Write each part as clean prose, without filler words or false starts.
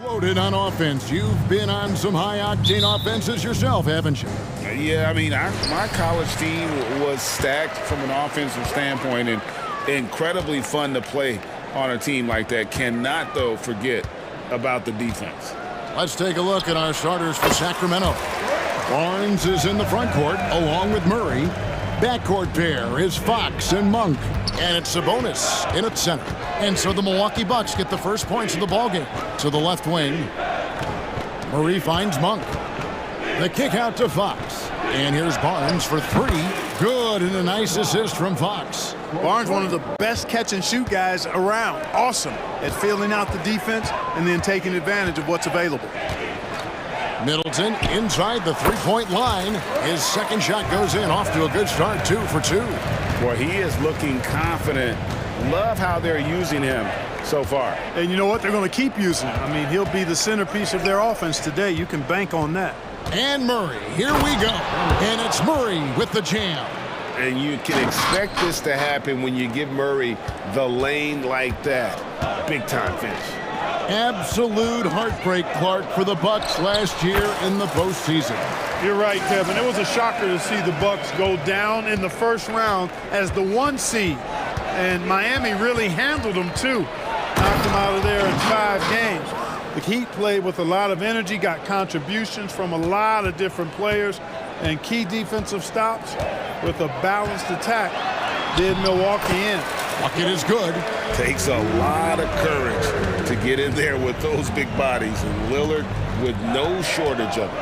Loaded on offense. You've been on some high-octane offenses yourself, haven't you? Yeah, I mean, my college team was stacked from an offensive standpoint and incredibly fun to play on a team like that. Cannot, though, forget about the defense. Let's take a look at our starters for Sacramento. Barnes is in the front court along with Murray. Backcourt pair is Fox and Monk. And it's Sabonis in at center. And so the Milwaukee Bucks get the first points of the ballgame. To the left wing, Murray finds Monk. The kick out to Fox. And here's Barnes for three. Good, and a nice assist from Fox. Barnes, one of the best catch-and-shoot guys around. Awesome at filling out the defense and then taking advantage of what's available. Middleton inside the three-point line. His second shot goes in, off to a good start, 2 for 2. Boy, he is looking confident. Love how they're using him so far. And you know what? They're going to keep using him. I mean, he'll be the centerpiece of their offense today. You can bank on that. And Murray, here we go. And it's Murray with the jam. And you can expect this to happen when you give Murray the lane like that. Big-time finish. Absolute heartbreak, Clark, for the Bucks last year in the postseason. You're right, Kevin. It was a shocker to see the Bucks go down in the first round as the 1 seed. And Miami really handled them, too. Knocked them out of there in 5 games. The Heat played with a lot of energy, got contributions from a lot of different players, and key defensive stops with a balanced attack did Milwaukee in. Bucket is good. Takes a lot of courage to get in there with those big bodies, and Lillard with no shortage of it.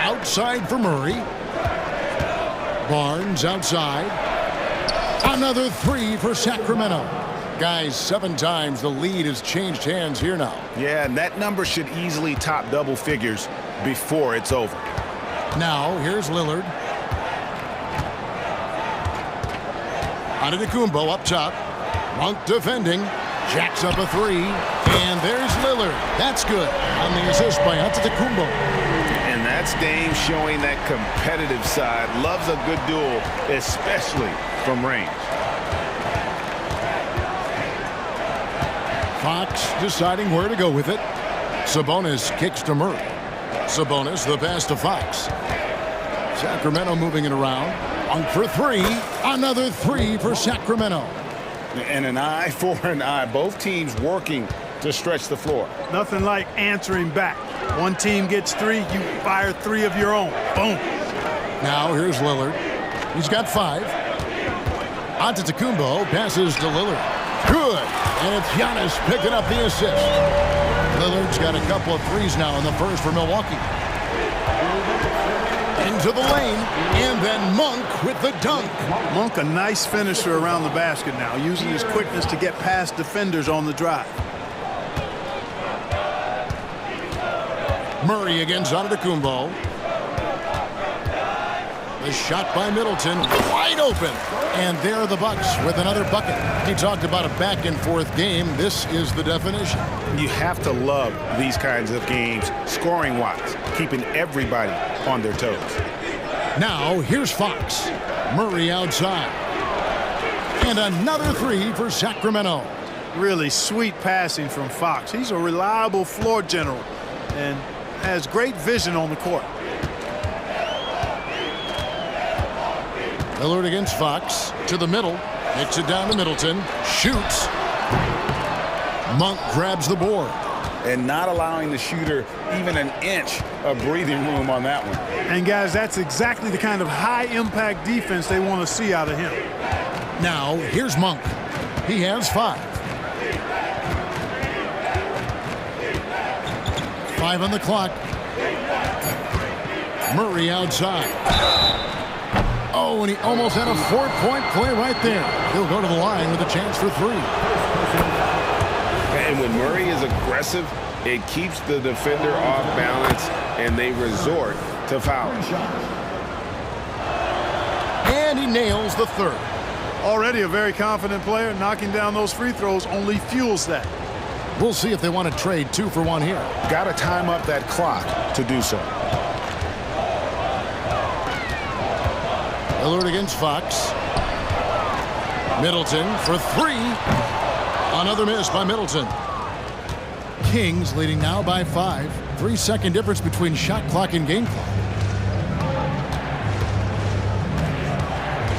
Outside for Murray. Barnes outside. Another three for Sacramento. Guys, 7 times the lead has changed hands here now. Yeah, and that number should easily top double figures before it's over. Now, here's Lillard. Antetokounmpo up top. Monk defending. Jacks up a 3. And there's Lillard. That's good on the assist by Antetokounmpo. And that's Dame showing that competitive side. Loves a good duel, especially from range. Fox deciding where to go with it. Sabonis kicks to Murray. Sabonis, the pass to Fox. Sacramento moving it around. Monk for 3. Another 3 for Sacramento. And an eye for an eye. Both teams working to stretch the floor. Nothing like answering back. One team gets 3, you fire 3 of your own. Boom. Now here's Lillard. He's got 5. Antetokounmpo passes to Lillard. Good. And it's Giannis picking up the assist. Lillard's got a couple of 3s now in the first for Milwaukee. Into the lane, and then Monk with the dunk. Monk, a nice finisher around the basket now, using his quickness to get past defenders on the drive. Murray against Antetokounmpo. The shot by Middleton, wide open. And there are the Bucks with another bucket. He talked about a back-and-forth game. This is the definition. You have to love these kinds of games, scoring-wise, keeping everybody on their toes. Now, here's Fox. Murray outside. And another 3 for Sacramento. Really sweet passing from Fox. He's a reliable floor general and has great vision on the court. Lillard against Fox. To the middle. Hits it down to Middleton. Shoots. Monk grabs the board. And not allowing the shooter even an inch of breathing room on that one. And guys, that's exactly the kind of high-impact defense they want to see out of him. Now, here's Monk. He has 5. 5 on the clock. Murray outside. Oh, and he almost had a 4-point play right there. He'll go to the line with a chance for 3. And when Murray is aggressive, it keeps the defender off balance, and they resort to fouling. And he nails the 3rd. Already a very confident player. Knocking down those free throws only fuels that. We'll see if they want to trade 2 for 1 here. Got to time up that clock to do so. Lillard against Fox. Middleton for 3. Another miss by Middleton. Kings leading now by 5. 3-second difference between shot clock and game clock.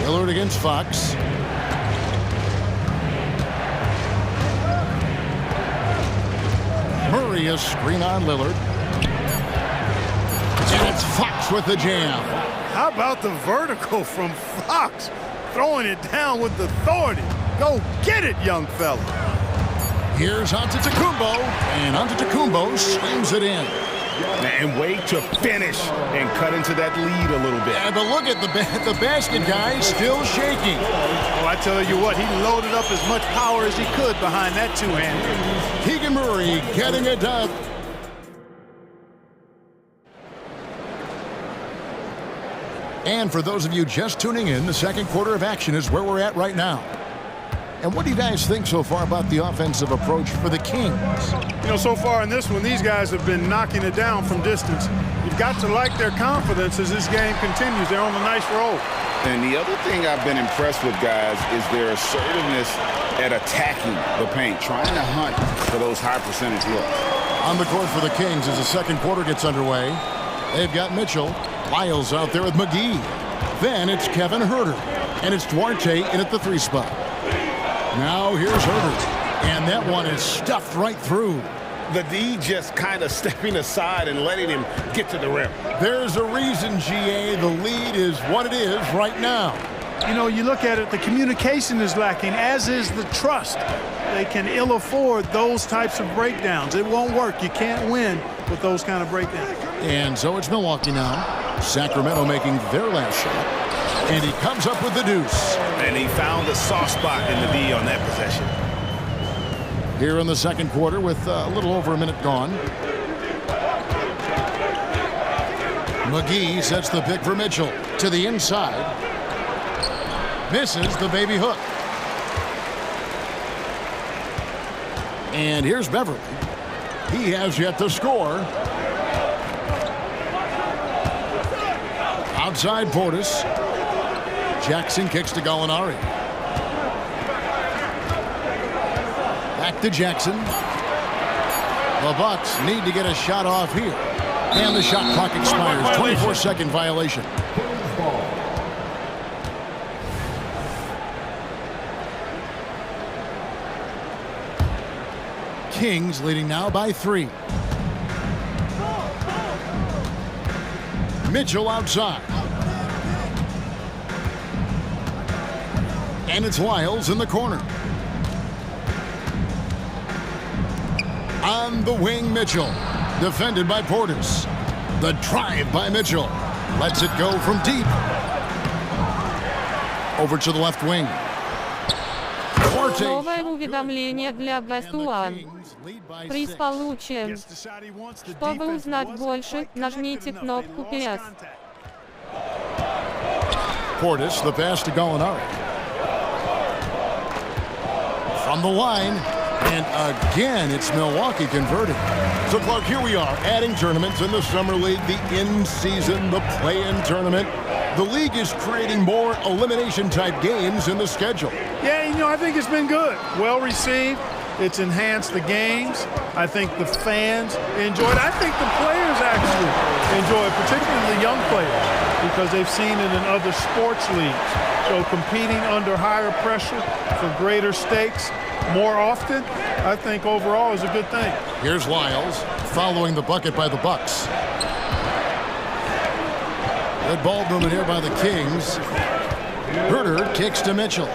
Lillard against Fox. Murray a screen on Lillard. And it's Fox with the jam. How about the vertical from Fox? Throwing it down with authority. Go get it, young fella. Here's Antetokounmpo, and Antetokounmpo slams it in. And wait to finish and cut into that lead a little bit. And but look at the basket guy still shaking. Oh, I tell you what, he loaded up as much power as he could behind that two-hander. Keegan Murray getting it done. And for those of you just tuning in, the second quarter of action is where we're at right now. And what do you guys think so far about the offensive approach for the Kings? You know, so far in this one, these guys have been knocking it down from distance. You've got to like their confidence as this game continues. They're on a nice roll. And the other thing I've been impressed with, guys, is their assertiveness at attacking the paint, trying to hunt for those high percentage looks. On the court for the Kings as the second quarter gets underway. They've got Mitchell. Lyles out there with McGee. Then it's Kevin Huerter. And it's Duarte in at the 3 spot. Now here's Huerter. And that one is stuffed right through. The D just kind of stepping aside and letting him get to the rim. There's a reason, GA, the lead is what it is right now. You know, you look at it, the communication is lacking, as is the trust. They can ill afford those types of breakdowns. It won't work. You can't win with those kind of breakdowns. And so it's Milwaukee now. Sacramento making their last shot. And he comes up with the deuce. And he found a soft spot in the D on that possession. Here in the second quarter with a little over a minute gone. McGee sets the pick for Mitchell to the inside. Misses the baby hook. And here's Beverly. He has yet to score. Outside Portis. Jackson kicks to Gallinari. Back to Jackson. The Bucks need to get a shot off here. And the shot clock expires. 24-second violation. Kings leading now by 3. Mitchell outside. And it's Lyles in the corner. On the wing, Mitchell. Defended by Portis. The drive by Mitchell. Lets it go from deep. Over to the left wing. Новое уведомление для Best1. Приз получен. Чтобы узнать больше, нажмите кнопку PS. Portis, the pass to Gallinari. From the line, and again, it's Milwaukee converting. So, Clark, here we are, adding tournaments in the Summer League, the in-season, the play-in tournament. The league is creating more elimination-type games in the schedule. Yeah, you know, I think it's been good. Well received. It's enhanced the games. I think the fans enjoy it. I think the players actually enjoy it, particularly the young players, because they've seen it in other sports leagues. So competing under higher pressure for greater stakes more often, I think overall is a good thing. Here's Lyles following the bucket by the Bucks. Good ball movement here by the Kings. Huerter kicks to Mitchell.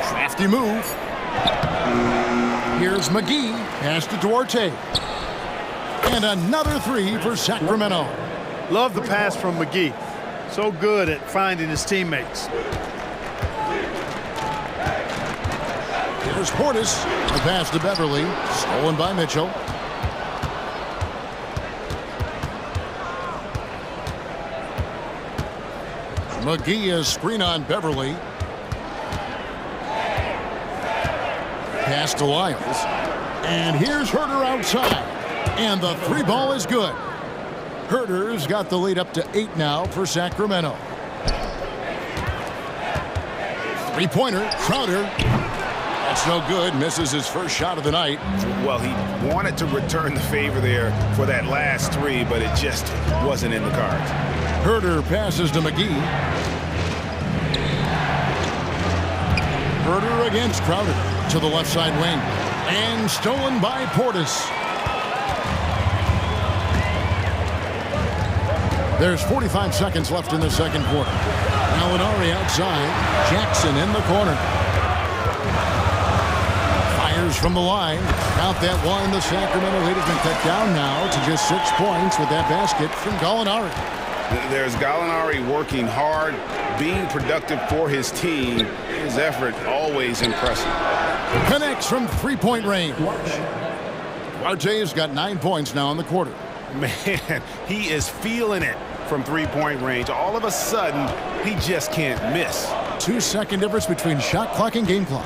Crafty move. Here's McGee. Pass to Duarte. And another 3 for Sacramento. Love the pass from McGee. So good at finding his teammates. Here's Portis. A pass to Beverly. Stolen by Mitchell. McGee is screen on Beverly. Pass to Lyles. And here's Huerter outside. And the 3 ball is good. Huerter's got the lead up to 8 now for Sacramento. 3-pointer, Crowder. That's no good. Misses his first shot of the night. Well, he wanted to return the favor there for that last three, but it just wasn't in the cards. Herder passes to McGee. Herder against Crowder to the left side wing. And stolen by Portis. There's 45 seconds left in the second quarter. Gallinari outside. Jackson in the corner. Fires from the line. Out that one. The Sacramento lead has been cut down now to just 6 points with that basket from Gallinari. There's Gallinari working hard, being productive for his team. His effort always impressive. Connects from three-point range. Duarte's got 9 points now in the quarter. Man, he is feeling it from three-point range. All of a sudden, he just can't miss. 2-second difference between shot clock and game clock.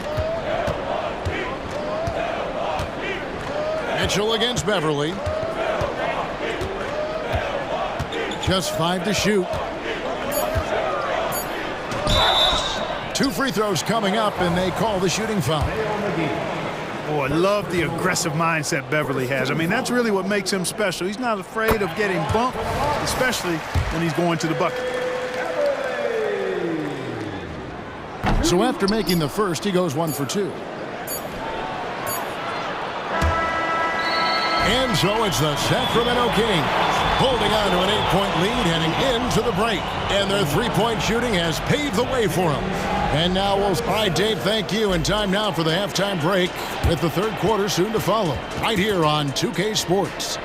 Mitchell against Beverly. Just 5 to shoot. 2 free throws coming up, and they call the shooting foul. Oh, I love the aggressive mindset Beverly has. I mean, that's really what makes him special. He's not afraid of getting bumped, especially when he's going to the bucket. So after making the first, he goes 1 for 2. And so it's the Sacramento Kings holding on to an 8-point lead heading into the break. And their three-point shooting has paved the way for them. And now all right, Dave, thank you. And time now for the halftime break with the third quarter soon to follow. Right here on 2K Sports.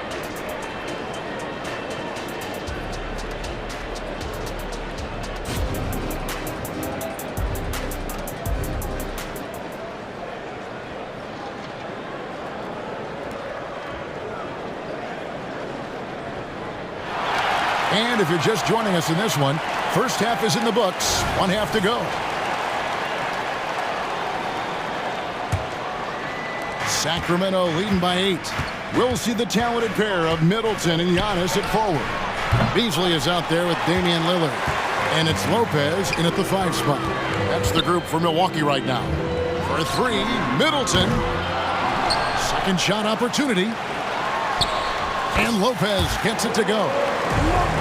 And if you're just joining us in this one, first half is in the books. 1 half to go. Sacramento leading by 8. We'll see the talented pair of Middleton and Giannis at forward. Beasley is out there with Damian Lillard. And it's Lopez in at the 5 spot. That's the group for Milwaukee right now. For 3, Middleton. Second shot opportunity. And Lopez gets it to go.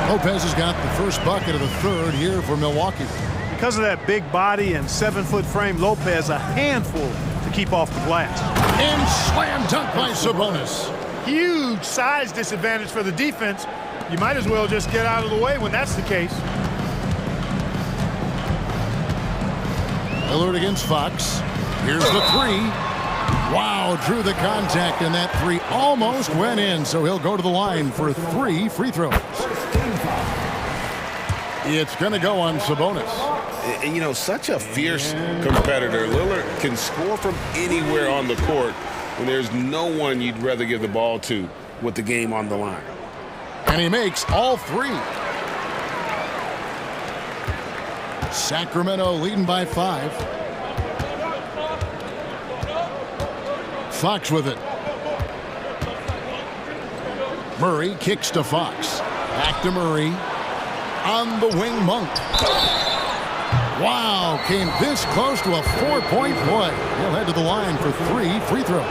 Lopez has got the first bucket of the third here for Milwaukee. Because of that big body and 7-foot frame, Lopez a handful to keep off the glass. And slam dunk by Sabonis. Huge size disadvantage for the defense. You might as well just get out of the way when that's the case. Lillard against Fox. Here's the 3. Wow, drew the contact, and that 3 almost went in, so he'll go to the line for 3 free throws. It's going to go on Sabonis. And, you know, such a fierce competitor. Lillard can score from anywhere on the court, and there's no one you'd rather give the ball to with the game on the line. And he makes all 3. Sacramento leading by 5. Fox with it. Murray kicks to Fox. Back to Murray. On the wing, Monk. Wow, came this close to a 4-point play. He'll head to the line for 3 free throws.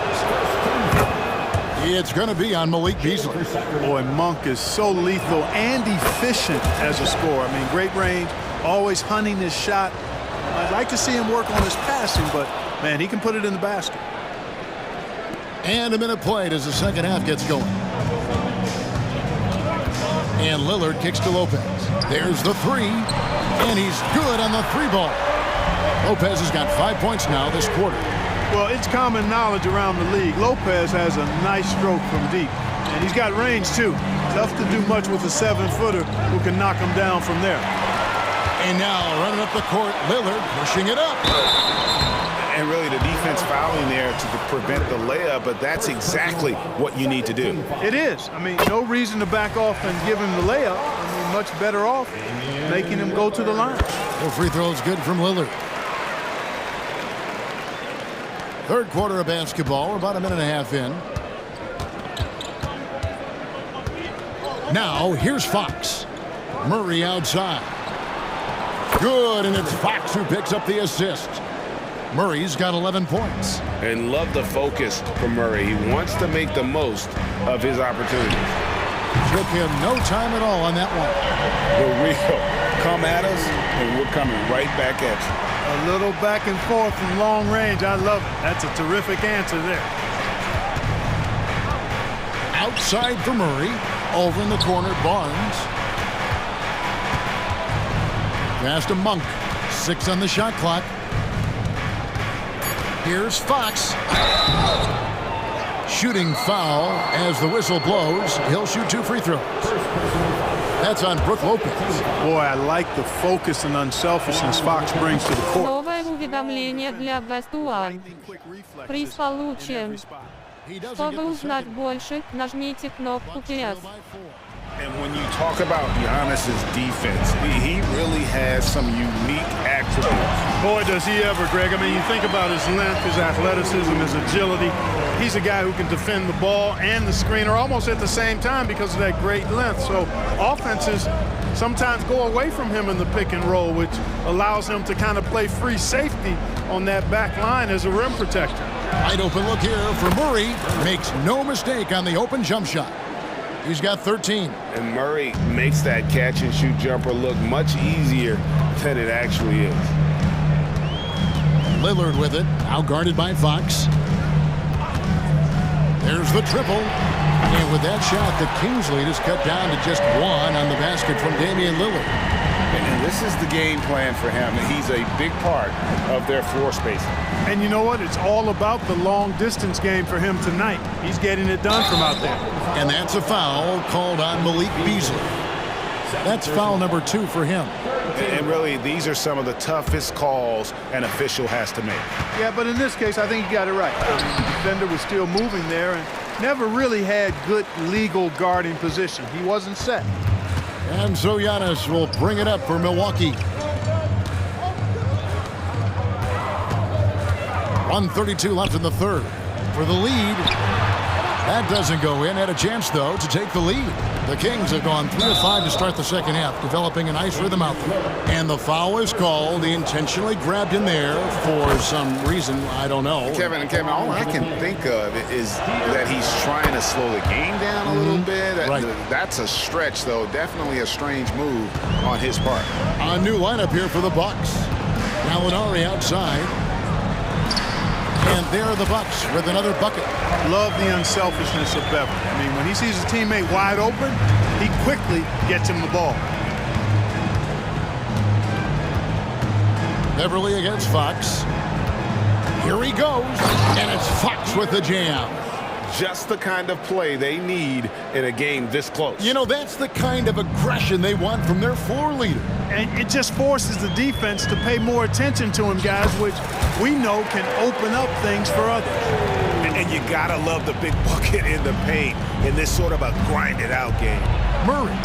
It's going to be on Malik Beasley. Boy, Monk is so lethal and efficient as a scorer. I mean, great range, always hunting his shot. I'd like to see him work on his passing, but, man, he can put it in the basket. And a minute played as the second half gets going. And Lillard kicks to Lopez. There's the 3. And he's good on the 3-ball. Lopez has got 5 points now this quarter. Well, it's common knowledge around the league. Lopez has a nice stroke from deep. And he's got range, too. Tough to do much with a 7-footer who can knock him down from there. And now running up the court, Lillard pushing it up. And really the defense fouling there to prevent the layup, but that's exactly what you need to do. It is. I mean, no reason to back off and give him the layup. I mean, much better off making him go to the line. The free throw is good from Lillard. Third quarter of basketball. We're about a minute and a half in. Now, here's Fox. Murray outside. Good, and it's Fox who picks up the assist. Murray's got 11 points. And love the focus from Murray. He wants to make the most of his opportunities. Took him no time at all on that one. The real come at us, and we're coming right back at you. A little back and forth from long range. I love it. That's a terrific answer there. Outside for Murray. Over in the corner, Barnes. Pass to Monk. 6 on the shot clock. Here's Fox. Shooting foul as the whistle blows. He'll shoot 2 free throws. That's on Brook Lopez. Boy, I like the focus and unselfishness Fox brings to the court. Новое уведомление для Best One. Приз получен. Чтобы узнать больше, нажмите кнопку «Плюс». And when you talk about Giannis's defense, he really has some unique attributes. Boy, does he ever, Greg. I mean, you think about his length, his athleticism, his agility. He's a guy who can defend the ball and the screener almost at the same time because of that great length. So offenses sometimes go away from him in the pick and roll, which allows him to kind of play free safety on that back line as a rim protector. Wide open look here for Murray. Makes no mistake on the open jump shot. He's got 13. And Murray makes that catch and shoot jumper look much easier than it actually is. Lillard with it, now guarded by Fox. There's the triple. And with that shot, the Kings lead is cut down to just 1 on the basket from Damian Lillard. And this is the game plan for him. He's a big part of their floor spacing. And you know what? It's all about the long distance game for him tonight. He's getting it done from out there. And that's a foul called on Malik Beasley. That's foul number 2 for him. And really, these are some of the toughest calls an official has to make. Yeah, but in this case, I think he got it right. The defender was still moving there and never really had good legal guarding position. He wasn't set. And so Giannis will bring it up for Milwaukee. 1:32 left in the third. For the lead. That doesn't go in. Had a chance, though, to take the lead. The Kings have gone 3 of 5 to start the second half, developing a nice rhythm out there. And the foul is called. He intentionally grabbed in there for some reason. I don't know. Kevin, all I can think of is that he's trying to slow the game down a little bit. Right. That's a stretch, though. Definitely a strange move on his part. A new lineup here for the Bucks. Gallinari outside. And there are the Bucks with another bucket. Love the unselfishness of Beverly. I mean, when he sees his teammate wide open, he quickly gets him the ball. Beverly against Fox. Here he goes. And it's Fox with the jam. Just the kind of play they need in a game this close. You know, that's the kind of aggression they want from their floor leader. And it just forces the defense to pay more attention to him, guys, which we know can open up things for others. And you gotta love the big bucket in the paint in this sort of a grind-it-out game. Murray.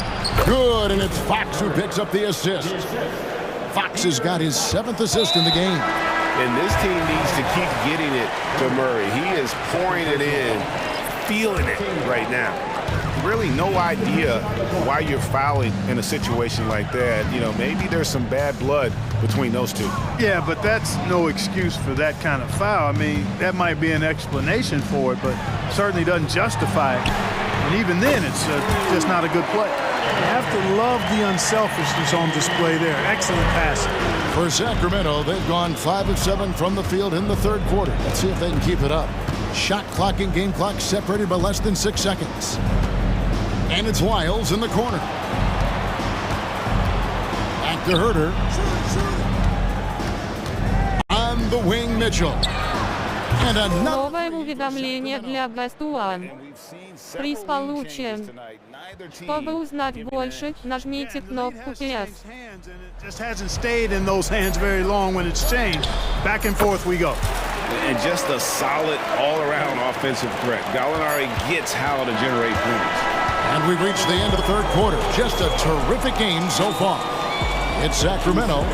Good, and it's Fox who picks up the assist. Fox has got his 7th assist in the game. And this team needs to keep getting it to Murray. He is pouring it in, feeling it right now. Really no idea why you're fouling in a situation like that. You know, maybe there's some bad blood between those two. Yeah, but that's no excuse for that kind of foul. I mean, that might be an explanation for it, but certainly doesn't justify it. And even then, it's just not a good play. You have to love the unselfishness on display there. Excellent passing. For Sacramento, they've gone 5 of 7 from the field in the third quarter. Let's see if they can keep it up. Shot clock and game clock separated by less than 6 seconds. And it's Wiles in the corner. Back to Herter. On the wing, Mitchell. And another. Новое уведомление для Best One. Приз получен. Чтобы узнать больше, нажмите кнопку «Плюс». Just hasn't stayed in those hands very long when it's changed. Back and forth we go. And just a solid all-around offensive threat. Gallinari gets how to generate points. And we've reached the end of the third quarter. Just a terrific game so far. It's Sacramento.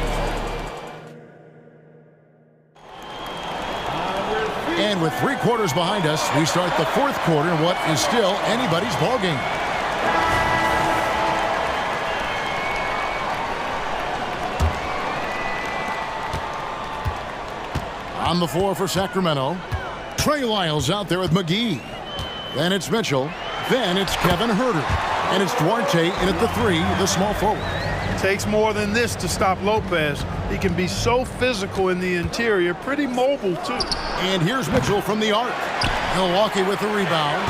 And with 3 quarters behind us, we start the fourth quarter in what is still anybody's ball game. On On the floor for Sacramento, Trey Lyles out there with McGee. Then it's Mitchell. Then it's Kevin Huerter. And it's Duarte in at the 3, the small forward. Takes more than this to stop Lopez. He can be so physical in the interior, pretty mobile too. And here's Mitchell from the arc. Milwaukee with the rebound.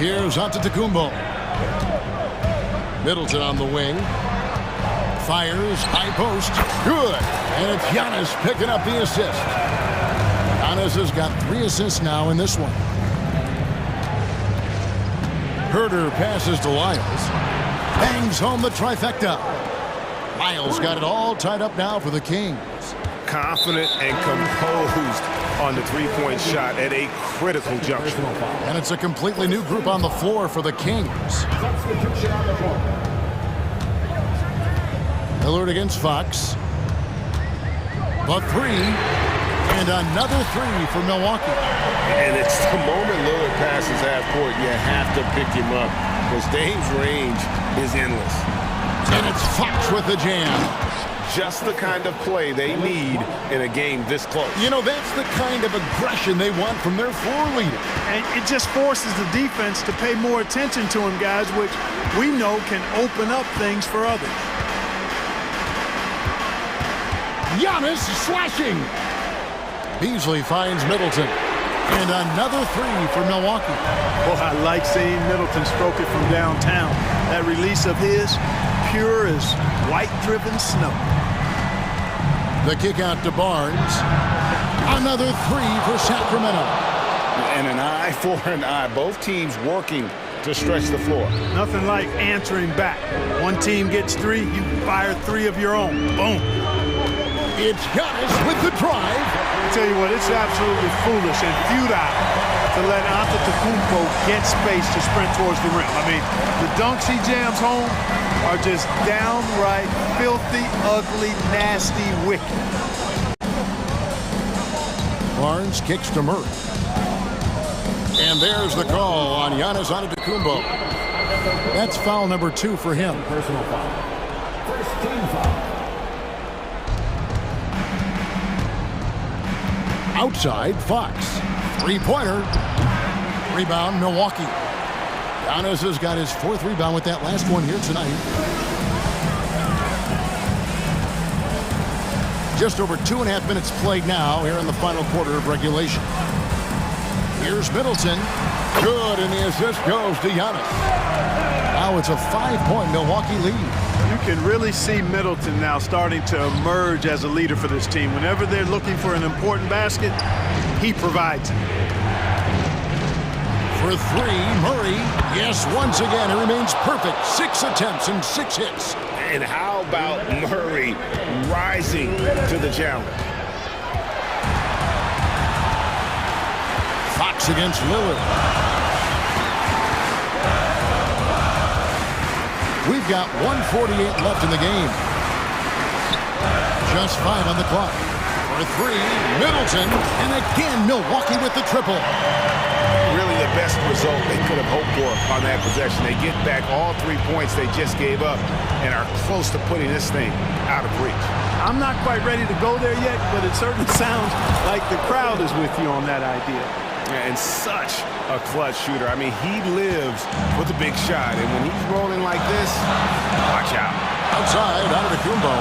Here's Antetokounmpo. Middleton on the wing. Fires, high post, good. And it's Giannis picking up the assist. Giannis has got 3 assists now in this one. Huerter passes to Lyles. Bangs home the trifecta. Lyles got it all tied up now for the Kings. Confident and composed on the three-point shot at a critical juncture. And it's a completely new group on the floor for the Kings. Lillard against Fox. The 3, and another 3 for Milwaukee. And it's the moment Lillard passes half court, you have to pick him up because Dame's range is endless. And it's Fox with the jam. Just the kind of play they need in a game this close. You know, that's the kind of aggression they want from their floor leader. And it just forces the defense to pay more attention to him, guys, which we know can open up things for others. Giannis slashing. Beasley finds Middleton. And another 3 for Milwaukee. Well, I like seeing Middleton stroke it from downtown. That release of his, pure as white-driven snow. The kick out to Barnes. Another 3 for Sacramento. And an eye for an eye. Both teams working to stretch the floor. Nothing like answering back. One team gets 3, you fire 3 of your own. Boom. It's Giannis with the drive. I tell you what, it's absolutely foolish and futile to let Antetokounmpo get space to sprint towards the rim. I mean, the dunks he jams home are just downright filthy, ugly, nasty, wicked. Barnes kicks to Murray. And there's the call on Giannis Antetokounmpo. That's foul number 2 for him. Personal foul. First team foul. Outside, Fox. 3-pointer. Rebound, Milwaukee. Giannis has got his 4th rebound with that last one here tonight. Just over 2.5 minutes played now here in the final quarter of regulation. Here's Middleton. Good, and the assist goes to Giannis. Now it's a 5-point Milwaukee lead. You can really see Middleton now starting to emerge as a leader for this team. Whenever they're looking for an important basket, he provides it. For 3, Murray. Yes, once again, he remains perfect. 6 attempts and 6 hits. And how about Murray rising to the challenge? Fox against Lillard. We've got 1:48 left in the game. Just 5 on the clock. For 3, Middleton. And again, Milwaukee with the triple. Really the best result they could have hoped for on that possession. They get back all 3 points they just gave up and are close to putting this thing out of reach. I'm not quite ready to go there yet, but it certainly sounds like the crowd is with you on that idea. And such a clutch shooter. I mean, he lives with a big shot, and when he's rolling like this, watch out. Outside, Antetokounmpo.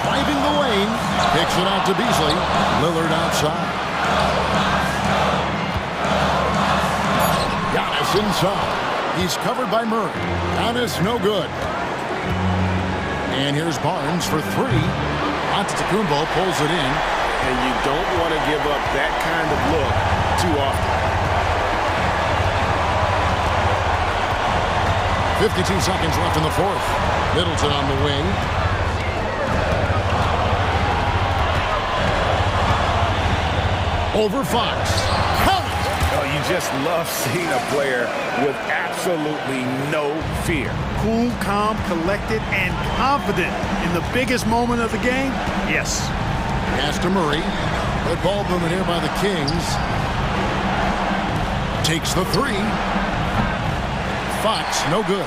Driving the lane, kicks it out to Beasley. Lillard outside. Giannis inside. He's covered by Murray. Giannis no good. And here's Barnes for 3. Antetokounmpo pulls it in. And you don't want to give up that kind of look too often. 52 seconds left in the 4th. Middleton on the wing. Over Fox. Oh, you just love seeing a player with absolutely no fear. Cool, calm, collected, and confident in the biggest moment of the game? Yes. Pass to Murray. Good ball movement here by the Kings. Takes the 3. Fox, no good.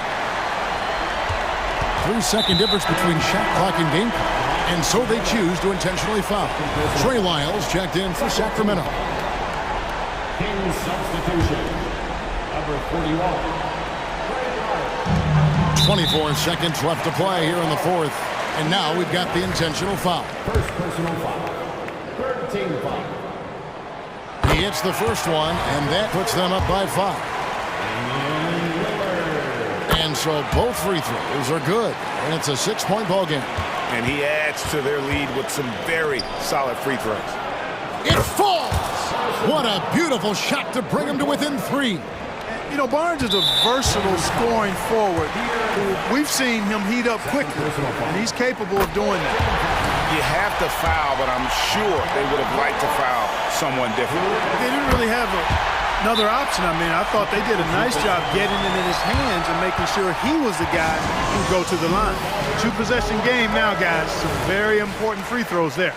3-second difference between shot clock and game clock, and so they choose to intentionally foul. Trey Lyles checked in for Sacramento. King's substitution. Number 41. 24 seconds left to play here in the fourth. And now we've got the intentional foul. First personal foul. Third team foul. He hits the first one, and that puts them up by 5. And so both free throws are good. And it's a 6-point ball game. And he adds to their lead with some very solid free throws. It falls! What a beautiful shot to bring him to within 3. You know, Barnes is a versatile scoring forward. We've seen him heat up quickly, and he's capable of doing that. You have to foul, but I'm sure they would have liked to foul someone different. They didn't really have another option. I mean, I thought they did a nice job getting it in his hands and making sure he was the guy who go to the line. 2-possession game now, guys. Some very important free throws there.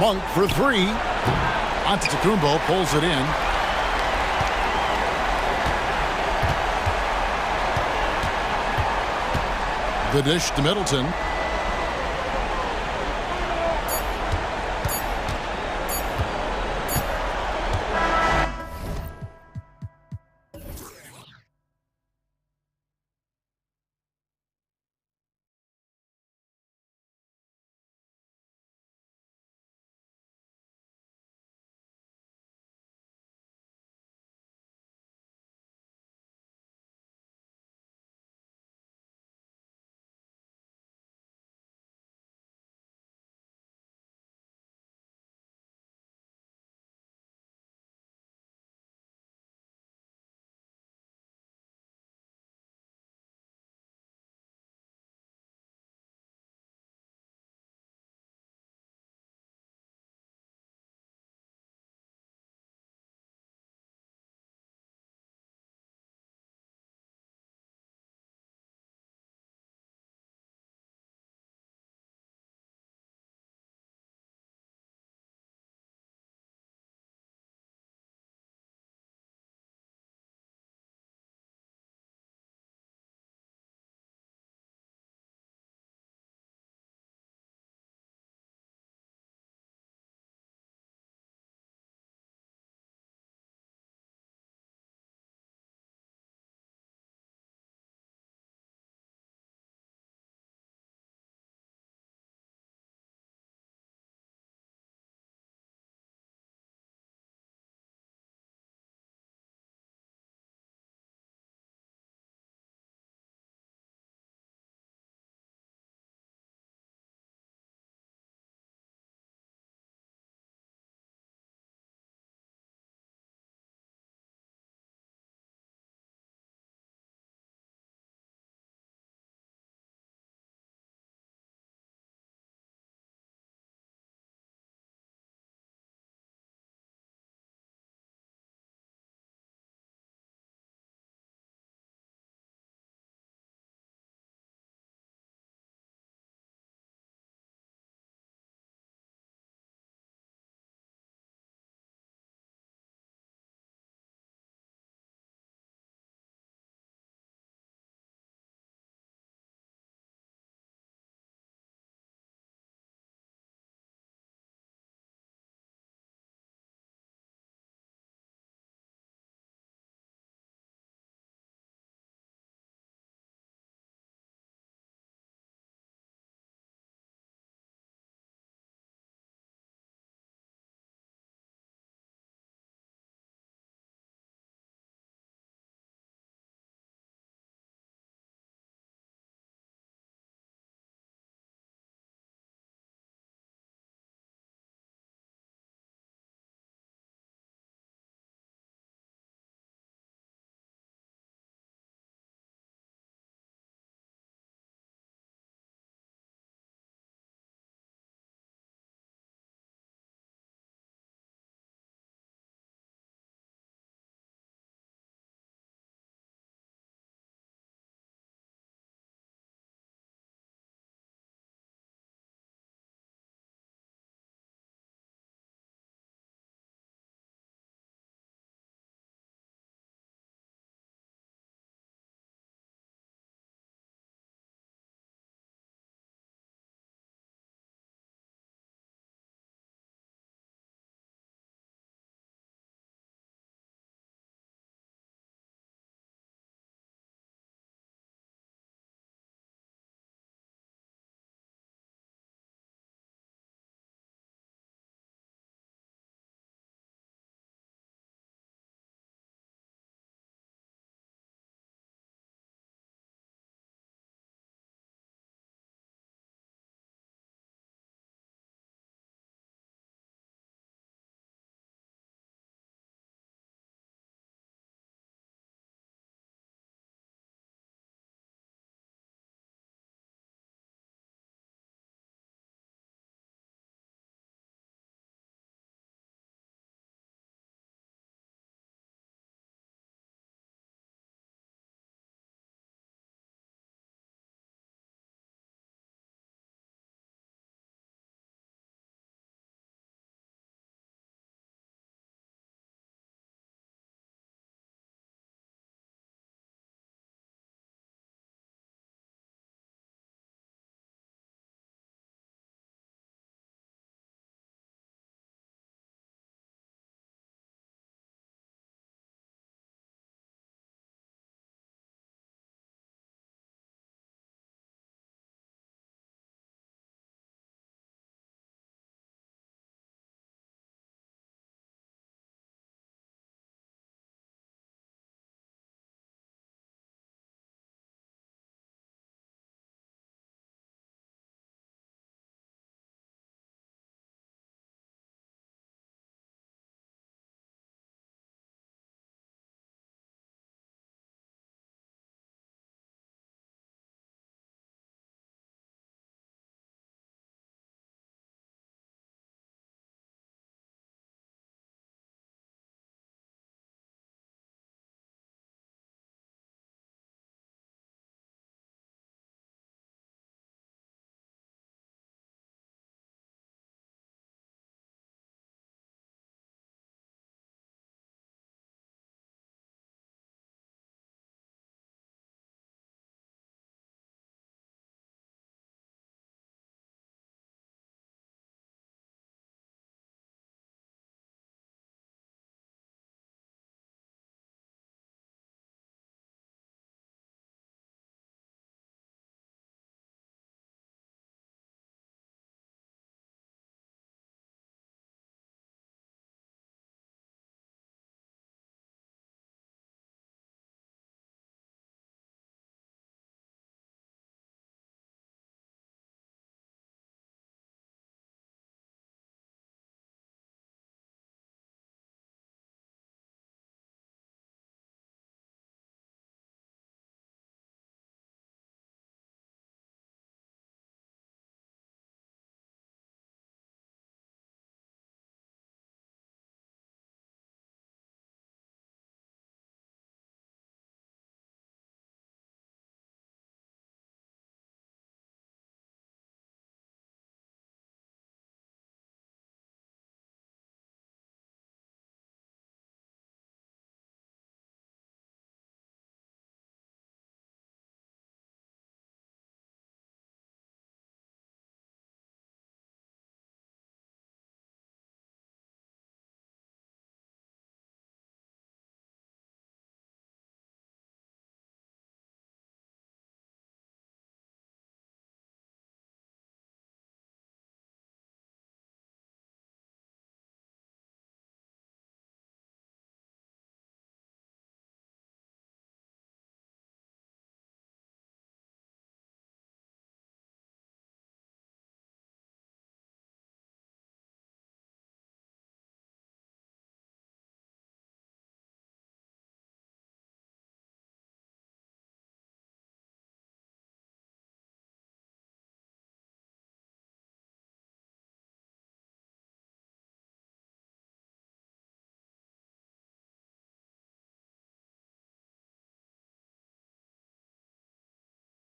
Monk for 3. Antetokounmpo pulls it in. The dish to Middleton.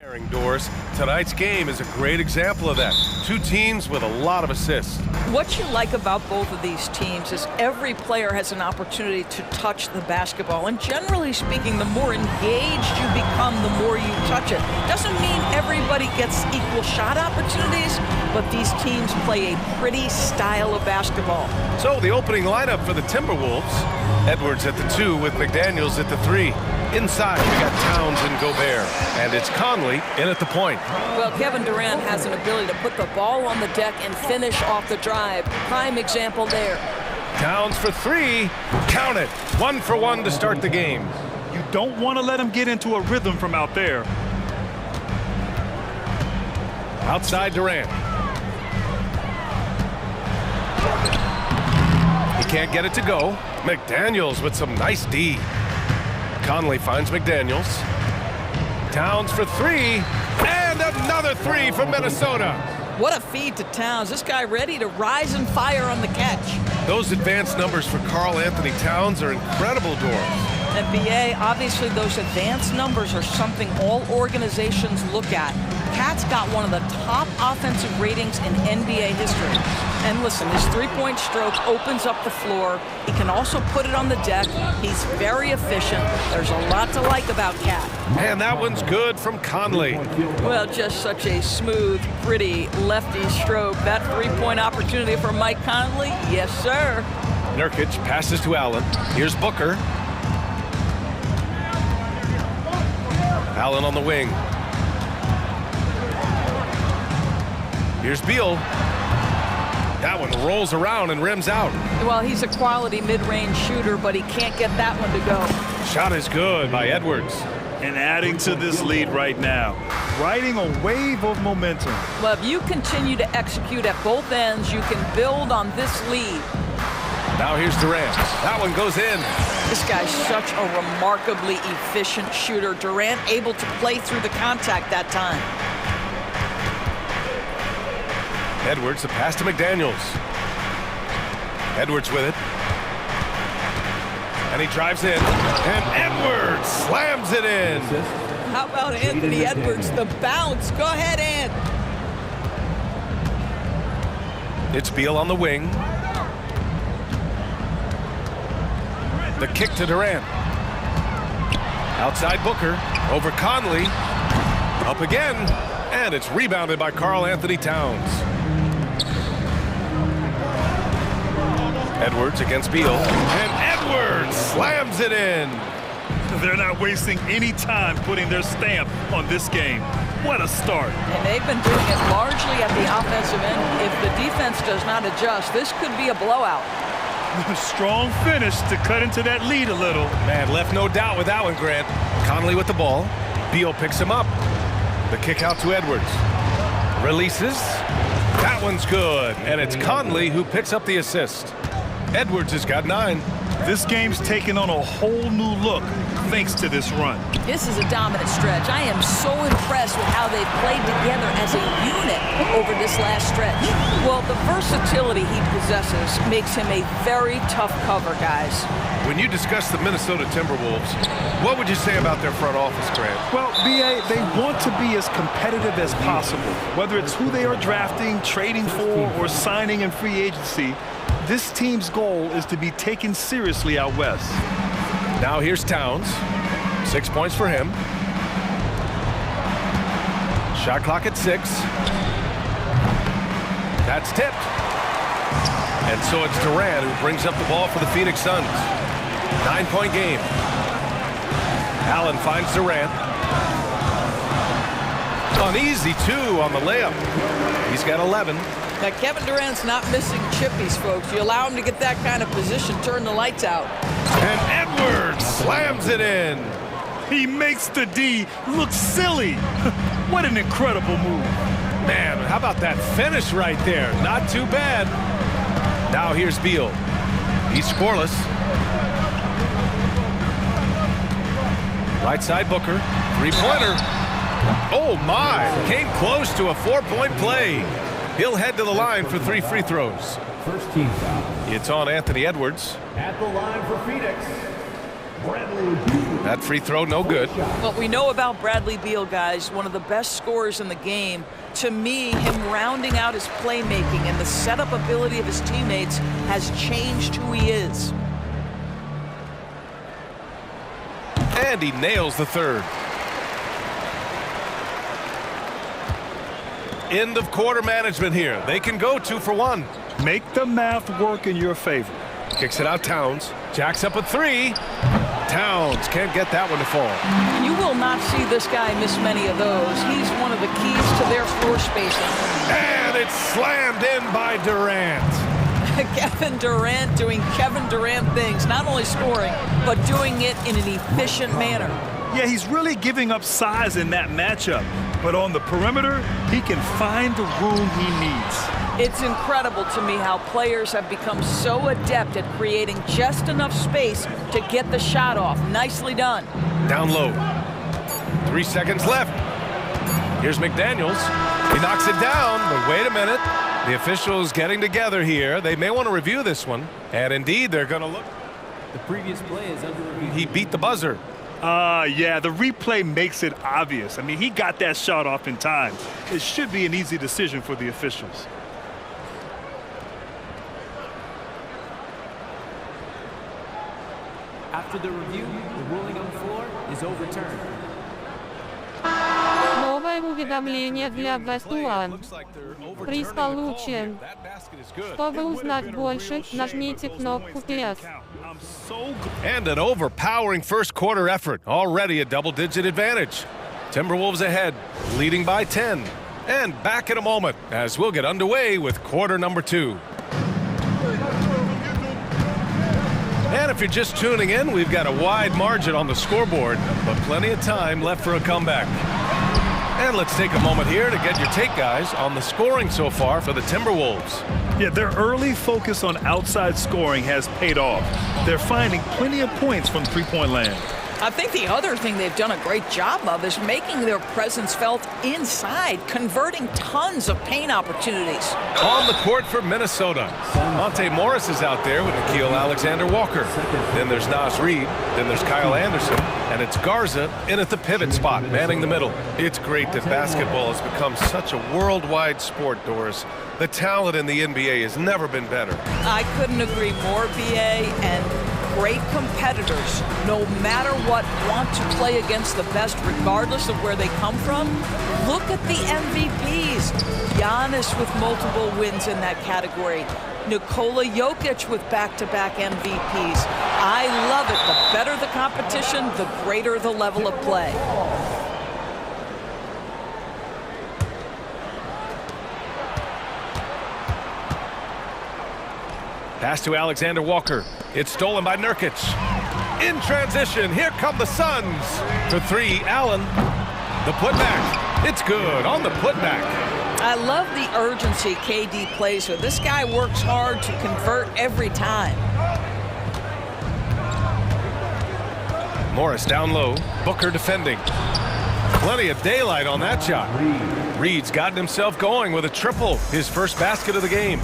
Doors. Tonight's game is a great example of that. Two teams with a lot of assists. What you like about both of these teams is every player has an opportunity to touch the basketball. And generally speaking, the more engaged you become, the more you touch it. Doesn't mean everybody gets equal shot opportunities, but these teams play a pretty style of basketball. So the opening lineup for the Timberwolves. Edwards at the 2 with McDaniels at the 3. Inside, we got Towns and Gobert. And it's Conley in at the point. Well, Kevin Durant has an ability to put the ball on the deck and finish off the drive. Prime example there. Towns for 3. Count it. 1 for 1 to start the game. You don't want to let him get into a rhythm from out there. Outside Durant. He can't get it to go. McDaniels with some nice D. Conley finds McDaniels. Towns for 3. And another 3 from Minnesota. What a feed to Towns. This guy ready to rise and fire on the catch. Those advanced numbers for Karl Anthony Towns are incredible, Doris. And BA, obviously those advanced numbers are something all organizations look at. Cat's got one of the top offensive ratings in NBA history. And listen, his three-point stroke opens up the floor. He can also put it on the deck. He's very efficient. There's a lot to like about Cat. And that one's good from Conley. Well, just such a smooth, pretty lefty stroke. That three-point opportunity for Mike Conley, yes, sir. Nurkic passes to Allen. Here's Booker. Allen on the wing. Here's Beal. That one rolls around and rims out. Well, he's a quality mid-range shooter, but he can't get that one to go. Shot is good by Edwards. And adding to this lead right now, riding a wave of momentum. Well, if you continue to execute at both ends, you can build on this lead. Now here's Durant. That one goes in. This guy's such a remarkably efficient shooter. Durant able to play through the contact that time. Edwards, the pass to McDaniels. Edwards with it. And he drives in. And Edwards slams it in. How about Anthony Edwards? The bounce. Go ahead, Ant. It's Beal on the wing. The kick to Durant. Outside Booker. Over Conley. Up again. And it's rebounded by Karl Anthony Towns. Edwards against Beal. And Edwards slams it in. They're not wasting any time putting their stamp on this game. What a start. And they've been doing it largely at the offensive end. If the defense does not adjust, this could be a blowout. Strong finish to cut into that lead a little. Man, left no doubt with that one, Grant. Conley with the ball. Beal picks him up. The kick out to Edwards. Releases. That one's good. And it's Conley who picks up the assist. Edwards has got 9. This game's taken on a whole new look thanks to this run. This is a dominant stretch. I am so impressed with how they've played together as a unit over this last stretch. Well, the versatility he possesses makes him a very tough cover, guys. When you discuss the Minnesota Timberwolves, what would you say about their front office, Grant? Well, BA, they want to be as competitive as possible. Whether it's who they are drafting, trading for, or signing in free agency, this team's goal is to be taken seriously out west. Now here's Towns. 6 points for him. Shot clock at 6. That's tipped. And so it's Durant who brings up the ball for the Phoenix Suns. 9-point game. Allen finds Durant. An easy 2 on the layup. He's got 11. Now, Kevin Durant's not missing chippies, folks. You allow him to get that kind of position, turn the lights out. And Edwards slams it in. He makes the D look silly. What an incredible move. Man, how about that finish right there? Not too bad. Now here's Beal. He's scoreless. Right side Booker. 3-pointer. Oh my, came close to a 4-point play. He'll head to the line for 3 free throws. First team foul. It's on Anthony Edwards. At the line for Phoenix, That free throw, no good. What we know about Bradley Beal, guys, one of the best scorers in the game. To me, him rounding out his playmaking and the setup ability of his teammates has changed who he is. And he nails the third. End of quarter management here. They can go 2 for 1. Make the math work in your favor. Kicks it out Towns. Jacks up a 3. Towns can't get that one to fall. You will not see this guy miss many of those. He's one of the keys to their floor spacing. And it's slammed in by Durant. Kevin Durant doing Kevin Durant things, not only scoring, but doing it in an efficient manner. Yeah, he's really giving up size in that matchup. But on the perimeter, he can find the room he needs. It's incredible to me how players have become so adept at creating just enough space to get the shot off. Nicely done. Down low. 3 seconds left. Here's McDaniels. He knocks it down, but wait a minute. The officials getting together here. They may want to review this one. And indeed, they're going to look. The previous play is under review. He beat the buzzer. Yeah, the replay makes it obvious. I mean, he got that shot off in time. It should be an easy decision for the officials. After the review, the ruling on the floor is overturned. Новое уведомление для Бестуан. Приз получен. Чтобы узнать больше, нажмите кнопку «Плюс». And an overpowering first quarter effort. Already a double-digit advantage. Timberwolves ahead, leading by 10. And back in a moment as we'll get underway with quarter number 2. And if you're just tuning in, we've got a wide margin on the scoreboard, but plenty of time left for a comeback. And let's take a moment here to get your take, guys, on the scoring so far for the Timberwolves. Yeah, their early focus on outside scoring has paid off. They're finding plenty of points from three-point land. I think the other thing they've done a great job of is making their presence felt inside, converting tons of paint opportunities. On the court for Minnesota, Monte Morris is out there with Nickeil Alexander-Walker. Then there's Naz Reid, then there's Kyle Anderson, and it's Garza in at the pivot spot, manning the middle. It's great that basketball has become such a worldwide sport, Doris. The talent in the NBA has never been better. I couldn't agree more, BA, and great competitors, no matter what, want to play against the best regardless of where they come from. Look at the MVPs. Giannis with multiple wins in that category. Nikola Jokic with back-to-back MVPs. I love it. The better the competition, the greater the level of play. Pass to Alexander Walker. It's stolen by Nurkic. In transition, here come the Suns. For 3, Allen. The putback. It's good on the putback. I love the urgency KD plays with. This guy works hard to convert every time. Morris down low. Booker defending. Plenty of daylight on that shot. Reed's gotten himself going with a triple. His first basket of the game.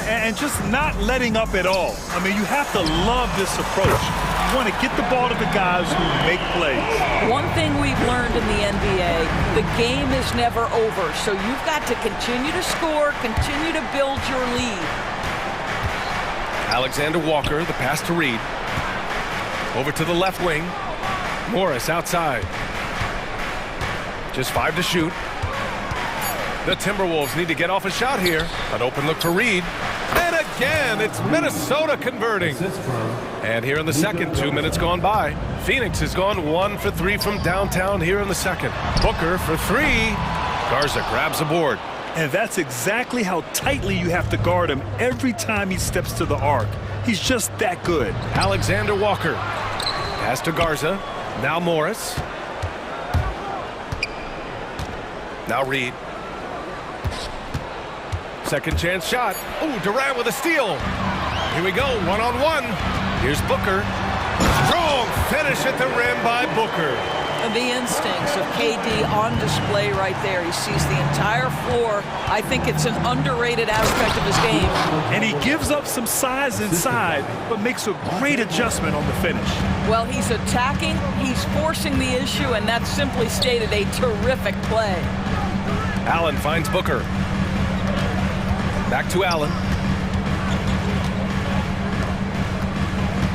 And just not letting up at all. I mean, you have to love this approach. You want to get the ball to the guys who make plays. One thing we've learned in the NBA, the game is never over. So you've got to continue to score, continue to build your lead. Alexander Walker, the pass to Reed. Over to the left wing. Morris outside. Just 5 to shoot. The Timberwolves need to get off a shot here. An open look for Reed. And again, it's Minnesota converting. And here in the second, 2 minutes gone by. Phoenix has gone 1 for 3 from downtown here in the second. Booker for 3. Garza grabs the board. And that's exactly how tightly you have to guard him every time he steps to the arc. He's just that good. Alexander Walker. Pass to Garza. Now Morris. Now Reed. Second chance shot. Oh, Durant with a steal. Here we go, one-on-one. Here's Booker. Strong finish at the rim by Booker. the instincts of KD on display right there. He sees the entire floor. I think it's an underrated aspect of his game. And he gives up some size inside, but makes a great adjustment on the finish. Well, he's attacking, he's forcing the issue, and that's simply stated a terrific play. Allen finds Booker. Back to Allen.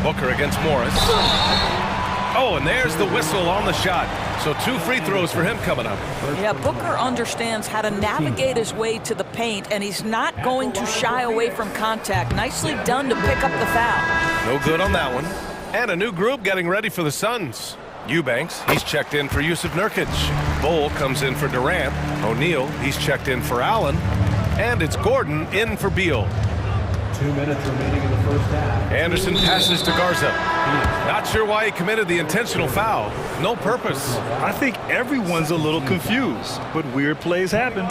Booker against Morris. Oh, and there's the whistle on the shot. So 2 free throws for him coming up. Yeah, Booker understands how to navigate his way to the paint, and he's not going to shy away from contact. Nicely done to pick up the foul. No good on that one. And a new group getting ready for the Suns. Eubanks, he's checked in for Yusuf Nurkic. Bowl comes in for Durant. O'Neal, he's checked in for Allen. And it's Gordon in for Beal. 2 minutes remaining in the first half. Anderson passes to Garza. Not sure why he committed the intentional foul. No purpose. I think everyone's a little confused, but weird plays happen.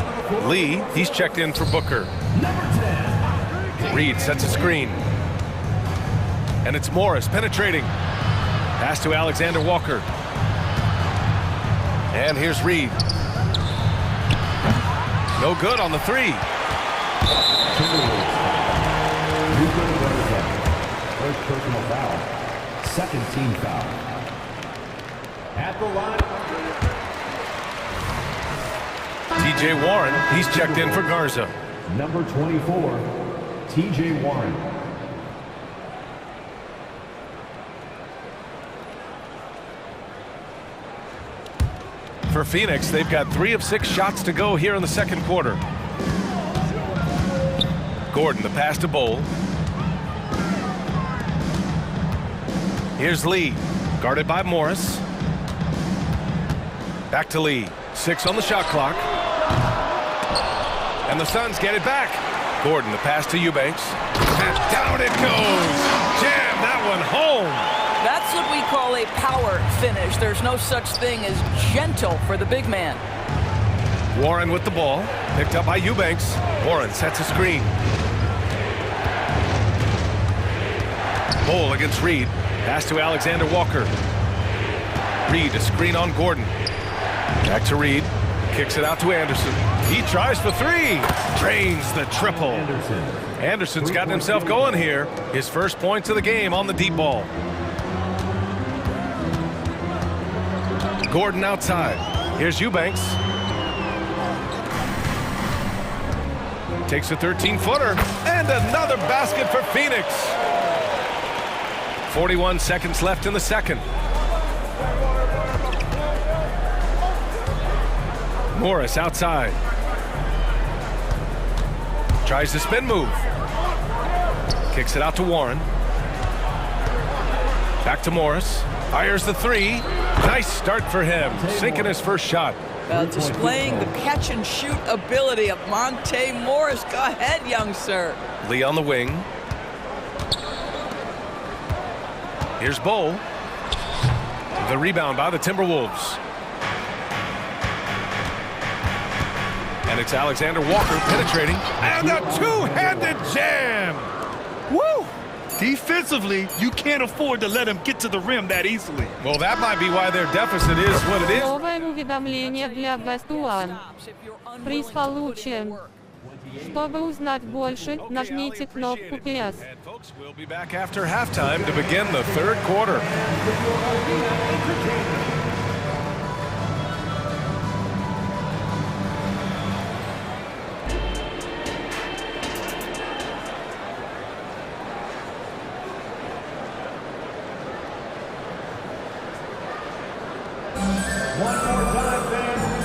Lee, he's checked in for Booker. Reed sets a screen. And it's Morris penetrating. Pass to Alexander Walker. And here's Reed. No good on the 3. First personal foul. Second team foul. At the line. TJ Warren, he's checked in for Garza. Number 24, TJ Warren. For Phoenix, they've got 3 of 6 shots to go here in the second quarter. Gordon, the pass to Bowl. Here's Lee, guarded by Morris. Back to Lee. 6 on the shot clock. And the Suns get it back. Gordon, the pass to Eubanks. And down it goes. Jam that one home. That's what we call a power finish. There's no such thing as gentle for the big man. Warren with the ball. Picked up by Eubanks. Warren sets a screen. Bowl against Reed. Pass to Alexander Walker. Reed, a screen on Gordon. Back to Reed. Kicks it out to Anderson. He tries for 3. Drains the triple. Anderson's gotten himself going here. His first points of the game on the deep ball. Gordon outside. Here's Eubanks. Takes a 13-footer. And another basket for Phoenix. 41 seconds left in the second. Morris outside. Tries the spin move. Kicks it out to Warren. Back to Morris. Fires the 3. Nice start for him. Sinking his first shot. Displaying the catch and shoot ability of Monte Morris. Go ahead, young sir. Lee on the wing. Here's Bowl. The rebound by the Timberwolves. And it's Alexander Walker penetrating. And a 2-handed jam. Woo! Defensively, you can't afford to let him get to the rim that easily. Well, that might be why their deficit is what it is. Новое уведомление для Best One. Приз получен. Чтобы узнать больше, нажмите кнопку PS. And folks, we'll be back after halftime to begin the third quarter.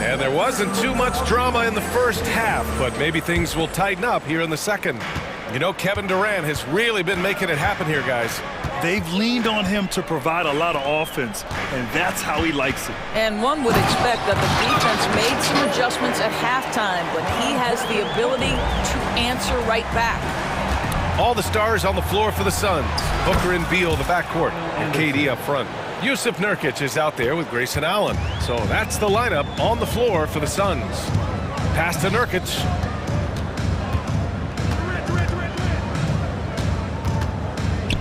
And there wasn't too much drama in the first half, but maybe things will tighten up here in the second. You know, Kevin Durant has really been making it happen here, guys. They've leaned on him to provide a lot of offense, and that's how he likes it. And one would expect that the defense made some adjustments at halftime, but he has the ability to answer right back. All the stars on the floor for the Suns. Booker and Beal, the backcourt, and KD up front. Yusuf Nurkic is out there with Grayson Allen. So that's the lineup on the floor for the Suns. Pass to Nurkic.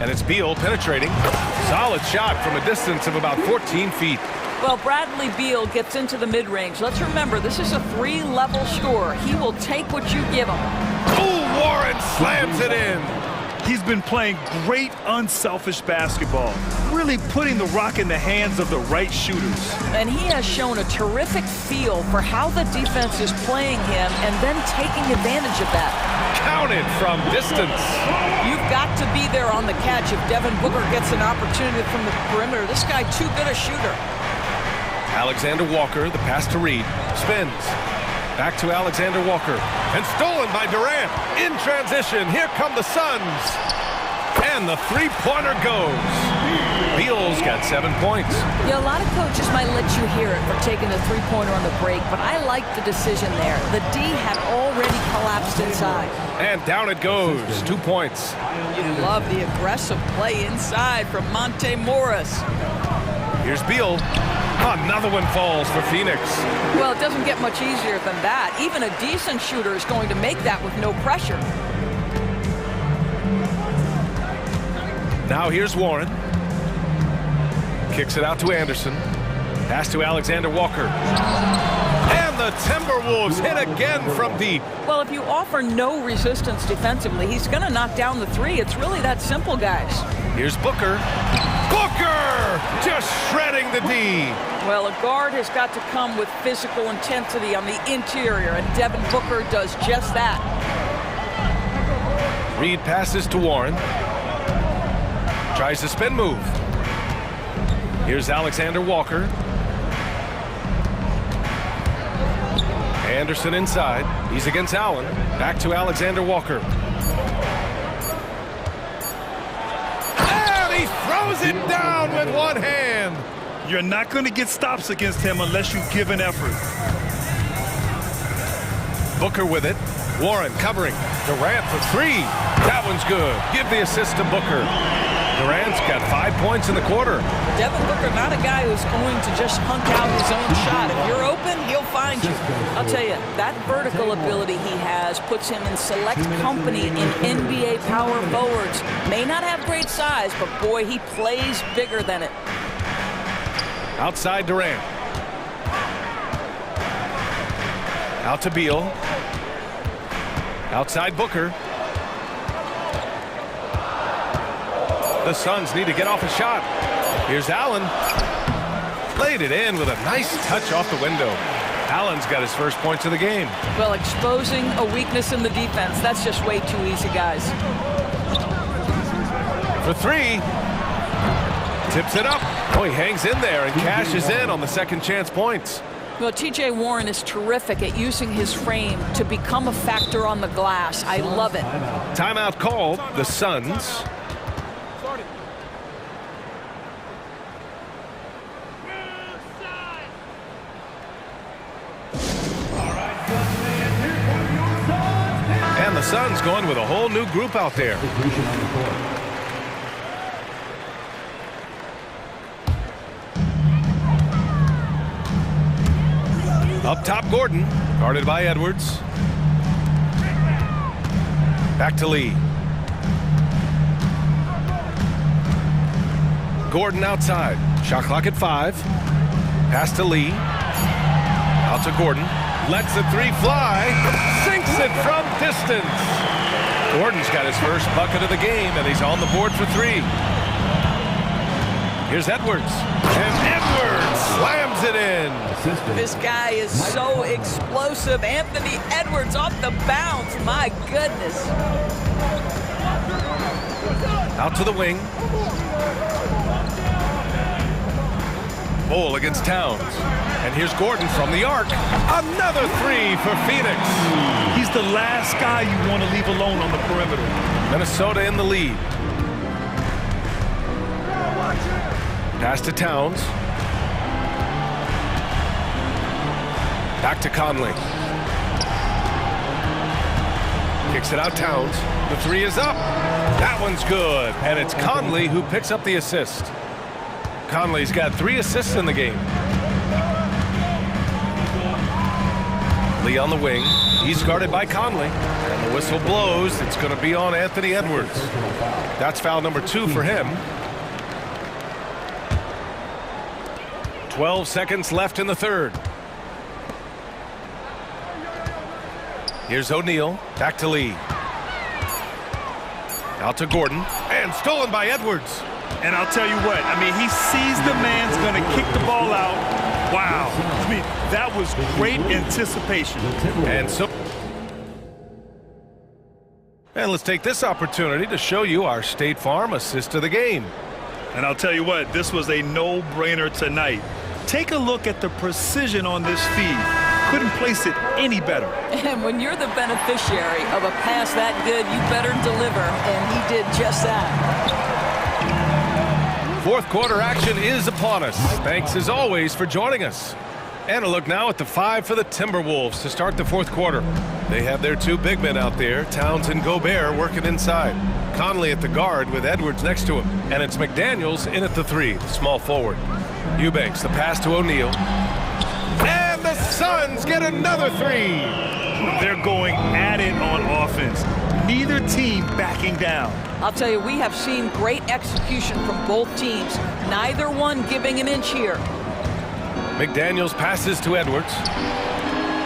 And it's Beal penetrating. Solid shot from a distance of about 14 feet. Well, Bradley Beal gets into the mid-range. Let's remember, this is a 3-level score. He will take what you give him. Oh, Warren slams it in. He's been playing great unselfish basketball, really putting the rock in the hands of the right shooters. And he has shown a terrific feel for how the defense is playing him and then taking advantage of that. Counted from distance. You've got to be there on the catch if Devin Booker gets an opportunity from the perimeter. This guy too good a shooter. Alexander Walker, the pass to Reed, spins. Back to Alexander Walker, and stolen by Durant. In transition, here come the Suns. And the three-pointer goes. Beal's got 7 points. Yeah, a lot of coaches might let you hear it for taking the three-pointer on the break, but I like the decision there. The D had already collapsed inside. And down it goes, 2 points. You love the aggressive play inside from Monte Morris. Here's Beal. Another one falls for Phoenix. Well, it doesn't get much easier than that. Even a decent shooter is going to make that with no pressure. Now here's Warren. Kicks it out to Anderson. Pass to Alexander Walker. And the Timberwolves hit again from deep. Well, if you offer no resistance defensively, he's going to knock down the three. It's really that simple, guys. Here's Booker. Booker! Just shredding the D. Well, a guard has got to come with physical intensity on the interior, and Devin Booker does just that. Reed passes to Warren. Tries the spin move. Here's Alexander Walker. Anderson inside. He's against Allen. Back to Alexander Walker. And he throws it down with one hand. You're not going to get stops against him unless you give an effort. Booker with it. Warren covering. Durant for three. That one's good. Give the assist to Booker. Durant's got 5 points in the quarter. Devin Booker, not a guy who's going to just hunk out his own shot. If you're open, he'll find you. I'll tell you, that vertical ability he has puts him in select company in NBA power forwards. May not have great size, but boy, he plays bigger than it. Outside Durant. Out to Beal. Outside Booker. The Suns need to get off a shot. Here's Allen. Played it in with a nice touch off the window. Allen's got his first points of the game. Well, exposing a weakness in the defense, that's just way too easy, guys. For three. Tips it up. Oh, he hangs in there and cashes in on the second chance points. Well, T.J. Warren is terrific at using his frame to become a factor on the glass. I love it. Timeout called. The Suns. And the Suns going with a whole new group out there. Up top, Gordon, guarded by Edwards. Back to Lee. Gordon outside. Shot clock at 5. Pass to Lee. Out to Gordon. Lets the three fly. Sinks it from distance. Gordon's got his first bucket of the game, and he's on the board for three. Here's Edwards. And Edwards slams it in. This guy is so explosive. Anthony Edwards off the bounce. My goodness. Out to the wing. Bowl against Towns. And here's Gordon from the arc. Another three for Phoenix. He's the last guy you want to leave alone on the perimeter. Minnesota in the lead. Pass to Towns. Back to Conley. Kicks it out, Towns. The three is up. That one's good. And it's Conley who picks up the assist. Conley's got 3 assists in the game. Lee on the wing. He's guarded by Conley. And the whistle blows. It's going to be on Anthony Edwards. That's foul number 2 for him. 12 seconds left in the third. Here's O'Neal, back to Lee. Out to Gordon, and stolen by Edwards. And I'll tell you what, I mean, he sees the man's going to kick the ball out. Wow. I mean, that was great anticipation. And let's take this opportunity to show you our State Farm assist of the game. And I'll tell you what, this was a no-brainer tonight. Take a look at the precision on this feed. Couldn't place it any better. And when you're the beneficiary of a pass that good, you better deliver, and he did just that. Fourth quarter action is upon us. Thanks as always for joining us. And a look now at the 5 for the Timberwolves to start the fourth quarter. They have their 2 big men out there, Towns and Gobert, working inside. Conley at the guard with Edwards next to him. And it's McDaniels in at the 3, the small forward. Eubanks, the pass to O'Neal. And the Suns get another 3. They're going at it on offense. Neither team backing down. I'll tell you, we have seen great execution from both teams. Neither one giving an inch here. McDaniels passes to Edwards.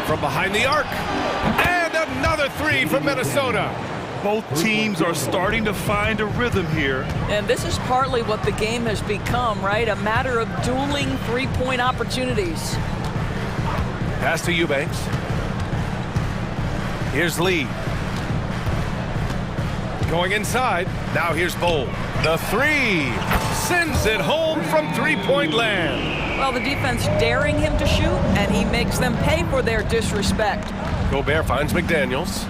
From behind the arc. And another 3 from Minnesota. Both teams are starting to find a rhythm here. And this is partly what the game has become, right? A matter of dueling three-point opportunities. Pass to Eubanks. Here's Lee. Going inside. Now here's Bowl. The 3. Sends it home from three-point land. Well, the defense daring him to shoot, and he makes them pay for their disrespect. Gobert finds McDaniels.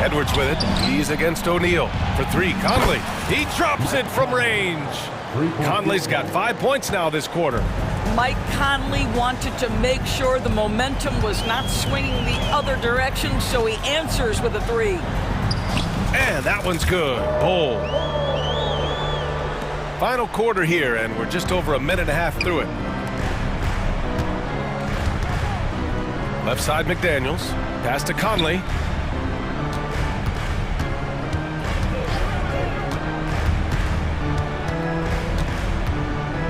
Edwards with it. He's against O'Neal. For 3, Conley. He drops it from range. Conley's got 5 points now this quarter. Mike Conley wanted to make sure the momentum was not swinging the other direction, so he answers with a 3. And that one's good. Bowl. Final quarter here, and we're just over a minute and a half through it. Left side, McDaniels. Pass to Conley.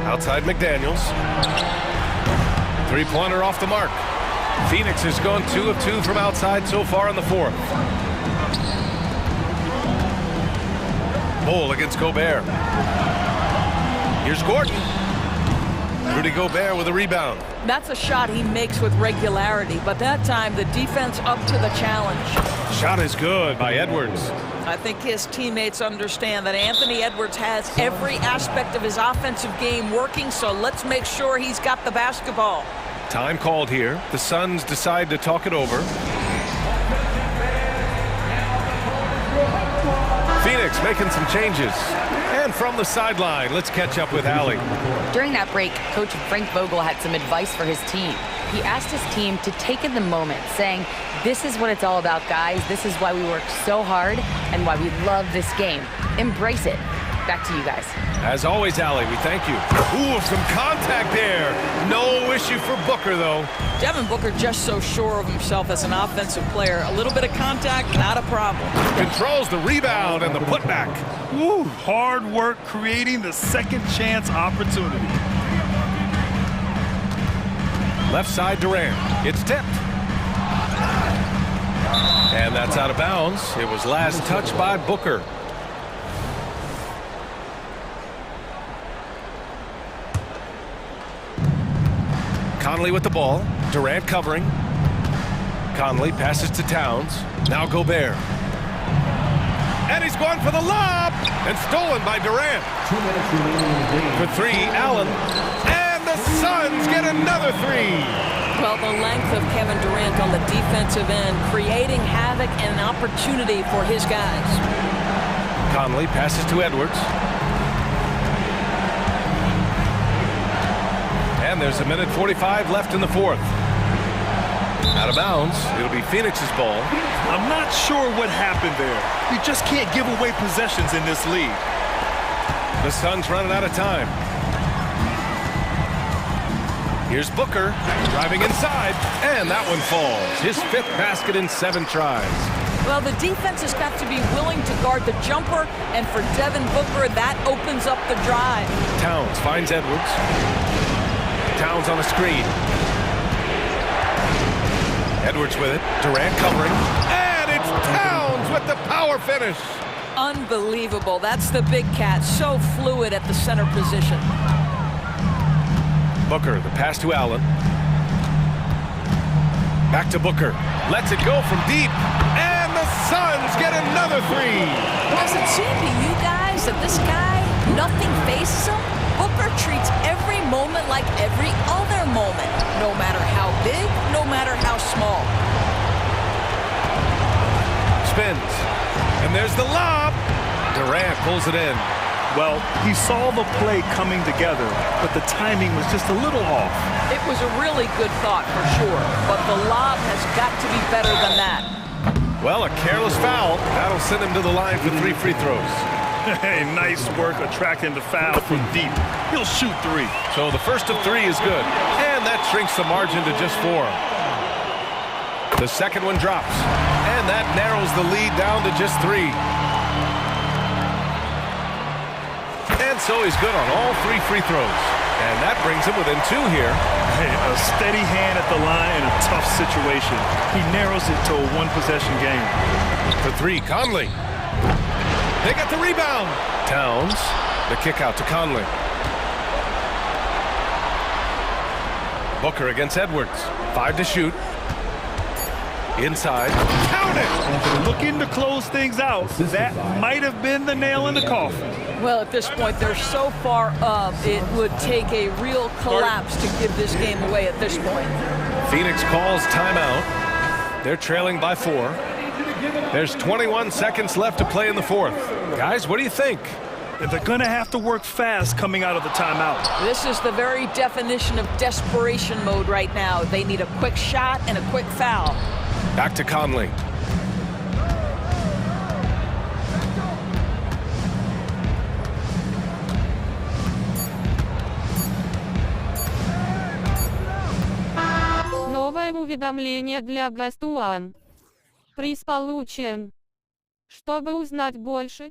Outside McDaniels. 3-pointer off the mark. Phoenix has gone 2 of 2 from outside so far in the fourth. Bowl against Gobert. Here's Gordon. Rudy Gobert with a rebound. That's a shot he makes with regularity, but that time the defense up to the challenge. Shot is good by Edwards. I think his teammates understand that Anthony Edwards has every aspect of his offensive game working, so let's make sure he's got the basketball. Time called here. The Suns decide to talk it over. Phoenix making some changes. And from the sideline, let's catch up with Allie. During that break, Coach Frank Vogel had some advice for his team. He asked his team to take in the moment, saying, "This is what it's all about, guys. This is why we work so hard and why we love this game. Embrace it." Back to you guys. As always, Allie, we thank you. Ooh, some contact there. No issue for Booker, though. Devin Booker just so sure of himself as an offensive player. A little bit of contact, not a problem. Controls the rebound and the putback. Woo, hard work creating the second chance opportunity. Left side, Durant. It's tipped. And that's out of bounds. It was last touched by Booker. Conley with the ball. Durant covering. Conley passes to Towns. Now Gobert. And he's going for the lob. And stolen by Durant. 2 minutes remaining in the game. For 3, Allen. And the Suns get another 3. Well, the length of Kevin Durant on the defensive end, creating havoc and an opportunity for his guys. Conley passes to Edwards. And there's a minute 45 left in the fourth. Out of bounds. It'll be Phoenix's ball. I'm not sure what happened there. You just can't give away possessions in this league. The Suns running out of time. Here's Booker driving inside, and that one falls. His 5th basket in 7 tries. Well, the defense has got to be willing to guard the jumper, and for Devin Booker, that opens up the drive. Towns finds Edwards. Towns on the screen. Edwards with it. Durant covering. And it's Towns with the power finish. Unbelievable. That's the big cat. So fluid at the center position. Booker, the pass to Allen. Back to Booker. Lets it go from deep. And the Suns get another three. Does it seem to you guys that this guy, nothing faces him? Booker treats every moment like every other moment, no matter how big, no matter how small. Spins. And there's the lob. Durant pulls it in. Well, he saw the play coming together, but the timing was just a little off. It was a really good thought for sure, but the lob has got to be better than that. Well, a careless foul. That'll send him to the line for 3 free throws. Hey, nice work attracting the foul from deep. He'll shoot 3. So the first of 3 is good. And that shrinks the margin to just 4. The second one drops. And that narrows the lead down to just 3. And so he's good on all 3 free throws. And that brings him within 2 here. Hey, a steady hand at the line in a tough situation. He narrows it to a one-possession game. For 3, Conley. They got the rebound. Towns, the kick out to Conley. Booker against Edwards. 5 to shoot. Inside. Count it! Looking to close things out. That might have been the nail in the coffin. Well, at this point, they're so far up, it would take a real collapse to give this game away at this point. Phoenix calls timeout. They're trailing by 4. There's 21 seconds left to play in the 4th. Guys, what do you think? They're going to have to work fast coming out of the timeout. This is the very definition of desperation mode right now. They need a quick shot and a quick foul. Back to Conley. Новое уведомление для Best One. Приз получен. Чтобы узнать больше,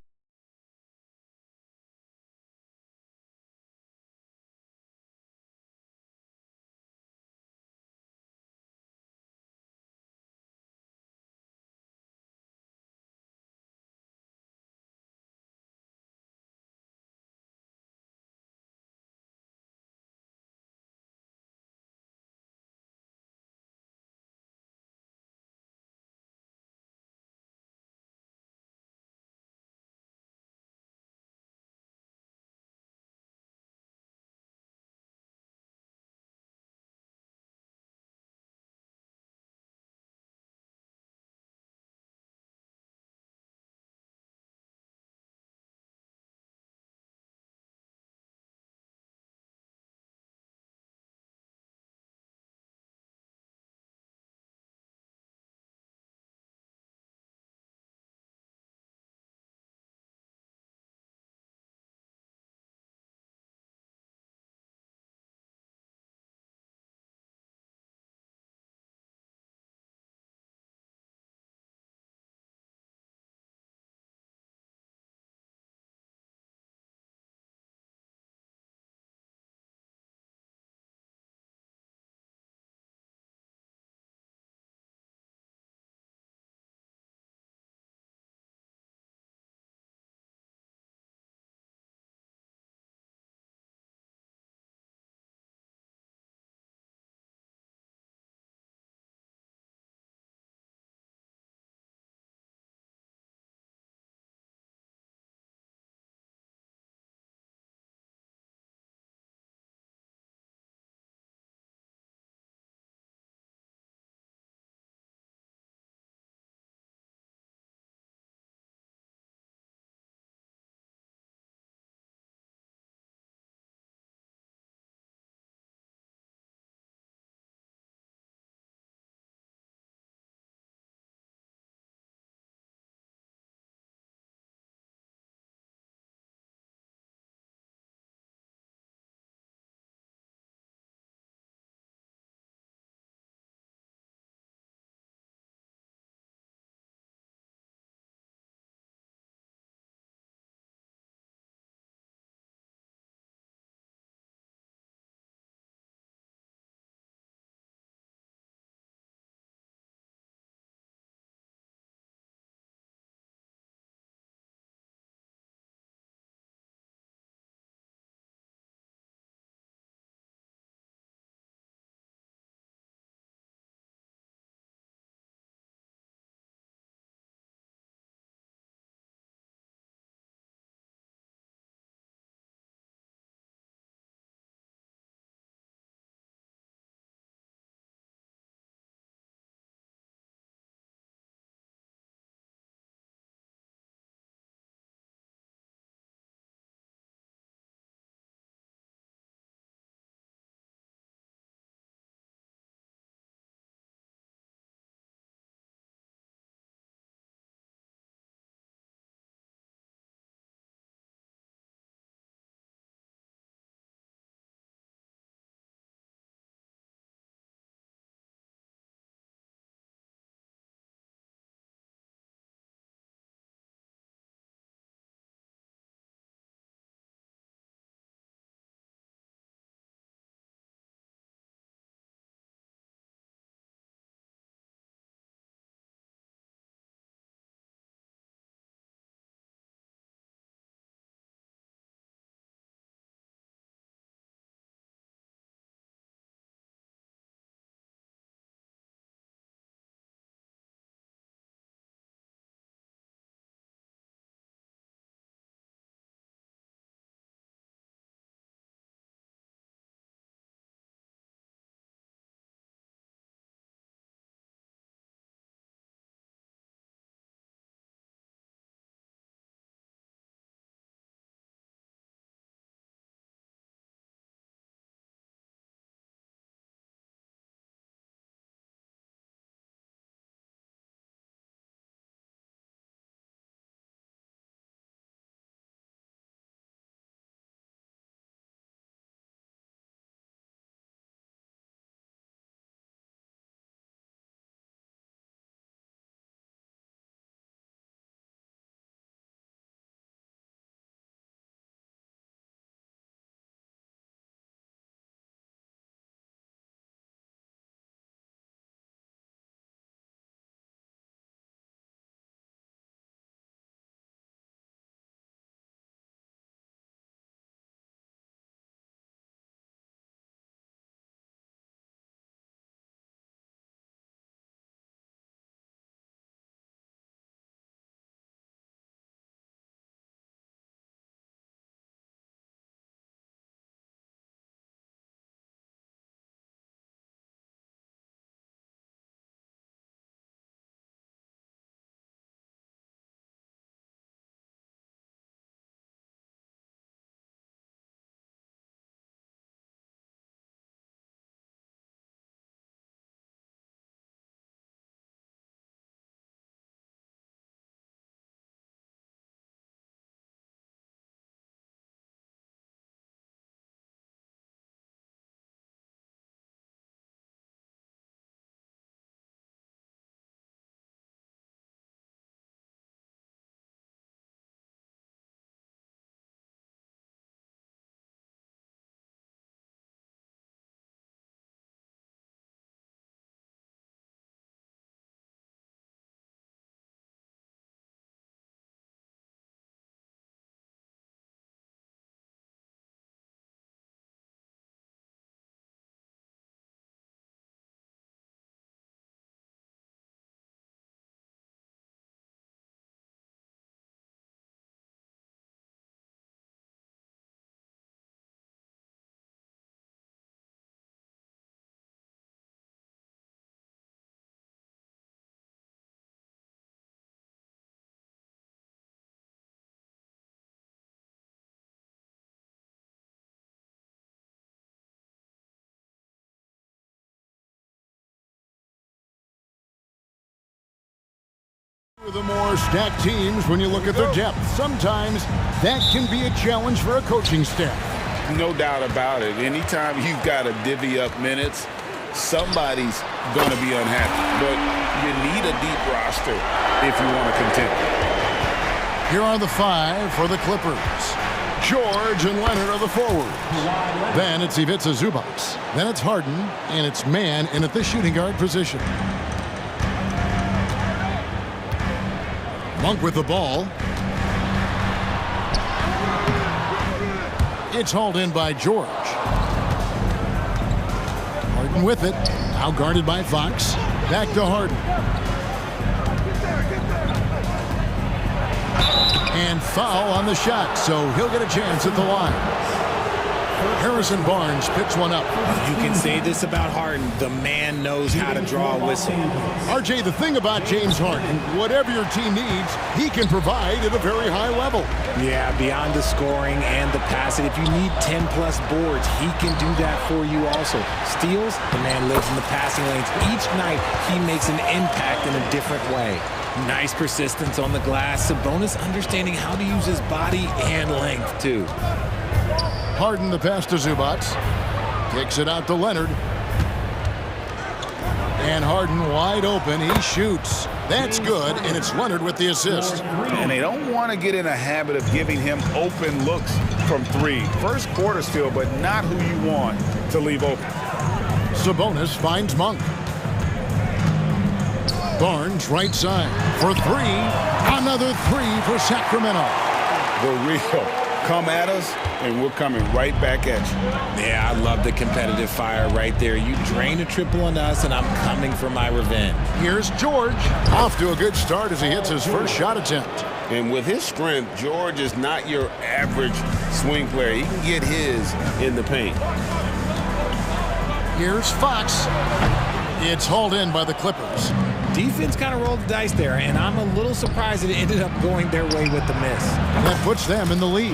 The more stacked teams, when you look at their depth, sometimes that can be a challenge for a coaching staff. No doubt about it. Anytime you've got to divvy up minutes, somebody's going to be unhappy. But you need a deep roster if you want to contend. Here are the 5 for the Clippers. George and Leonard are the forwards. Then it's Ivica Zubac. Then it's Harden, and it's Mann in at the shooting guard position. Monk with the ball. It's hauled in by George. Harden with it. Now guarded by Fox. Back to Harden. And foul on the shot, so he'll get a chance at the line. Harrison Barnes picks one up. You can say this about Harden. The man knows how to draw a whistle. RJ, the thing about James Harden, whatever your team needs, he can provide at a very high level. Yeah, beyond the scoring and the passing. If you need 10-plus boards, he can do that for you also. Steals, the man lives in the passing lanes. Each night, he makes an impact in a different way. Nice persistence on the glass. Sabonis understanding how to use his body and length, too. Harden the pass to Zubac. Kicks it out to Leonard. And Harden wide open. He shoots. That's good, and it's Leonard with the assist. And they don't want to get in a habit of giving him open looks from 3. First quarter still, but not who you want to leave open. Sabonis finds Monk. Barnes right side for 3. Another 3 for Sacramento. The real come at us, and we're coming right back at you. Yeah, I love the competitive fire right there. You drain a triple on us, and I'm coming for my revenge. Here's George. Off to a good start as he hits his first shot attempt. And with his strength, George is not your average swing player. He can get his in the paint. Here's Fox. It's hauled in by the Clippers. Defense kind of rolled the dice there, and I'm a little surprised that it ended up going their way with the miss. That puts them in the lead.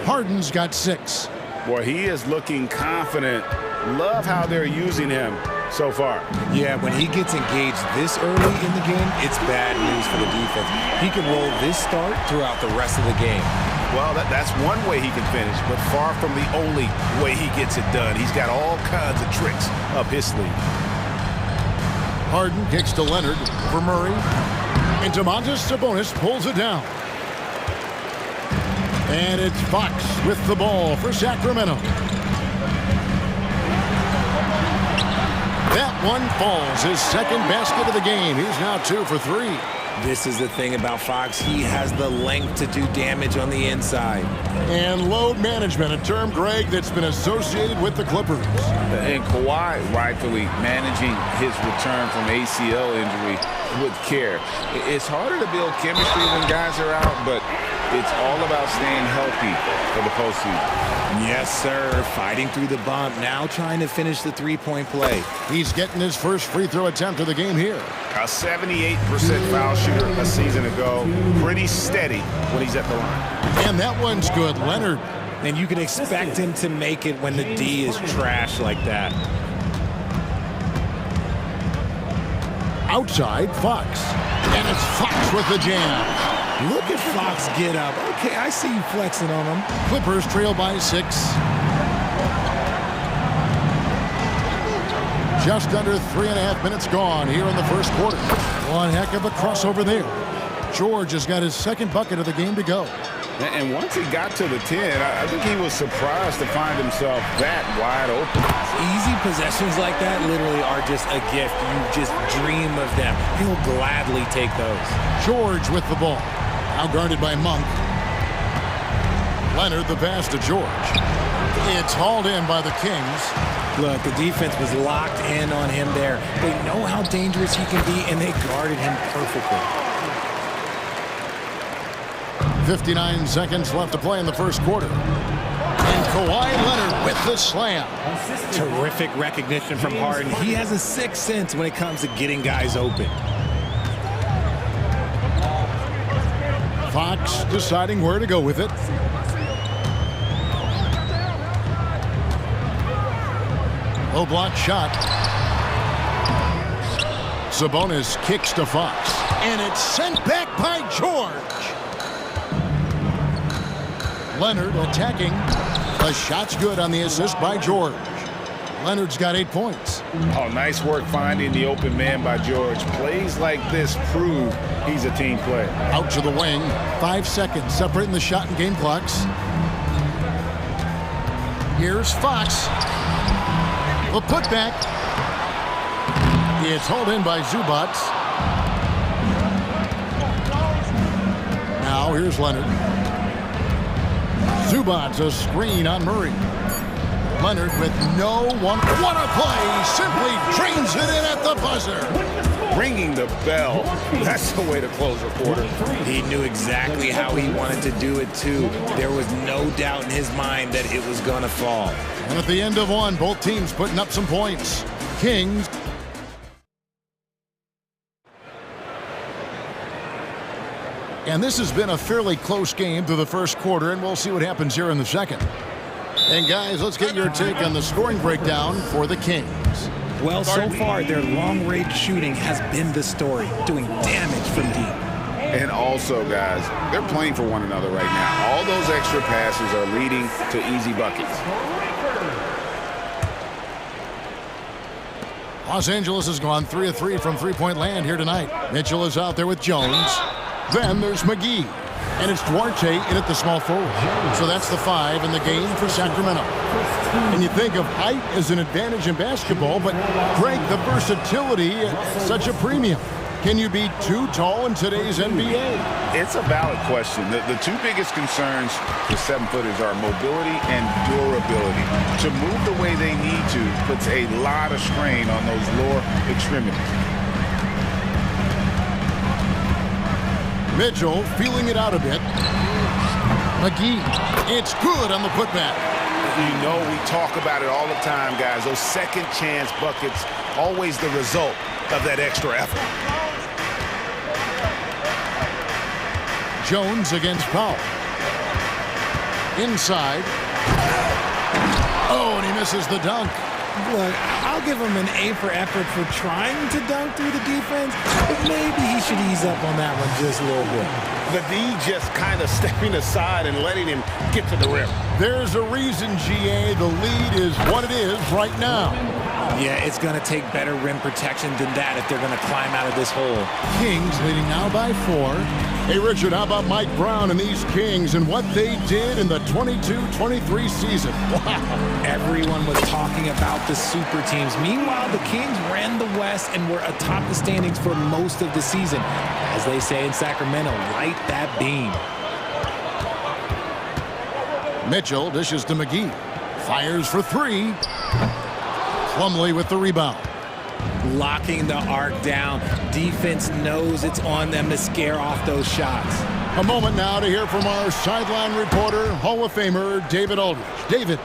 Harden's got 6. Boy, he is looking confident. Love how they're using him so far. Yeah, when he gets engaged this early in the game, it's bad news for the defense. He can roll this start throughout the rest of the game. Well, that's one way he can finish, but far from the only way he gets it done. He's got all kinds of tricks up his sleeve. Harden kicks to Leonard for Murray. And Domantas Sabonis pulls it down. And it's Fox with the ball for Sacramento. That one falls. His second basket of the game. He's now 2 for 3. This is the thing about Fox. He has the length to do damage on the inside. And load management, a term, Greg, that's been associated with the Clippers. And Kawhi rightfully managing his return from ACL injury with care. It's harder to build chemistry when guys are out, but it's all about staying healthy for the postseason. Yes, sir. Fighting through the bump. Now trying to finish the three-point play. He's getting his first free throw attempt of the game here. A 78% foul shooter a season ago. Pretty steady when he's at the line. And that one's good. Leonard. And you can expect him to make it when the D is trash like that. Outside, Fox. And it's Fox with the jam. Look at Fox get up. Okay, I see you flexing on him. Clippers trail by 6. Just under 3.5 minutes gone here in the first quarter. One heck of a crossover there. George has got his second bucket of the game to go. And once he got to the 10, I think he was surprised to find himself that wide open. Easy possessions like that literally are just a gift. You just dream of them. He'll gladly take those. George with the ball. Now guarded by Monk. Leonard the pass to George. It's hauled in by the Kings. Look, the defense was locked in on him there. They know how dangerous he can be, and they guarded him perfectly. 59 seconds left to play in the first quarter. And Kawhi Leonard with the slam. Terrific recognition from Harden. He has a sixth sense when it comes to getting guys open. Fox deciding where to go with it. Low block shot. Sabonis kicks to Fox. And it's sent back by George. Leonard attacking. The shot's good on the assist by George. Leonard's got 8 points. Oh, nice work finding the open man by George. Plays like this prove he's a team player. Out to the wing. 5 seconds separating the shot and game clocks. Here's Fox. The putback. It's hauled in by Zubac. Now here's Leonard. Zubac a screen on Murray. Leonard with no one. What a play! Simply drains it in at the buzzer. Ringing the bell. That's the way to close a quarter. He knew exactly how he wanted to do it, too. There was no doubt in his mind that it was going to fall. And at the end of one, both teams putting up some points. Kings. And this has been a fairly close game through the first quarter, and we'll see what happens here in the second. And guys, let's get your take on the scoring breakdown for the Kings. Well, so far, their long-range shooting has been the story, doing damage from deep. And also, guys, they're playing for one another right now. All those extra passes are leading to easy buckets. Los Angeles has gone 3 of 3 from three-point land here tonight. Mitchell is out there with Jones. Then there's McGee. And it's Duarte in at the small forward. So that's the 5 in the game for Sacramento. And you think of height as an advantage in basketball, but Greg, the versatility at such a premium. Can you be too tall in today's NBA? It's a valid question. The two biggest concerns for 7-footers are mobility and durability. To move the way they need to puts a lot of strain on those lower extremities. Mitchell feeling it out a bit. McGee, it's good on the putback. You know, we talk about it all the time, guys. Those second chance buckets, always the result of that extra effort. Jones against Powell. Inside. Oh, and he misses the dunk. Look, I'll give him an A for effort for trying to dunk through the defense, but maybe he should ease up on that one just a little bit. The D just kind of stepping aside and letting him get to the rim. There's a reason, GA, the lead is what it is right now. Yeah, it's going to take better rim protection than that if they're going to climb out of this hole. Kings leading now by 4. Hey, Richard, how about Mike Brown and these Kings and what they did in the 22-23 season? Wow. Everyone was talking about the super teams. Meanwhile, the Kings ran the West and were atop the standings for most of the season. As they say in Sacramento, light that beam. Mitchell dishes to McGee. Fires for 3. Plumlee with the rebound. Locking the arc down. Defense knows it's on them to scare off those shots. A moment now to hear from our sideline reporter, Hall of Famer David Aldridge. David.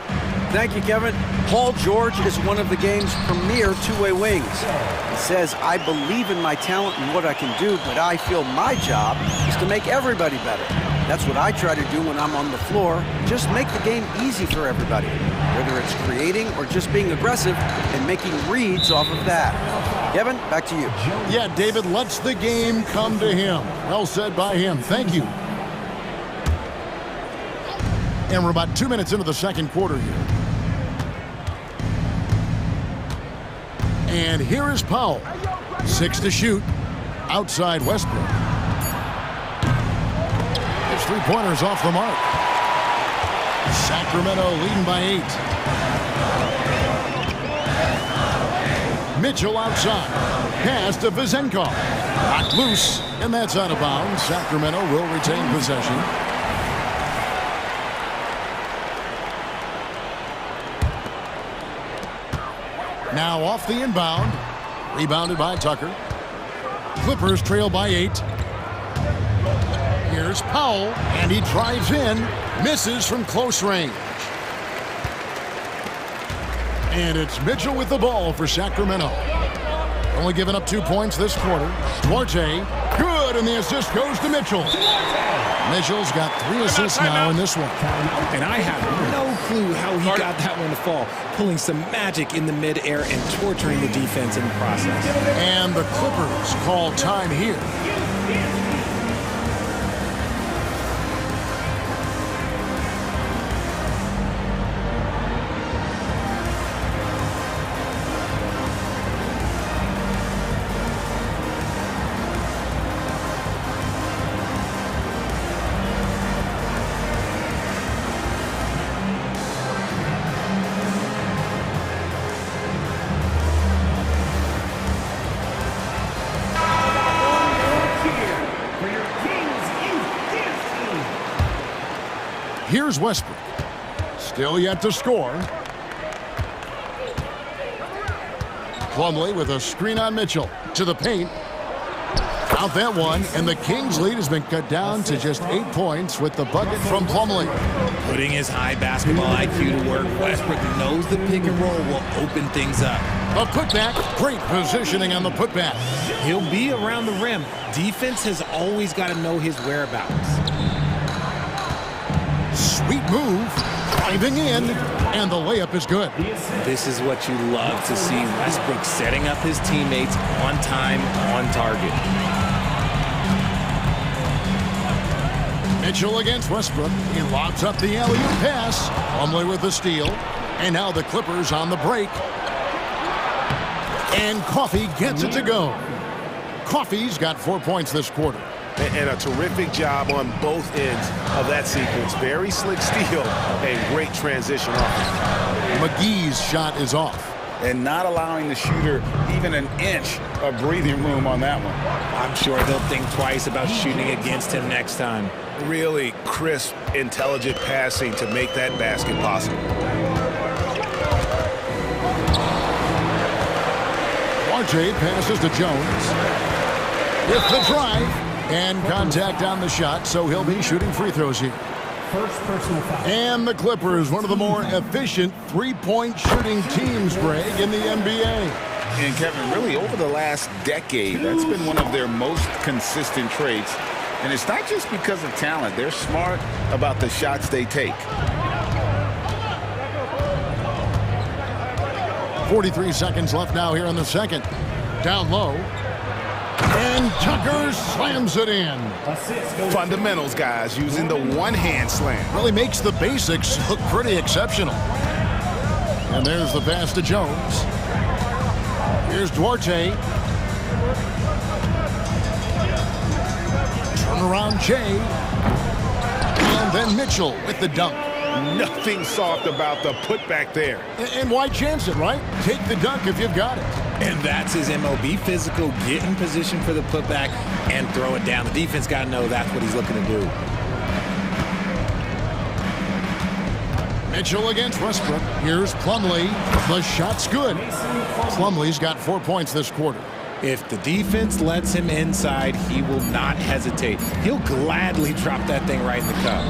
Thank you, Kevin. Paul George is one of the game's premier two-way wings. He says, I believe in my talent and what I can do, but I feel my job is to make everybody better. That's what I try to do when I'm on the floor. Just make the game easy for everybody, whether it's creating or just being aggressive and making reads off of that. Kevin, back to you. Yeah, David lets the game come to him. Well said by him. Thank you. And we're about 2 minutes into the second quarter here. And here is Powell. 6 to shoot. Outside Westbrook. His three-pointers off the mark. Sacramento leading by 8. Mitchell outside. Pass to Vizenkov. Knocked loose, and that's out of bounds. Sacramento will retain possession. Now off the inbound. Rebounded by Tucker. Clippers trail by 8. Here's Powell, and he drives in. Misses from close range. And it's Mitchell with the ball for Sacramento. Only giving up 2 points this quarter. Duarte, good, and the assist goes to Mitchell. Mitchell's got 3 assists now in this one. And I have no clue how he got that one to fall. Pulling some magic in the midair and torturing the defense in the process. And the Clippers call time here. Here's Westbrook. Still yet to score. Plumlee with a screen on Mitchell. To the paint. Out that one, and the Kings' lead has been cut down to just 8 points with the bucket from Plumlee. Putting his high basketball IQ to work, Westbrook knows the pick and roll will open things up. A putback. Great positioning on the putback. He'll be around the rim. Defense has always got to know his whereabouts. Sweet move, driving in, and the layup is good. This is what you love to see. Westbrook setting up his teammates on time, on target. Mitchell against Westbrook. He lobs up the alley-oop pass. Plumlee with the steal. And now the Clippers on the break. And Coffey gets it to go. Coffey's got 4 points this quarter. And a terrific job on both ends of that sequence. Very slick steal and great transition offense. McGee's shot is off. And not allowing the shooter even an inch of breathing room on that one. I'm sure they'll think twice about shooting against him next time. Really crisp, intelligent passing to make that basket possible. RJ passes to Jones. With the drive. And contact on the shot, so he'll be shooting free throws here. First personal foul. And the Clippers, one of the more efficient three-point shooting teams, Greg, in the NBA. And Kevin, really over the last decade, that's been one of their most consistent traits. And it's not just because of talent. They're smart about the shots they take. 43 seconds left now here in the second. Down low. And Tucker slams it in. Fundamentals, guys, using the one-hand slam. Really makes the basics look pretty exceptional. And there's the pass to Jones. Here's Duarte. Turnaround Jay. And then Mitchell with the dunk. Nothing soft about the putback there. And why chance it, right? Take the dunk if you've got it. And that's his MO. Be physical, get in position for the putback, and throw it down. The defense got to know that's what he's looking to do. Mitchell against Westbrook. Here's Plumlee. The shot's good. Plumlee's got 4 points this quarter. If the defense lets him inside, he will not hesitate. He'll gladly drop that thing right in the cup.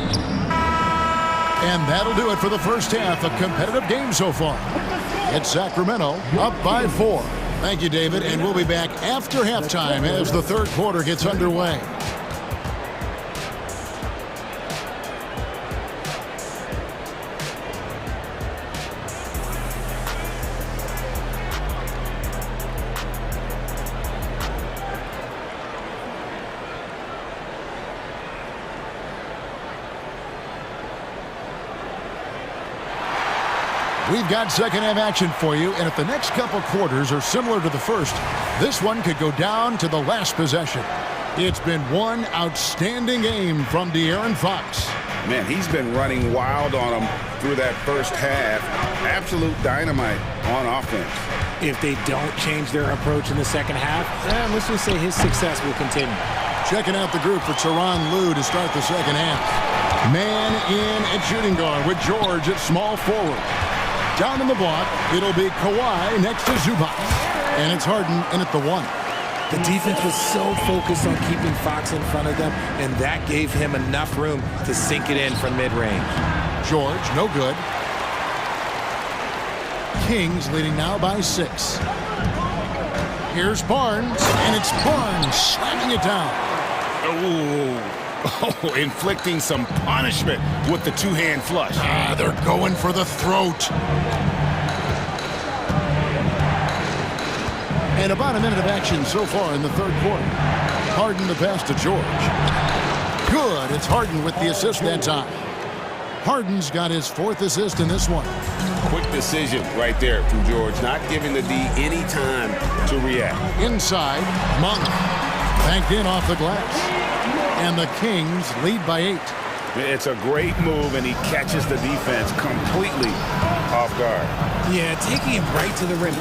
And that'll do it for the first half. A competitive game so far. It's Sacramento up by 4. Thank you, David, and we'll be back after halftime as the third quarter gets underway. We've got second half action for you, and if the next couple quarters are similar to the first, this one could go down to the last possession. It's been one outstanding game from De'Aaron Fox. Man, he's been running wild on them through that first half. Absolute dynamite on offense. If they don't change their approach in the second half, let's just say his success will continue. Checking out the group for Tyronn Lue to start the second half. Man in at shooting guard with George at small forward. Down in the block, it'll be Kawhi next to Zubac. And it's Harden in at the 1. The defense was so focused on keeping Fox in front of them, and that gave him enough room to sink it in from mid-range. George, no good. Kings leading now by 6. Here's Barnes, and it's Barnes slamming it down. Ooh, Oh, inflicting some punishment with the two-hand flush. They're going for the throat. And about a minute of action so far in the third quarter. Harden the pass to George. Good. It's Harden with the assist that time. Harden's got his 4th assist in this one. Quick decision right there from George, not giving the D any time to react. Inside, Monk. Banked in off the glass. And the Kings lead by 8. It's a great move, and he catches the defense completely off guard. Yeah, taking him right to the rim.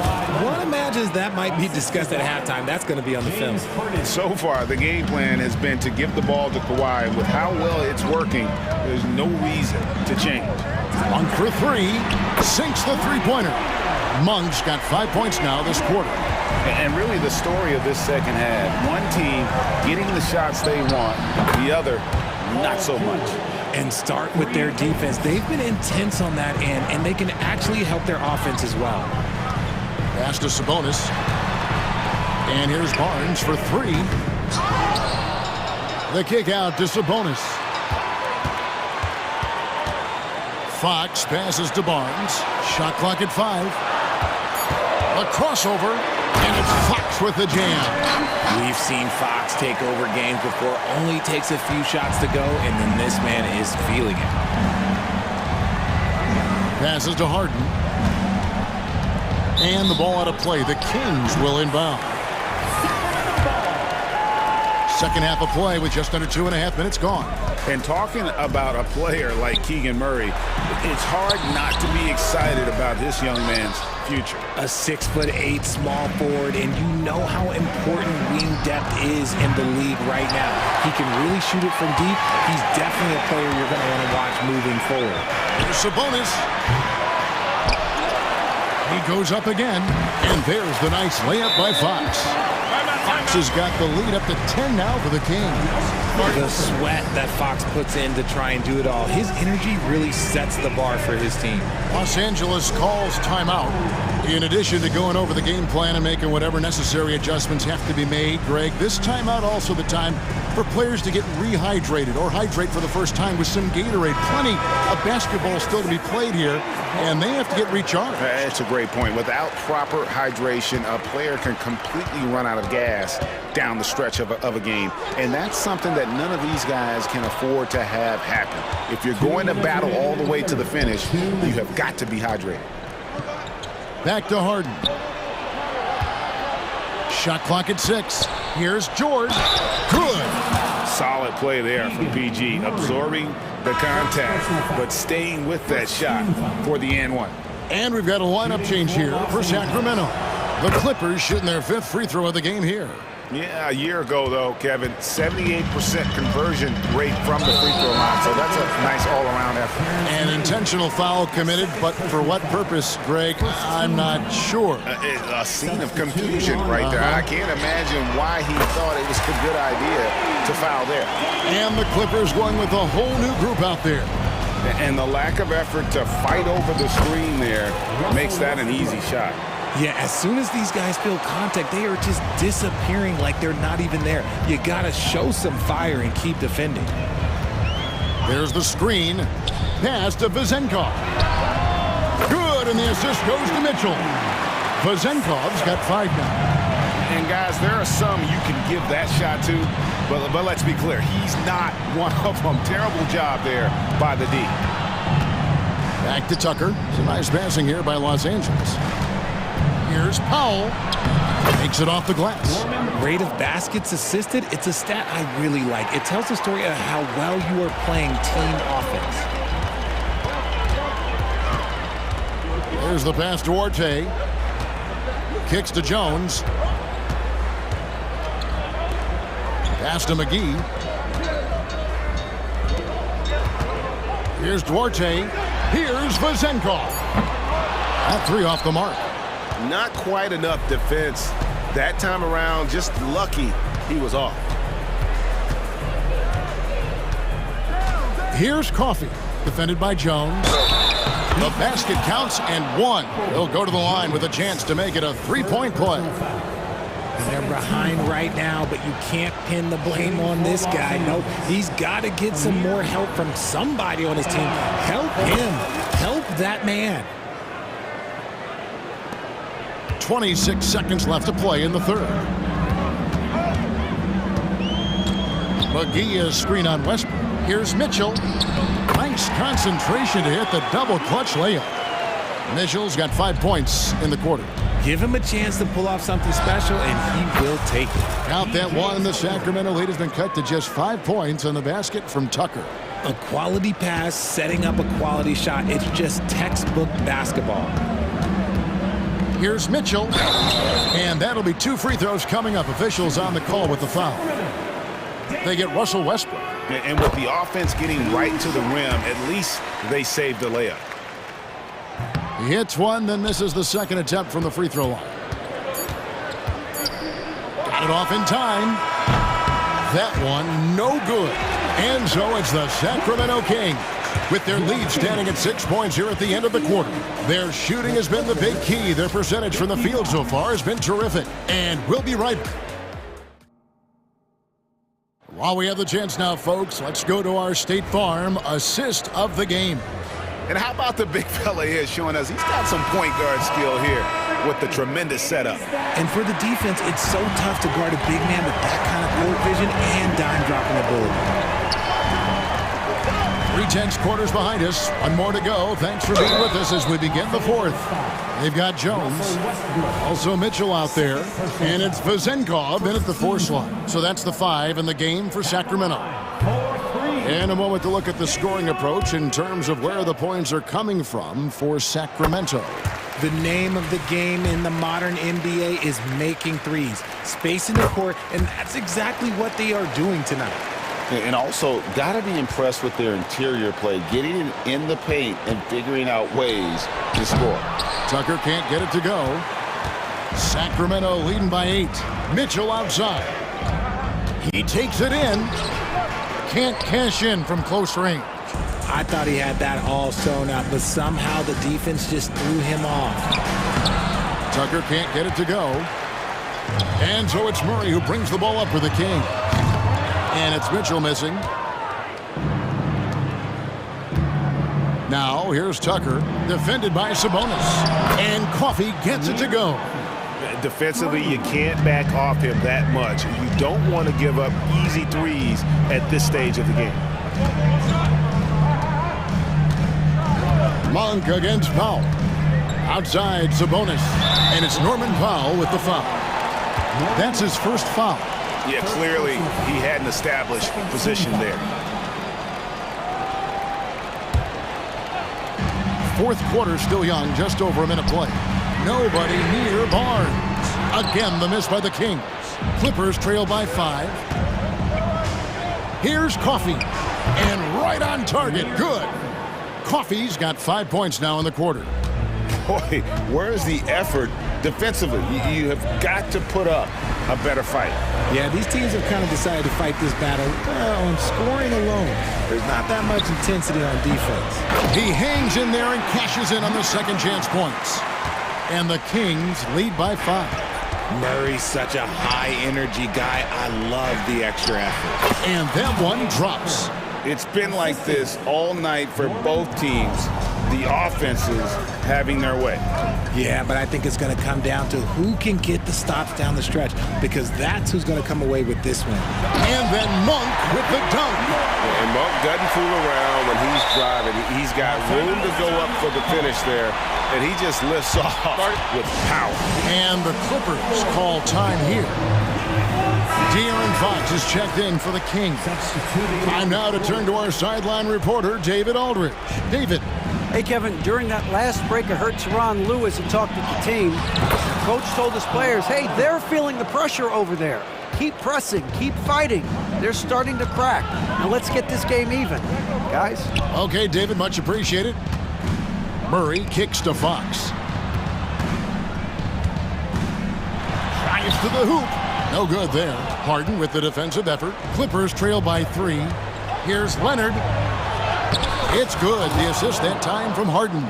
One imagines that might be discussed at halftime. That's going to be on the film. So far, the game plan has been to give the ball to Kawhi. With how well it's working, there's no reason to change. Monk for 3. Sinks the three-pointer. Monk's got 5 points now this quarter. And really the story of this second half, one team getting the shots they want, the other not so much. And start with their defense. They've been intense on that end, and they can actually help their offense as well. Pass to Sabonis. And here's Barnes for 3. The kick out to Sabonis. Fox passes to Barnes. Shot clock at 5. A crossover, and it's Fox with the jam. We've seen Fox take over games before. Only takes a few shots to go, and then this man is feeling it. Passes to Harden. And the ball out of play. The Kings will inbound. Second half of play with just under 2.5 minutes gone. And talking about a player like Keegan Murray, it's hard not to be excited about this young man's future. A 6'8" small forward, and you know how important wing depth is in the league right now. He can really shoot it from deep. He's definitely a player you're going to want to watch moving forward. Here's Sabonis. He goes up again, and there's the nice layup by Fox. Fox has got the lead up to 10 now for the Kings. The sweat that Fox puts in to try and do it all. His energy really sets the bar for his team. Los Angeles calls timeout. In addition to going over the game plan and making whatever necessary adjustments have to be made, Greg, this timeout also the time for players to get rehydrated or hydrate for the first time with some Gatorade. Plenty of basketball still to be played here, and they have to get recharged. That's a great point. Without proper hydration, a player can completely run out of gas down the stretch of a game, and that's something that none of these guys can afford to have happen. If you're going to battle all the way to the finish, you have got to be hydrated. Back to Harden. Shot clock at 6. Here's George. Good. Solid play there from PG, absorbing the contact, but staying with that shot for the and one. And we've got a lineup change here for Sacramento. The Clippers shooting their 5th free throw of the game here. Yeah, a year ago, though, Kevin, 78% conversion rate from the free throw line. So that's a nice all-around effort. An intentional foul committed, but for what purpose, Greg? I'm not sure. A scene of confusion right there. I can't imagine why he thought it was a good idea to foul there. And the Clippers going with a whole new group out there. And the lack of effort to fight over the screen there makes that an easy shot. Yeah, as soon as these guys feel contact, they are just disappearing like they're not even there. You got to show some fire and keep defending. There's the screen. Pass to Vezenkov. Good, and the assist goes to Mitchell. Vezenkov's got 5 now. And guys, there are some you can give that shot to, but let's be clear, he's not one of them. Terrible job there by the D. Back to Tucker. Some nice passing here by Los Angeles. Here's Powell. Takes it off the glass. Rate of baskets assisted, it's a stat I really like. It tells the story of how well you are playing team offense. There's the pass to Orte. Kicks to Jones. Pass to McGee. Here's Duarte. Here's Vezenkov. That 3 off the mark. Not quite enough defense that time around. Just lucky he was off. Here's Coffey. Defended by Jones. The basket counts and 1. He'll go to the line with a chance to make it a 3-point play. And they're behind right now, but you can't pin the blame on this guy. No, he's got to get some more help from somebody on his team. Help him. Help that man. 26 seconds left to play in the third. McGee is screen on Westbrook. Here's Mitchell. Nice concentration to hit the double clutch layup. Mitchell's got 5 points in the quarter. Give him a chance to pull off something special, and he will take it. Count that one. The Sacramento lead has been cut to just 5 points on the basket from Tucker. A quality pass, setting up a quality shot. It's just textbook basketball. Here's Mitchell. And that'll be 2 free throws coming up. Officials on the call with the foul. They get Russell Westbrook. And with the offense getting right to the rim, at least they saved the layup. He hits one, then misses the second attempt from the free throw line. Got it off in time. That one, no good. And so it's the Sacramento Kings, with their lead standing at 6 points here at the end of the quarter. Their shooting has been the big key. Their percentage from the field so far has been terrific. And we'll be right back. While we have the chance now, folks, let's go to our State Farm assist of the game. And how about the big fella here showing us he's got some point guard skill here with the tremendous setup. And for the defense, it's so tough to guard a big man with that kind of court vision and dime dropping ability. 3/10 quarters behind us. One more to go. Thanks for being with us as we begin the fourth. They've got Jones, also Mitchell out there, and it's Vazenkov in at the 4 slot. So that's the 5 in the game for Sacramento. In a moment to look at the scoring approach in terms of where the points are coming from for Sacramento. The name of the game in the modern NBA is making threes, spacing the court, and that's exactly what they are doing tonight. And also, got to be impressed with their interior play, getting it in the paint and figuring out ways to score. Tucker can't get it to go. Sacramento leading by 8. Mitchell outside. He takes it in. Can't cash in from close range. I thought he had that all sewn up, but somehow the defense just threw him off. Tucker can't get it to go. And so it's Murray who brings the ball up for the King. And it's Mitchell missing. Now here's Tucker, defended by Sabonis. And Coffey gets it to go. Defensively, you can't back off him that much. You don't want to give up easy threes at this stage of the game. Monk against Powell. Outside Sabonis. And it's Norman Powell with the foul. That's his first foul. Yeah, clearly he had an established position there. Fourth quarter still young, just over a minute play. Nobody near Barnes. Again, the miss by the Kings. Clippers trail by 5. Here's Coffey. And right on target. Good. Coffey's got 5 points now in the quarter. Boy, where's the effort defensively? You have got to put up a better fight. Yeah, these teams have kind of decided to fight this battle on scoring alone. There's not that much intensity on defense. He hangs in there and cashes in on the second chance points. And the Kings lead by 5. Murray's such a high-energy guy. I love the extra effort. And that one drops. It's been like this all night for both teams. The offenses having their way. Yeah, but I think it's going to come down to who can get the stops down the stretch, because that's who's going to come away with this one. And then Monk with the dunk. And Monk doesn't fool around when he's driving. He's got room to go up for the finish there, and he just lifts off with power. And the Clippers call time here. De'Aaron Fox is checked in for the Kings. Time now to turn to our sideline reporter, David Aldridge. David. Hey, Kevin, during that last break, I heard Teron Lewis had talked with the team. The coach told his players, hey, they're feeling the pressure over there. Keep pressing, keep fighting. They're starting to crack. Now let's get this game even, guys. Okay, David, much appreciated. Murray kicks to Fox. Drives to the hoop. No good there. Harden with the defensive effort. Clippers trail by 3. Here's Leonard. It's good. The assist that time from Harden.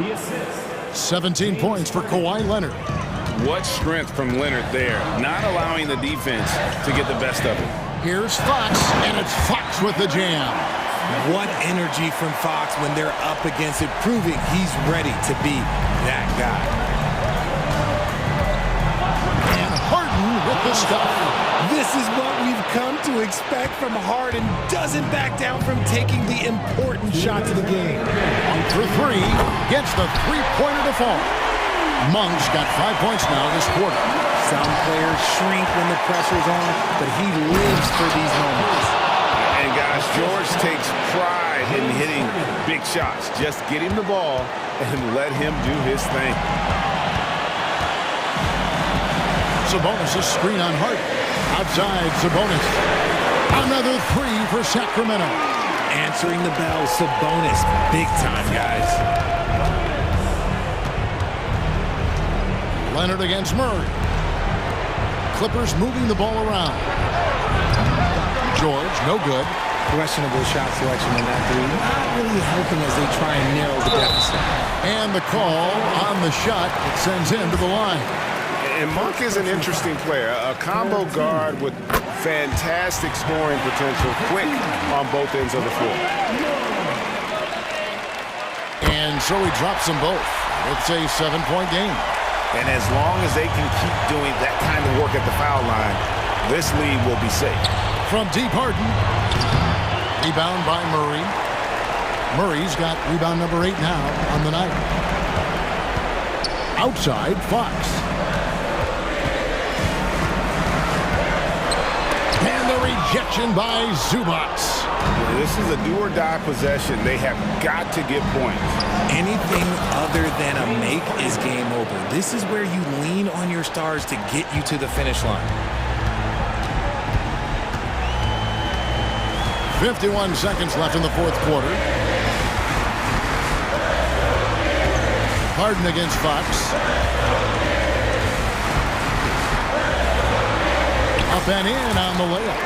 17 points for Kawhi Leonard. What strength from Leonard there, not allowing the defense to get the best of it. Here's Fox, and it's Fox with the jam. What energy from Fox when they're up against it, proving he's ready to be that guy. And Harden with the stuff. This is what we've come to expect from Harden. Doesn't back down from taking the important shots of the game. On for three, gets the three-pointer to fall. Monk's got 5 points now this quarter. Some players shrink when the pressure's on, but he lives for these moments. And guys, George takes pride in hitting big shots. Just get him the ball and let him do his thing. Sabonis' screen on Hart. Outside, Sabonis. Another three for Sacramento. Answering the bell, Sabonis. Big time, guys. Leonard against Murray. Clippers moving the ball around. George, no good. Questionable shot selection in that three. Not really helping as they try and narrow the deficit. And the call on the shot that sends him to the line. And Monk is an interesting player, a combo guard with fantastic scoring potential, quick on both ends of the floor. And so he drops them both. It's a 7-point game. And as long as they can keep doing that kind of work at the foul line, this lead will be safe. From deep, Harden. Rebound by Murray. Murray's got rebound number 8 now on the night. Outside, Fox. And the rejection by Zubac. This is a do-or-die possession. They have got to get points. Anything other than a make is game over. This is where you lean on your stars to get you to the finish line. 51 seconds left in the fourth quarter. Harden against Fox. Up and in on the layup.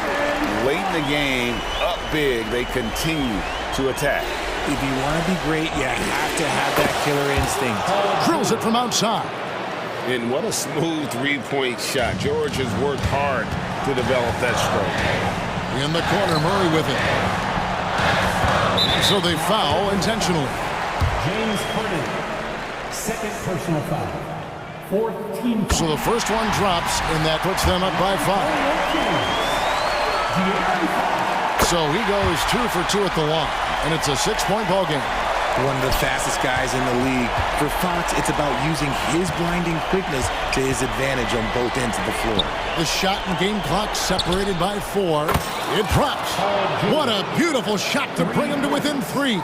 Late in the game, up big, they continue to attack. If you want to be great, you have to have that killer instinct. Drills it from outside. And what a smooth three-point shot. George has worked hard to develop that stroke. In the corner, Murray with it. So they foul intentionally. James Harden, second personal foul. Fourth team foul. So the first one drops, and that puts them up by 5. So he goes 2 for 2 at the line, and it's a 6-point ball game. One of the fastest guys in the league. For Fox, it's about using his blinding quickness to his advantage on both ends of the floor. The shot and game clock separated by 4. It drops. What a beautiful shot to bring him to within 3.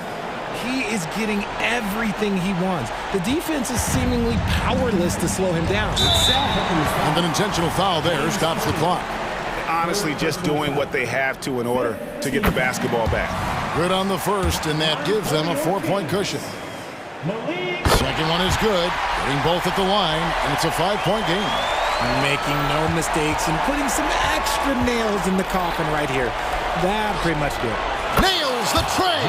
He is getting everything he wants. The defense is seemingly powerless to slow him down. And an intentional foul there stops the clock. Honestly, just doing what they have to in order to get the basketball back. Good on the first, and that gives them a 4-point cushion. Second one is good. Getting both at the line, and it's a 5-point game. Making no mistakes and putting some extra nails in the coffin right here. That pretty much good. Nails the tray.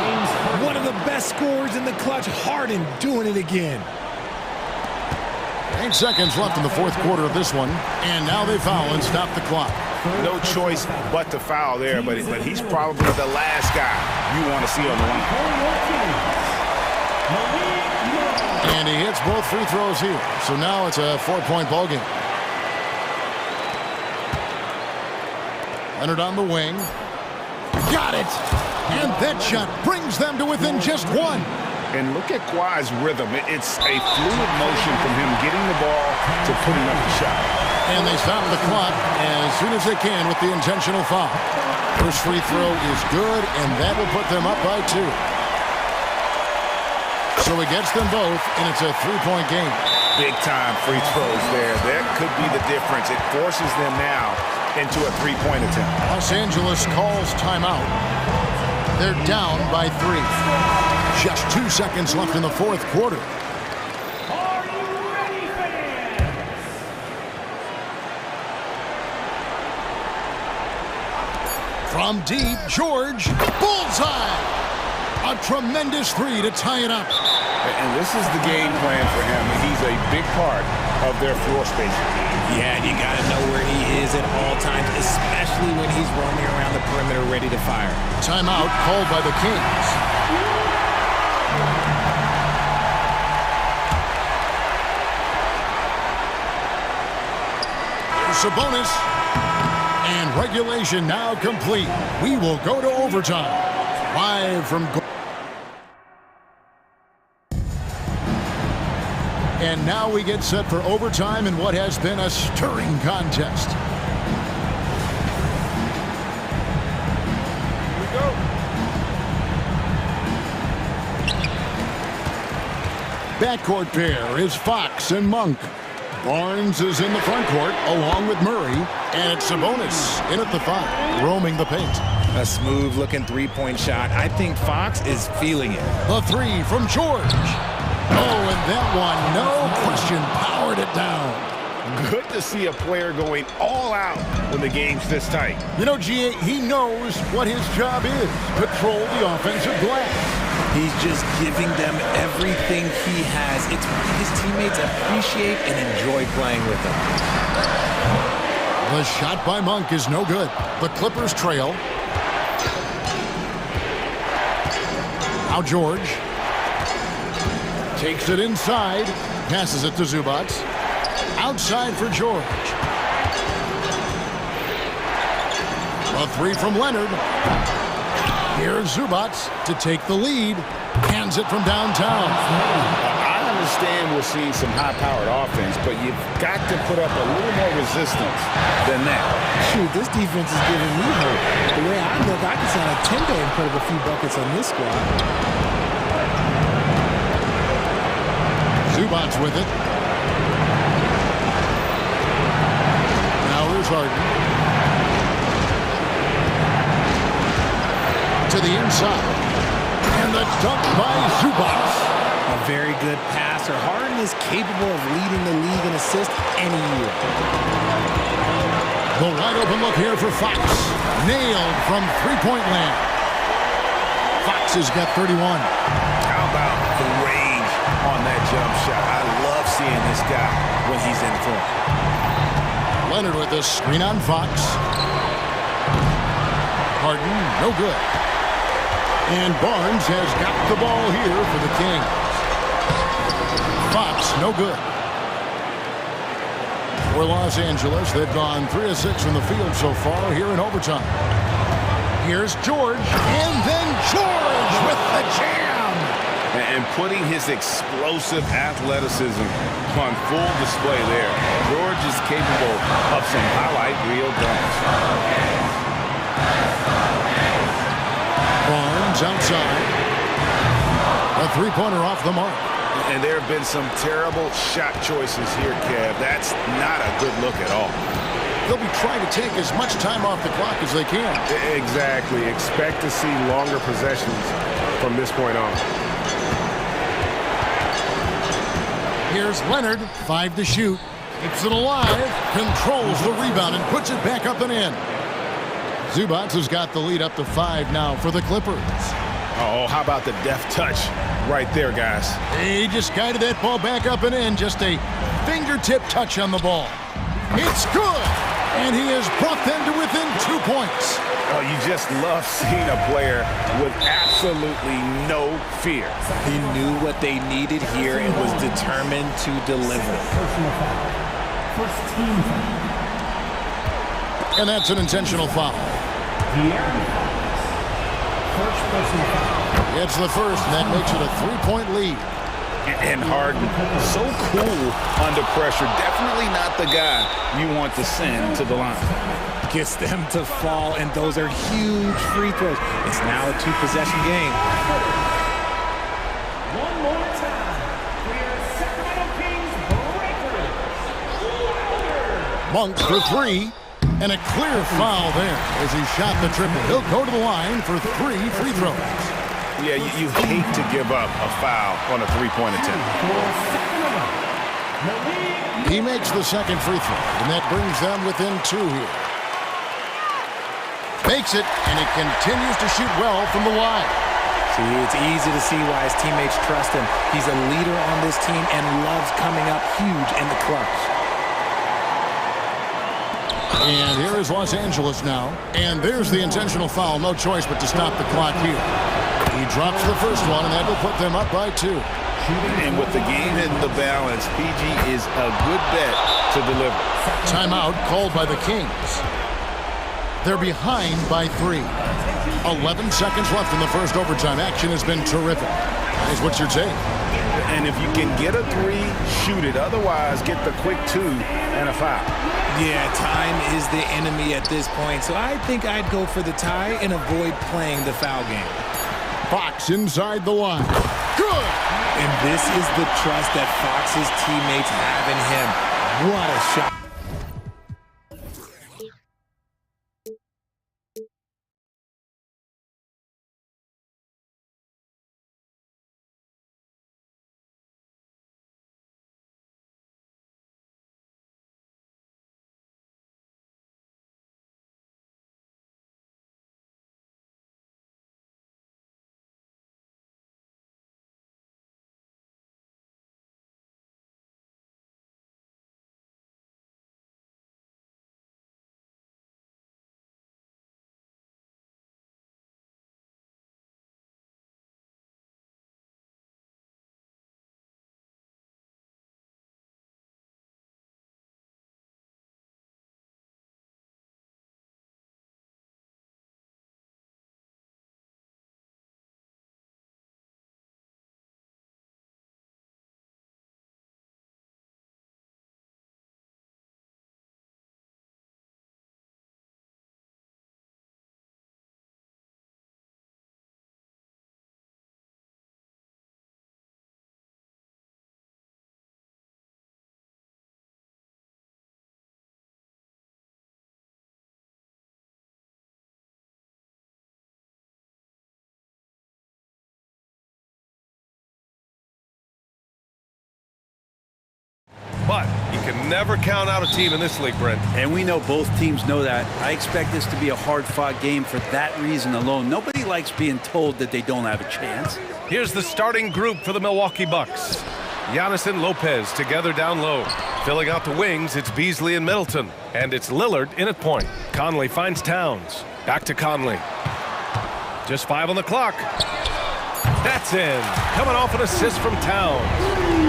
One of the best scorers in the clutch. Harden doing it again. 8 seconds left in the fourth quarter of this one, and now they foul and stop the clock. No choice but to foul there, but he's probably the last guy you want to see on the line. And he hits both free throws here, so now it's a 4-point ball game. Leonard on the wing. Got it! And that shot brings them to within just 1. And look at Kawhi's rhythm. It's a fluid motion from him getting the ball to putting up the shot. And they stop the clock as soon as they can with the intentional foul. First free throw is good, and that will put them up by 2. So he gets them both, and it's a 3-point game. Big-time free throws there. That could be the difference. It forces them now into a 3-point attempt. Los Angeles calls timeout. They're down by 3. Just 2 seconds left in the fourth quarter. Are you ready, fans? From deep, George, bullseye! A tremendous 3 to tie it up. And this is the game plan for him. He's a big part of their floor spacing. Yeah, and you got to know where he is at all times, especially when he's roaming around the perimeter ready to fire. Timeout called by the Kings. Sabonis. And regulation now complete. We will go to overtime. Live from... And now we get set for overtime in what has been a stirring contest. Here we go. Backcourt pair is Fox and Monk. Barnes is in the front court along with Murray, and it's Sabonis in at the 5, roaming the paint. A smooth-looking three-point shot. I think Fox is feeling it. The 3 from George. Oh, and that one, no question, powered it down. Good to see a player going all out when the game's this tight. You know, G.A., he knows what his job is, patrol the offensive glass. He's just giving them everything he has. It's why his teammates appreciate and enjoy playing with him. The shot by Monk is no good. The Clippers trail. Now George takes it inside, passes it to Zubac. Outside for George. A 3 from Leonard. Here's Zubac to take the lead. Hands it from downtown. I understand we're seeing some high-powered offense, but you've got to put up a little more resistance than that. Shoot, this defense is giving me hope. The way I look, I can sign a 10-day and put up a few buckets on this squad. Zubac with it. Now here's Harden. To the inside. And the dunk by Zubac. A very good passer. Harden is capable of leading the league in assists any year. The wide open look here for Fox. Nailed from three-point land. Fox has got 31. How about the range on that jump shot? I love seeing this guy when he's in front. Leonard with the screen on Fox. Harden, no good. And Barnes has got the ball here for the Kings. Fox, no good. For Los Angeles, they've gone 3 of 6 from the field so far here in overtime. Here's George, and then George with the jam. And putting his explosive athleticism on full display there. George is capable of some highlight reel dunks. Barnes outside. A three-pointer off the mark. And there have been some terrible shot choices here, Kev. That's not a good look at all. They'll be trying to take as much time off the clock as they can. Exactly. Expect to see longer possessions from this point on. Here's Leonard, 5 to shoot. Keeps it alive, controls the rebound, and puts it back up and in. Zubac has got the lead up to 5 now for the Clippers. Oh, how about the deft touch right there, guys? He just guided that ball back up and in. Just a fingertip touch on the ball. It's good, and he has brought them to within 2 points. Oh, you just love seeing a player with absolutely no fear. He knew what they needed here and was determined to deliver. First team foul. And that's an intentional foul. First personal foul. It's the first, and that makes it a 3-point lead. And Harden, so cool under pressure. Definitely not the guy you want to send to the line. Gets them to fall, and those are huge free throws. It's now a 2-possession game. One more time for your Sacramento Kings breakers. Monk for 3, and a clear foul there as he shot the triple. He'll go to the line for 3 free throws. Yeah, you hate to give up a foul on a 3-point attempt. He makes the second free throw, and that brings them within 2 here. Makes it, and he continues to shoot well from the line. See, it's easy to see why his teammates trust him. He's a leader on this team and loves coming up huge in the clutch. And here is Los Angeles now. And there's the intentional foul. No choice but to stop the clock here. He drops the first one, and that will put them up by 2. And with the game in the balance, PG is a good bet to deliver. Timeout called by the Kings. They're behind by 3. 11 seconds left in the first overtime. Action has been terrific. Guys, what's your take? And if you can get a 3, shoot it. Otherwise, get the quick 2 and a foul. Yeah, time is the enemy at this point, so I think I'd go for the tie and avoid playing the foul game. Fox inside the line. Good! And this is the trust that Fox's teammates have in him. What a shot. But you can never count out a team in this league, Brent. And we know both teams know that. I expect this to be a hard-fought game for that reason alone. Nobody likes being told that they don't have a chance. Here's the starting group for the Milwaukee Bucks. Giannis and Lopez together down low. Filling out the wings, it's Beasley and Middleton. And it's Lillard in at point. Conley finds Towns. Back to Conley. Just 5 on the clock. That's in. Coming off an assist from Towns.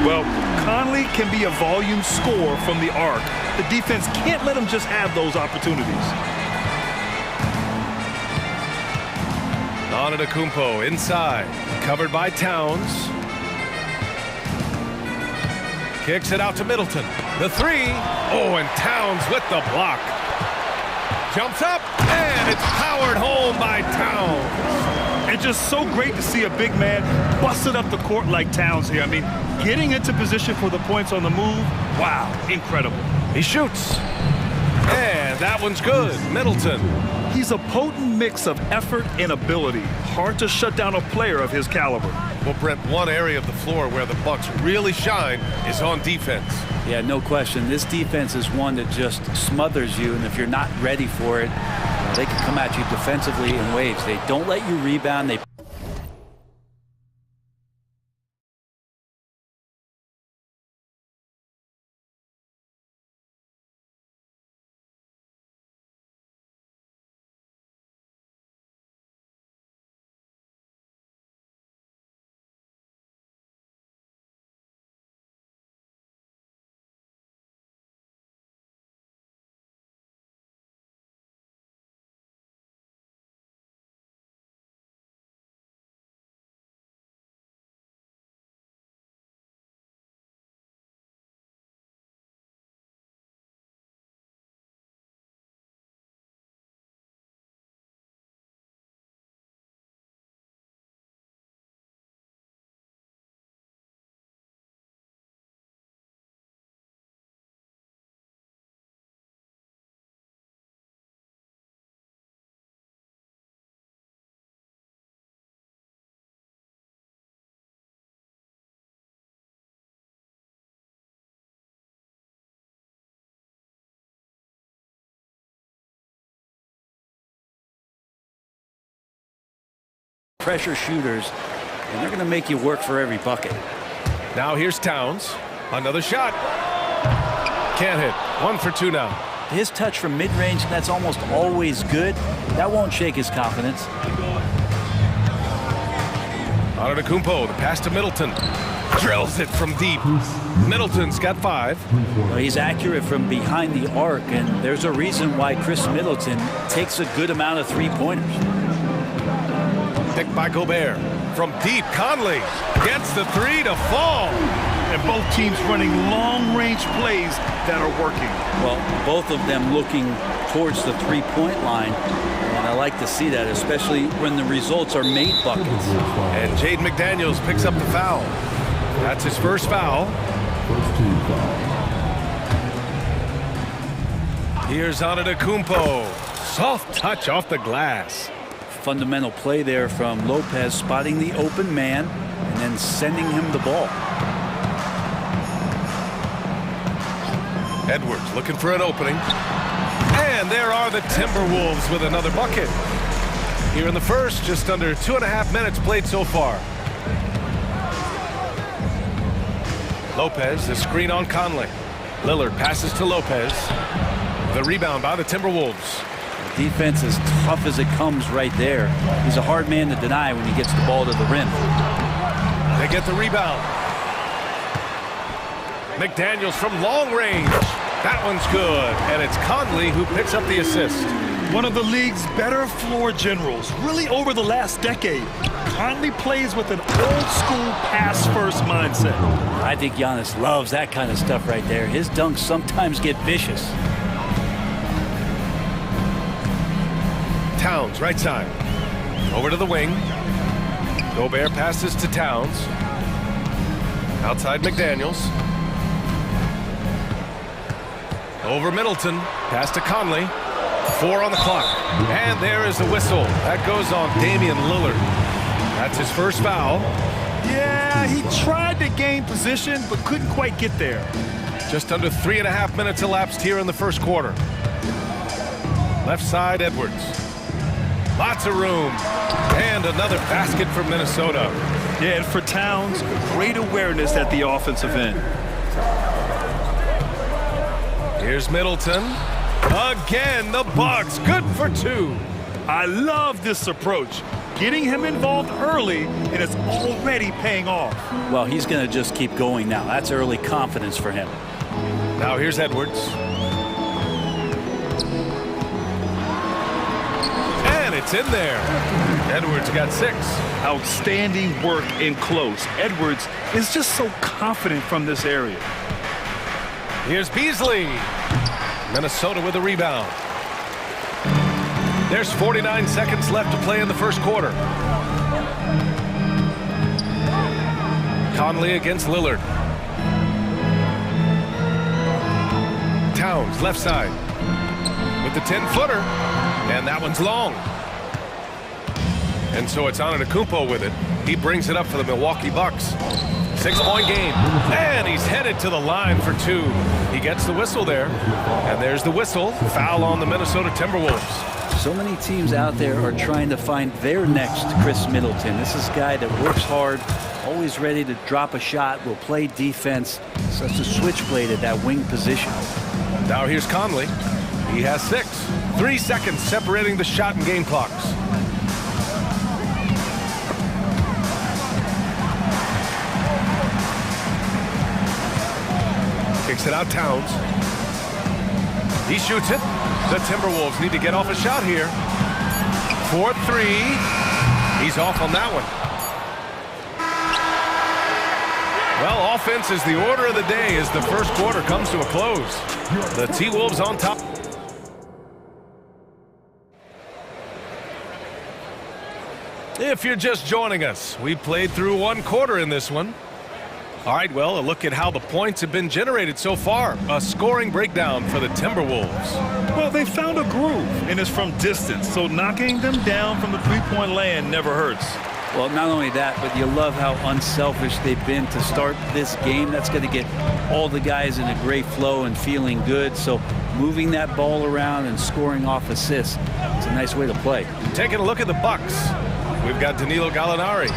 Well, Conley can be a volume scorer from the arc. The defense can't let him just have those opportunities. Antetokounmpo inside. Covered by Towns. Kicks it out to Middleton. The 3. Oh, and Towns with the block. Jumps up, and it's powered home by Towns. And just so great to see a big man busted up the court like Towns here. I mean, getting into position for the points on the move, wow, incredible. He shoots. And that one's good. Middleton. He's a potent mix of effort and ability. Hard to shut down a player of his caliber. Well, Brent, one area of the floor where the Bucks really shine is on defense. Yeah, no question. This defense is one that just smothers you, and if you're not ready for it, they can come at you defensively in waves. They don't let you rebound. They pressure shooters, and they're going to make you work for every bucket. Now here's Towns. Another shot. Can't hit. 1 for 2 now. His touch from mid-range, that's almost always good. That won't shake his confidence. Antetokounmpo, the pass to Middleton. Drills it from deep. Middleton's got 5. Well, he's accurate from behind the arc, and there's a reason why Chris Middleton takes a good amount of three-pointers. Picked by Gobert. From deep, Conley gets the 3 to fall. And both teams running long-range plays that are working. Well, both of them looking towards the three-point line, and I like to see that, especially when the results are made buckets. And Jaden McDaniels picks up the foul. That's his first foul. Here's Antetokounmpo. Soft touch off the glass. Fundamental play there from Lopez, spotting the open man and then sending him the ball. Edwards looking for an opening. And there are the Timberwolves with another bucket. Here in the first, just under 2.5 minutes played so far. Lopez, the screen on Conley. Lillard passes to Lopez. The rebound by the Timberwolves. The defense is tough as it comes right there. He's a hard man to deny when he gets the ball to the rim. They get the rebound. McDaniels from long range. That one's good. And it's Conley who picks up the assist. One of the league's better floor generals, really over the last decade. Conley plays with an old-school pass-first mindset. I think Giannis loves that kind of stuff right there. His dunks sometimes get vicious. Towns, right side. Over to the wing. Gobert passes to Towns. Outside McDaniels. Over Middleton. Pass to Conley. 4 on the clock. And there is the whistle. That goes on Damian Lillard. That's his first foul. Yeah, he tried to gain position, but couldn't quite get there. Just under 3.5 minutes elapsed here in the first quarter. Left side, Edwards. Lots of room. And another basket for Minnesota. Yeah, and for Towns, great awareness at the offensive end. Here's Middleton. Again, the Bucks. Good for 2. I love this approach. Getting him involved early, and it's already paying off. Well, he's going to just keep going now. That's early confidence for him. Now here's Edwards. And it's in there. Edwards got 6. Outstanding work in close. Edwards is just so confident from this area. Here's Beasley. Minnesota with a rebound. There's 49 seconds left to play in the first quarter. Conley against Lillard. Towns, left side. With the 10-footer. And that one's long. And so it's Antetokounmpo with it. He brings it up for the Milwaukee Bucks. 6-point game. And he's headed to the line for 2. He gets the whistle there. And there's the whistle. Foul on the Minnesota Timberwolves. So many teams out there are trying to find their next Chris Middleton. This is a guy that works hard, always ready to drop a shot, will play defense, such a switchblade at that wing position. Now here's Conley. He has 6. 3 seconds separating the shot and game clocks. Kicks it out, Towns. He shoots it. The Timberwolves need to get off a shot here. 4-3. He's off on that one. Well, offense is the order of the day as the first quarter comes to a close. The T-Wolves on top. If you're just joining us, we played through 1 quarter in this one. All right, well, a look at how the points have been generated so far. A scoring breakdown for the Timberwolves. Well, they found a groove, and it's from distance, so knocking them down from the three-point land never hurts. Well, not only that, but you love how unselfish they've been to start this game. That's going to get all the guys in a great flow and feeling good. So moving that ball around and scoring off assists, it's a nice way to play. Taking a look at the Bucks. we've got Danilo Gallinari.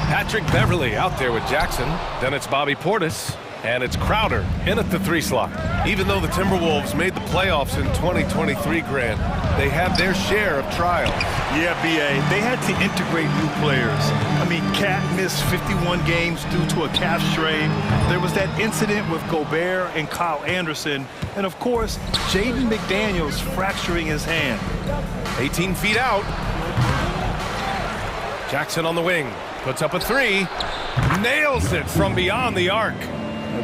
Patrick Beverly out there with Jackson. Then it's Bobby Portis. And it's Crowder in at the 3 slot. Even though the Timberwolves made the playoffs in 2023, Grant, they had their share of trials. Yeah, B.A., they had to integrate new players. I mean, Cat missed 51 games due to a calf strain. There was that incident with Gobert and Kyle Anderson. And, of course, Jaden McDaniels fracturing his hand. 18 feet out. Jackson on the wing. Puts up a 3. Nails it from beyond the arc.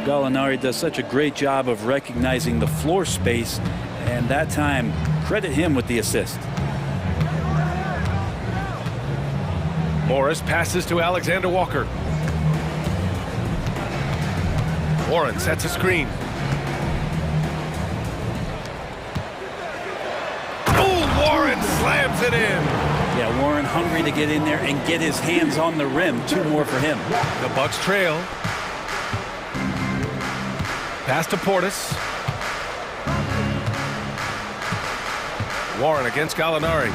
Gallinari does such a great job of recognizing the floor space, and that time, credit him with the assist. Morris passes to Alexander Walker. Warren sets a screen. Oh, Warren slams it in. Yeah, Warren hungry to get in there and get his hands on the rim. 2 more for him. The Bucks trail. Pass to Portis. Warren against Gallinari.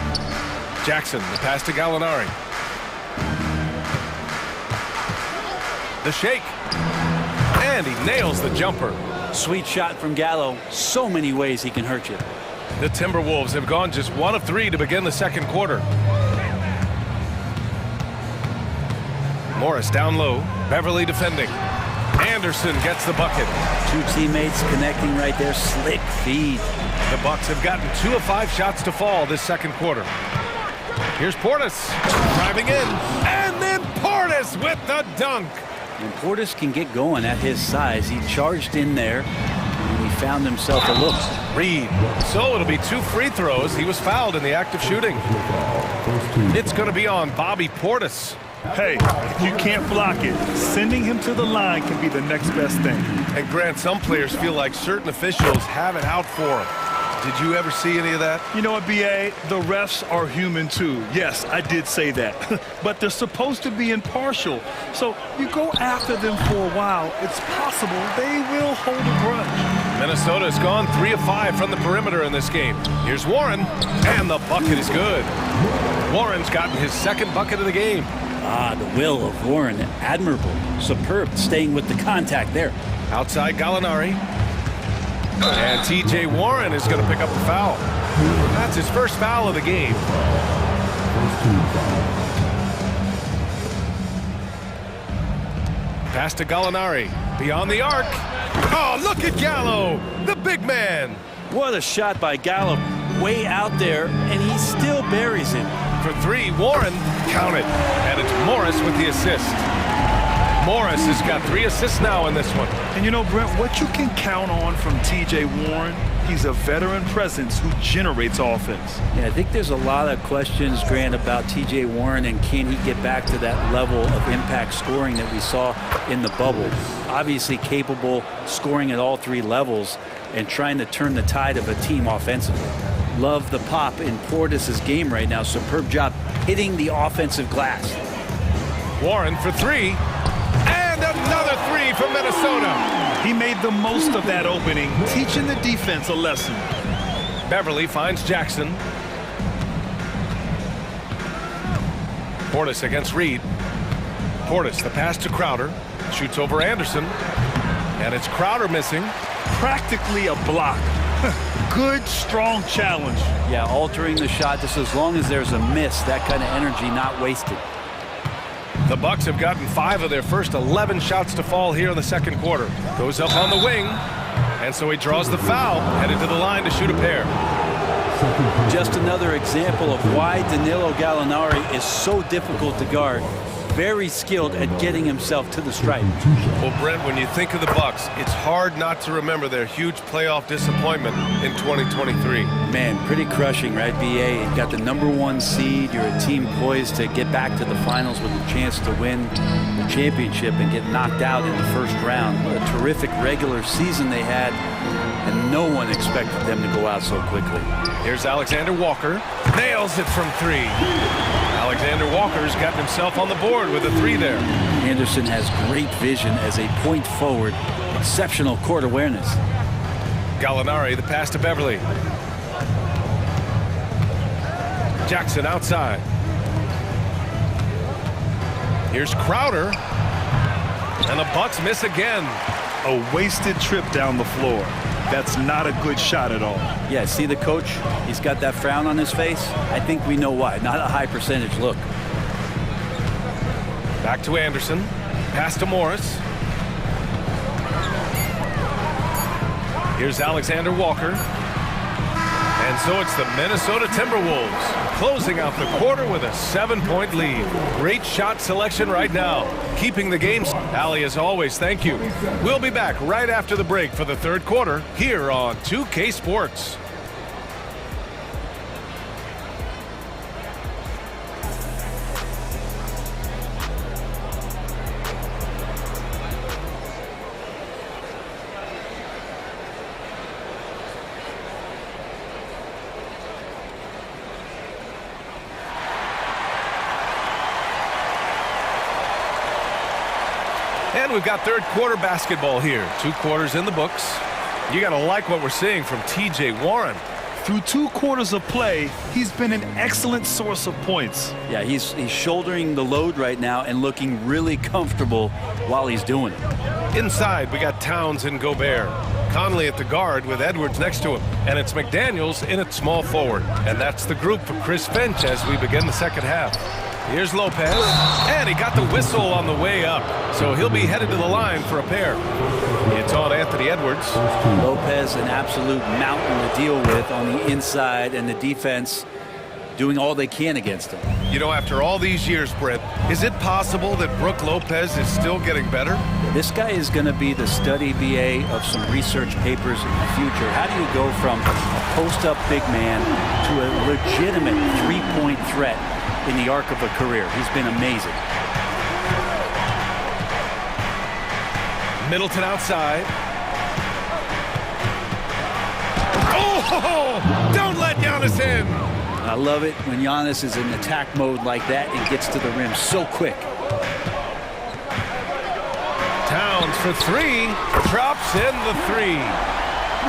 Jackson, the pass to Gallinari. The shake. And he nails the jumper. Sweet shot from Gallo. So many ways he can hurt you. The Timberwolves have gone just 1 of 3 to begin the second quarter. Morris down low. Beverly defending. Anderson gets the bucket. 2 teammates connecting right there. Slick feed. The Bucks have gotten 2 of 5 shots to fall this second quarter. Here's Portis driving in, and then Portis with the dunk. And Portis can get going at his size. He charged in there, and he found himself a look. Reed. So it'll be 2 free throws. He was fouled in the act of shooting. It's going to be on Bobby Portis. Hey, if you can't block it, sending him to the line can be the next best thing. And Grant, some players feel like certain officials have it out for them. Did you ever see any of that? You know what, B.A.? The refs are human, too. Yes, I did say that. But they're supposed to be impartial. So you go after them for a while, it's possible they will hold a grudge. Minnesota's gone 3 of 5 from the perimeter in this game. Here's Warren, and the bucket is good. Warren's gotten his 2nd bucket of the game. Ah, the will of Warren, admirable. Superb, staying with the contact there. Outside Gallinari. And T.J. Warren is going to pick up the foul. That's his first foul of the game. Pass to Gallinari. Beyond the arc. Oh, look at Gallo, the big man. What a shot by Gallo. Way out there, and he still buries it. For 3, Warren, count it. And it's Morris with the assist. Morris has got 3 assists now in this one. And you know, Brent, what you can count on from T.J. Warren, he's a veteran presence who generates offense. Yeah, I think there's a lot of questions, Grant, about T.J. Warren and can he get back to that level of impact scoring that we saw in the bubble. Obviously capable scoring at all 3 levels and trying to turn the tide of a team offensively. Love the pop in Portis' game right now. Superb job hitting the offensive glass. Warren for 3. And another 3 from Minnesota. He made the most of that opening, teaching the defense a lesson. Beverly finds Jackson. Portis against Reed. Portis, the pass to Crowder. Shoots over Anderson. And it's Crowder missing. Practically a block. Good, strong challenge. Yeah, altering the shot just as long as there's a miss, that kind of energy not wasted. The Bucks have gotten 5 of their first 11 shots to fall here in the second quarter. Goes up on the wing, and so he draws the foul, headed to the line to shoot a pair. Just another example of why Danilo Gallinari is so difficult to guard. Very skilled at getting himself to the stripe. Well, Brent, when you think of the Bucks, it's hard not to remember their huge playoff disappointment in 2023. Man, pretty crushing, right, B.A.? You got the #1 seed. You're a team poised to get back to the finals with a chance to win the championship and get knocked out in the first round. What a terrific regular season they had, and no one expected them to go out so quickly. Here's Alexander Walker. Nails it from 3. Alexander Walker's gotten himself on the board with a 3 there. Anderson has great vision as a point forward. Exceptional court awareness. Gallinari, the pass to Beverly. Jackson outside. Here's Crowder. And the Bucks miss again. A wasted trip down the floor. That's not a good shot at all. Yeah, see the coach? He's got that frown on his face. I think we know why. Not a high percentage look. Back to Anderson. Pass to Morris. Here's Alexander Walker. And so it's the Minnesota Timberwolves closing out the quarter with a 7-point lead. Great shot selection right now. Keeping the game. Allie, as always, thank you. We'll be back right after the break for the third quarter here on 2K Sports. And we've got third quarter basketball here. 2 quarters in the books. You got to like what we're seeing from T.J. Warren. Through 2 quarters of play, he's been an excellent source of points. Yeah, he's shouldering the load right now and looking really comfortable while he's doing it. Inside, we got Towns and Gobert. Conley at the guard with Edwards next to him. And it's McDaniels in at small forward. And that's the group for Chris Finch as we begin the second half. Here's Lopez, and he got the whistle on the way up, so he'll be headed to the line for a pair. It's on Anthony Edwards. Lopez, an absolute mountain to deal with on the inside, and the defense doing all they can against him. You know, after all these years, Brent, is it possible that Brook Lopez is still getting better? This guy is going to be the study BA of some research papers in the future. How do you go from a post-up big man to a legitimate three-point threat in the arc of a career? He's been amazing. Middleton outside. Oh, don't let Giannis in. I love it when Giannis is in attack mode like that and gets to the rim so quick. Towns for 3, drops in the 3.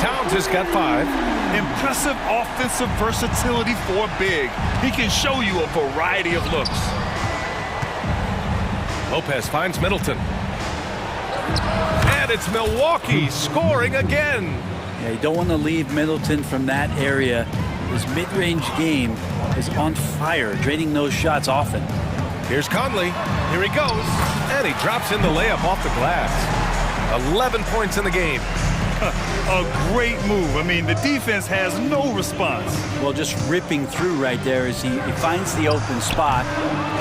Towns has got 5. Impressive offensive versatility for a big. He can show you a variety of looks. Lopez finds Middleton. And it's Milwaukee scoring again. Yeah, you don't want to leave Middleton from that area. His mid-range game is on fire, draining those shots often. Here's Conley. Here he goes. And he drops in the layup off the glass. 11 points in the game. A great move. I mean, the defense has no response. Well, just ripping through right there as he finds the open spot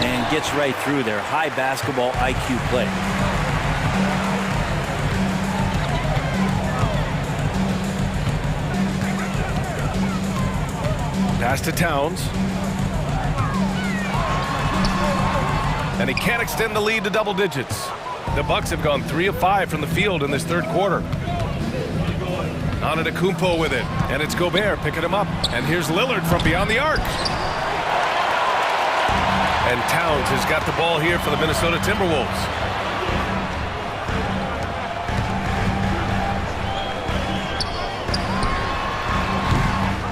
and gets right through there. High basketball IQ play. Pass to Towns. And he can't extend the lead to double digits. The Bucks have gone 3 of 5 from the field in this third quarter. Antetokounmpo with it, and it's Gobert picking him up. And here's Lillard from beyond the arc. And Towns has got the ball here for the Minnesota Timberwolves.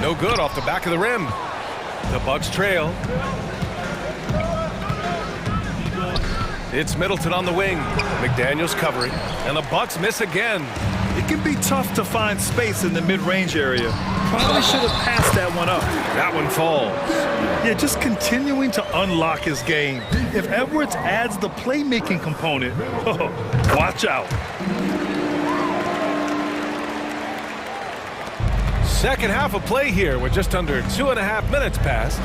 No good off the back of the rim. The Bucks trail. It's Middleton on the wing. McDaniels covering, and the Bucks miss again. It can be tough to find space in the mid-range area. Probably should have passed that one up. That one falls. Yeah, just continuing to unlock his game. If Edwards adds the playmaking component, watch out. Second half of play here with just under 2.5 minutes passed.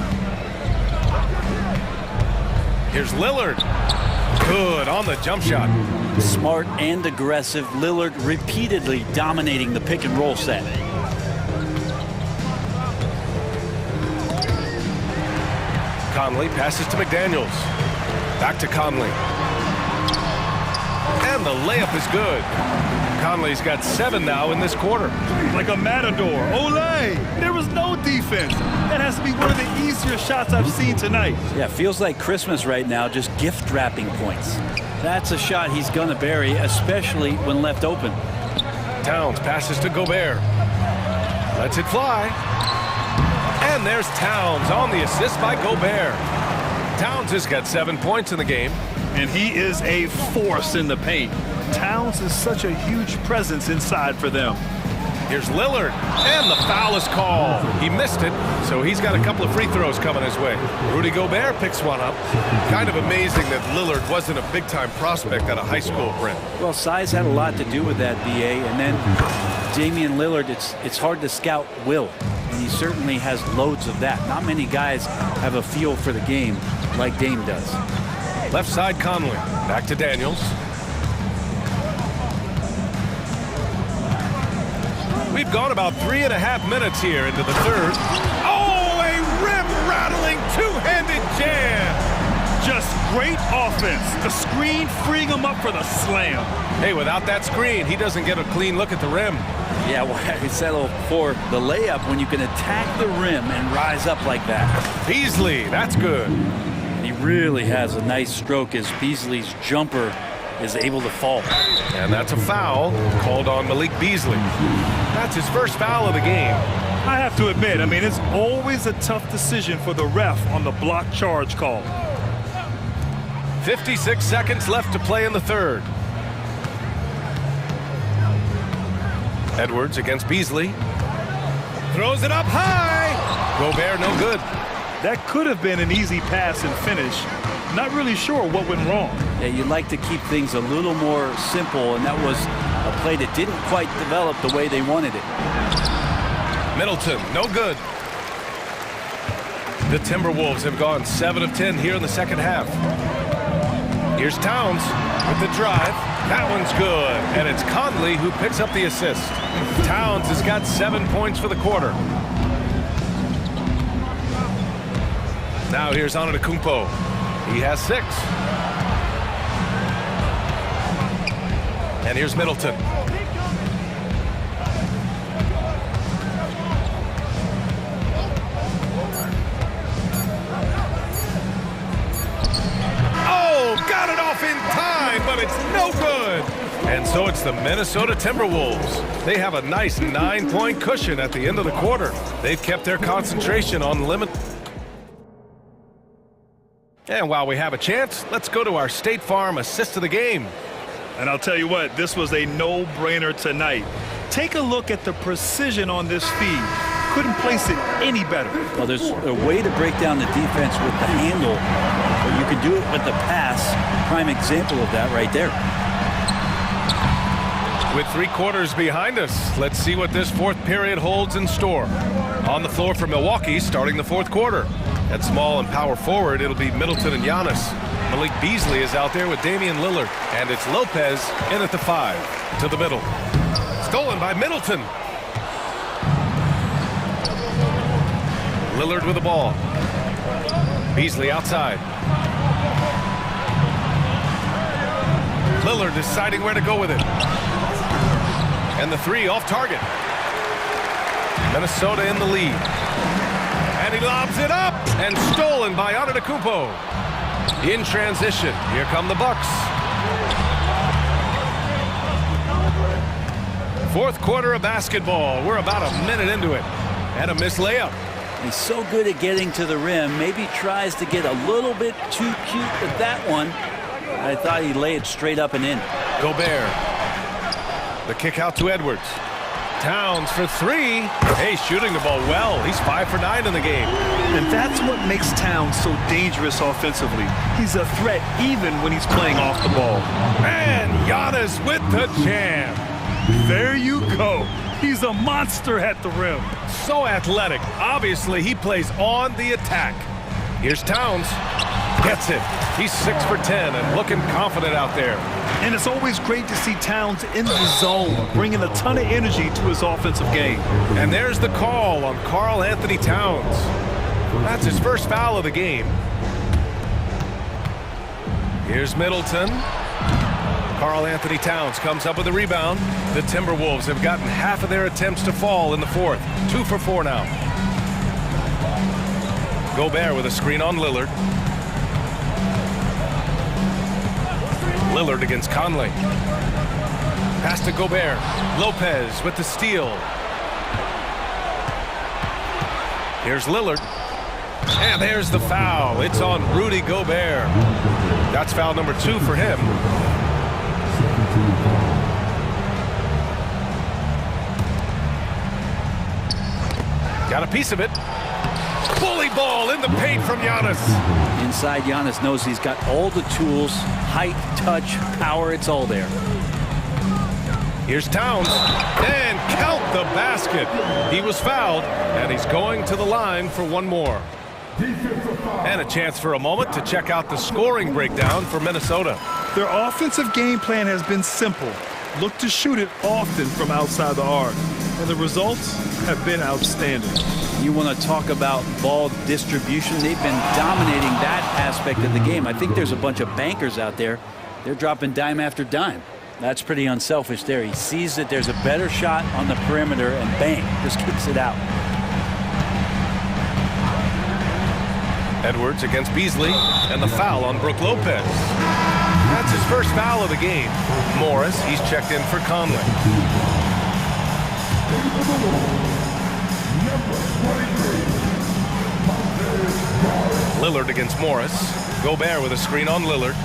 Here's Lillard. Good on the jump shot. Smart and aggressive. Lillard repeatedly dominating the pick and roll set. Conley passes to McDaniels. Back to Conley. And the layup is good. Conley's got 7 now in this quarter. Like a matador. Olay! There was no defense. That has to be one of the easier shots I've seen tonight. Yeah, feels like Christmas right now, just gift wrapping points. That's a shot he's going to bury, especially when left open. Towns passes to Gobert. Lets it fly. And there's Towns on the assist by Gobert. Towns has got 7 points in the game. and he is a force in the paint. Towns is such a huge presence inside for them. Here's Lillard, and the foul is called. He missed it, so he's got a couple of free throws coming his way. Rudy Gobert picks one up. Kind of amazing that Lillard wasn't a big-time prospect at a high school, Brent. Well, size had a lot to do with that, B.A., and then Damian Lillard, it's hard to scout will, and he certainly has loads of that. Not many guys have a feel for the game like Dame does. Left side, Conley. Back to Daniels. We've gone about 3.5 minutes here into the third. Oh, a rim-rattling two-handed jam. Just great offense. The screen freeing him up for the slam. Hey, without that screen, he doesn't get a clean look at the rim. Yeah, why settle for the layup when you can attack the rim and rise up like that? Beasley, that's good. He really has a nice stroke as Beasley's jumper is able to fall. And that's a foul called on Malik Beasley. That's his first foul of the game. I have to admit, I mean, it's always a tough decision for the ref on the block charge call. 56 seconds left to play in the third. Edwards against Beasley. Throws it up high. Gobert no good. That could have been an easy pass and finish. Not really sure what went wrong. Yeah, you'd like to keep things a little more simple, and that was a play that didn't quite develop the way they wanted it. Middleton, no good. The Timberwolves have gone 7 of 10 here in the second half. Here's Towns with the drive. That one's good, and it's Conley who picks up the assist. Towns has got 7 points for the quarter. Now here's Antetokounmpo. He has 6. And here's Middleton. Oh, got it off in time, but it's no good. And so it's the Minnesota Timberwolves. They have a nice 9-point cushion at the end of the quarter. They've kept their concentration on limit. And while we have a chance, let's go to our State Farm assist of the game. And I'll tell you what, this was a no-brainer tonight. Take a look at the precision on this feed. Couldn't place it any better. Well, there's a way to break down the defense with the handle, but you can do it with the pass. Prime example of that right there. With 3 quarters behind us, let's see what this fourth period holds in store. On the floor for Milwaukee, starting the fourth quarter. At small and power forward, it'll be Middleton and Giannis. Malik Beasley is out there with Damian Lillard. And it's Lopez in at the 5. To the middle. Stolen by Middleton. Lillard with the ball. Beasley outside. Lillard deciding where to go with it. And the 3 off target. Minnesota in the lead. And he lobs it up, and stolen by Antetokounmpo. In transition, here come the Bucks. Fourth quarter of basketball. We're about a minute into it. And a missed layup. He's so good at getting to the rim. Maybe tries to get a little bit too cute with that one. I thought he'd lay it straight up and in. Gobert. The kick out to Edwards. Towns for 3. Hey, shooting the ball well. He's 5 for 9 in the game. And that's what makes Towns so dangerous offensively. He's a threat even when he's playing off the ball. And Giannis with the jam. There you go. He's a monster at the rim. So athletic. Obviously, he plays on the attack. Here's Towns. Gets it. He's 6 for 10 and looking confident out there. And it's always great to see Towns in the zone, bringing a ton of energy to his offensive game. And there's the call on Karl Anthony Towns. That's his first foul of the game. Here's Middleton. Karl Anthony Towns comes up with a rebound. The Timberwolves have gotten half of their attempts to fall in the fourth. 2 for 4 now. Gobert with a screen on Lillard. Lillard against Conley. Pass to Gobert. Lopez with the steal. Here's Lillard. And there's the foul. It's on Rudy Gobert. That's foul number 2 for him. Got a piece of it. Bully ball in the paint from Giannis. Inside, Giannis knows he's got all the tools, height, touch, power, it's all there. Here's Towns, and count the basket. He was fouled, and he's going to the line for one more. And a chance for a moment to check out the scoring breakdown for Minnesota. Their offensive game plan has been simple. Look to shoot it often from outside the arc. And the results have been outstanding. You want to talk about ball distribution. They've been dominating that aspect of the game. I think there's a bunch of bankers out there. They're dropping dime after dime. That's pretty unselfish there. He sees that there's a better shot on the perimeter and bang, just kicks it out. Edwards against Beasley, and the foul on Brook Lopez. That's his first foul of the game. Morris, he's checked in for Conley. Lillard against Morris. Gobert with a screen on Lillard.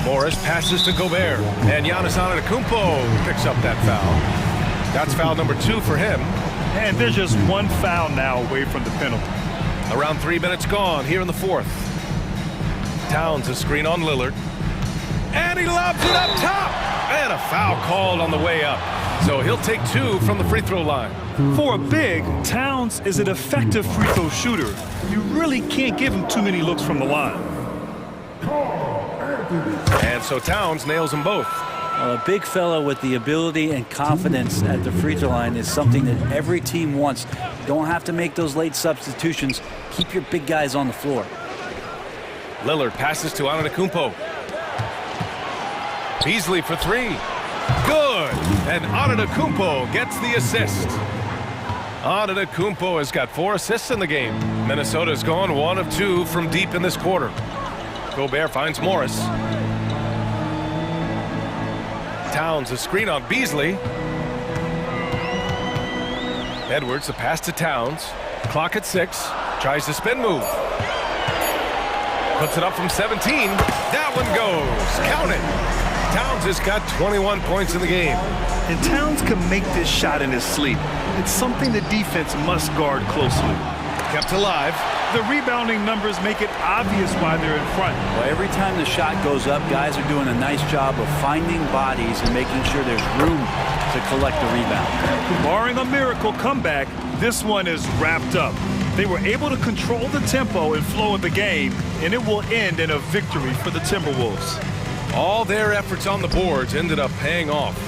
Morris passes to Gobert, and Giannis Antetokounmpo picks up that foul. That's foul number 2 for him. And there's just one foul now away from the penalty. Around 3 minutes gone here in the fourth. Towns a screen on Lillard. And he lobs it up top! And a foul called on the way up. So he'll take 2 from the free throw line. For a big, Towns is an effective free throw shooter. You really can't give him too many looks from the line. And so Towns nails them both. Well, a big fellow with the ability and confidence at the free throw line is something that every team wants. You don't have to make those late substitutions. Keep your big guys on the floor. Lillard passes to Antetokounmpo. Beasley for 3. Good! And Antetokounmpo gets the assist. Antetokounmpo has got 4 assists in the game. Minnesota's gone 1 of 2 from deep in this quarter. Gobert finds Morris. Towns a screen on Beasley. Edwards a pass to Towns. Clock at 6. Tries the spin move. Puts it up from 17. That one goes. Count it. Towns has got 21 points in the game. And Towns can make this shot in his sleep. It's something the defense must guard closely. Kept alive. The rebounding numbers make it obvious why they're in front. Well, every time the shot goes up, guys are doing a nice job of finding bodies and making sure there's room to collect the rebound. Barring a miracle comeback, this one is wrapped up. They were able to control the tempo and flow of the game, and it will end in a victory for the Timberwolves. All their efforts on the boards ended up paying off.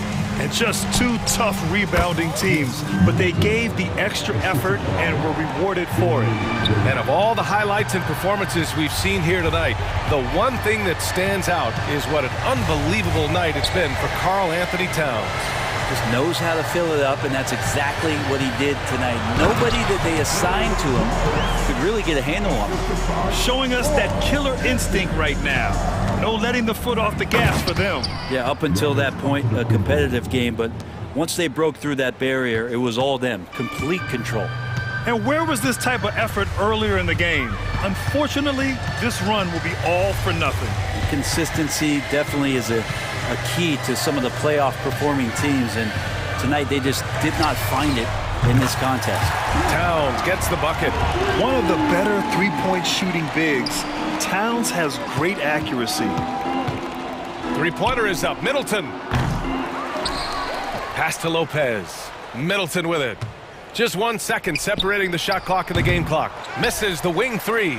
And just 2 tough rebounding teams, but they gave the extra effort and were rewarded for it. And of all the highlights and performances we've seen here tonight, the one thing that stands out is what an unbelievable night it's been for Karl Anthony Towns. Just knows how to fill it up, and that's exactly what he did tonight. Nobody that they assigned to him could really get a handle on him. Showing us that killer instinct right now. No letting the foot off the gas for them. Yeah, up until that point, a competitive game, but once they broke through that barrier, it was all them. Complete control. And where was this type of effort earlier in the game? Unfortunately, this run will be all for nothing. Consistency definitely is a key to some of the playoff performing teams, and tonight they just did not find it in this contest. Towns gets the bucket. One of the better three-point shooting bigs. Towns has great accuracy. Three-pointer is up. Middleton. Pass to Lopez. Middleton with it. Just 1 second separating the shot clock and the game clock. Misses the wing 3.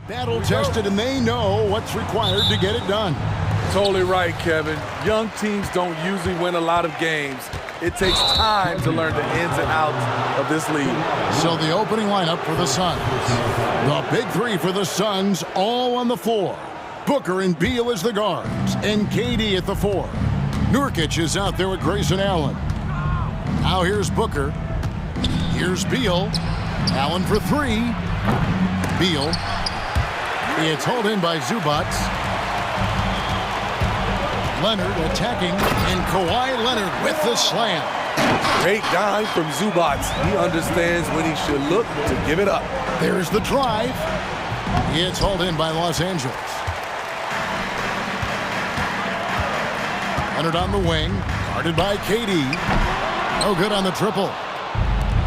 Battle tested, and they know what's required to get it done. Totally right, Kevin. Young teams don't usually win a lot of games. It takes time to learn the ins and outs of this league. So the opening lineup for the Suns. The big three for the Suns, all on the floor. Booker and Beal as the guards, and KD at the 4. Nurkic is out there with Grayson Allen. Now here's Booker. Here's Beal. Allen for 3. Beal. It's hauled in by Zubac. Leonard attacking, and Kawhi Leonard with the slam. Great dime from Zubac. He understands when he should look to give it up. There's the drive. It's hauled in by Los Angeles. Leonard on the wing, guarded by KD. No good on the triple.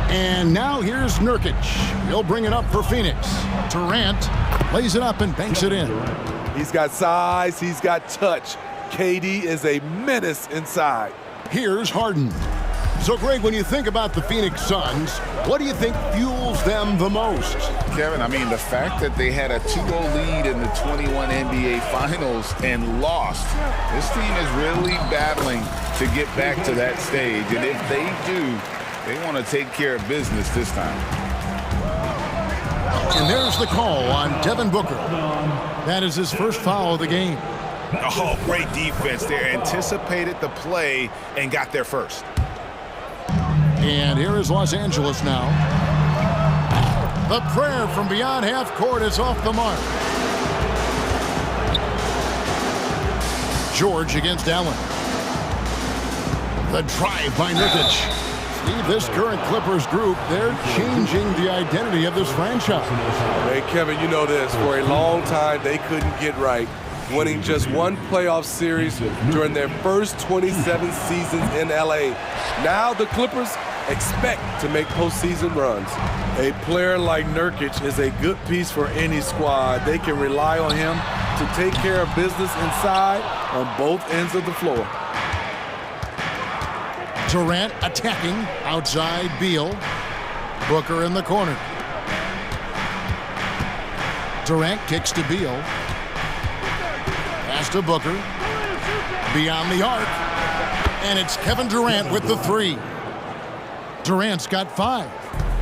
And now here's Nurkic. He'll bring it up for Phoenix. Durant lays it up and banks it in. He's got size, he's got touch. KD is a menace inside. Here's Harden. So, Greg, when you think about the Phoenix Suns, what do you think fuels them the most? Kevin, I mean, the fact that they had a 2-0 lead in the 21 NBA Finals and lost. This team is really battling to get back to that stage. And if they do, they want to take care of business this time. And there's the call on Devin Booker. That is his first foul of the game. Oh, great defense there. Anticipated the play and got there first. And here is Los Angeles now. The prayer from beyond half court is off the mark. George against Allen. The drive by Nurkic. Steve, this current Clippers group, they're changing the identity of this franchise. Hey, Kevin, you know this. For a long time, they couldn't get right, winning just one playoff series during their first 27 seasons in LA. Now the Clippers expect to make postseason runs. A player like Nurkic is a good piece for any squad. They can rely on him to take care of business inside on both ends of the floor. Durant attacking outside Beal. Booker in the corner. Durant kicks to Beal. Pass to Booker. Beyond the arc. And it's Kevin Durant with the 3. Durant's got 5.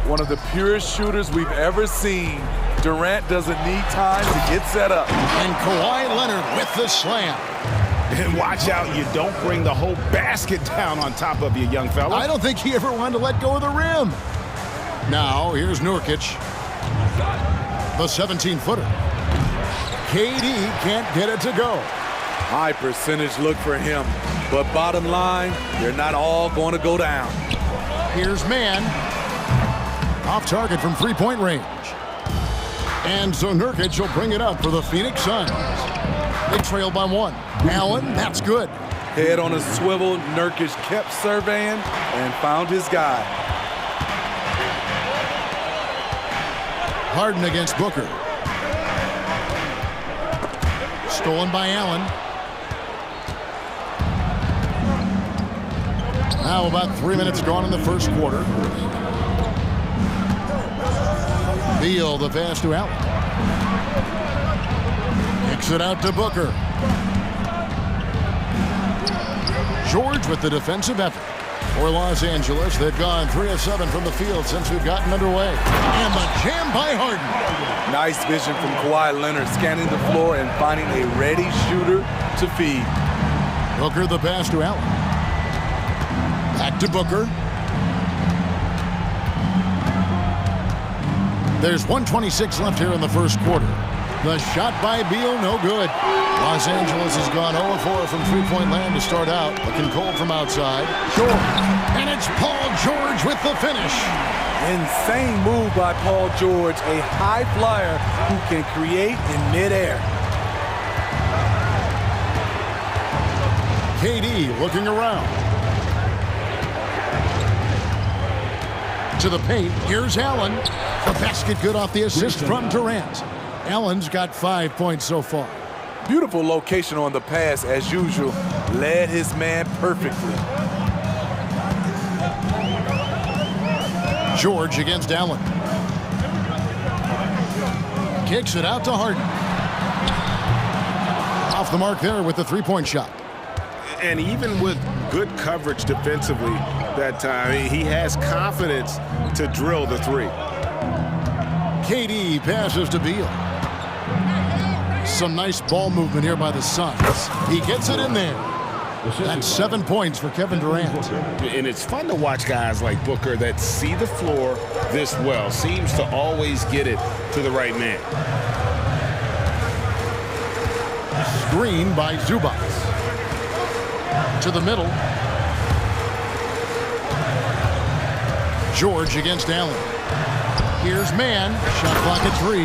One of the purest shooters we've ever seen. Durant doesn't need time to get set up. And Kawhi Leonard with the slam. And watch out, you don't bring the whole basket down on top of you, young fella. I don't think he ever wanted to let go of the rim. Now, here's Nurkic. The 17-footer. KD can't get it to go. High percentage look for him. But bottom line, they're not all going to go down. Here's Mann. Off target from three-point range. And so Nurkic will bring it up for the Phoenix Suns. They trail by 1. Allen, that's good. Head on a swivel, Nurkic kept surveying and found his guy. Harden against Booker. Stolen by Allen. Now about 3 minutes gone in the first quarter. Beal, the pass to Allen. Kicks it out to Booker. George with the defensive effort. For Los Angeles, they've gone 3 of 7 from the field since we've gotten underway. And the jam by Harden. Nice vision from Kawhi Leonard, scanning the floor and finding a ready shooter to feed. Booker the pass to Allen. Back to Booker. There's 1:26 left here in the first quarter. The shot by Beal, no good. Los Angeles has gone 0-4 from three-point land to start out. Looking cold from outside. George. And it's Paul George with the finish. Insane move by Paul George, a high flyer who can create in midair. KD looking around. To the paint, here's Allen. The basket good off the assist from Durant. Allen's got 5 points so far. Beautiful location on the pass as usual. Led his man perfectly. George against Allen. kicks it out to Harden. Off the mark there with the three-point shot. And even with good coverage defensively that time, he has confidence to drill the three. KD passes to Beal. Some nice ball movement here by the Suns. He gets it in there. That's 7 points for Kevin Durant. And it's fun to watch guys like Booker that see the floor this well. Seems to always get it to the right man. Screen by Zubac. To the middle. George against Allen. Here's Mann. Shot clock at 3.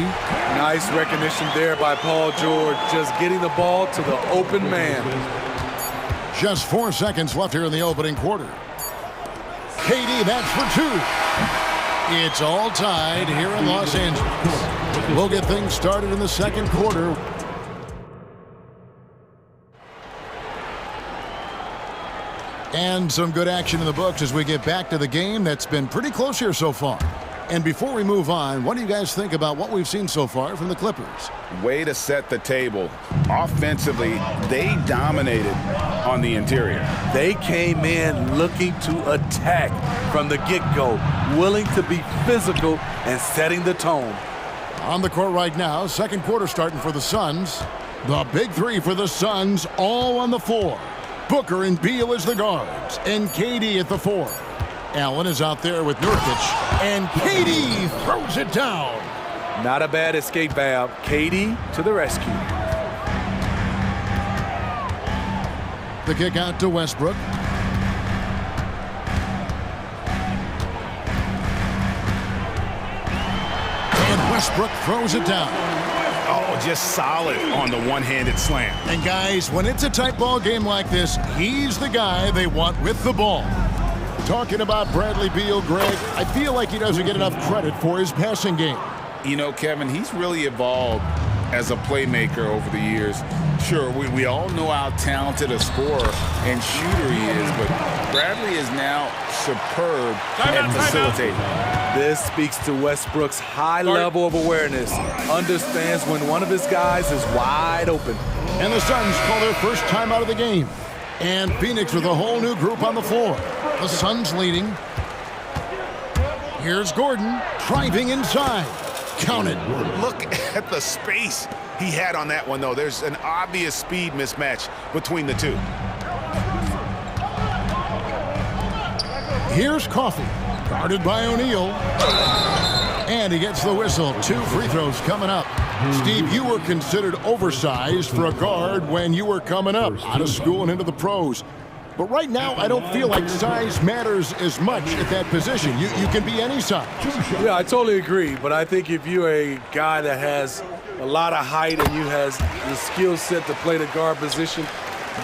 Nice recognition there by Paul George, just getting the ball to the open man. Just 4 seconds left here in the opening quarter. KD, that's for 2. It's all tied here in Los Angeles. We'll get things started in the second quarter. And some good action in the books as we get back to the game that's been pretty close here so far. And before we move on, what do you guys think about what we've seen so far from the Clippers? Way to set the table. Offensively, they dominated on the interior. They came in looking to attack from the get-go, willing to be physical and setting the tone. On the court right now, second quarter starting for the Suns. The big three for the Suns, all on the floor. Booker and Beal as the guards, and KD at the 4. Allen is out there with Nurkic, and KD throws it down. Not a bad escape valve. KD to the rescue. The kick out to Westbrook. And Westbrook throws it down. Oh, just solid on the one-handed slam. And guys, when it's a tight ball game like this, he's the guy they want with the ball. Talking about Bradley Beal, Greg, I feel like he doesn't get enough credit for his passing game. You know, Kevin, he's really evolved as a playmaker over the years. Sure, we all know how talented a scorer and shooter he is, but Bradley is now superb at facilitating. This speaks to Westbrook's high level of awareness. Understands when one of his guys is wide open. And the Suns call their first time out of the game. And Phoenix with a whole new group on the floor. The Suns leading. Here's Gordon driving inside. Counted. Look at the space he had on that one, though. There's an obvious speed mismatch between the two. Here's Coffey, guarded by O'Neal. And he gets the whistle. 2 free throws coming up. Steve, you were considered oversized for a guard when you were coming up out of school and into the pros. But right now, I don't feel like size matters as much at that position. You can be any size. Yeah, I totally agree. But I think if you're a guy that has a lot of height and you has the skill set to play the guard position,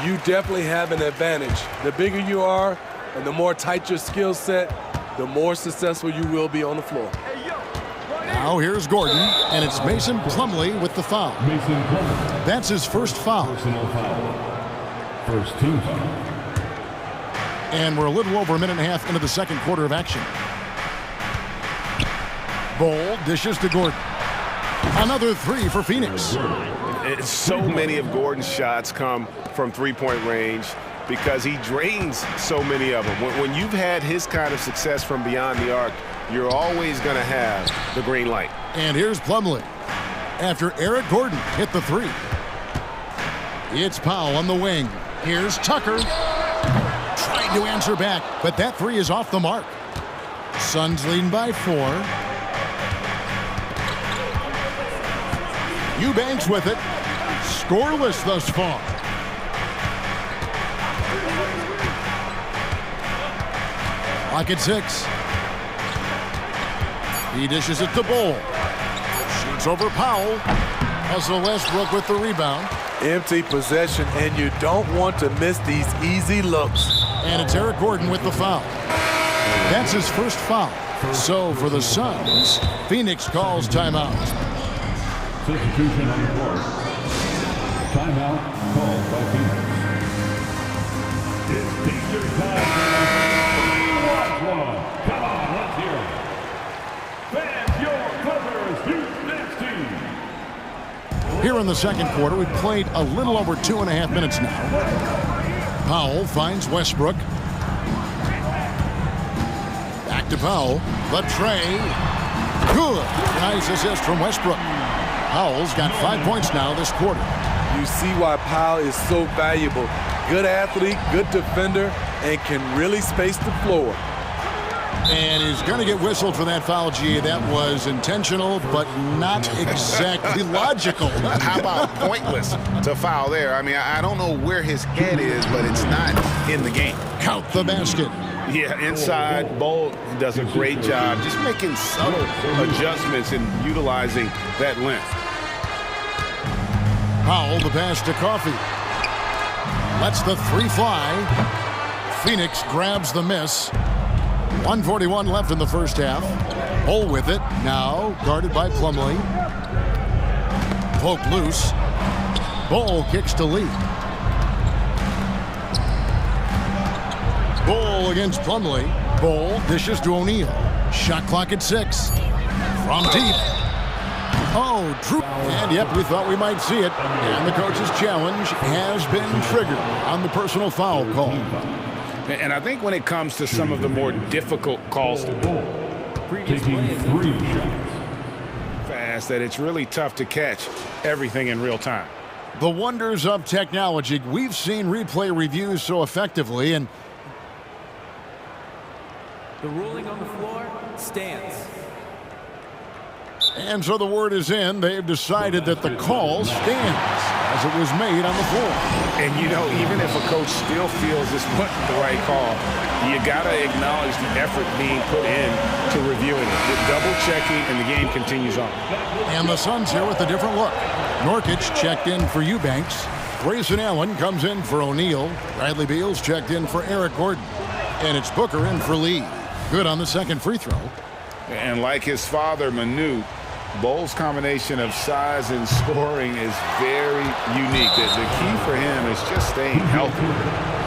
you definitely have an advantage. The bigger you are and the more tight your skill set, the more successful you will be on the floor. Now here's Gordon, and it's Mason Plumlee with the foul. That's his first foul. Personal foul. First team foul. And we're a little over a minute and a half into the second quarter of action. Ball dishes to Gordon. Another 3 for Phoenix. So many of Gordon's shots come from three-point range because he drains so many of them. When you've had his kind of success from beyond the arc, you're always going to have the green light. And here's Plumlee. After Eric Gordon hit the 3. It's Powell on the wing. Here's Tucker. Trying to answer back, but that 3 is off the mark. Suns leading by 4. Eubanks with it. Scoreless thus far. Clock at 6. He dishes it to Bull. Shoots over Powell. Russell Westbrook with the rebound. Empty possession, and you don't want to miss these easy looks. And it's Eric Gordon with the foul. That's his first foul. So for the Suns, Phoenix calls timeout. Substitution on the court. Timeout called by Phoenix. It's danger time. Watch one. Come on, let's hear it. Fans, your Clippers Houston team. Here in the second quarter, we've played a little over 2.5 minutes now. Powell finds Westbrook. Back to Powell. The tray. Good. Nice assist from Westbrook. Powell's got 5 points now this quarter. You see why Powell is so valuable. Good athlete, good defender, and can really space the floor. And he's going to get whistled for that foul, G. That was intentional, but not exactly logical. How about pointless to foul there? I mean, I don't know where his head is, but it's not in the game. Count the basket. Yeah, inside, Bowl does a great job just making subtle adjustments and utilizing that length. Powell, the pass to Coffey. Lets the three fly. Phoenix grabs the miss. 1:41 left in the first half. Bowl with it. Now guarded by Plumlee. Poke loose. Bowl kicks to Lee. Bowl against Plumlee. Bowl dishes to O'Neal. Shot clock at 6. From deep. Oh, Drew. And yep, we thought we might see it. And the coach's challenge has been triggered on the personal foul call. And I think when it comes to some of the more difficult calls to fast, that it's really tough to catch everything in real time. The wonders of technology. We've seen replay reviews so effectively, and the ruling on the floor stands. And so the word is in. They've decided that the call stands as it was made on the floor. And, you know, even if a coach still feels this wasn't the right call, you got to acknowledge the effort being put in to reviewing it. The double-checking, and the game continues on. And the Suns here with a different look. Norkic checked in for Eubanks. Grayson Allen comes in for O'Neal. Bradley Beal's checked in for Eric Gordon. And it's Booker in for Lee. Good on the second free throw. And like his father, Manu, Bowl's combination of size and scoring is very unique. The key for him is just staying healthy.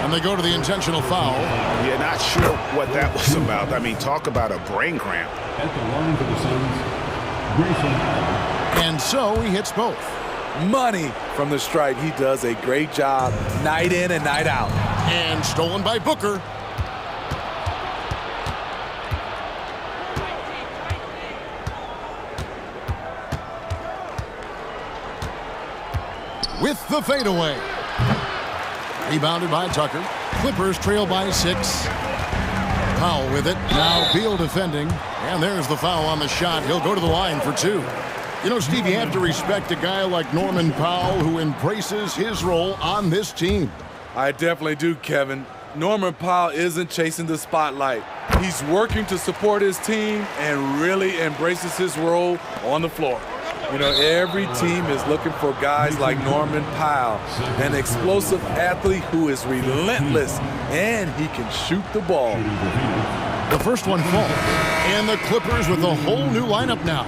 And they go to the intentional foul. Yeah, not sure what that was about. I mean, talk about a brain cramp. At the line for the Suns, Grayson. And so he hits both. Money from the stripe. He does a great job night in and night out. And stolen by Booker. With the fadeaway. Rebounded by Tucker. Clippers trail by 6. Powell with it. Now Beal defending. And there's the foul on the shot. He'll go to the line for 2. You know, Steve, you have to respect a guy like Norman Powell who embraces his role on this team. I definitely do, Kevin. Norman Powell isn't chasing the spotlight. He's working to support his team and really embraces his role on the floor. You know, every team is looking for guys like Norman Powell, an explosive athlete who is relentless, and he can shoot the ball. The first one falls, and the Clippers with a whole new lineup now.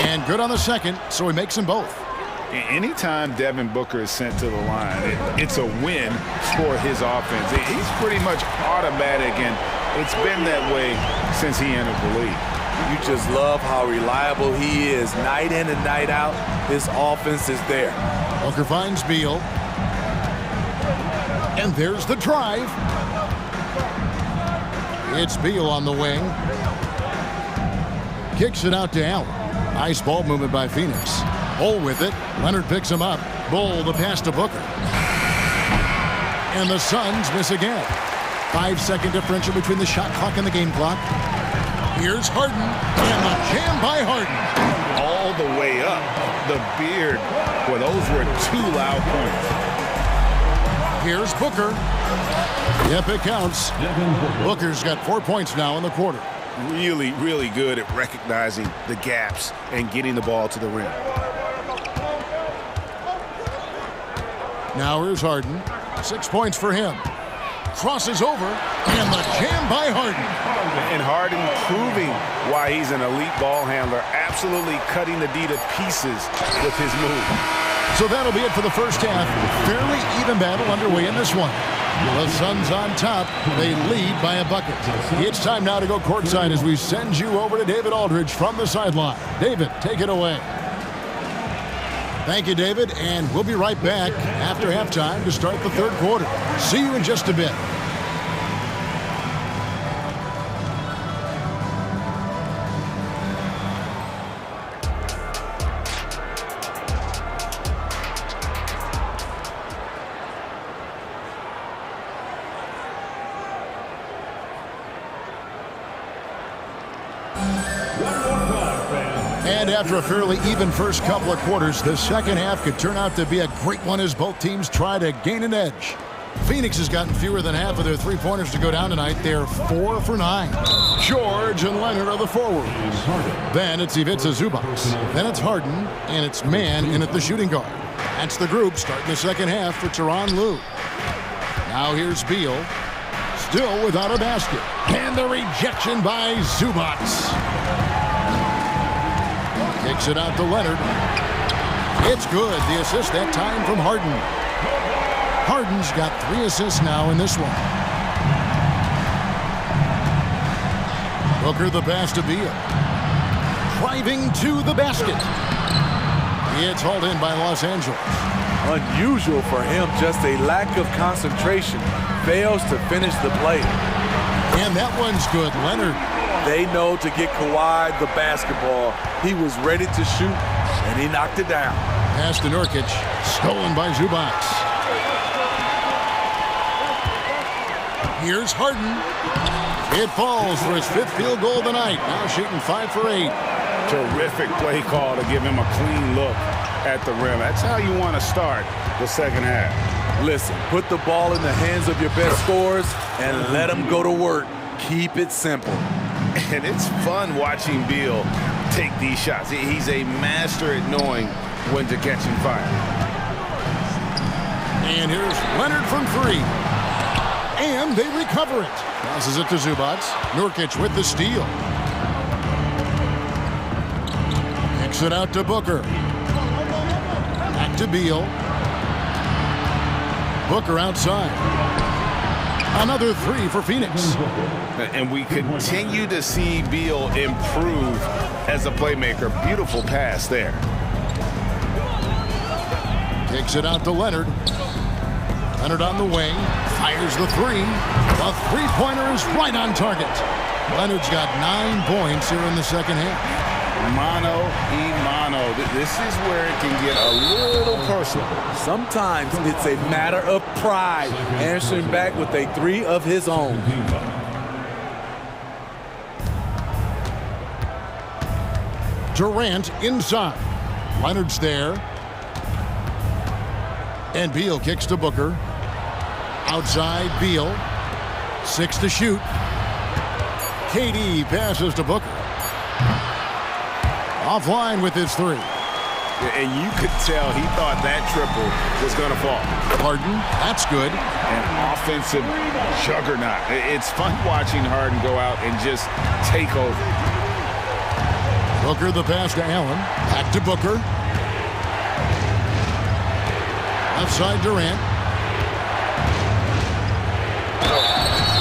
And good on the second, so he makes them both. Anytime Devin Booker is sent to the line, it's a win for his offense. He's pretty much automatic, and it's been that way since he entered the league. You just love how reliable he is. Night in and night out, his offense is there. Booker finds Beal. And there's the drive. It's Beal on the wing. Kicks it out to Allen. Nice ball movement by Phoenix. Bull with it. Leonard picks him up. Bull the pass to Booker. And the Suns miss again. 5-second differential between the shot clock and the game clock. Here's Harden, and the jam by Harden. All the way up. The beard. Well, those were 2 loud points. Here's Booker. Yep, it counts. Booker's got 4 points now in the quarter. Really, really good at recognizing the gaps and getting the ball to the rim. Now here's Harden. 6 points for him. Crosses over, and the jam by Harden. And Harden proving why he's an elite ball handler, absolutely cutting the D to pieces with his move. So that'll be it for the first half. Fairly even battle underway in this one. The Suns on top. They lead by a bucket. It's time now to go courtside as we send you over to David Aldridge from the sideline. David, take it away. Thank you, David, and we'll be right back after halftime to start the third quarter. See you in just a bit. And after a fairly even first couple of quarters, the second half could turn out to be a great one as both teams try to gain an edge. Phoenix has gotten fewer than half of their three-pointers to go down tonight. They're 4 for 9. George and Leonard are the forwards. Then it's Ivica Zubac. Then it's Harden, and it's Mann in at the shooting guard. That's the group starting the second half for Tyronn Lue. Now here's Beal, still without a basket. And the rejection by Zubac. Kicks it out to Leonard. It's good. The assist that time from Harden. Harden's got 3 assists now in this one. Booker the pass to Beal. Driving to the basket. It's hauled in by Los Angeles. Unusual for him, just a lack of concentration. Fails to finish the play. And that one's good. Leonard. They know to get Kawhi the basketball. He was ready to shoot, and he knocked it down. Pass to Nurkic. Stolen by Zubac. Here's Harden. It falls for his 5th field goal of the night. Now shooting 5 for 8. Terrific play call to give him a clean look at the rim. That's how you want to start the second half. Listen, put the ball in the hands of your best scorers and let them go to work. Keep it simple. And it's fun watching Beal take these shots. He's a master at knowing when to catch and fire. And here's Leonard from 3. And they recover it. Passes it to Zubac. Nurkic with the steal. Kicks it out to Booker. Back to Beal. Booker outside. Another 3 for Phoenix. And we continue to see Beal improve as a playmaker. Beautiful pass there. Takes it out to Leonard. Leonard on the wing. Fires the 3. The three-pointer is right on target. Leonard's got 9 points here in the second half. Mano y mano. This is where it can get a little personal. Sometimes it's a matter of pride, answering back with a 3 of his own. Durant inside. Leonard's there. And Beal kicks to Booker. Outside Beal. 6 to shoot. KD passes to Booker. Offline with his 3. And you could tell he thought that triple was going to fall. Harden, that's good. An offensive juggernaut. It's fun watching Harden go out and just take over. Booker the pass to Allen. Back to Booker. Left side Durant.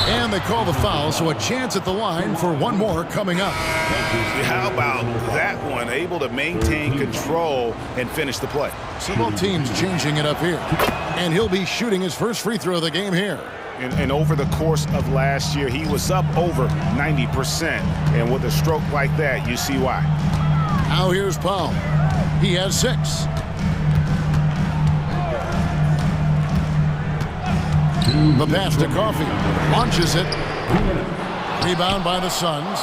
And they call the foul, so a chance at the line for one more coming up. How about that one? Able to maintain control and finish the play. So both teams changing it up here. And he'll be shooting his first free throw of the game here. And over the course of last year, he was up over 90%. And with a stroke like that, you see why. Now here's Paul. He has 6. The pass to Coffey. Launches it. Rebound by the Suns.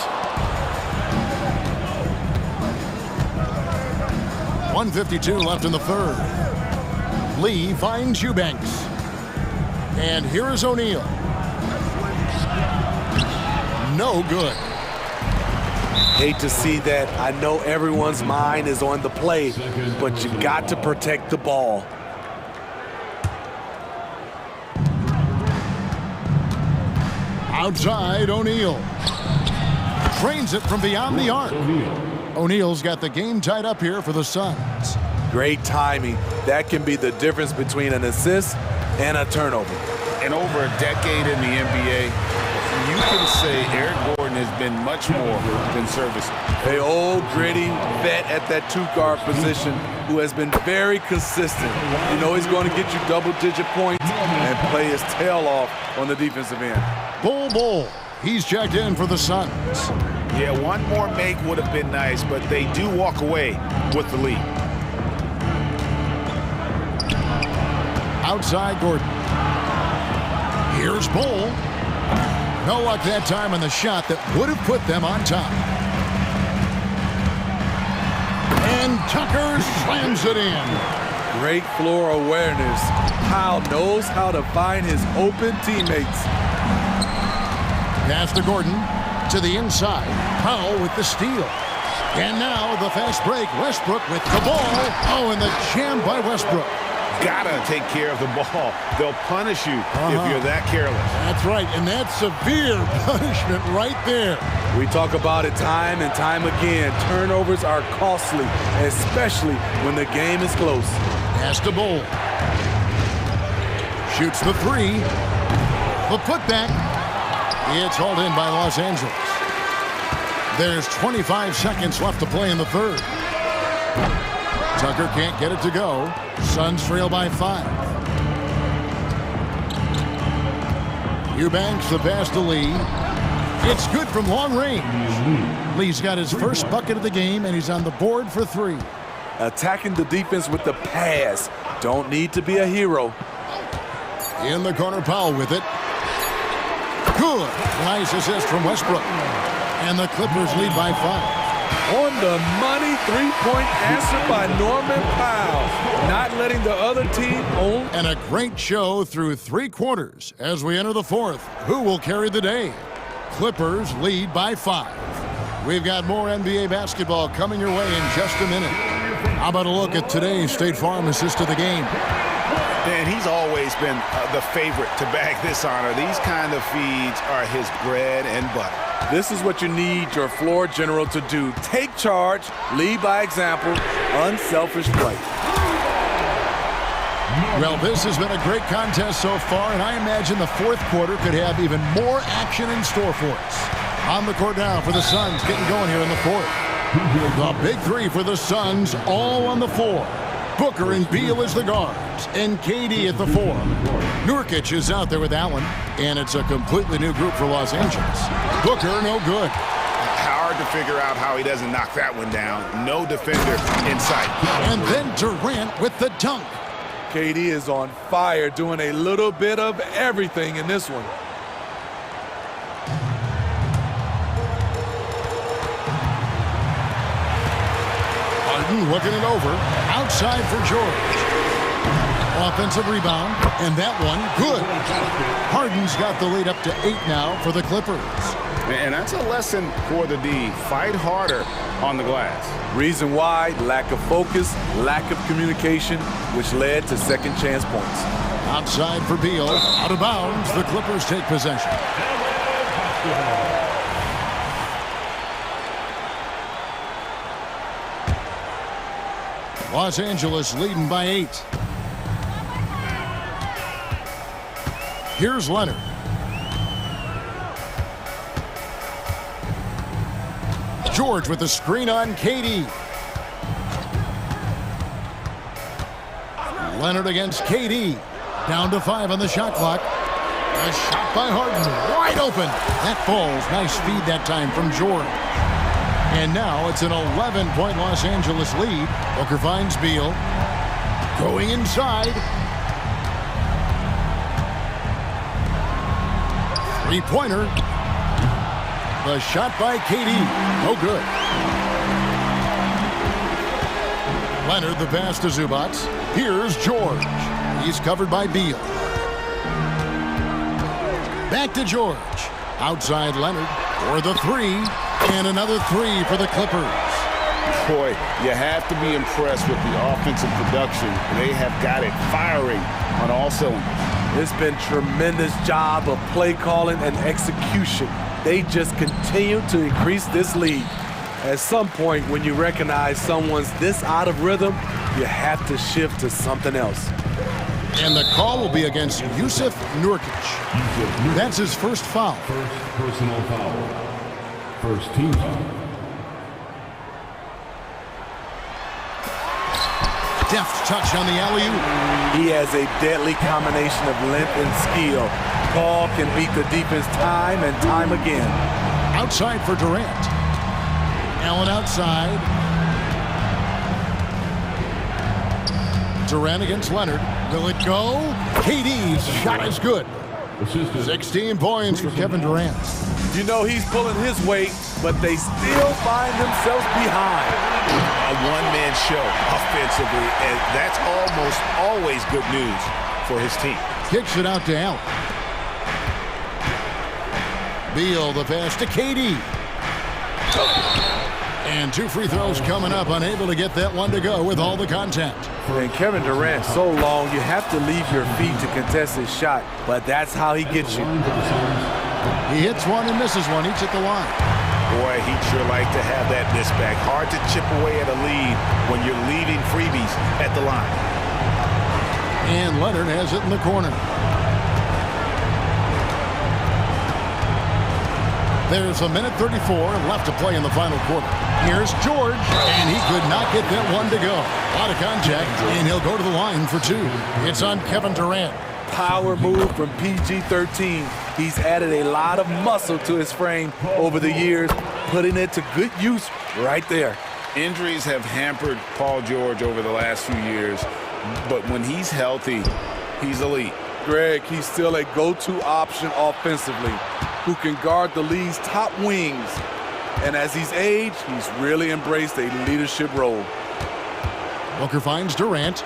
1:52 left in the third. Lee finds Eubanks. And here is O'Neal. No good. Hate to see that. I know everyone's mind is on the play, but you got to protect the ball. Outside, O'Neal. Trains it from beyond the arc. O'Neal's got the game tied up here for the Suns. Great timing. That can be the difference between an assist and a turnover. in over a decade in the NBA, you can say Eric Gordon has been much more than serviceable. An old, gritty vet at that two-guard position who has been very consistent. You know he's going to get you double-digit points and play his tail off on the defensive end. Bull. He's checked in for the Suns. Yeah, one more make would have been nice, but they do walk away with the lead. Outside Gordon. Here's Bull. No luck that time on the shot that would have put them on top. And Tucker slams it in. Great floor awareness. Powell knows how to find his open teammates. Pass to Gordon. To the inside. Powell with the steal. And now the fast break. Westbrook with the ball. Oh, and the jam by Westbrook. Gotta take care of the ball. They'll punish you if you're that careless. That's right, and that's severe punishment right there. We talk about it time and time again. Turnovers are costly, especially when the game is close. Pass to Bull. Shoots the three. The putback. It's hauled in by Los Angeles. There's 25 seconds left to play in the third. Tucker can't get it to go. Suns trail by 5. Eubanks the pass to Lee. It's good from long range. Lee's got his first bucket of the game, and he's on the board for 3. Attacking the defense with the pass. Don't need to be a hero. In the corner, Powell with it. Good. Nice assist from Westbrook. And the Clippers lead by 5. On the money, three-point answer by Norman Powell. Not letting the other team own. And a great show through 3 quarters as we enter the 4th. Who will carry the day? Clippers lead by 5. We've got more NBA basketball coming your way in just a minute. How about a look at today's State Farm assist of the game? And he's always been the favorite to bag this honor. These kind of feeds are his bread and butter. This is what you need your floor general to do. Take charge, lead by example, unselfish play. Well, this has been a great contest so far, and I imagine the 4th quarter could have even more action in store for us. On the court now for the Suns, getting going here in the 4th. The big 3 for the Suns, all on the floor. Booker and Beal as the guards, and KD at the 4. Nurkic is out there with Allen, and it's a completely new group for Los Angeles. Booker, no good. Hard to figure out how he doesn't knock that one down. No defender in sight. And then Durant with the dunk. KD is on fire, doing a little bit of everything in this one. Harden looking it over. Outside for George. Offensive rebound, and that one, good. Harden's got the lead up to 8 now for the Clippers. And that's a lesson for the D. Fight harder on the glass. Reason why, lack of focus, lack of communication, which led to second chance points. Outside for Beal, out of bounds, the Clippers take possession. Los Angeles leading by 8. Here's Leonard. George with the screen on KD. Leonard against KD. Down to 5 on the shot clock. A shot by Harden. Wide open. That falls. Nice feed that time from George. And now it's an 11-point Los Angeles lead. Booker finds Beal. Going inside. 3-pointer. The shot by KD. No good. Leonard the pass to Zubac. Here's George. He's covered by Beal. Back to George. Outside Leonard for the 3. And another 3 for the Clippers. Boy, you have to be impressed with the offensive production. They have got it firing on all cylinders. It's been tremendous job of play calling and execution. They just continue to increase this lead. At some point, when you recognize someone's this out of rhythm, you have to shift to something else. And the call will be against Yusuf Nurkic. That's his first foul. First personal foul. First team foul. Deft touch on the alley-oop. He has a deadly combination of length and skill. Paul can beat the defense time and time again. Outside for Durant. Allen outside. Durant against Leonard. Will it go? KD's shot is good. 16 points for Kevin Durant. You know he's pulling his weight, but they still find themselves behind. A one-man show offensively, and that's almost always good news for his team. Kicks it out to Allen. Beal, the pass to KD. And 2 free throws coming up, unable to get that one to go with all the contact. And Kevin Durant so long, you have to leave your feet to contest his shot, but that's how he gets you. He hits one and misses one. He's at the line. Boy, he'd sure like to have that miss back. Hard to chip away at a lead when you're leaving freebies at the line. And Leonard has it in the corner. There's 1:34 left to play in the final quarter. Here's George, and he could not get that one to go. A lot of contact, and he'll go to the line for 2. It's on Kevin Durant. Power move from PG-13. He's added a lot of muscle to his frame over the years, putting it to good use right there. Injuries have hampered Paul George over the last few years, but when he's healthy, he's elite. Greg, he's still a go-to option offensively, who can guard the league's top wings. And as he's aged, he's really embraced a leadership role. Booker finds Durant.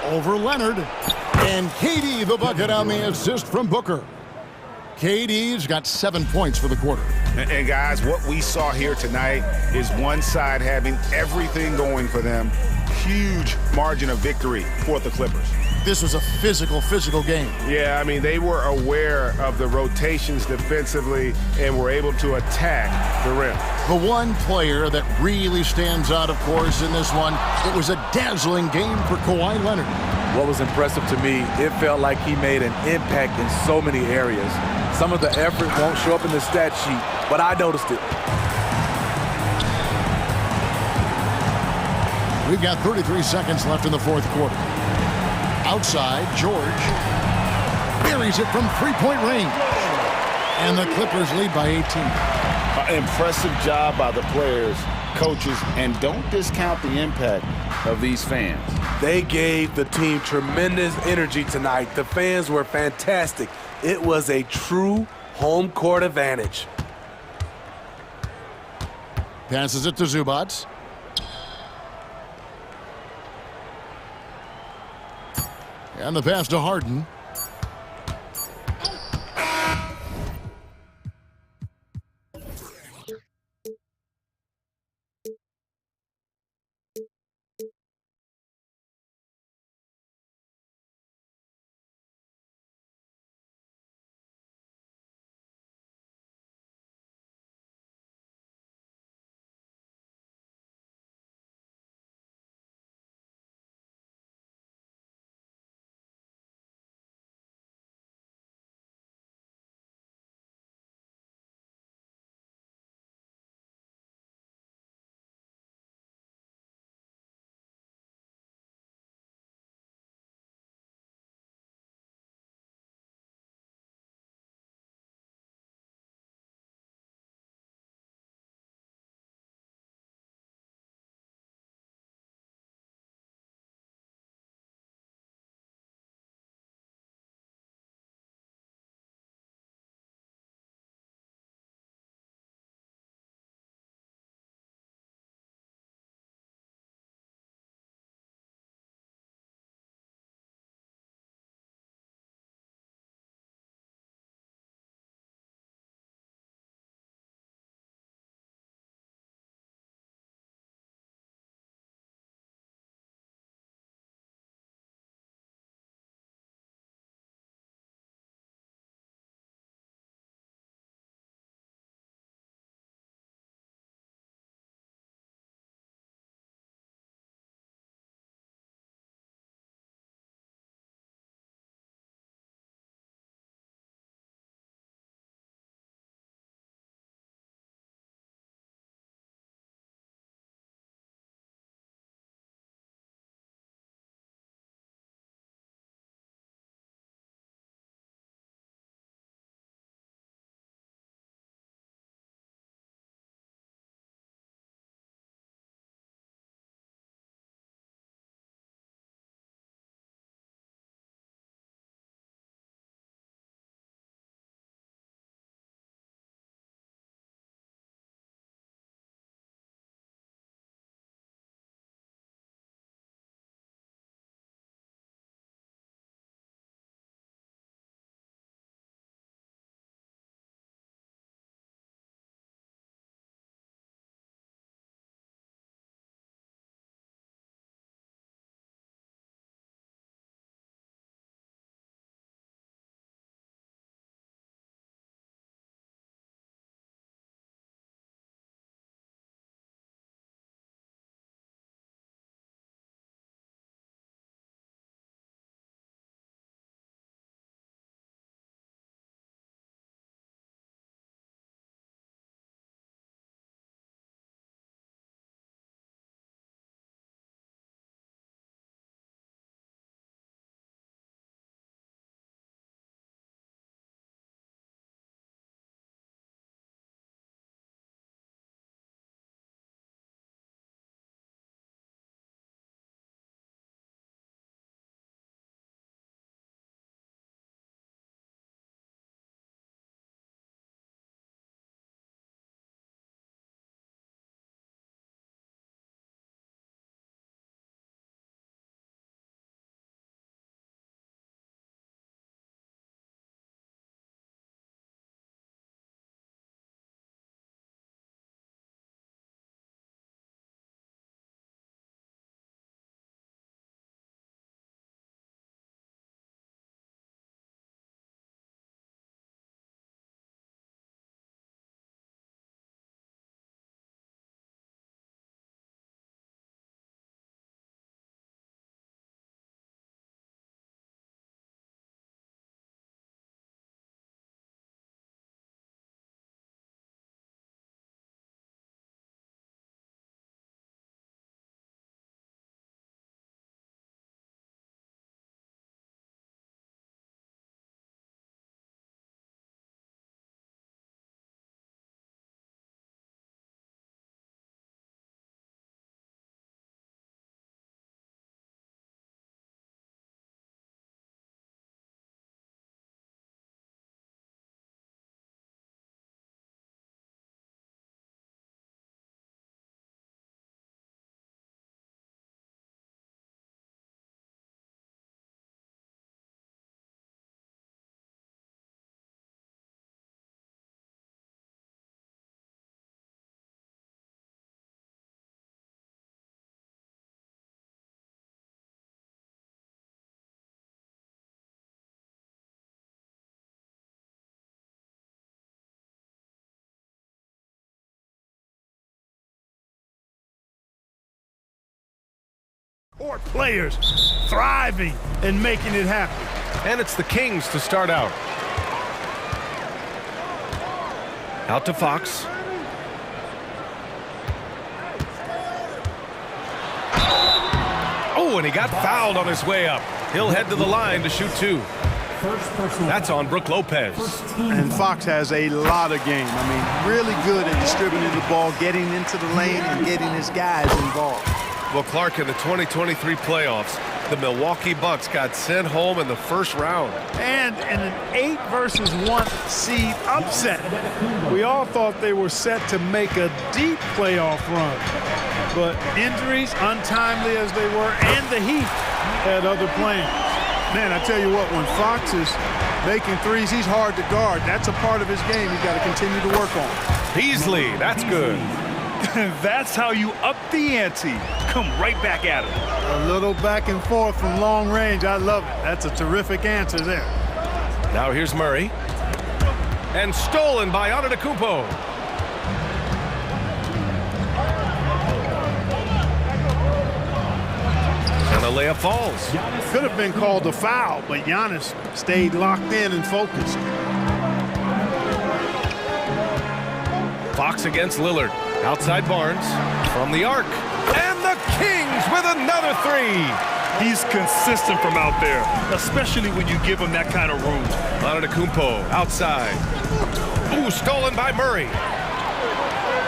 Over Leonard. And KD the bucket on the assist from Booker. KD's got 7 points for the quarter. And guys, what we saw here tonight is one side having everything going for them. Huge margin of victory for the Clippers. This was a physical game. Yeah, I mean, they were aware of the rotations defensively and were able to attack the rim. The one player that really stands out, of course, in this one, it was a dazzling game for Kawhi Leonard. What was impressive to me, it felt like he made an impact in so many areas. Some of the effort won't show up in the stat sheet, but I noticed it. We've got 33 seconds left in the fourth quarter. Outside, George buries it from three-point range. And the Clippers lead by 18. Impressive job by the players, coaches, and don't discount the impact of these fans. They gave the team tremendous energy tonight. The fans were fantastic. It was a true home court advantage. Passes it to Zubac. And the pass to Harden. Court players thriving and making it happen. And it's the Kings to start out. Out to Fox. Oh, and he got fouled on his way up. He'll head to the line to shoot two. That's on Brook Lopez. And Fox has a lot of game. I mean, really good at distributing the ball, getting into the lane, and getting his guys involved. Well, Clark, in the 2023 playoffs, the Milwaukee Bucks got sent home in the first round. And in an 8-versus-1 seed upset. We all thought they were set to make a deep playoff run. But injuries, untimely as they were, and the Heat had other plans. Man, I tell you what, when Fox is making threes, he's hard to guard. That's a part of his game he's got to continue to work on. Beasley, that's good. That's how you up the ante. Come right back at him. A little back and forth from long range. I love it. That's a terrific answer there. Now here's Murray. And stolen by Antetokounmpo. And the layup falls. Could have been called a foul, but Giannis stayed locked in and focused. Fox against Lillard. Outside Barnes from the arc. And the Kings with another three. He's consistent from out there, especially when you give him that kind of room. Antetokounmpo outside. Ooh, stolen by Murray.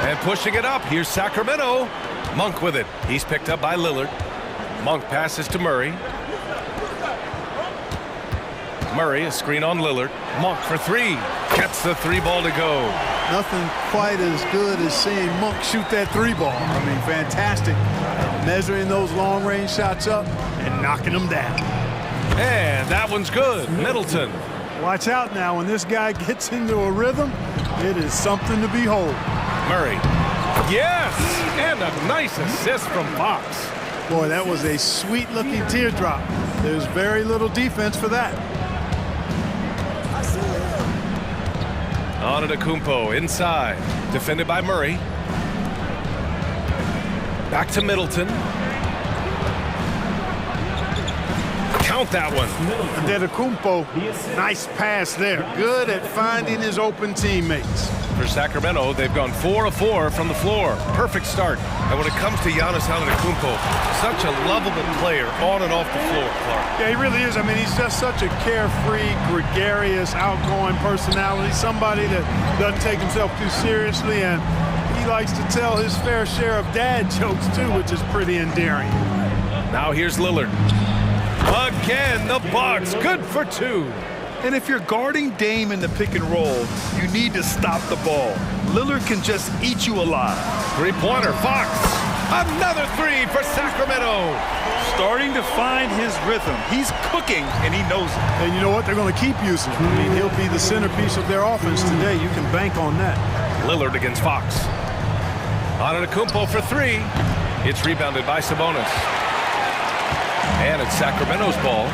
And pushing it up, here's Sacramento. Monk with it. He's picked up by Lillard. Monk passes to Murray. Murray, a screen on Lillard. Monk for three. Gets the three ball to go. Nothing quite as good as seeing Monk shoot that three ball. I mean, fantastic. Measuring those long-range shots up and knocking them down. And that one's good. Middleton. Watch out now. When this guy gets into a rhythm, it is something to behold. Murray. Yes! And a nice assist from Fox. Boy, that was a sweet-looking teardrop. There's very little defense for that. Antetokounmpo inside. Defended by Murray. Back to Middleton. Count that one. Antetokounmpo, nice pass there. Good at finding his open teammates. For Sacramento, they've gone 4 of 4 from the floor. Perfect start. And when it comes to Giannis Antetokounmpo, such a lovable player on and off the floor, Clark. Yeah, he really is. I mean, he's just such a carefree, gregarious, outgoing personality. Somebody that doesn't take himself too seriously, and he likes to tell his fair share of dad jokes, too, which is pretty endearing. Now here's Lillard. Again, the Bucks, good for two. And if you're guarding Dame in the pick and roll, you need to stop the ball. Lillard can just eat you alive. Three-pointer, Fox. Another three for Sacramento. Starting to find his rhythm. He's cooking, and he knows it. And you know what? They're going to keep using him. I mean, he'll be the centerpiece of their offense today. You can bank on that. Lillard against Fox. Antetokounmpo for three. It's rebounded by Sabonis. And it's Sacramento's ball.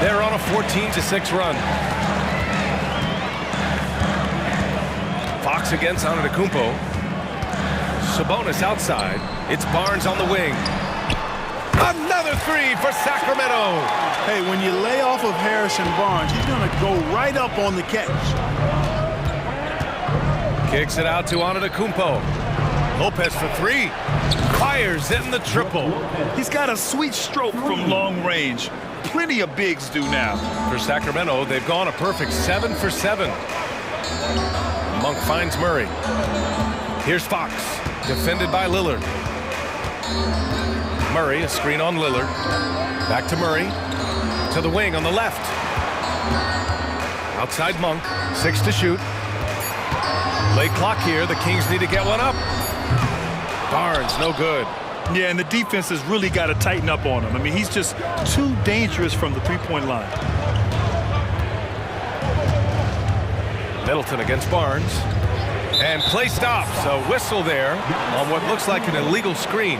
They're on a 14-6 run. Fox against Antetokounmpo. Sabonis outside. It's Barnes on the wing. Another three for Sacramento. Hey, when you lay off of Harrison Barnes, he's going to go right up on the catch. Kicks it out to Antetokounmpo. Lopez for three. Fires in the triple. He's got a sweet stroke from long range. Plenty of bigs do now. For Sacramento, they've gone a perfect 7 for 7. Monk finds Murray. Here's Fox, defended by Lillard. Murray, a screen on Lillard. Back to Murray. To the wing on the left. Outside Monk, 6 to shoot. Late clock here, the Kings need to get one up. Barnes, no good. Yeah, and the defense has really got to tighten up on him. I mean, he's just too dangerous from the three-point line. Middleton against Barnes. And play stops. A whistle there on what looks like an illegal screen.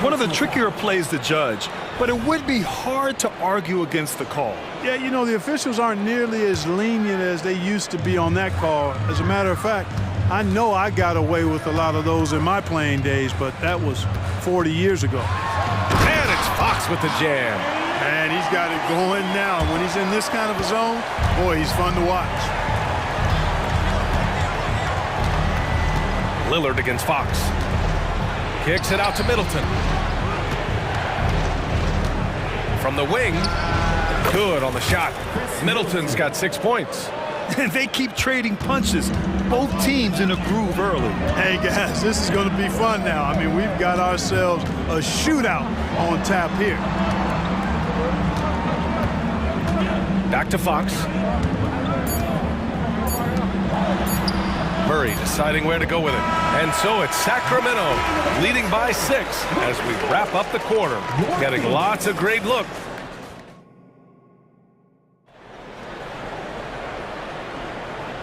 One of the trickier plays to judge, but it would be hard to argue against the call. Yeah, you know, the officials aren't nearly as lenient as they used to be on that call. As a matter of fact, I know I got away with a lot of those in my playing days, but that was 40 years ago. And it's Fox with the jam. And he's got it going now. When he's in this kind of a zone, boy, he's fun to watch. Lillard against Fox. Kicks it out to Middleton. From the wing. Good on the shot. Middleton's got 6 points. And they keep trading punches. Both teams in a groove early. Hey, guys, this is going to be fun now. I mean, we've got ourselves a shootout on tap here. Back to Fox. Murray deciding where to go with it. And so it's Sacramento leading by 6 as we wrap up the quarter. Getting lots of great looks.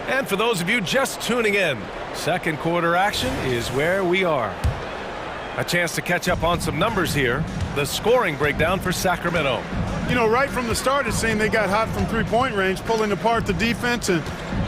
And for those of you just tuning in, second quarter action is where we are. A chance to catch up on some numbers here. The scoring breakdown for Sacramento. You know, right from the start, it seemed they got hot from three-point range, pulling apart the defense and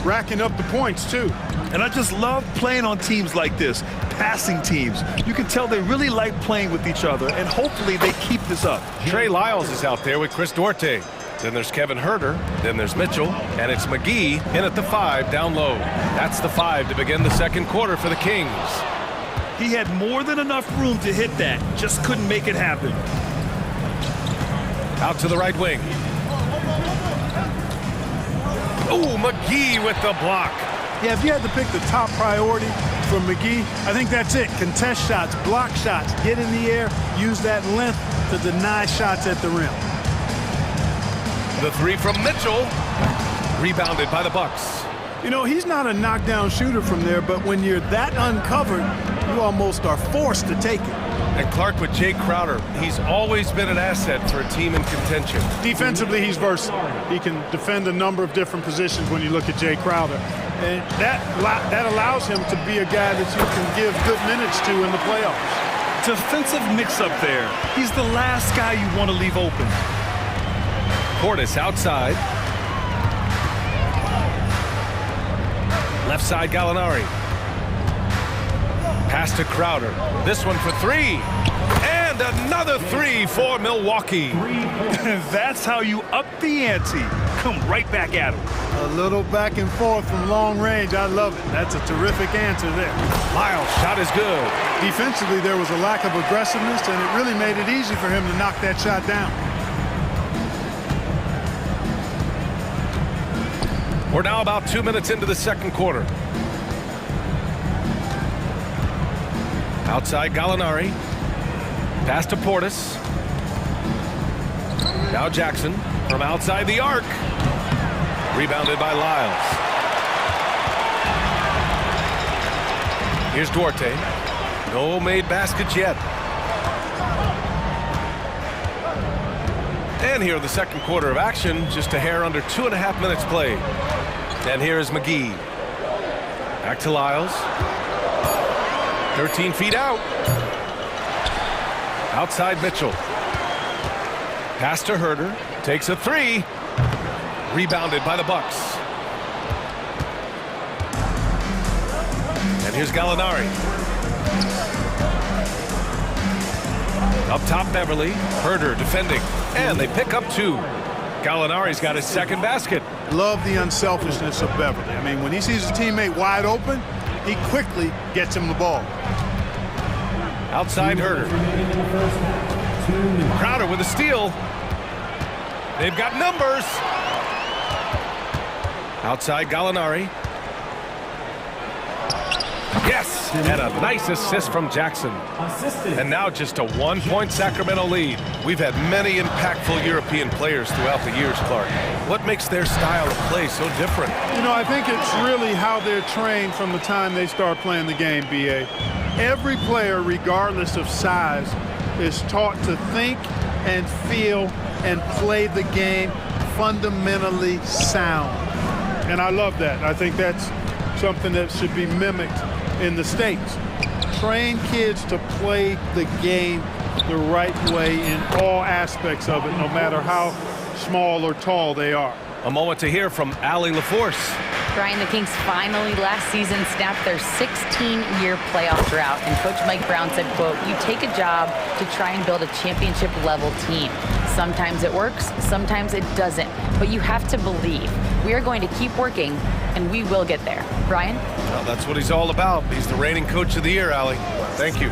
racking up the points, too. And I just love playing on teams like this, passing teams. You can tell they really like playing with each other, and hopefully they keep this up. Trey Lyles is out there with Chris Duarte. Then there's Kevin Herter, then there's Mitchell, and it's McGee in at the 5 down low. That's the 5 to begin the second quarter for the Kings. He had more than enough room to hit that, just couldn't make it happen. Out to the right wing. Oh, McGee with the block. Yeah, if you had to pick the top priority for McGee, I think that's it. Contest shots, block shots, get in the air, use that length to deny shots at the rim. The 3 from Mitchell, rebounded by the Bucks. You know, he's not a knockdown shooter from there, but when you're that uncovered, you almost are forced to take it. And Clark with Jay Crowder, he's always been an asset for a team in contention. Defensively, he's versatile. He can defend a number of different positions when you look at Jay Crowder. And that allows him to be a guy that you can give good minutes to in the playoffs. Defensive mix-up there. He's the last guy you want to leave open. Portis outside. Left side Gallinari. Pass to Crowder. This one for 3. And another 3 for Milwaukee. That's how you up the ante. Come right back at him. A little back and forth from long range. I love it. That's a terrific answer there. Lyles' shot is good. Defensively, there was a lack of aggressiveness, and it really made it easy for him to knock that shot down. We're now about 2 minutes into the second quarter. Outside Gallinari. Pass to Portis. Now Jackson from outside the arc. Rebounded by Lyles. Here's Duarte. No made baskets yet. And here in the second quarter of action, just a hair under 2.5 minutes played. And here is McGee. Back to Lyles. 13 feet out. Outside Mitchell. Pass to Herter. Takes a 3. Rebounded by the Bucks. And here's Gallinari. Up top Beverly. Herter defending. And they pick up 2. Gallinari's got his second basket. Love the unselfishness of Beverly. I mean, when he sees his teammate wide open, he quickly gets him the ball. Outside Herter. Crowder with a steal. They've got numbers. Outside Gallinari. Yes, and a nice assist from Jackson. And now just a 1-point Sacramento lead. We've had many impactful European players throughout the years, Clark. What makes their style of play so different? You know, I think it's really how they're trained from the time they start playing the game, B.A. Every player, regardless of size, is taught to think and feel and play the game fundamentally sound. And I love that. I think that's something that should be mimicked in the States. Train kids to play the game the right way in all aspects of it, no matter how small or tall they are. A moment to hear from Allie LaForce. Brian, the Kings finally last season snapped their 16-year playoff drought, and Coach Mike Brown said, quote, "You take a job to try and build a championship-level team. Sometimes it works, sometimes it doesn't, but you have to believe. We are going to keep working, and we will get there." Brian? Well, that's what he's all about. He's the reigning Coach of the Year, Allie. Thank you.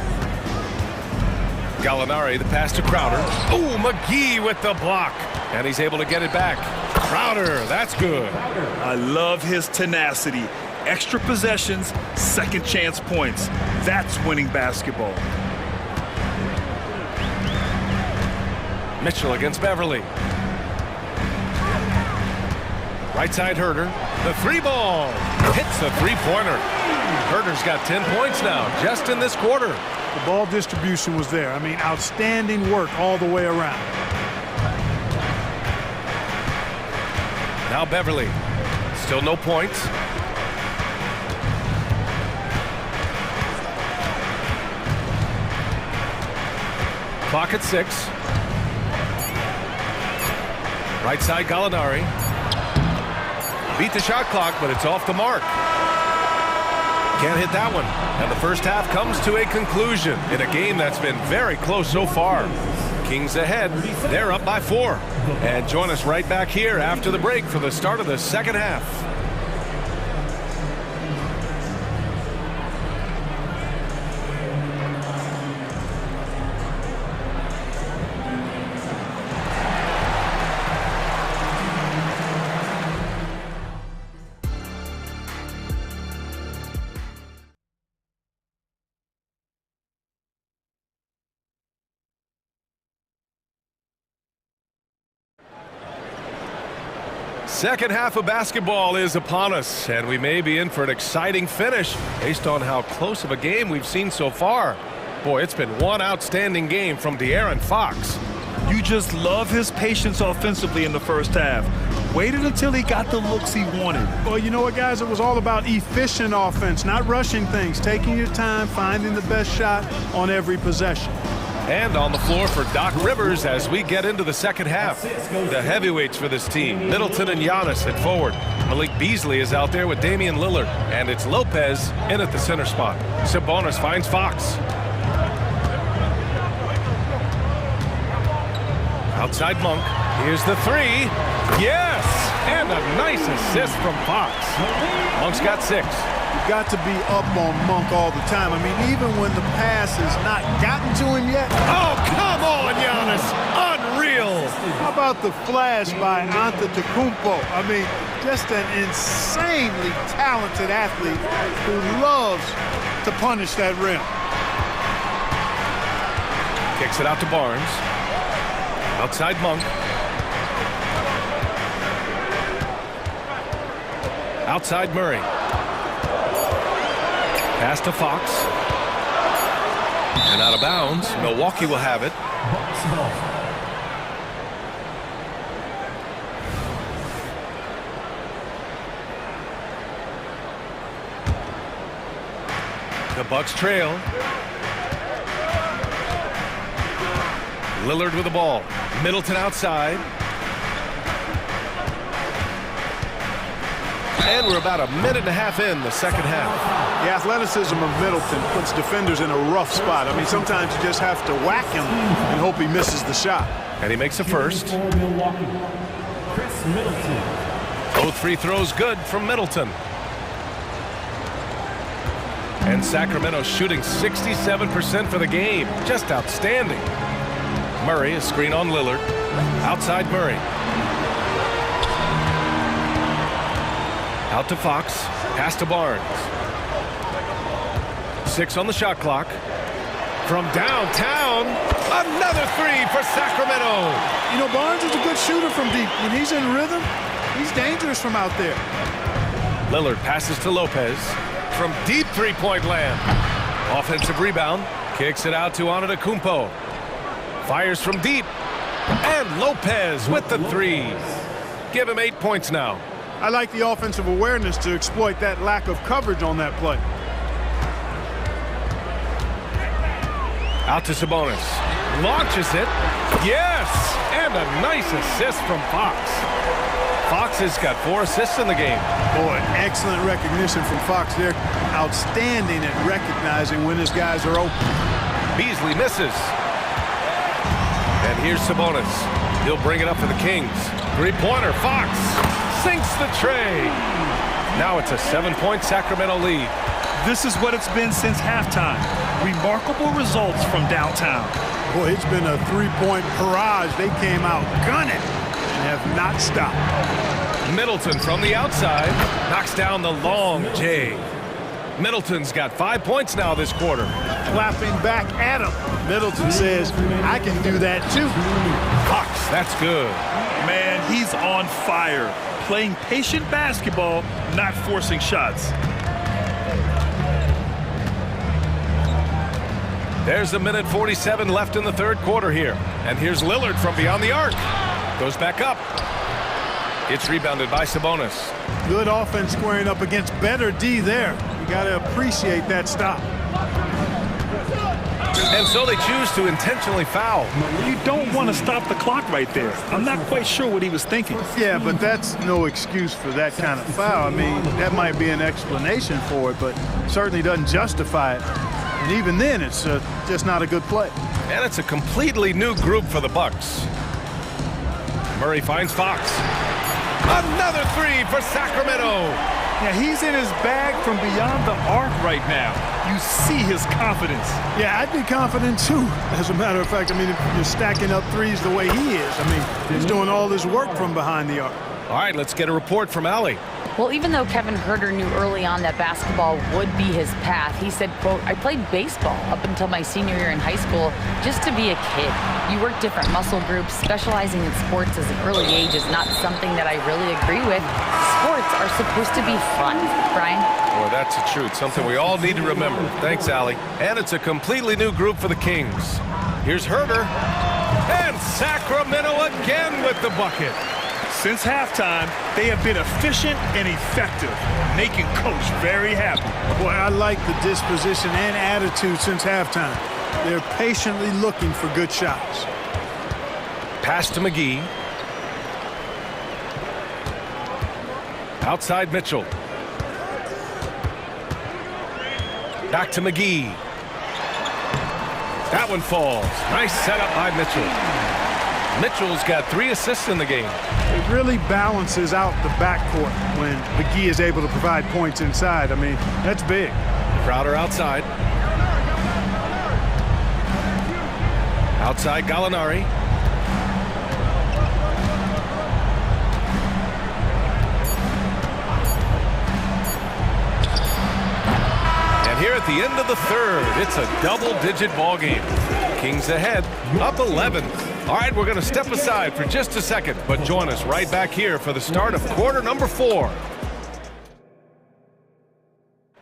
Gallinari, the pass to Crowder. Oh, McGee with the block, and he's able to get it back. Crowder, that's good. I love his tenacity. Extra possessions, second chance points. That's winning basketball. Mitchell against Beverly. Right side Herder. The three ball. Hits the three-pointer. Herder's got 10 points now, just in this quarter. The ball distribution was there. I mean, outstanding work all the way around. Now Beverly. Still no points. Clock at 6. Right side Gallinari. Beat the shot clock, but it's off the mark. Can't hit that one. And the first half comes to a conclusion in a game that's been very close so far. Kings ahead. They're up by 4. And join us right back here after the break for the start of the second half. Second half of basketball is upon us, and we may be in for an exciting finish based on how close of a game we've seen so far. Boy, it's been one outstanding game from De'Aaron Fox. You just love his patience offensively in the first half. Waited until he got the looks he wanted. Well, you know what, guys? It was all about efficient offense, not rushing things, taking your time, finding the best shot on every possession. And on the floor for Doc Rivers as we get into the second half. The heavyweights for this team, Middleton and Giannis at forward. Malik Beasley is out there with Damian Lillard, and it's Lopez in at the center spot. Sabonis finds Fox. Outside Monk. Here's the three. Yes! And a nice assist from Fox. Monk's got 6. You've got to be up on Monk all the time. I mean, even when the pass has not gotten to him yet. Oh, come on, Giannis. Unreal. How about the flash by Antetokounmpo? I mean, just an insanely talented athlete who loves to punish that rim. Kicks it out to Barnes. Outside Monk. Outside Murray. Pass to Fox. And out of bounds. Milwaukee will have it. The Bucks trail. Lillard with the ball. Middleton outside. And we're about a minute and a half in the second half. The athleticism of Middleton puts defenders in a rough spot. I mean, sometimes you just have to whack him and hope he misses the shot. And he makes a first. Both free throws good from Middleton. And Sacramento shooting 67% for the game. Just outstanding. Murray, a screen on Lillard. Outside Murray. Out to Fox. Pass to Barnes. 6 on the shot clock. From downtown, another three for Sacramento. You know, Barnes is a good shooter from deep. When he's in rhythm, he's dangerous from out there. Lillard passes to Lopez. From deep three-point land. Offensive rebound. Kicks it out to Antetokounmpo. Fires from deep. And Lopez with the three. Give him 8 points now. I like the offensive awareness to exploit that lack of coverage on that play. Out to Sabonis. Launches it. Yes! And a nice assist from Fox. Fox Fox has got 4 assists in the game. Boy, excellent recognition from Fox. They're outstanding at recognizing when his guys are open. Beasley misses. And here's Sabonis. He'll bring it up for the Kings. Three-pointer, Fox sinks the tray. Now it's a 7-point Sacramento lead. This is what it's been since halftime. Remarkable results from downtown. Boy, it's been a three-point barrage. They came out gunning and have not stopped. Middleton from the outside knocks down the long J. Middleton's got 5 points now this quarter. Clapping back at him. Middleton says, I can do that too. Fox, that's good. Man, he's on fire. Playing patient basketball, not forcing shots. There's 1:47 left in the third quarter here. And here's Lillard from beyond the arc. Goes back up. It's rebounded by Sabonis. Good offense squaring up against better D there. You got to appreciate that stop. And so they choose to intentionally foul. You don't want to stop the clock right there. I'm not quite sure what he was thinking. Yeah, but that's no excuse for that kind of foul. I mean, that might be an explanation for it, but certainly doesn't justify it. And even then, it's just not a good play. And it's a completely new group for the Bucks. Murray finds Fox. Another three for Sacramento. Yeah, he's in his bag from beyond the arc right now. You see his confidence. Yeah, I'd be confident too. As a matter of fact, I mean, if you're stacking up threes the way he is, I mean, he's doing all this work from behind the arc. All right, let's get a report from Allie. Well, even though Kevin Huerter knew early on that basketball would be his path, he said, quote, I played baseball up until my senior year in high school just to be a kid. You work different muscle groups. Specializing in sports as an early age is not something that I really agree with. Sports are supposed to be fun. Brian? Well, that's the truth. Something we all need to remember. Thanks, Allie. And it's a completely new group for the Kings. Here's Huerter. And Sacramento again with the bucket. Since halftime, they have been efficient and effective, making Coach very happy. Boy, I like the disposition and attitude since halftime. They're patiently looking for good shots. Pass to McGee. Outside Mitchell. Back to McGee. That one falls. Nice setup by Mitchell. Mitchell's got 3 assists in the game. It really balances out the backcourt when McGee is able to provide points inside. I mean, that's big. Crowder outside. Outside Gallinari. And here at the end of the third, it's a double-digit ball game. Kings ahead, up 11. All right, we're going to step aside for just a second, but join us right back here for the start of quarter number 4.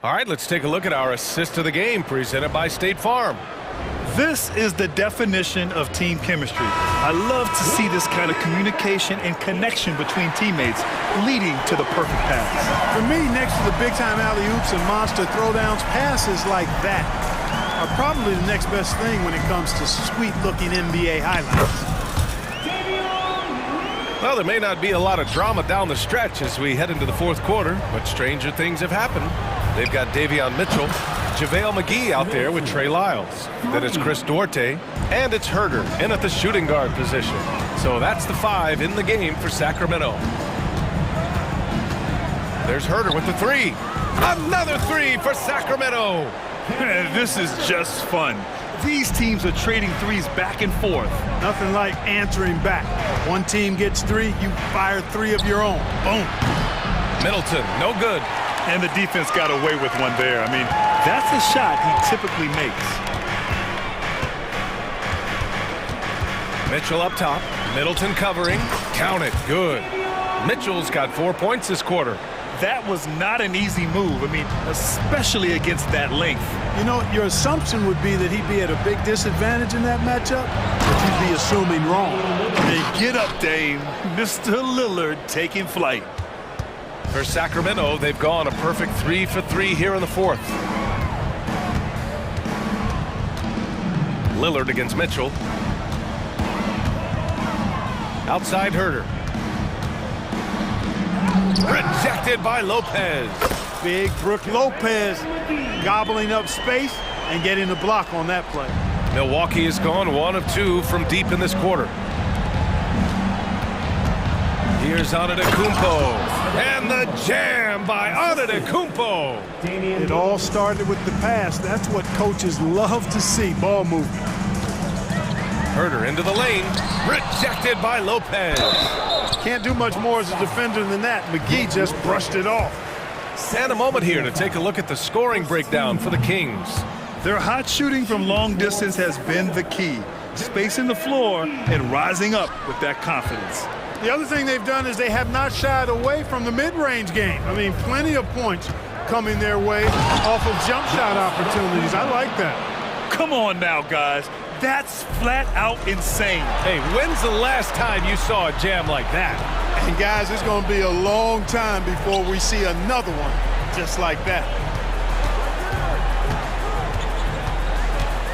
All right, let's take a look at our assist of the game presented by State Farm. This is the definition of team chemistry. I love to see this kind of communication and connection between teammates leading to the perfect pass. For me, next to the big-time alley-oops and monster throwdowns, passes like that are probably the next best thing when it comes to sweet-looking NBA highlights. Well, there may not be a lot of drama down the stretch as we head into the fourth quarter, but stranger things have happened. They've got Davion Mitchell, JaVale McGee out there with Trey Lyles. Then it's Chris Duarte, and it's Huerter in at the shooting guard position. So that's the 5 in the game for Sacramento. There's Huerter with the 3. Another 3 for Sacramento. This is just fun. These teams are trading threes back and forth. Nothing like answering back. One team gets 3, you fire 3 of your own. Boom. Middleton, no good. And the defense got away with one there. I mean, that's a shot he typically makes. Mitchell up top. Middleton covering. Count it. Good. Mitchell's got 4 points this quarter. That was not an easy move. I mean, especially against that length. You know, your assumption would be that he'd be at a big disadvantage in that matchup, but you'd be assuming wrong. Hey, get up, Dame. Mr. Lillard taking flight. For Sacramento, they've gone a perfect 3 for 3 here in the fourth. Lillard against Mitchell. Outside Huerter. Rejected by Lopez. Big Brook Lopez gobbling up space and getting the block on that play. Milwaukee has gone 1 of 2 from deep in this quarter. Here's Antetokounmpo. And the jam by Antetokounmpo. It all started with the pass. That's what coaches love to see, ball movement. Herder into the lane. Rejected by Lopez. Can't do much more as a defender than that. McGee just brushed it off. And a moment here to take a look at the scoring breakdown for the Kings. Their hot shooting from long distance has been the key. Spacing the floor and rising up with that confidence. The other thing they've done is they have not shied away from the mid-range game. I mean, plenty of points coming their way off of jump shot opportunities. I like that. Come on now, guys. That's flat out insane. Hey, when's the last time you saw a jam like that? And guys, it's going to be a long time before we see another one just like that.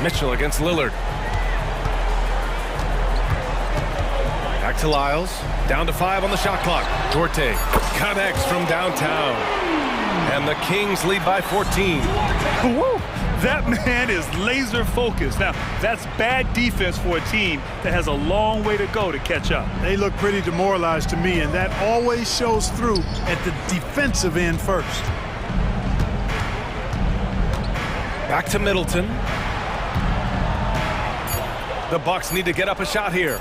Mitchell against Lillard. Back to Lyles. Down to 5 on the shot clock. Duarte connects from downtown. And the Kings lead by 14. Woo! That man is laser focused. Now, that's bad defense for a team that has a long way to go to catch up. They look pretty demoralized to me, and that always shows through at the defensive end first. Back to Middleton. The Bucks need to get up a shot here.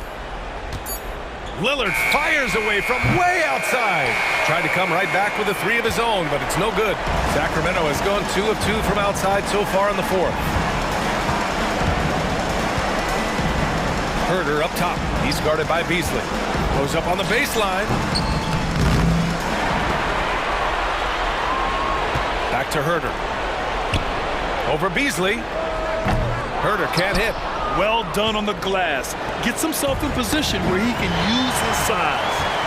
Lillard fires away from way outside. Tried to come right back with a 3 of his own, but it's no good. Sacramento has gone 2 of 2 from outside so far in the 4th. Herder up top. He's guarded by Beasley. Goes up on the baseline. Back to Herder. Over Beasley. Herder can't hit. Well done on the glass. Gets himself in position where he can use his size.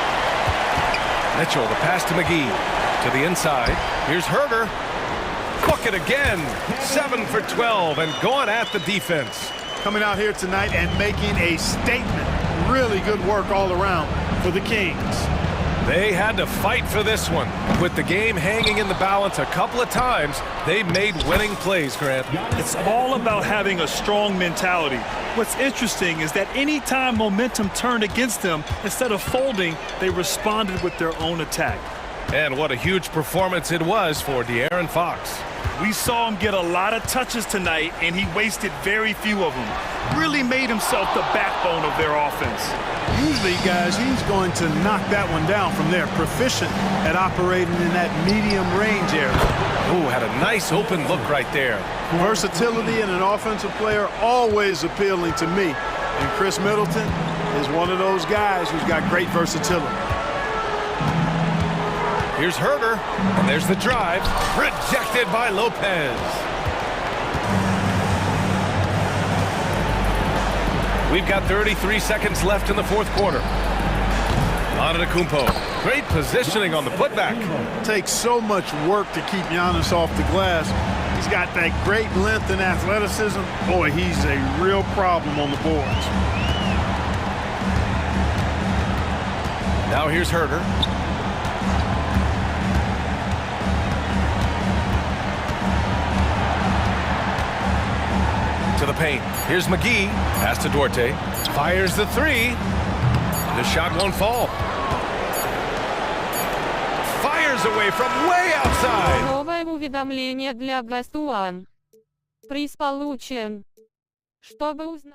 Mitchell, the pass to McGee. To the inside. Here's Herder. Book it again. 7 for 12 and going at the defense. Coming out here tonight and making a statement. Really good work all around for the Kings. They had to fight for this one. With the game hanging in the balance a couple of times, they made winning plays, Grant. It's all about having a strong mentality. What's interesting is that any time momentum turned against them, instead of folding, they responded with their own attack. And what a huge performance it was for De'Aaron Fox. We saw him get a lot of touches tonight, and he wasted very few of them. Really made himself the backbone of their offense. Usually, guys, he's going to knock that one down from there. Proficient at operating in that medium range area. Ooh, had a nice open look right there. Versatility in an offensive player always appealing to me. And Chris Middleton is one of those guys who's got great versatility. Here's Herder, and there's the drive. Rejected by Lopez. We've got 33 seconds left in the 4th quarter. Antetokounmpo, great positioning on the putback. Takes so much work to keep Giannis off the glass. He's got that great length and athleticism. Boy, he's a real problem on the boards. Now here's Herder. To the paint. Here's McGee. Pass to Duarte. Fires the 3. The shot won't fall. Fires away from way outside. Новое уведомление для Best One. Приз получен. Чтобы узнать...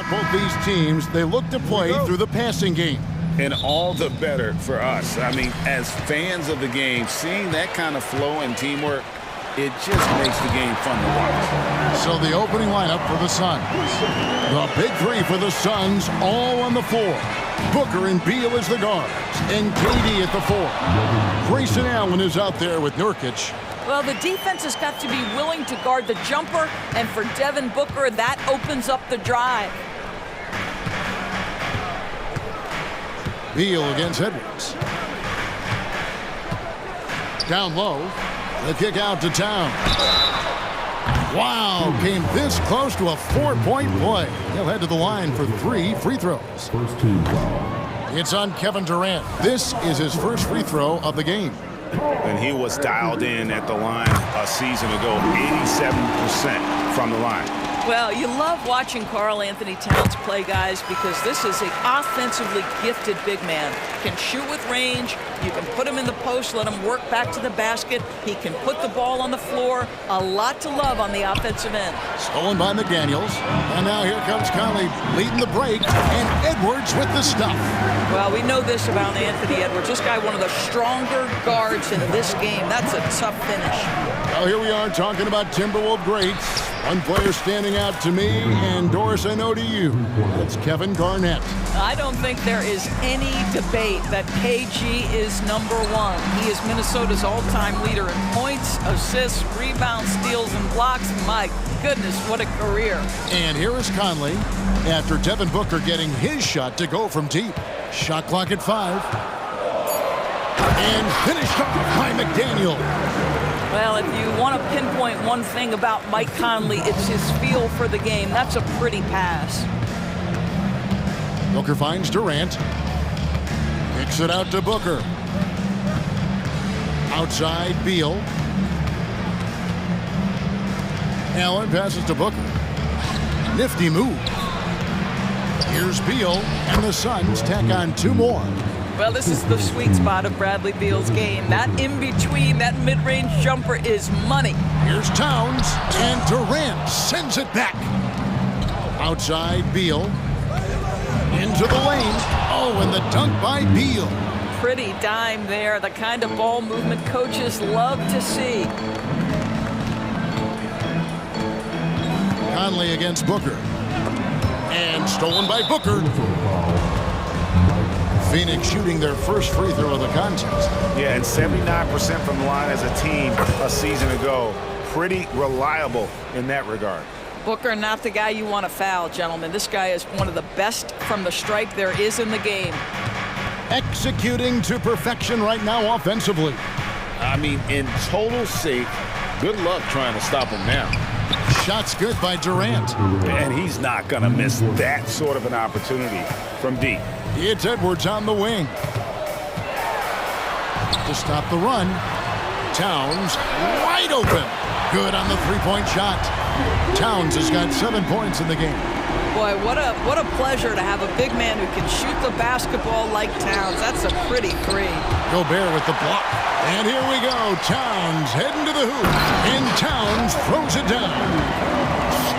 both these teams, they look to play through the passing game. And all the better for us. I mean, as fans of the game, seeing that kind of flow and teamwork, it just makes the game fun to watch. So the opening lineup for the Suns. The big three for the Suns, all on the floor. Booker and Beal as the guards, and KD at the 4. Grayson Allen is out there with Nurkic. Well, the defense has got to be willing to guard the jumper, and for Devin Booker, that opens up the drive. Beal against Edwards. Down low. The kick out to Town. Wow, came this close to a 4-point play. He'll head to the line for 3 free throws. It's on Kevin Durant. This is his first free throw of the game. And he was dialed in at the line a season ago, 87% from the line. Well, you love watching Karl Anthony Towns play, guys, because this is an offensively gifted big man. Can shoot with range. You can put him in the post, let him work back to the basket. He can put the ball on the floor. A lot to love on the offensive end. Stolen by McDaniels. And now here comes Conley leading the break, and Edwards with the stuff. Well, we know this about Anthony Edwards. This guy, one of the stronger guards in this game. That's a tough finish. Well, here we are talking about Timberwolves greats. One player standing out to me, and Doris, I know to you. It's Kevin Garnett. I don't think there is any debate that KG is number one. He is Minnesota's all-time leader in points, assists, rebounds, steals, and blocks. My goodness, what a career. And here is Conley after Devin Booker getting his shot to go from deep. Shot clock at 5. And finished off by McDaniel. Well, if you want to pinpoint one thing about Mike Conley, it's his feel for the game. That's a pretty pass. Booker finds Durant. Kicks it out to Booker. Outside, Beal. Allen passes to Booker. Nifty move. Here's Beal, and the Suns tack on 2 more. Well, this is the sweet spot of Bradley Beal's game. That in-between, that mid-range jumper is money. Here's Towns, and Durant sends it back. Outside, Beal. Into the lane. Oh, and the dunk by Beal. Pretty dime there, the kind of ball movement coaches love to see. Conley against Booker. And stolen by Booker. Phoenix shooting their first free throw of the contest. Yeah, and 79% from the line as a team a season ago. Pretty reliable in that regard. Booker, not the guy you want to foul, gentlemen. This guy is one of the best from the stripe there is in the game. Executing to perfection right now offensively. I mean, in total sake, good luck trying to stop him now. Shots good by Durant. And he's not going to miss that sort of an opportunity from deep. It's Edwards on the wing. To stop the run. Towns wide open. Good on the 3-point shot. Towns has got 7 points in the game. Boy, what a pleasure to have a big man who can shoot the basketball like Towns. That's a pretty 3. Gobert with the block. And here we go. Towns heading to the hoop. And Towns throws it down.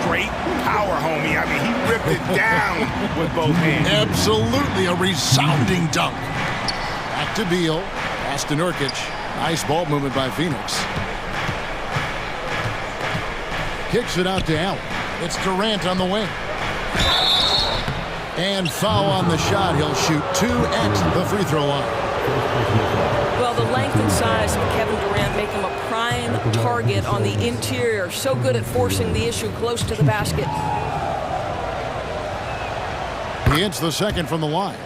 Straight power, homie. I mean, he ripped it down with both hands. Absolutely a resounding dunk. Back to Beal. Pass to Nurkic. Nice ball movement by Phoenix. Kicks it out to Allen. It's Durant on the wing. And foul on the shot. He'll shoot 2 at the free throw line. Well, the length and size of Kevin Durant make him a prime target on the interior. So good at forcing the issue close to the basket. He hits the second from the line.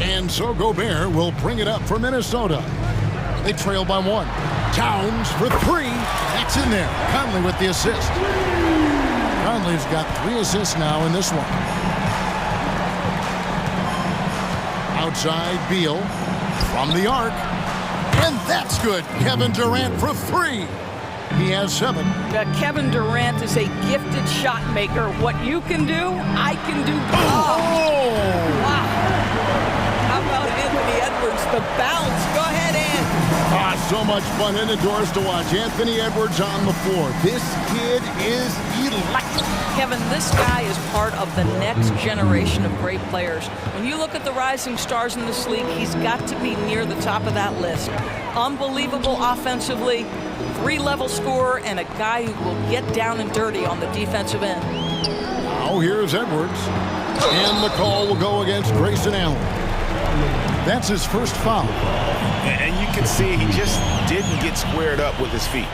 And so Gobert will bring it up for Minnesota. They trail by 1. Towns for 3. That's in there. Conley with the assist. Conley's got 3 assists now in this one. Outside, Beal from the arc. And that's good. Kevin Durant for 3. He has 7. Kevin Durant is a gifted shot maker. What you can do, I can do. Oh! Wow. How about Anthony Edwards? The bounce. Go ahead, Ant. So much fun in the doors to watch. Anthony Edwards on the floor. This kid is electric. Kevin, this guy is part of the next generation of great players. When you look at the rising stars in this league, he's got to be near the top of that list. Unbelievable offensively, 3-level scorer, and a guy who will get down and dirty on the defensive end. Now here's Edwards. And the call will go against Grayson Allen. That's his first foul. And you can see he just didn't get squared up with his feet.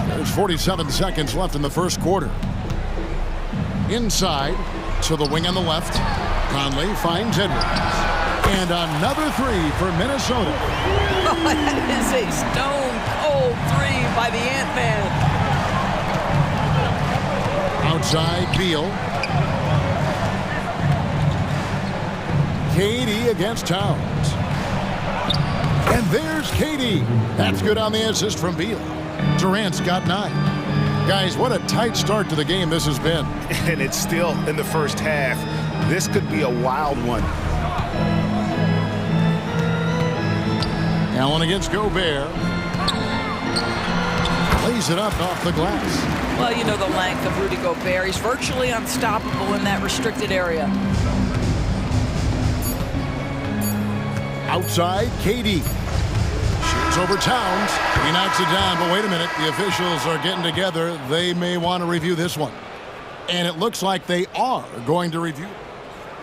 There's 47 seconds left in the first quarter. Inside to the wing on the left. Conley finds Edwards. And another three for Minnesota. Oh, that is a stone-cold three by the Ant-Man. Outside, Beal. KD against Towns. And there's KD. That's good on the assist from Beal. Durant's got 9. Guys, what a tight start to the game this has been. And it's still in the first half. This could be a wild one. Allen against Gobert. Lays it up off the glass. Well, you know the length of Rudy Gobert. He's virtually unstoppable in that restricted area. Outside, KD. Shoots over Towns. He knocks it down, but wait a minute. The officials are getting together. They may want to review this one. And it looks like they are going to review.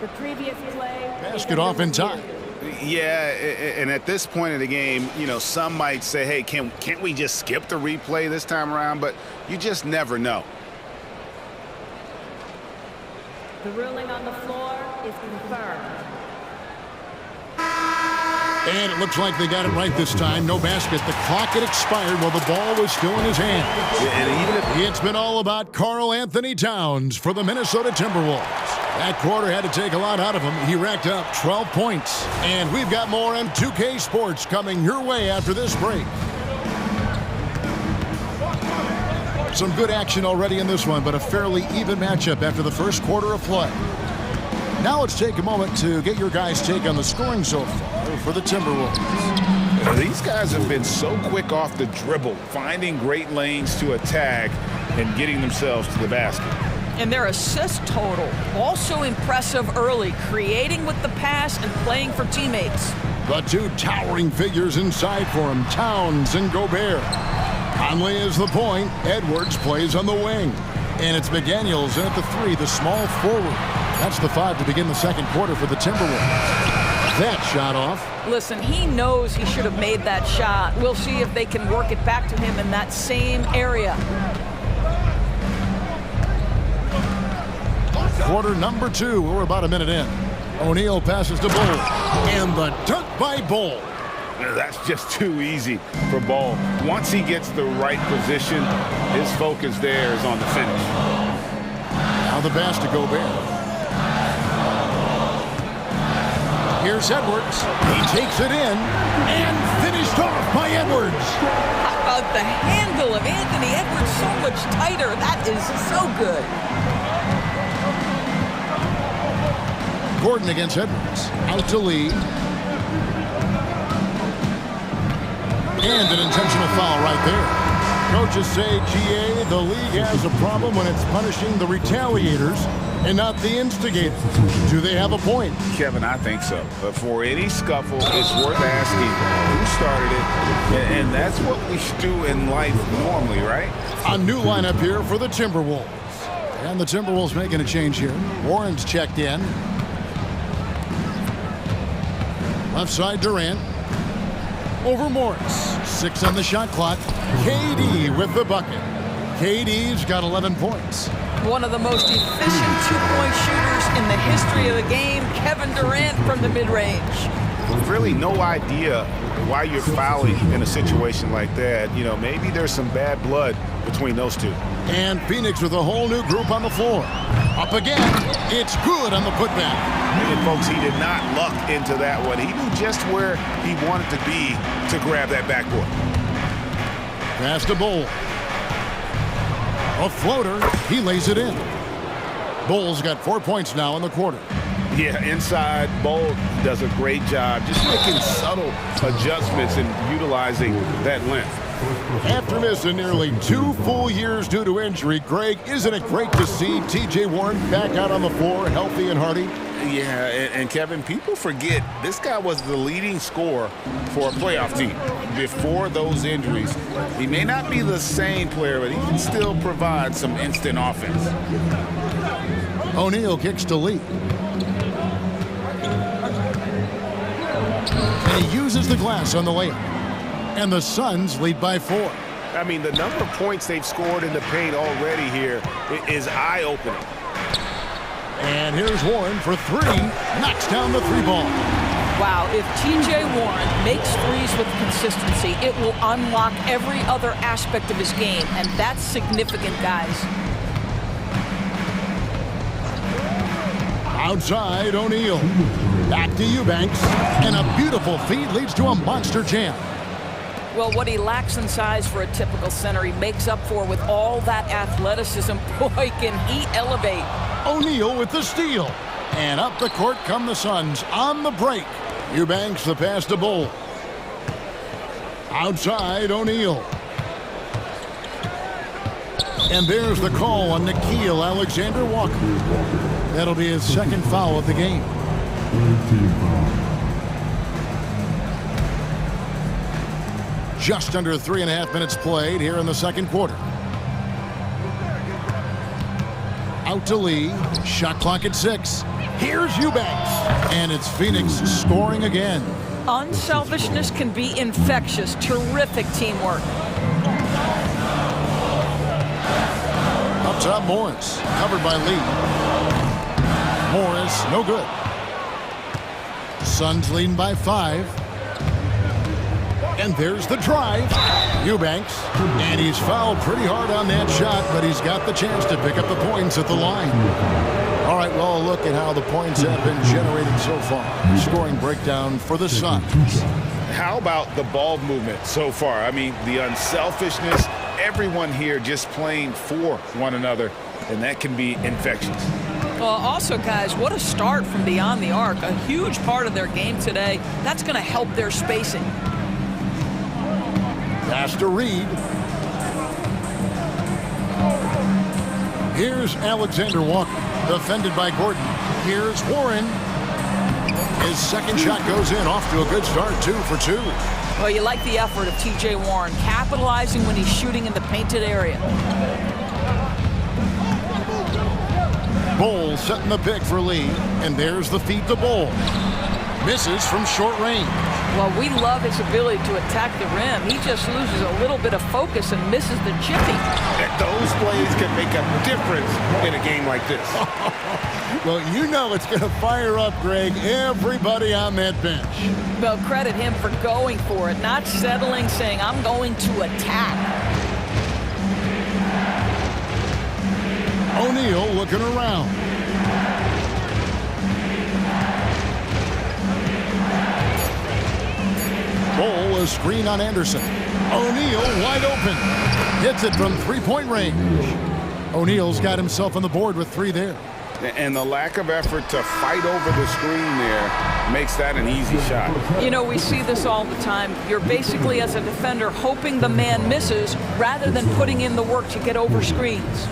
The previous play. Basket off in time. Yeah, and at this point of the game, you know, some might say, hey, can't we just skip the replay this time around? But you just never know. The ruling on the floor is confirmed. And it looks like they got it right this time. No basket. The clock had expired while the ball was still in his hand. And even if it's been all about Karl Anthony Towns for the Minnesota Timberwolves. That quarter had to take a lot out of him. He racked up 12 points. And we've got more M2K Sports coming your way after this break. Some good action already in this one, but a fairly even matchup after the first quarter of play. Now let's take a moment to get your guys' take on the scoring so far for the Timberwolves. These guys have been so quick off the dribble, finding great lanes to attack and getting themselves to the basket. And their assist total, also impressive early, creating with the pass and playing for teammates. The two towering figures inside for him, Towns and Gobert. Conley is the point. Edwards plays on the wing. And it's McDaniels in at the 3, the small forward. That's the 5 to begin the second quarter for the Timberwolves. That shot off. Listen, he knows he should have made that shot. We'll see if they can work it back to him in that same area. Quarter number 2. We're about a minute in. O'Neal passes to Bull. And the dunk by Bull. That's just too easy for Ball. Once he gets the right position, his focus there is on the finish. Now the pass to Gobert. Here's Edwards. He takes it in and finished off by Edwards. How about the handle of Anthony Edwards? So much tighter. That is so good. Gordon against Edwards. Out to lead. And an intentional foul right there. Coaches say, GA, the league has a problem when it's punishing the retaliators and not the instigators. Do they have a point? Kevin, I think so. But for any scuffle, it's worth asking who started it. And that's what we should do in life normally, right? A new lineup here for the Timberwolves. And the Timberwolves making a change here. Warren's checked in. Left side, Durant. Over Morris. 6 on the shot clock. KD with the bucket. KD's got 11 points. One of the most efficient two-point shooters in the history of the game, Kevin Durant from the mid-range. Really no idea why you're fouling in a situation like that. You know, maybe there's some bad blood between those two. And Phoenix with a whole new group on the floor. Up again. It's good on the putback. And folks, he did not luck into that one. He knew just where he wanted to be to grab that backboard. Pass to Bull. A floater. He lays it in. Bull's got 4 points now in the quarter. Yeah, inside, Bull does a great job just making subtle adjustments and utilizing that length. After missing nearly 2 full years due to injury, Greg, isn't it great to see T.J. Warren back out on the floor, healthy and hearty? Yeah, and Kevin, people forget this guy was the leading scorer for a playoff team before those injuries. He may not be the same player, but he can still provide some instant offense. O'Neal kicks to Lee. And he uses the glass on the layup. And the Suns lead by 4. I mean, the number of points they've scored in the paint already here is eye-opening. And here's Warren for 3. Knocks down the 3 ball. Wow, if T.J. Warren makes threes with consistency, it will unlock every other aspect of his game, and that's significant, guys. Outside, O'Neal. Back to Eubanks. And a beautiful feed leads to a monster jam. Well, what he lacks in size for a typical center, he makes up for with all that athleticism. Boy, can he elevate. O'Neal with the steal. And up the court come the Suns on the break. Eubanks the pass to Bull. Outside, O'Neal. And there's the call on Nickeil Alexander-Walker. That'll be his second foul of the game. Just under 3.5 minutes played here in the second quarter. Out to Lee. Shot clock at 6. Here's Eubanks. And it's Phoenix scoring again. Unselfishness can be infectious. Terrific teamwork. Up top, Morris. Covered by Lee. Morris, no good. Suns leading by 5. And there's the drive. Eubanks. And he's fouled pretty hard on that shot, but he's got the chance to pick up the points at the line. All right, well, look at how the points have been generated so far. Scoring breakdown for the Suns. How about the ball movement so far? I mean, the unselfishness, everyone here just playing for one another, and that can be infectious. Well, also, guys, what a start from beyond the arc. A huge part of their game today. That's going to help their spacing. Pass to Reed. Here's Alexander-Walker, defended by Gordon. Here's Warren. His second shot goes in, off to a good start, 2 for 2. Well, you like the effort of T.J. Warren, capitalizing when he's shooting in the painted area. Bull setting the pick for Lee, and there's the feed to Bull. Misses from short range. Well, we love his ability to attack the rim. He just loses a little bit of focus and misses the chippy. Those plays can make a difference in a game like this. Well, you know it's going to fire up, Greg, everybody on that bench. Well, credit him for going for it, not settling, saying, I'm going to attack. O'Neal looking around. Bull, a screen on Anderson. O'Neal wide open. Hits it from 3-point range. O'Neal's got himself on the board with 3 there. And the lack of effort to fight over the screen there makes that an easy shot. You know, we see this all the time. You're basically, as a defender, hoping the man misses rather than putting in the work to get over screens.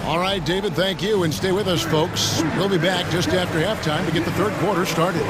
All right, David, thank you. And stay with us, folks. We'll be back just after halftime to get the third quarter started.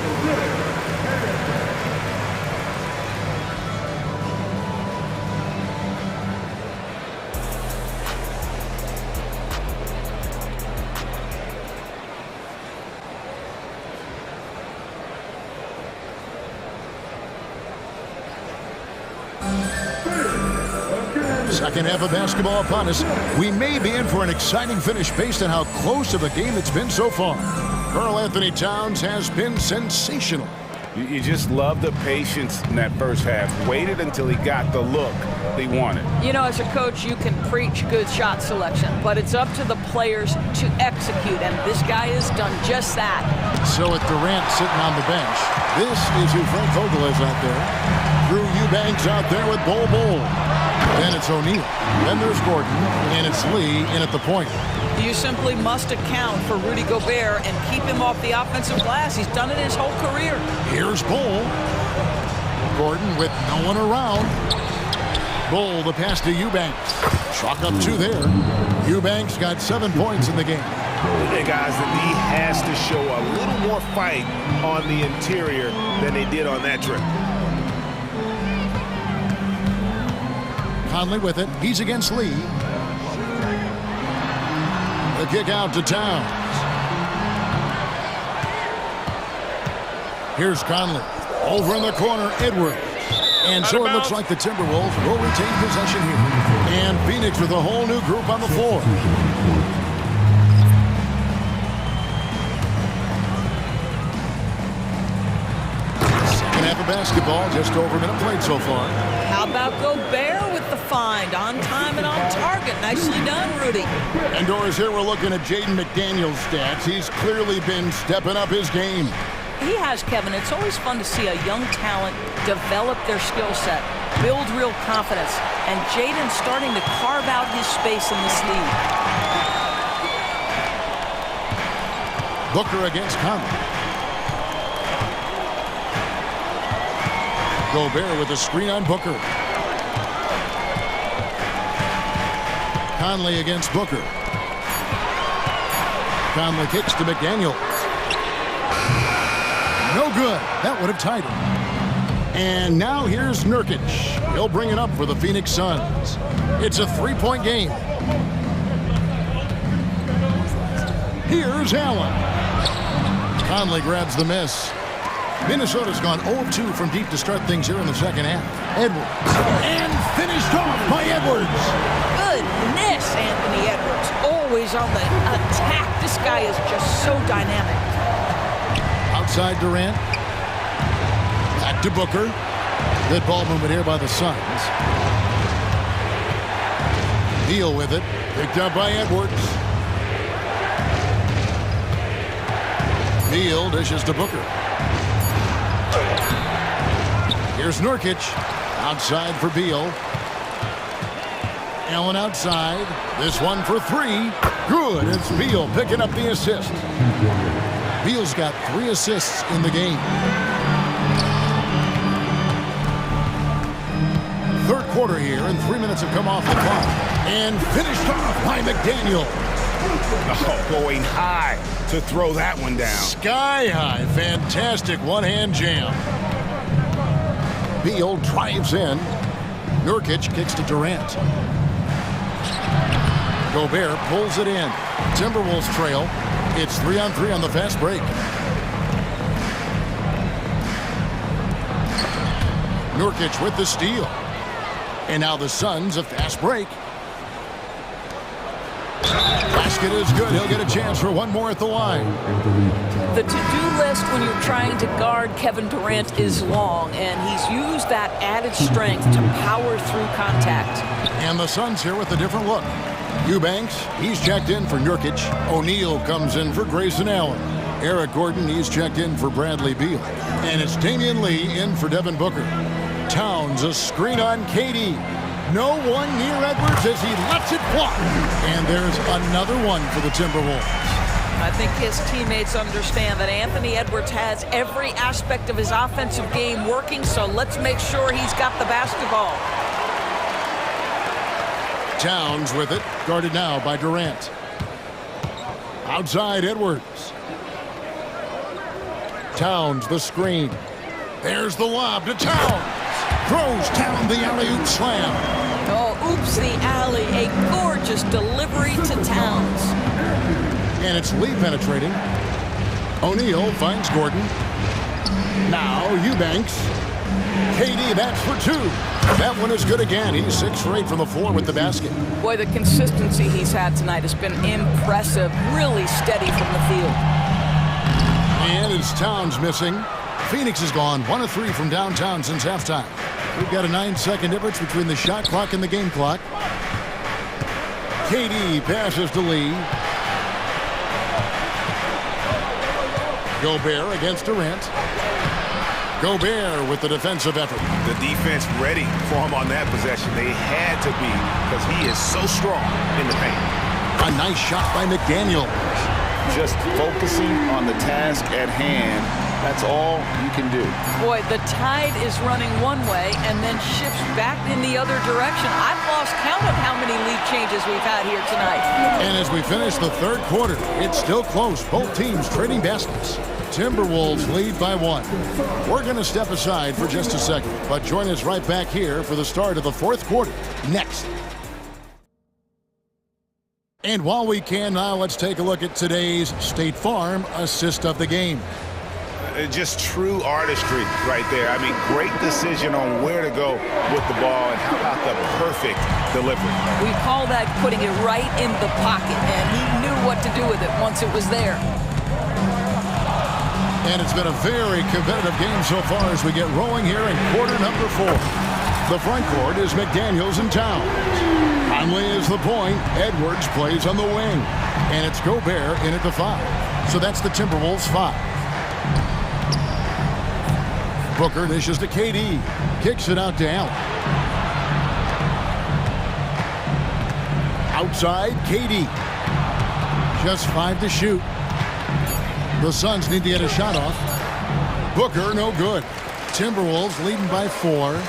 Second half of basketball upon us. We may be in for an exciting finish based on how close of a game it's been so far. Karl Anthony Towns has been sensational. You just love the patience in that first half. Waited until he got the look they wanted. You know, as a coach, you can preach good shot selection, but it's up to the players to execute, and this guy has done just that. So with Durant sitting on the bench, this is who Frank Vogel is out there. Drew Eubanks out there with Bull. Then it's O'Neal. Then there's Gordon. And it's Lee in at the point. You simply must account for Rudy Gobert and keep him off the offensive glass. He's done it his whole career. Here's Bull. Gordon with no one around. Bull, the pass to Eubanks. Chalk up 2 there. Eubanks got 7 points in the game. Hey guys, the D has to show a little more fight on the interior than they did on that trip. Conley with it. He's against Lee. The kick out to Towns. Here's Conley. Over in the corner, Edwards. And so it looks like the Timberwolves will retain possession here. And Phoenix with a whole new group on the floor. Second half of basketball, just over a minute played so far. How about Gobert with the find? On time and on target. Nicely done, Rudy. And Doris, here we're looking at Jaden McDaniel's stats. He's clearly been stepping up his game. He has, Kevin. It's always fun to see a young talent develop their skill set, build real confidence, and Jaden's starting to carve out his space in this league. Booker against Conley. Gobert with a screen on Booker. Conley against Booker. Conley kicks to McDaniel. No good. That would have tied him. And now here's Nurkic. He'll bring it up for the Phoenix Suns. It's a 3-point game. Here's Allen. Conley grabs the miss. Minnesota's gone 0-2 from deep to start things here in the second half. Edwards. And finished off by Edwards. Goodness, Anthony Edwards. Always on the attack. This guy is just so dynamic. Outside Durant. Back to Booker. Good ball movement here by the Suns. Deal with it. Picked up by Edwards. Beal dishes to Booker. Here's Nurkic. Outside for Beal. Allen outside. This one for 3. Good. It's Beal picking up the assist. Beal's got 3 assists in the game. Third quarter here, and 3 minutes have come off the clock. And finished off by McDaniel. Oh, going high to throw that one down. Sky high. Fantastic one-hand jam. Beal drives in. Nurkic kicks to Durant. Gobert pulls it in. Timberwolves trail. It's 3-on-3 on the fast break. Nurkic with the steal. And now the Suns a fast break. Basket is good. He'll get a chance for one more at the line. The to-do list when you're trying to guard Kevin Durant is long, and he's used that added strength to power through contact. And the Suns here with a different look. Eubanks, he's checked in for Nurkic. O'Neal comes in for Grayson Allen. Eric Gordon, he's checked in for Bradley Beal. And it's Damian Lee in for Devin Booker. Towns, a screen on KD. No one near Edwards as he lets it fly. And there's another one for the Timberwolves. I think his teammates understand that Anthony Edwards has every aspect of his offensive game working, so let's make sure he's got the basketball. Towns with it, guarded now by Durant. Outside Edwards. Towns, the screen. There's the lob to Towns. Throws down the alley-oop slam. Oh, oops, the alley. A gorgeous delivery to Towns. And it's Lee penetrating. O'Neal finds Gordon. Now Eubanks. KD, that's for 2. That one is good again. He's 6 for 8 from the floor with the basket. Boy, the consistency he's had tonight has been impressive. Really steady from the field. And it's Towns missing. Phoenix has gone 1 of 3 from downtown since halftime. We've got a 9-second difference between the shot clock and the game clock. KD passes to Lee. Gobert against Durant. Gobert with the defensive effort. The defense ready for him on that possession. They had to be because he is so strong in the paint. A nice shot by McDaniel. Just focusing on the task at hand. That's all you can do. Boy, the tide is running one way and then shifts back in the other direction. I've lost count of how many lead changes we've had here tonight. And as we finish the third quarter, it's still close. Both teams trading baskets. Timberwolves lead by 1. We're going to step aside for just a second, but join us right back here for the start of the fourth quarter next. And while we can now, let's take a look at today's State Farm assist of the game. Just true artistry right there. I mean, great decision on where to go with the ball, and how about the perfect delivery. We call that putting it right in the pocket, and he knew what to do with it once it was there. And it's been a very competitive game so far as we get rolling here in quarter number 4. The front court is McDaniels and Towns. Conley is the point. Edwards plays on the wing. And it's Gobert in at the 5. So that's the Timberwolves 5. Booker dishes to KD. Kicks it out to Allen. Outside, KD. Just 5 to shoot. The Suns need to get a shot off. Booker, no good. Timberwolves leading by 4.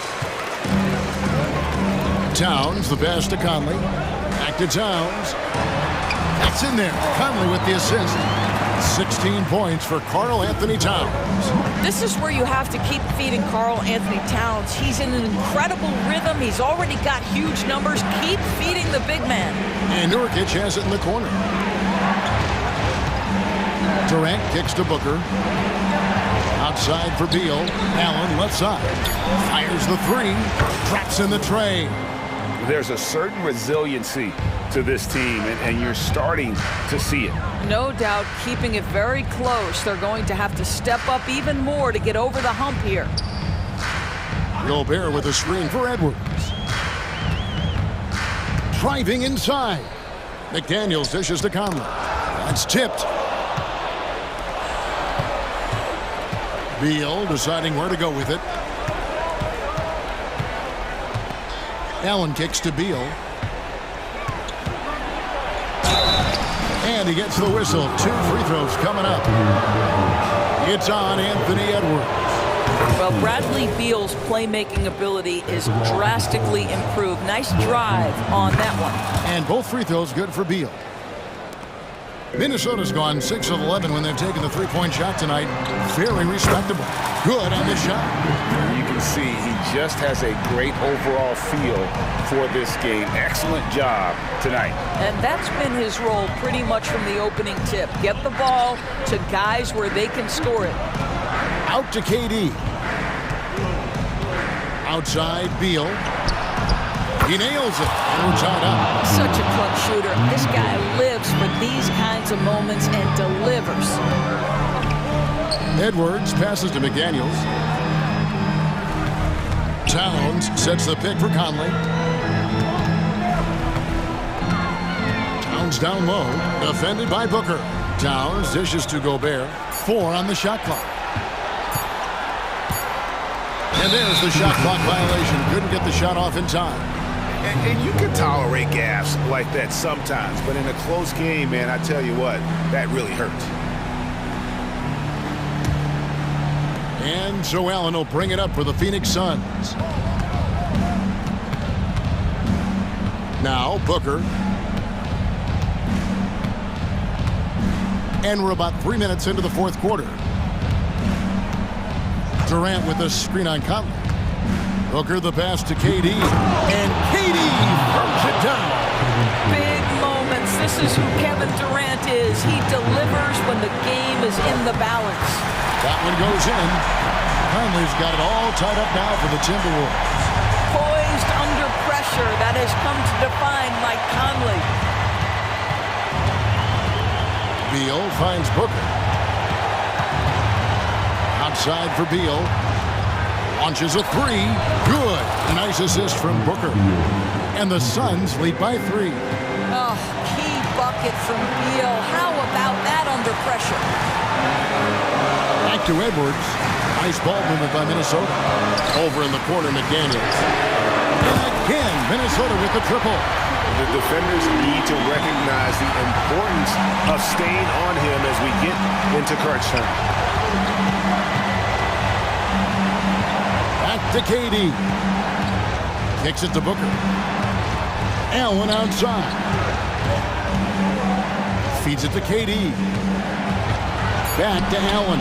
Towns, the pass to Conley. Back to Towns. That's in there. Conley with the assist. 16 points for Karl Anthony Towns. This is where you have to keep feeding Karl Anthony Towns. He's in an incredible rhythm. He's already got huge numbers. Keep feeding the big man. And Nurkic has it in the corner. Durant kicks to Booker. Outside for Beal. Allen left side. Fires the 3. Drops in the tray. There's a certain resiliency to this team, and you're starting to see it. No doubt, keeping it very close. They're going to have to step up even more to get over the hump here. Gobert with a screen for Edwards. Driving inside. McDaniels dishes to Conley. That's tipped. Beal deciding where to go with it. Allen kicks to Beal. And he gets the whistle. 2 free throws coming up. It's on Anthony Edwards. Well, Bradley Beal's playmaking ability is drastically improved. Nice drive on that one. And both free throws good for Beal. Minnesota's gone 6 of 11 when they've taken the 3-point shot tonight. Very respectable. Good on the shot. You can see he just has a great overall feel for this game. Excellent job tonight. And that's been his role pretty much from the opening tip. Get the ball to guys where they can score it. Out to KD. Outside, Beal. He nails it. And we're tied up. Such a clutch shooter. This guy lives for these kinds of moments and delivers. Edwards passes to McDaniels. Towns sets the pick for Conley. Towns down low. Defended by Booker. Towns dishes to Gobert. 4 on the shot clock. And there's the shot clock violation. Couldn't get the shot off in time. And you can tolerate gaffes like that sometimes, but in a close game, man, I tell you what, that really hurts. And so Allen will bring it up for the Phoenix Suns. Now Booker. And we're about 3 minutes into the fourth quarter. Durant with a screen on Conley. Booker the pass to KD. And KD throws it down. Big moments. This is who Kevin Durant is. He delivers when the game is in the balance. That one goes in. Conley's got it all tied up now for the Timberwolves. Poised under pressure. That has come to define Mike Conley. Beal finds Booker. Outside for Beal. Launches a 3. Good. Nice assist from Booker. And the Suns lead by 3. Oh, key bucket from Beal. How about that under pressure? Back to Edwards. Nice ball movement by Minnesota. Over in the corner, McDaniels. And again, Minnesota with the triple. The defenders need to recognize the importance of staying on him as we get into crunch time. Back to KD. Kicks it to Booker. Allen outside. Feeds it to KD. Back to Allen.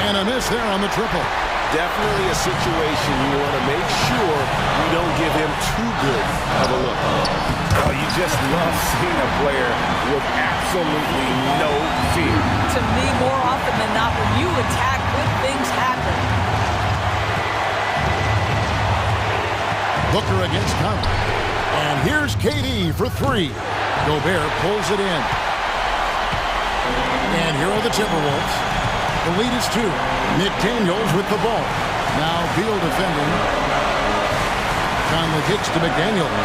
And a miss there on the triple. Definitely a situation you want to make sure you don't give him too good of a look. Oh, you just love seeing a player with absolutely no fear. To me, more often than not, when you attack, good things happen. Booker against Conley. And here's KD for three. Gobert pulls it in. And here are the Timberwolves. The lead is 2. McDaniels with the ball. Now Beal defending. Conley kicks to McDaniels.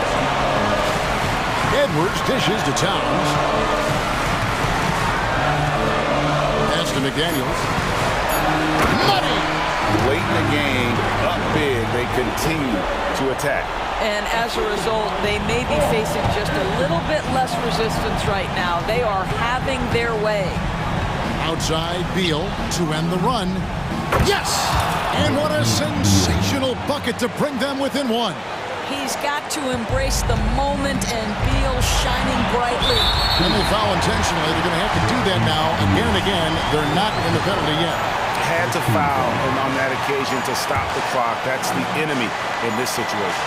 Edwards dishes to Towns. Pass to McDaniels. Money! Late in the game, up big, they continue to attack. And as a result, they may be facing just a little bit less resistance right now. They are having their way. Outside Beal to end the run. Yes! And what a sensational bucket to bring them within 1. He's got to embrace the moment, and Beal shining brightly. And they foul intentionally. They're going to have to do that now again and again. They're not in the penalty yet. Had to foul on that occasion to stop the clock. That's the enemy in this situation.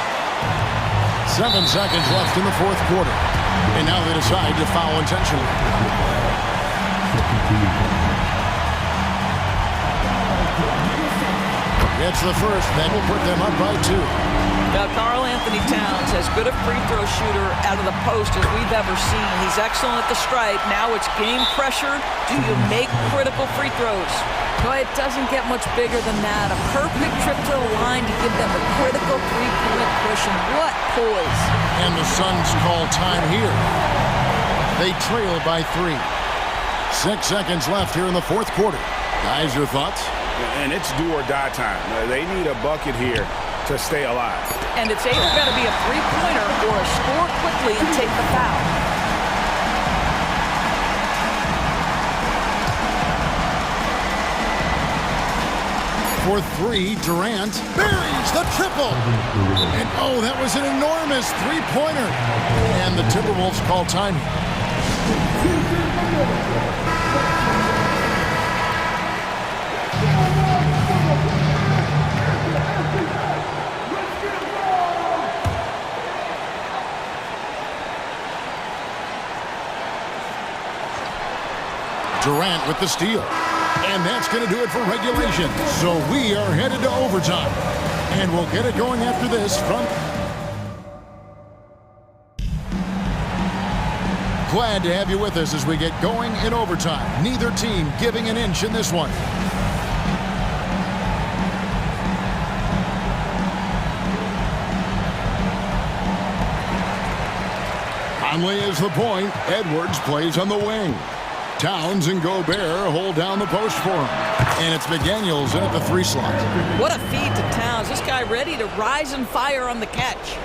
7 seconds left in the fourth quarter. And now they decide to foul intentionally. It's the first. That will put them up by 2. Now, Karl Anthony Towns, as good a free throw shooter out of the post as we've ever seen. He's excellent at the stripe. Now it's game pressure. Do you make critical free throws? No, it doesn't get much bigger than that. A perfect trip to the line to give them a critical three-point cushion. What poise. And the Suns call time here. They trail by 3. 6 seconds left here in the fourth quarter. Guys, your thoughts? And it's do or die time. They need a bucket here to stay alive. And it's either going to be a three-pointer or a score quickly and take the foul. For 3, Durant buries the triple. And oh, that was an enormous three-pointer. And the Timberwolves call time. Durant with the steal. And that's going to do it for regulation. So we are headed to overtime. And we'll get it going after this from... Glad to have you with us as we get going in overtime. Neither team giving an inch in this one. Conley is the point. Edwards plays on the wing. Towns and Gobert hold down the post for him. And it's McDaniels in at the 3 slot. What a feed to Towns. This guy ready to rise and fire on the catch.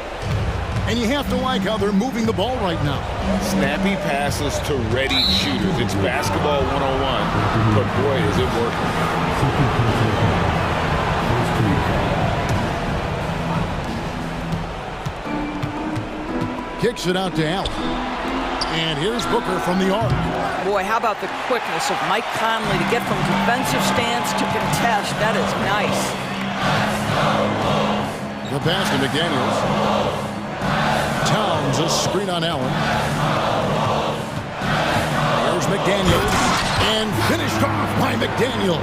And you have to like how they're moving the ball right now. Snappy passes to ready shooters. It's basketball 101, but boy, is it working. Kicks it out to Allen. And here's Booker from the arc. Boy, how about the quickness of Mike Conley to get from defensive stance to contest. That is nice. The pass to McDaniels. Towns, a screen on Allen. There's McDaniels. And finished off by McDaniels.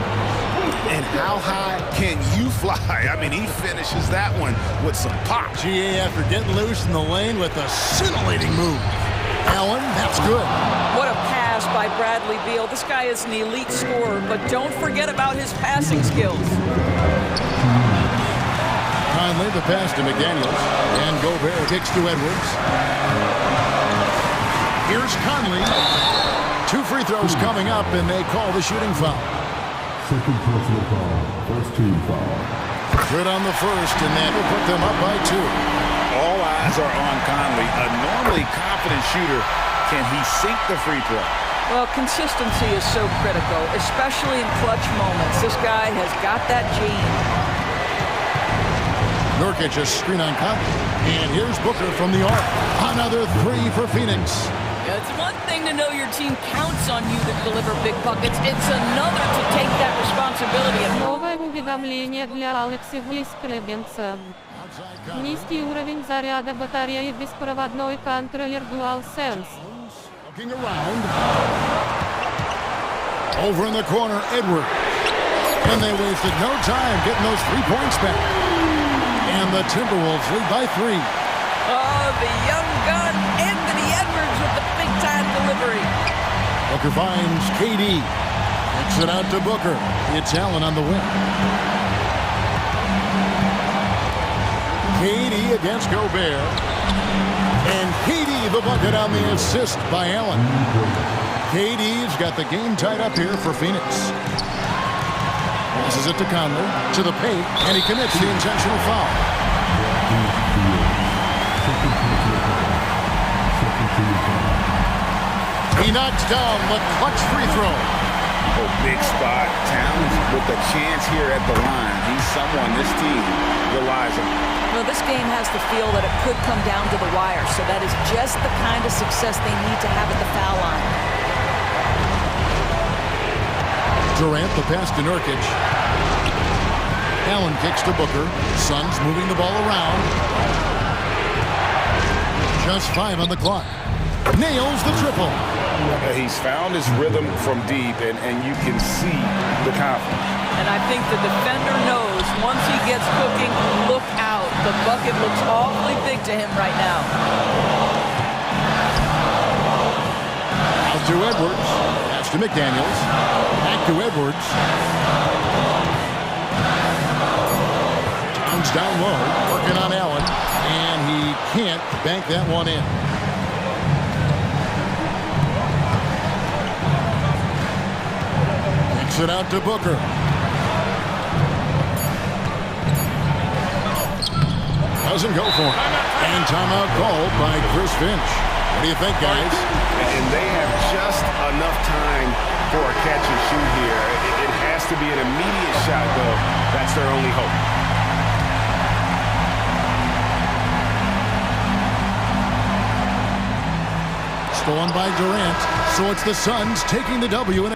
And how high can you fly? I mean, he finishes that one with some pop. GA after getting loose in the lane with a scintillating move. Allen, that's good. What a pass by Bradley Beal. This guy is an elite scorer, but don't forget about his passing skills. Conley, the pass to McDaniels. And Gobert kicks to Edwards. Here's Conley. 2 free throws coming up, and they call the shooting foul. Second personal foul. First team foul. Good on the first, and that will put them up by 2. All eyes are on Conley, a normally confident shooter. Can he sink the free throw? Well, consistency is so critical, especially in clutch moments. This guy has got that gene. Nurkic a screen on Conley. And here's Booker from the arc. Another 3 for Phoenix. It's one thing to know your team counts on you to deliver big buckets. It's another to take that responsibility. Новое уведомление для Алекси Скребенца. Низкий уровень заряда батареи беспроводной контроллер DualSense. Looking around. Over in the corner, Edward. And they wasted no time getting those 3 points back. And the Timberwolves lead by 3. Oh, the young gun, Anthony Edwards with the big-time delivery. Booker finds KD. Kicks it out to Booker. It's Allen on the wing. KD against Gobert. And KD the bucket on the assist by Allen. KD's got the game tied up here for Phoenix. Passes it to Conley, to the paint, and he commits the intentional foul. He knocks down the clutch free throw. Oh, big spot. Towns with a chance here at the line. He's someone this team relies on. Well, this game has the feel that it could come down to the wire, so that is just the kind of success they need to have at the foul line. Durant, the pass to Nurkic. Allen kicks to Booker. Suns moving the ball around. Just 5 on the clock. Nails the triple. He's found his rhythm from deep, and you can see the confidence. And I think the defender knows once he gets cooking, look out. The bucket looks awfully big to him right now. Out to Edwards. That's to McDaniels. Back to Edwards. Towns down low, working on Allen, and he can't bank that one in. Kicks it out to Booker. Doesn't go for it. And timeout called by Chris Finch. What do you think, guys? And they have just enough time for a catch and shoot here. It has to be an immediate shot, though. That's their only hope. Stolen by Durant. So it's the Suns taking the W.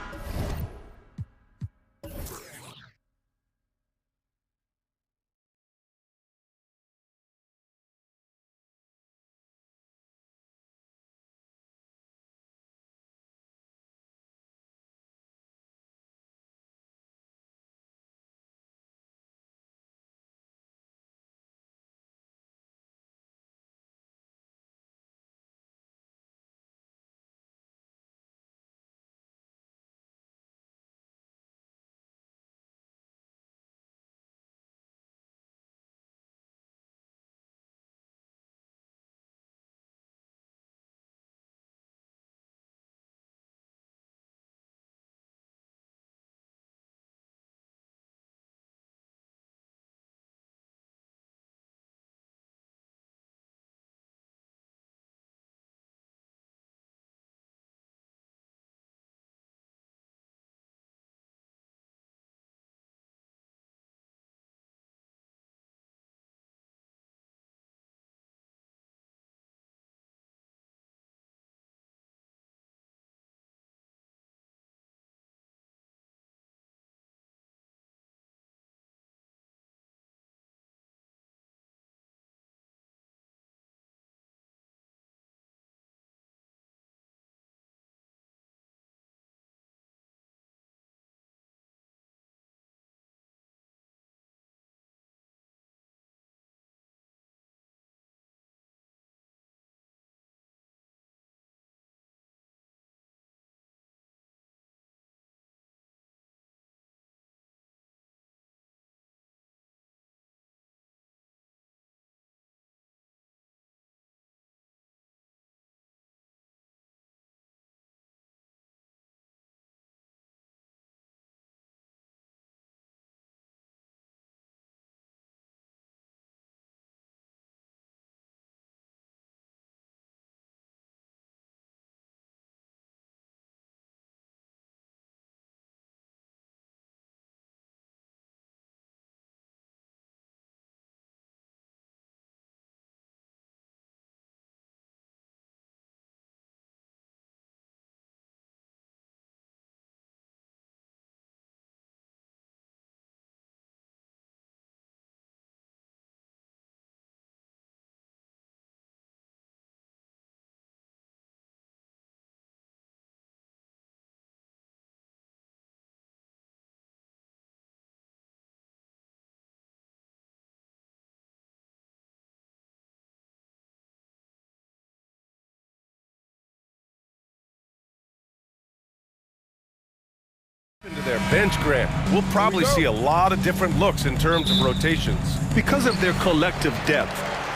their bench, Grant. We'll probably see a lot of different looks in terms of rotations. Because of their collective depth,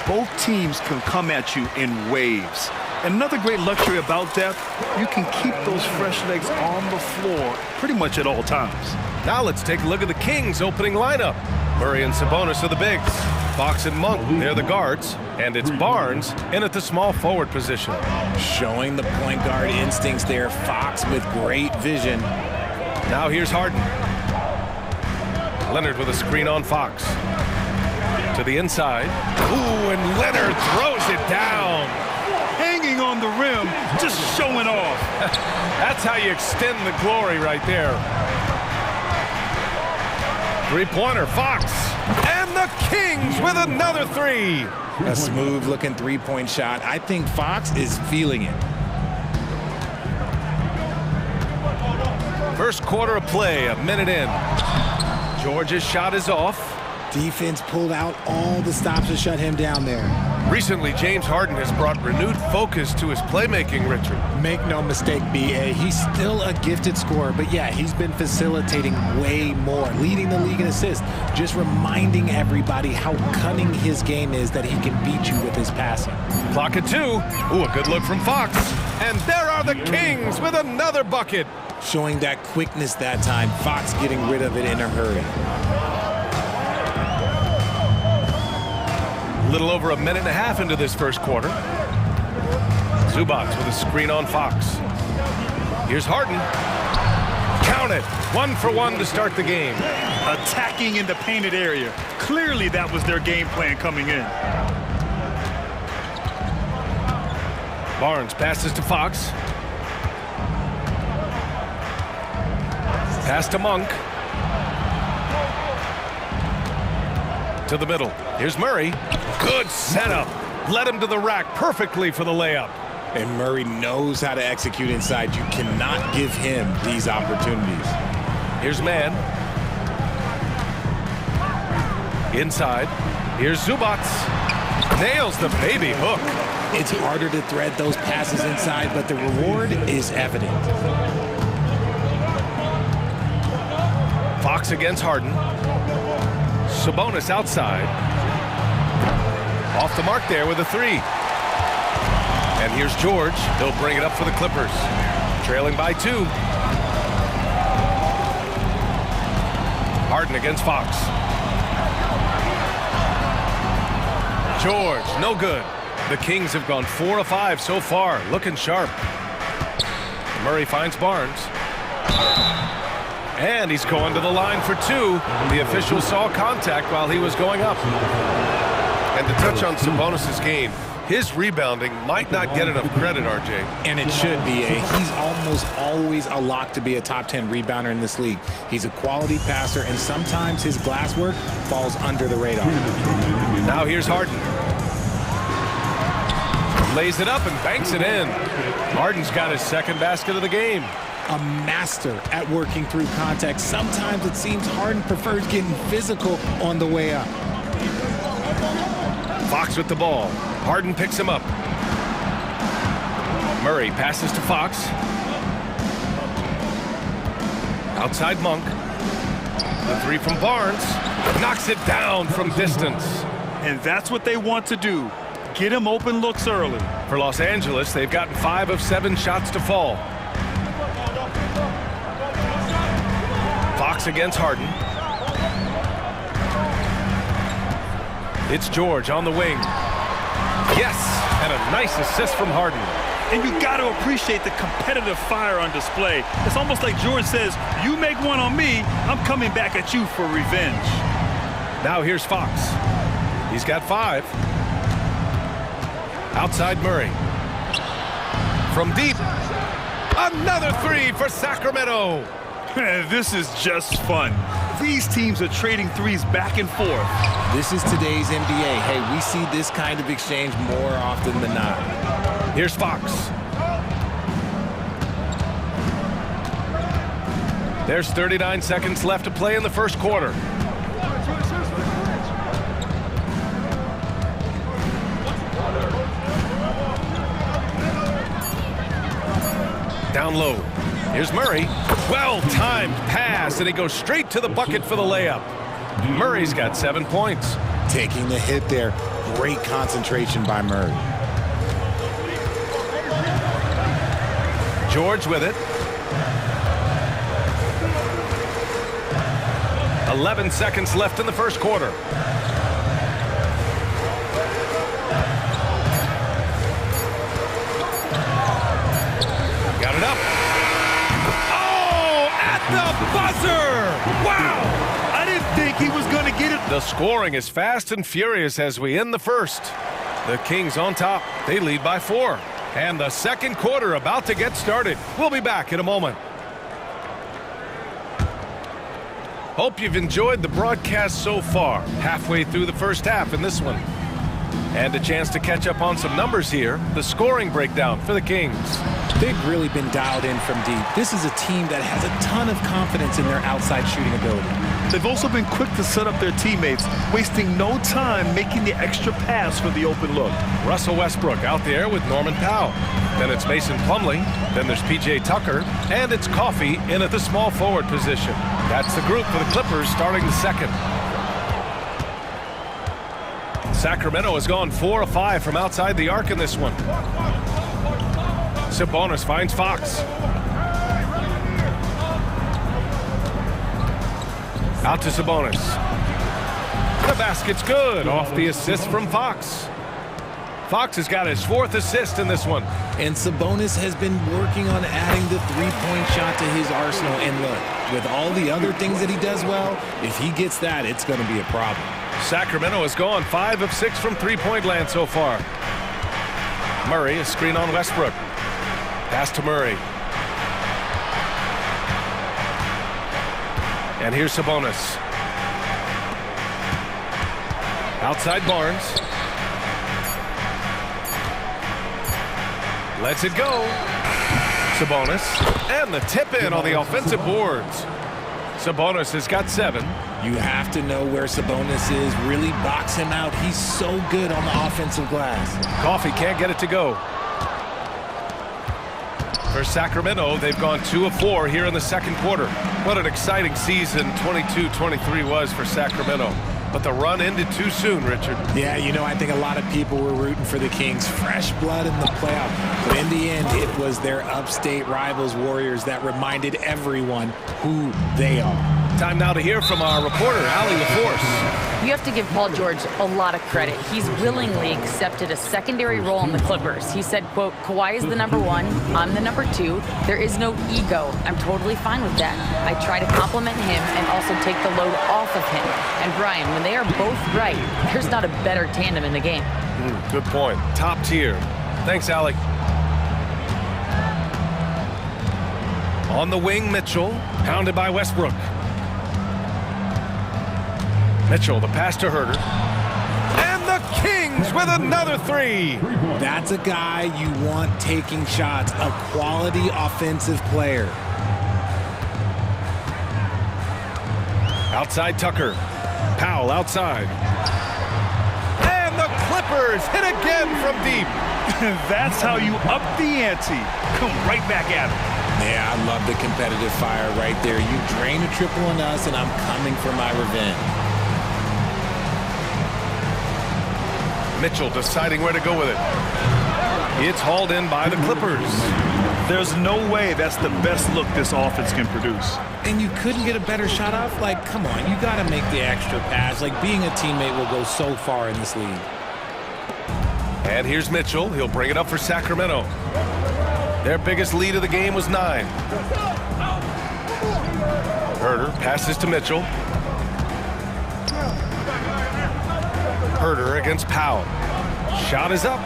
both teams can come at you in waves. And another great luxury about depth, you can keep those fresh legs on the floor pretty much at all times. Now let's take a look at the Kings' opening lineup. Murray and Sabonis are the bigs. Fox and Monk, they're the guards. And it's Barnes in at the small forward position. Showing the point guard instincts there. Fox with great vision. Now here's Harden. Leonard with a screen on Fox. To the inside. Ooh, and Leonard throws it down. Hanging on the rim, just showing off. That's how you extend the glory right there. Three-pointer, Fox. And the Kings with another three. A smooth-looking three-point shot. I think Fox is feeling it. First quarter of play, a minute in. George's shot is off. Defense pulled out all the stops to shut him down there. Recently, James Harden has brought renewed focus to his playmaking, Richard. Make no mistake, B.A., he's still a gifted scorer, but yeah, he's been facilitating way more, leading the league in assists, just reminding everybody how cunning his game is, that he can beat you with his passing. Clock at 2. Ooh, a good look from Fox. And there are the Kings with another bucket. Showing that quickness that time, Fox getting rid of it in a hurry. A little over a minute and a half into this first quarter. Zubac with a screen on Fox. Here's Harden. Count it. 1 for 1 to start the game. Attacking in the painted area. Clearly that was their game plan coming in. Barnes passes to Fox. Pass to Monk. To the middle. Here's Murray. Good setup. Led him to the rack perfectly for the layup. And Murray knows how to execute inside. You cannot give him these opportunities. Here's Mann. Inside. Here's Zubac. Nails the baby hook. It's harder to thread those passes inside, but the reward is evident. Fox against Harden. Sabonis outside. Off the mark there with a three. And here's George. He'll bring it up for the Clippers. Trailing by 2. Harden against Fox. George, no good. The Kings have gone 4 of 5 so far, looking sharp. Murray finds Barnes. And he's going to the line for 2. The official saw contact while he was going up. And to touch on Sabonis' game, his rebounding might not get enough credit, RJ. And it should be. He's almost always a lock to be a top 10 rebounder in this league. He's a quality passer, and sometimes his glass work falls under the radar. Now here's Harden. Lays it up and banks it in. Harden's got his second basket of the game. A master at working through contact. Sometimes it seems Harden prefers getting physical on the way up. Fox with the ball. Harden picks him up. Murray passes to Fox. Outside Monk. The three from Barnes. Knocks it down from distance. And that's what they want to do. Get him open looks early. For Los Angeles, they've gotten 5 of 7 shots to fall. Fox against Harden. It's George on the wing. Yes, and a nice assist from Harden. And you got to appreciate the competitive fire on display. It's almost like George says, you make one on me, I'm coming back at you for revenge. Now here's Fox. He's got 5. Outside Murray. From deep. Another 3 for Sacramento. This is just fun. These teams are trading threes back and forth. This is today's NBA. Hey, we see this kind of exchange more often than not. Here's Fox. There's 39 seconds left to play in the first quarter. Down low. Here's Murray. Well-timed pass, and he goes straight to the bucket for the layup. Murray's got 7 points. Taking the hit there. Great concentration by Murray. George with it. 11 seconds left in the first quarter. Got it up. Oh, at the buzzer! Wow! I didn't think he was going to get it. The scoring is fast and furious as we end the first. The Kings on top. They lead by 4. And the second quarter about to get started. We'll be back in a moment. Hope you've enjoyed the broadcast so far. Halfway through the first half in this one. And a chance to catch up on some numbers here. The scoring breakdown for the Kings. They've really been dialed in from deep. This is a team that has a ton of confidence in their outside shooting ability. They've also been quick to set up their teammates, wasting no time making the extra pass for the open look. Russell Westbrook out there with Norman Powell. Then it's Mason Plumlee. Then there's P.J. Tucker. And it's Coffey in at the small forward position. That's the group for the Clippers starting the second. Sacramento has gone 4 of 5 from outside the arc in this one. Sabonis finds Fox. Out to Sabonis. The basket's good off the assist from Fox. Fox has got his 4th assist in this one. And Sabonis has been working on adding the three-point shot to his arsenal. And look, with all the other things that he does well, if he gets that, it's going to be a problem. Sacramento has gone 5 of 6 from three-point land so far. Murray, a screen on Westbrook. Pass to Murray. And here's Sabonis. Outside Barnes. Lets it go. Sabonis. And the tip-in on the offensive boards. Sabonis has got 7. You have to know where Sabonis is. Really box him out. He's so good on the offensive glass. Coffey can't get it to go. For Sacramento, they've gone 2 of 4 here in the second quarter. What an exciting season 22-23 was for Sacramento. But the run ended too soon, Richard. Yeah, you know, I think a lot of people were rooting for the Kings. Fresh blood in the playoff. But in the end, it was their upstate rivals, Warriors, that reminded everyone who they are. Time now to hear from our reporter, Allie LaForce. You have to give Paul George a lot of credit. He's willingly accepted a secondary role in the Clippers. He said, quote, Kawhi is the number 1, I'm the number 2. There is no ego. I'm totally fine with that. I try to compliment him and also take the load off of him. And Brian, when they are both right, there's not a better tandem in the game. Good point. Top tier. Thanks, Allie. On the wing, Mitchell, pounded by Westbrook. Mitchell, the pass to Herter. And the Kings with another 3. That's a guy you want taking shots, a quality offensive player. Outside Tucker. Powell outside. And the Clippers hit again from deep. That's how you up the ante. Come right back at him. Yeah, I love the competitive fire right there. You drain a triple on us, and I'm coming for my revenge. Mitchell deciding where to go with it. It's hauled in by the Clippers. There's no way that's the best look this offense can produce. And you couldn't get a better shot off? Like, come on, you got to make the extra pass. Like, being a teammate will go so far in this league. And here's Mitchell. He'll bring it up for Sacramento. Their biggest lead of the game was 9. Herter passes to Mitchell. Herter against Powell. Shot is up.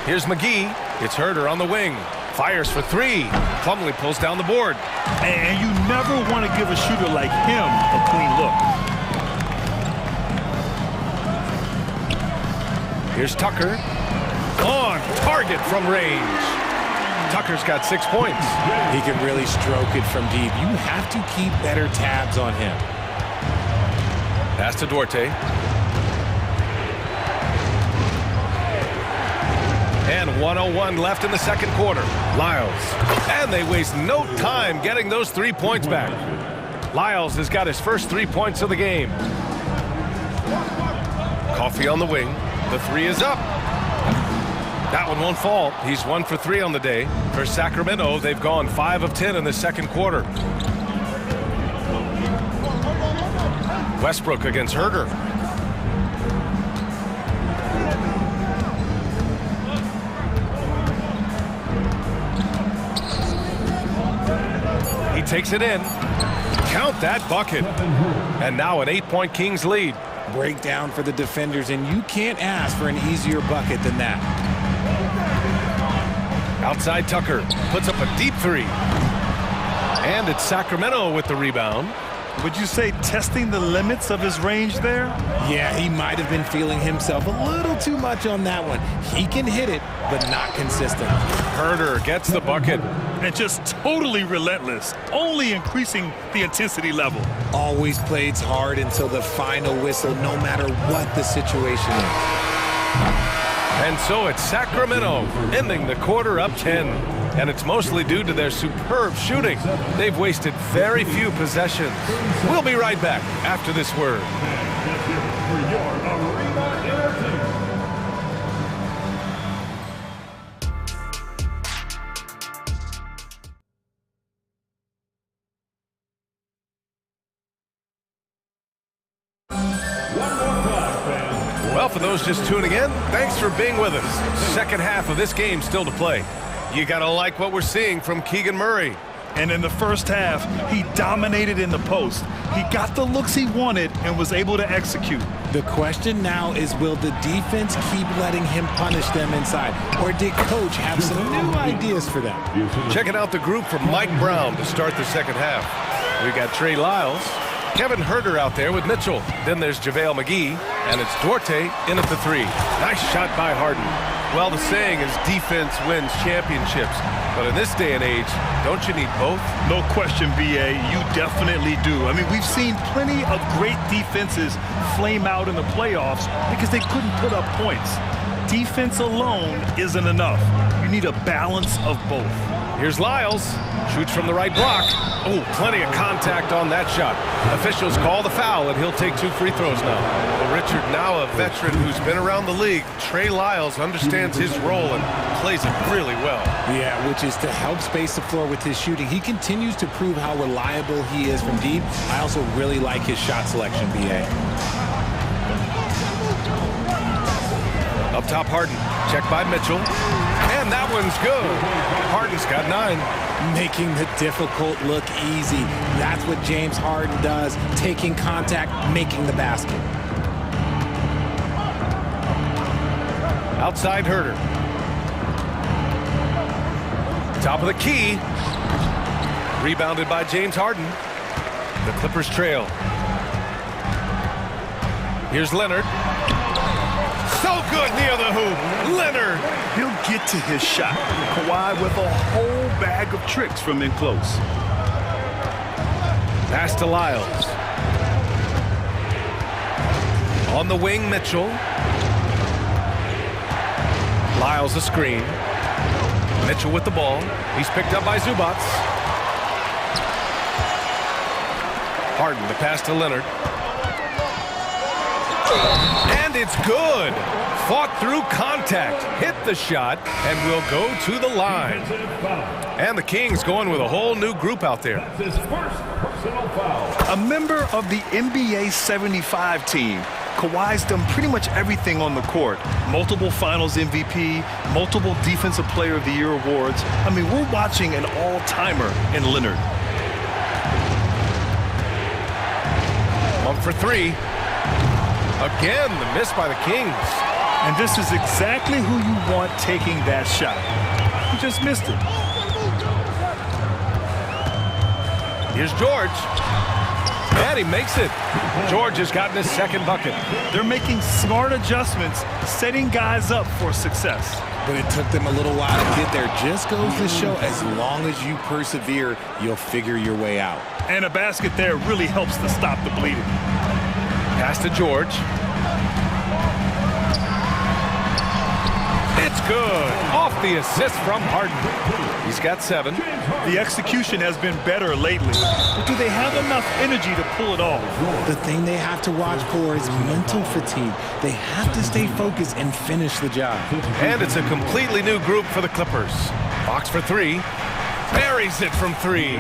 Here's McGee. It's Herter on the wing. Fires for 3. Plumlee pulls down the board. And you never want to give a shooter like him a clean look. Here's Tucker. On target from range. Tucker's got 6 points. He can really stroke it from deep. You have to keep better tabs on him. Pass to Duarte. And 1:01 left in the second quarter. Lyles. And they waste no time getting those 3 points back. Lyles has got his first 3 points of the game. Coffee on the wing. The three is up. That one won't fall. He's 1 for 3 on the day. For Sacramento, they've gone 5 of 10 in the second quarter. Westbrook against Herder. He takes it in. Count that bucket. And now an 8-point Kings lead. Breakdown for the defenders, and you can't ask for an easier bucket than that. Outside Tucker puts up a deep three. And it's Sacramento with the rebound. Would you say testing the limits of his range there? Yeah, he might have been feeling himself a little too much on that one. He can hit it, but not consistent. Herder gets the bucket. And just totally relentless, only increasing the intensity level. Always plays hard until the final whistle, no matter what the situation is. And so it's Sacramento ending the quarter up 10. And it's mostly due to their superb shooting. They've wasted very few possessions. We'll be right back after this word. Well, for those just tuning in, thanks for being with us. Second half of this game still to play. You gotta like what we're seeing from Keegan Murray. And in the first half, he dominated in the post. He got the looks he wanted and was able to execute. The question now is, will the defense keep letting him punish them inside? Or did coach have some new ideas for them? Checking out the group from Mike Brown to start the second half. We got Trey Lyles, Kevin Herder out there with Mitchell. Then there's JaVale McGee, and it's Duarte in at the three. Nice shot by Harden. Well, the saying is defense wins championships. But in this day and age, don't you need both? No question, B.A. You definitely do. I mean, we've seen plenty of great defenses flame out in the playoffs because they couldn't put up points. Defense alone isn't enough. You need a balance of both. Here's Lyles. Shoots from the right block. Oh, plenty of contact on that shot. Officials call the foul, and he'll take 2 free throws now. Well, Richard, now a veteran who's been around the league, Trey Lyles understands his role and plays it really well. Yeah, which is to help space the floor with his shooting. He continues to prove how reliable he is from deep. I also really like his shot selection, B.A. Up top, Harden. Check by Mitchell. And that one's good. Harden's got 9. Making the difficult look easy. That's what James Harden does. Taking contact, making the basket. Outside Herder. Top of the key. Rebounded by James Harden. The Clippers trail. Here's Leonard. So good near the hoop. Leonard. He'll get to his shot. Kawhi with a whole bag of tricks from in close. Pass to Lyles. On the wing, Mitchell. Lyles a screen. Mitchell with the ball. He's picked up by Zubats. Harden, the pass to Leonard. And it's good. Fought through contact, hit the shot, and will go to the line. And the Kings going with a whole new group out there. A member of the NBA 75 team. Kawhi's done pretty much everything on the court. Multiple Finals MVP, multiple Defensive Player of the Year awards. I mean, we're watching an all-timer in Leonard. 1 for 3. Again, the miss by the Kings. And this is exactly who you want taking that shot. He just missed it. Here's George. And he makes it. George has gotten his second bucket. They're making smart adjustments, setting guys up for success. But it took them a little while to get there. Just goes to show, as long as you persevere, you'll figure your way out. And a basket there really helps to stop the bleeding. Pass to George. It's it's good. Off the assist from Harden. He's got 7. The execution has been better lately, but do they have enough energy to pull it off? The thing they have to watch for is mental fatigue. They have to stay focused and finish the job. And it's a completely new group for the Clippers. Fox for 3. Buries it from 3.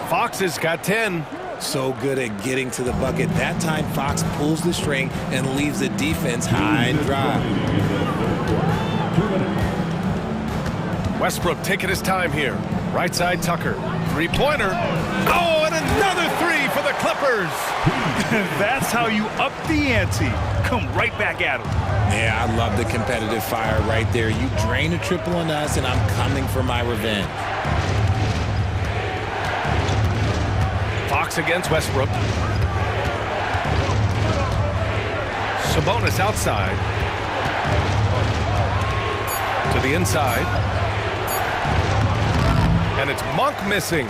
Fox has got 10. So good at getting to the bucket. That time, Fox pulls the string and leaves the defense high and dry. Westbrook taking his time here. Right side, Tucker. 3-pointer. Oh, and another 3 for the Clippers. That's how you up the ante. Come right back at them. Yeah, I love the competitive fire right there. You drain a triple on us, and I'm coming for my revenge. Fox against Westbrook. Sabonis outside. To the inside. And it's Monk missing.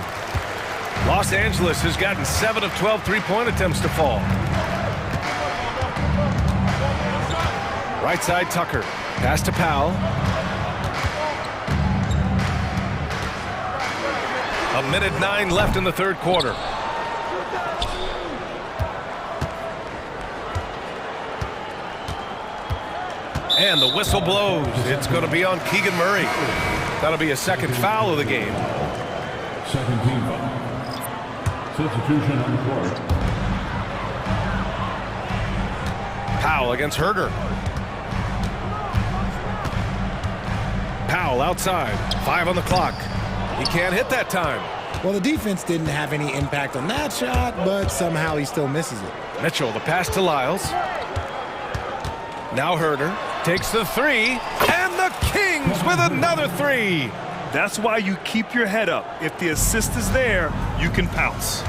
Los Angeles has gotten 7 of 12 3-point attempts to fall. Right side, Tucker. Pass to Powell. A minute 9 left in the third quarter. And the whistle blows. It's going to be on Keegan Murray. That'll be a second foul of the game. Second team foul. Substitution on the court. Powell against Herder. Powell outside. 5 on the clock. He can't hit that time. Well, the defense didn't have any impact on that shot, but somehow he still misses it. Mitchell, the pass to Lyles. Now Herder takes the 3, and the Kings with another 3. That's why you keep your head up. If the assist is there, you can pounce.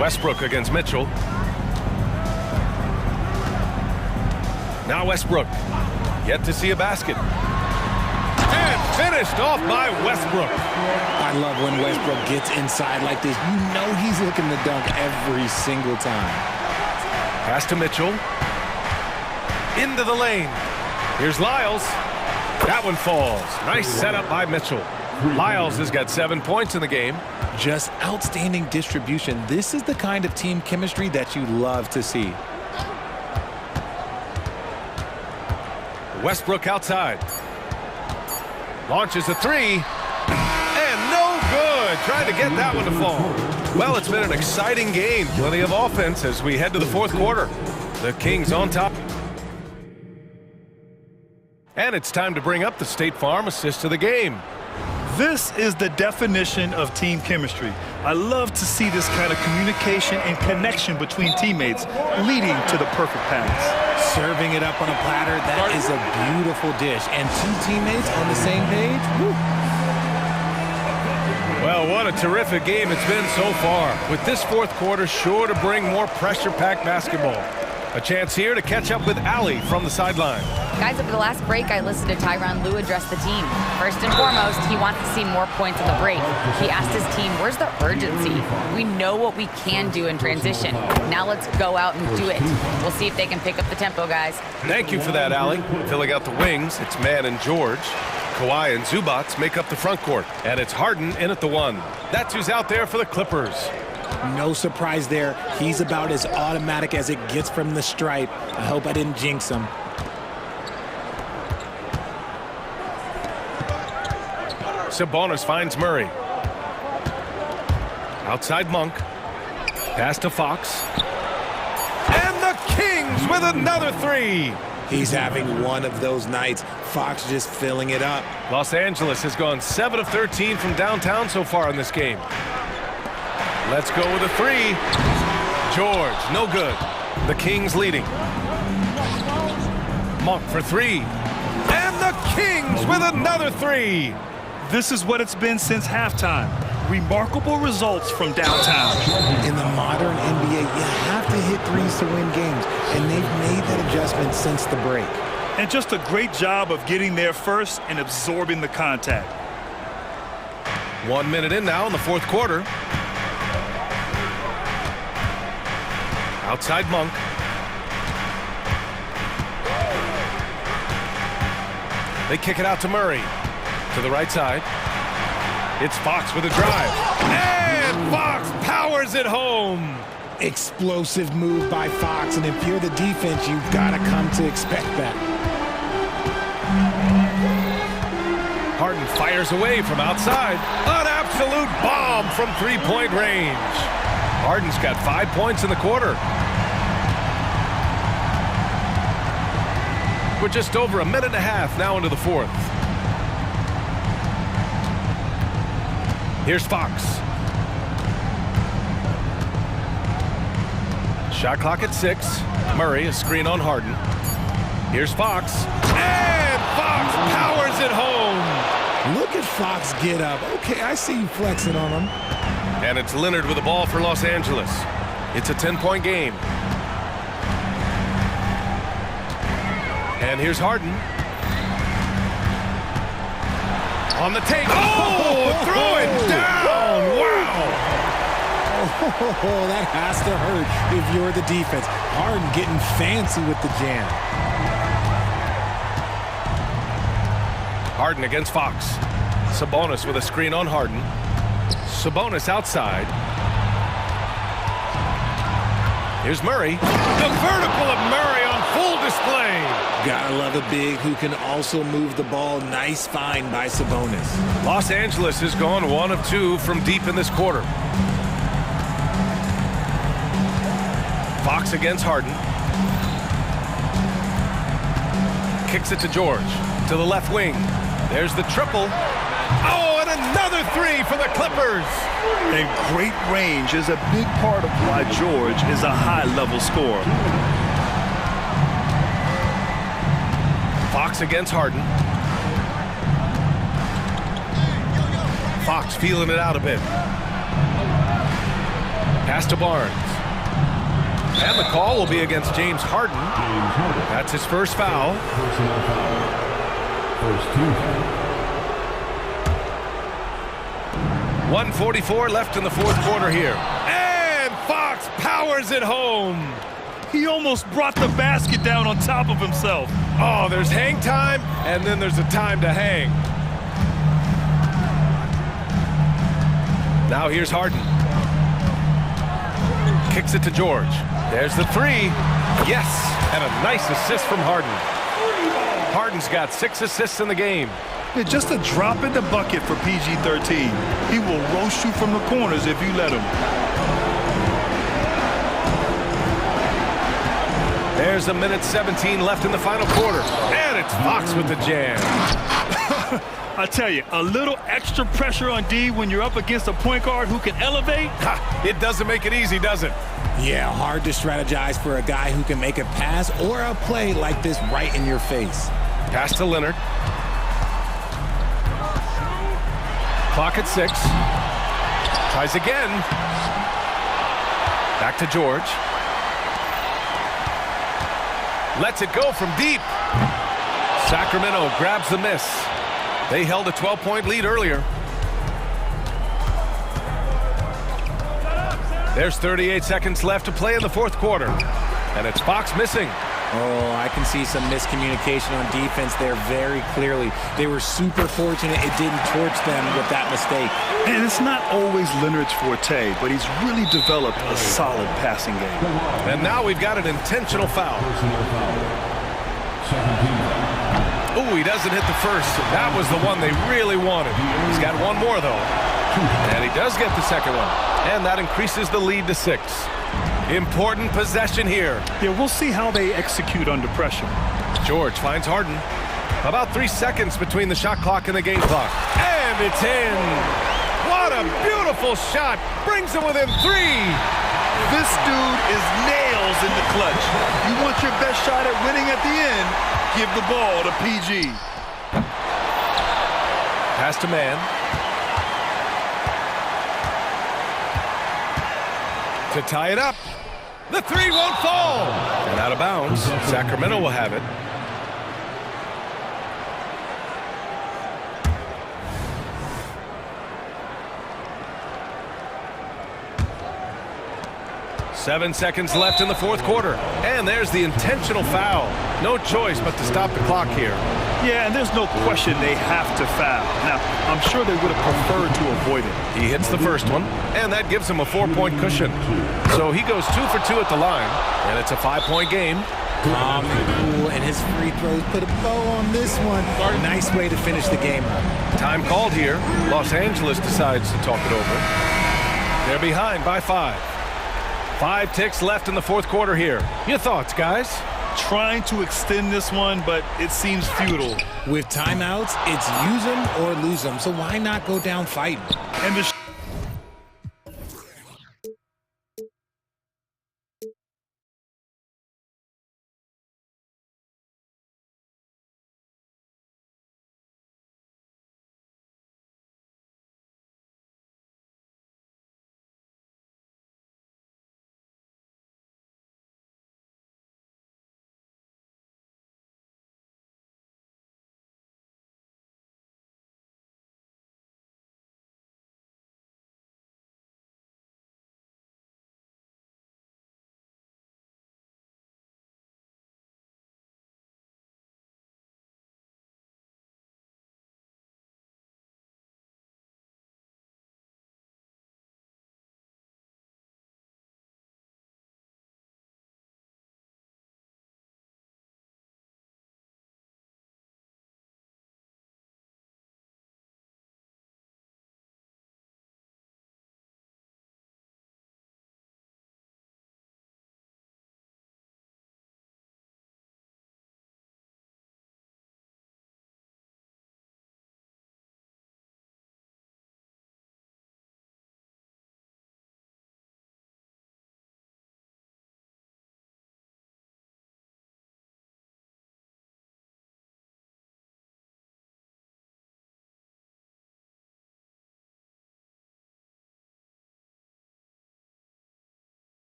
Westbrook against Mitchell. Now Westbrook. Yet to see a basket. And finished off by Westbrook. I love when Westbrook gets inside like this. You know he's looking to dunk every single time. Pass to Mitchell. Into the lane. Here's Lyles. That one falls. Nice setup by Mitchell. Lyles has got 7 points in the game. Just outstanding distribution. This is the kind of team chemistry that you love to see. Westbrook outside. Launches a 3. And no good. Trying to get that one to fall. Well, it's been an exciting game. Plenty of offense as we head to the fourth quarter. The Kings on top. And it's time to bring up the State Farm assist of the game. This is the definition of team chemistry. I love to see this kind of communication and connection between teammates leading to the perfect pass. Serving it up on a platter, that is a beautiful dish. And 2 teammates on the same page, woo. Well, what a terrific game it's been so far. With this fourth quarter sure to bring more pressure-packed basketball. A chance here to catch up with Allie from the sideline. Guys, over the last break, I listened to Tyronn Lue address the team. First and foremost, he wants to see more points on the break. He asked his team, where's the urgency? We know what we can do in transition. Now let's go out and do it. We'll see if they can pick up the tempo, guys. Thank you for that, Allie. Filling out the wings, it's Mann and George. Kawhi and Zubats make up the front court. And it's Harden in at the 1. That's who's out there for the Clippers. No surprise there. He's about as automatic as it gets from the stripe. I hope I didn't jinx him. Sabonis finds Murray. Outside Monk. Pass to Fox. And the Kings with another 3. He's having one of those nights. Fox just filling it up. Los Angeles has gone 7 of 13 from downtown so far in this game. Let's go with a 3. George, no good. The Kings leading. Monk for 3. And the Kings with another 3. This is what it's been since halftime. Remarkable results from downtown. In the modern NBA, you have to hit threes to win games, and they've made that adjustment since the break. And just a great job of getting there first and absorbing the contact. 1 minute in now in the fourth quarter. Outside Monk. They kick it out to Murray. To the right side. It's Fox with a drive. And Fox powers it home. Explosive move by Fox, and if you're the defense, you've got to come to expect that. Harden fires away from outside. An absolute bomb from three-point range. Harden's got 5 points in the quarter. We're just over a minute and a half now into the fourth. Here's Fox. Shot clock at 6. Murray, a screen on Harden. Here's Fox. And Fox powers it home. Look at Fox get up. Okay, I see you flexing on him. And it's Leonard with the ball for Los Angeles. It's a 10-point game. And here's Harden. On the take. Oh, throw it down. Wow. Oh, that has to hurt if you're the defense. Harden getting fancy with the jam. Harden against Fox. Sabonis with a screen on Harden. Sabonis outside. Here's Murray. The vertical of Murray on full display. Gotta love a big who can also move the ball. Nice find by Sabonis. Los Angeles has gone 1 of 2 from deep in this quarter. Fox against Harden. Kicks it to George. To the left wing. There's the triple. Oh, and another 3 for the Clippers. And great range is a big part of why George is a high-level scorer. Fox against Harden. Fox feeling it out a bit. Pass to Barnes. And the call will be against James Harden. That's his first foul. First team foul. 1:44 left in the fourth quarter here. And Fox powers it home. He almost brought the basket down on top of himself. Oh, there's hang time, and then there's a time to hang. Now here's Harden. Kicks it to George. There's the 3. Yes, and a nice assist from Harden. Harden's got 6 assists in the game. Just a drop in the bucket for PG-13. He will roast you from the corners if you let him. There's a minute 17 left in the final quarter. And it's Fox with the jam. I tell you, a little extra pressure on D when you're up against a point guard who can elevate. It doesn't make it easy, does it? Yeah, hard to strategize for a guy who can make a pass or a play like this right in your face. Pass to Leonard. Clock at 6. Tries again. Back to George. Lets it go from deep. Sacramento grabs the miss. They held a 12-point lead earlier. There's 38 seconds left to play in the fourth quarter. And it's Fox missing. Oh, I can see some miscommunication on defense there very clearly. They were super fortunate it didn't torch them with that mistake. And it's not always Leonard's forte, but he's really developed a solid passing game. And now we've got an intentional foul. Oh, he doesn't hit the first. That was the one they really wanted. He's got one more, though. And he does get the second one. And that increases the lead to 6. Important possession here. Yeah, we'll see how they execute under pressure. George finds Harden. About 3 seconds between the shot clock and the game clock. And it's in. What a beautiful shot. Brings him within 3. This dude is nails in the clutch. You want your best shot at winning at the end, give the ball to PG. Pass to man. To tie it up. The 3 won't fall. And out of bounds. Sacramento will have it. Seven seconds left in the fourth quarter. And there's the intentional foul. No choice but to stop the clock here. Yeah, and there's no question they have to foul. Now, I'm sure they would have preferred to avoid it. He hits the first one, and that gives him a 4-point cushion. So he goes 2 for 2 at the line, and it's a 5-point game. Calm and cool, and his free throws put a bow on this one. Nice way to finish the game up. Time called here. Los Angeles decides to talk it over. They're behind by 5. 5 ticks left in the fourth quarter here. Your thoughts, guys? Trying to extend this one, but it seems futile. With timeouts, it's use them or lose them, so why not go down fighting? And the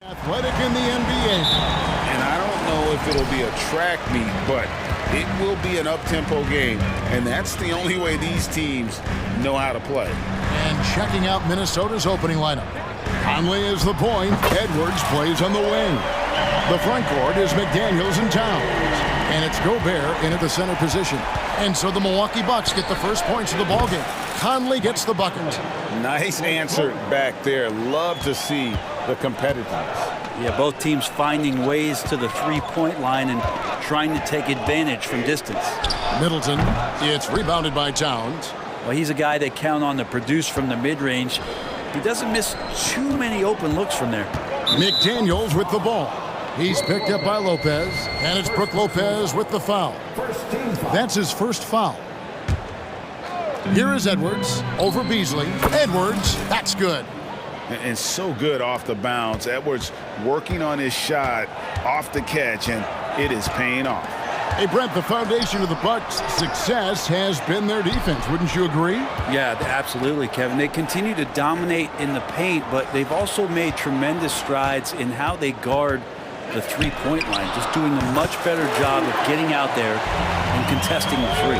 Athletic in the NBA. And I don't know if it'll be a track meet, but it will be an up-tempo game. And that's the only way these teams know how to play. And checking out Minnesota's opening lineup. Conley is the point. Edwards plays on the wing. The front court is McDaniels and Towns. And it's Gobert in at the center position. And so the Milwaukee Bucks get the first points of the ballgame. Conley gets the bucket. Nice answer back there. Love to see the competitiveness. Yeah, both teams finding ways to the three-point line and trying to take advantage from distance. Middleton, it's rebounded by Towns. Well, he's a guy they count on to produce from the mid-range. He doesn't miss too many open looks from there. McDaniels with the ball. He's picked up by Lopez, and it's Brook Lopez with the foul. That's his first foul. Here is Edwards over Beasley. Edwards, that's good. And so good off the bounce. Edwards working on his shot off the catch, and it is paying off. Hey, Brent, the foundation of the Bucks' success has been their defense. Wouldn't you agree? Yeah, absolutely, Kevin. They continue to dominate in the paint, but they've also made tremendous strides in how they guard the three-point line, just doing a much better job of getting out there and contesting the three.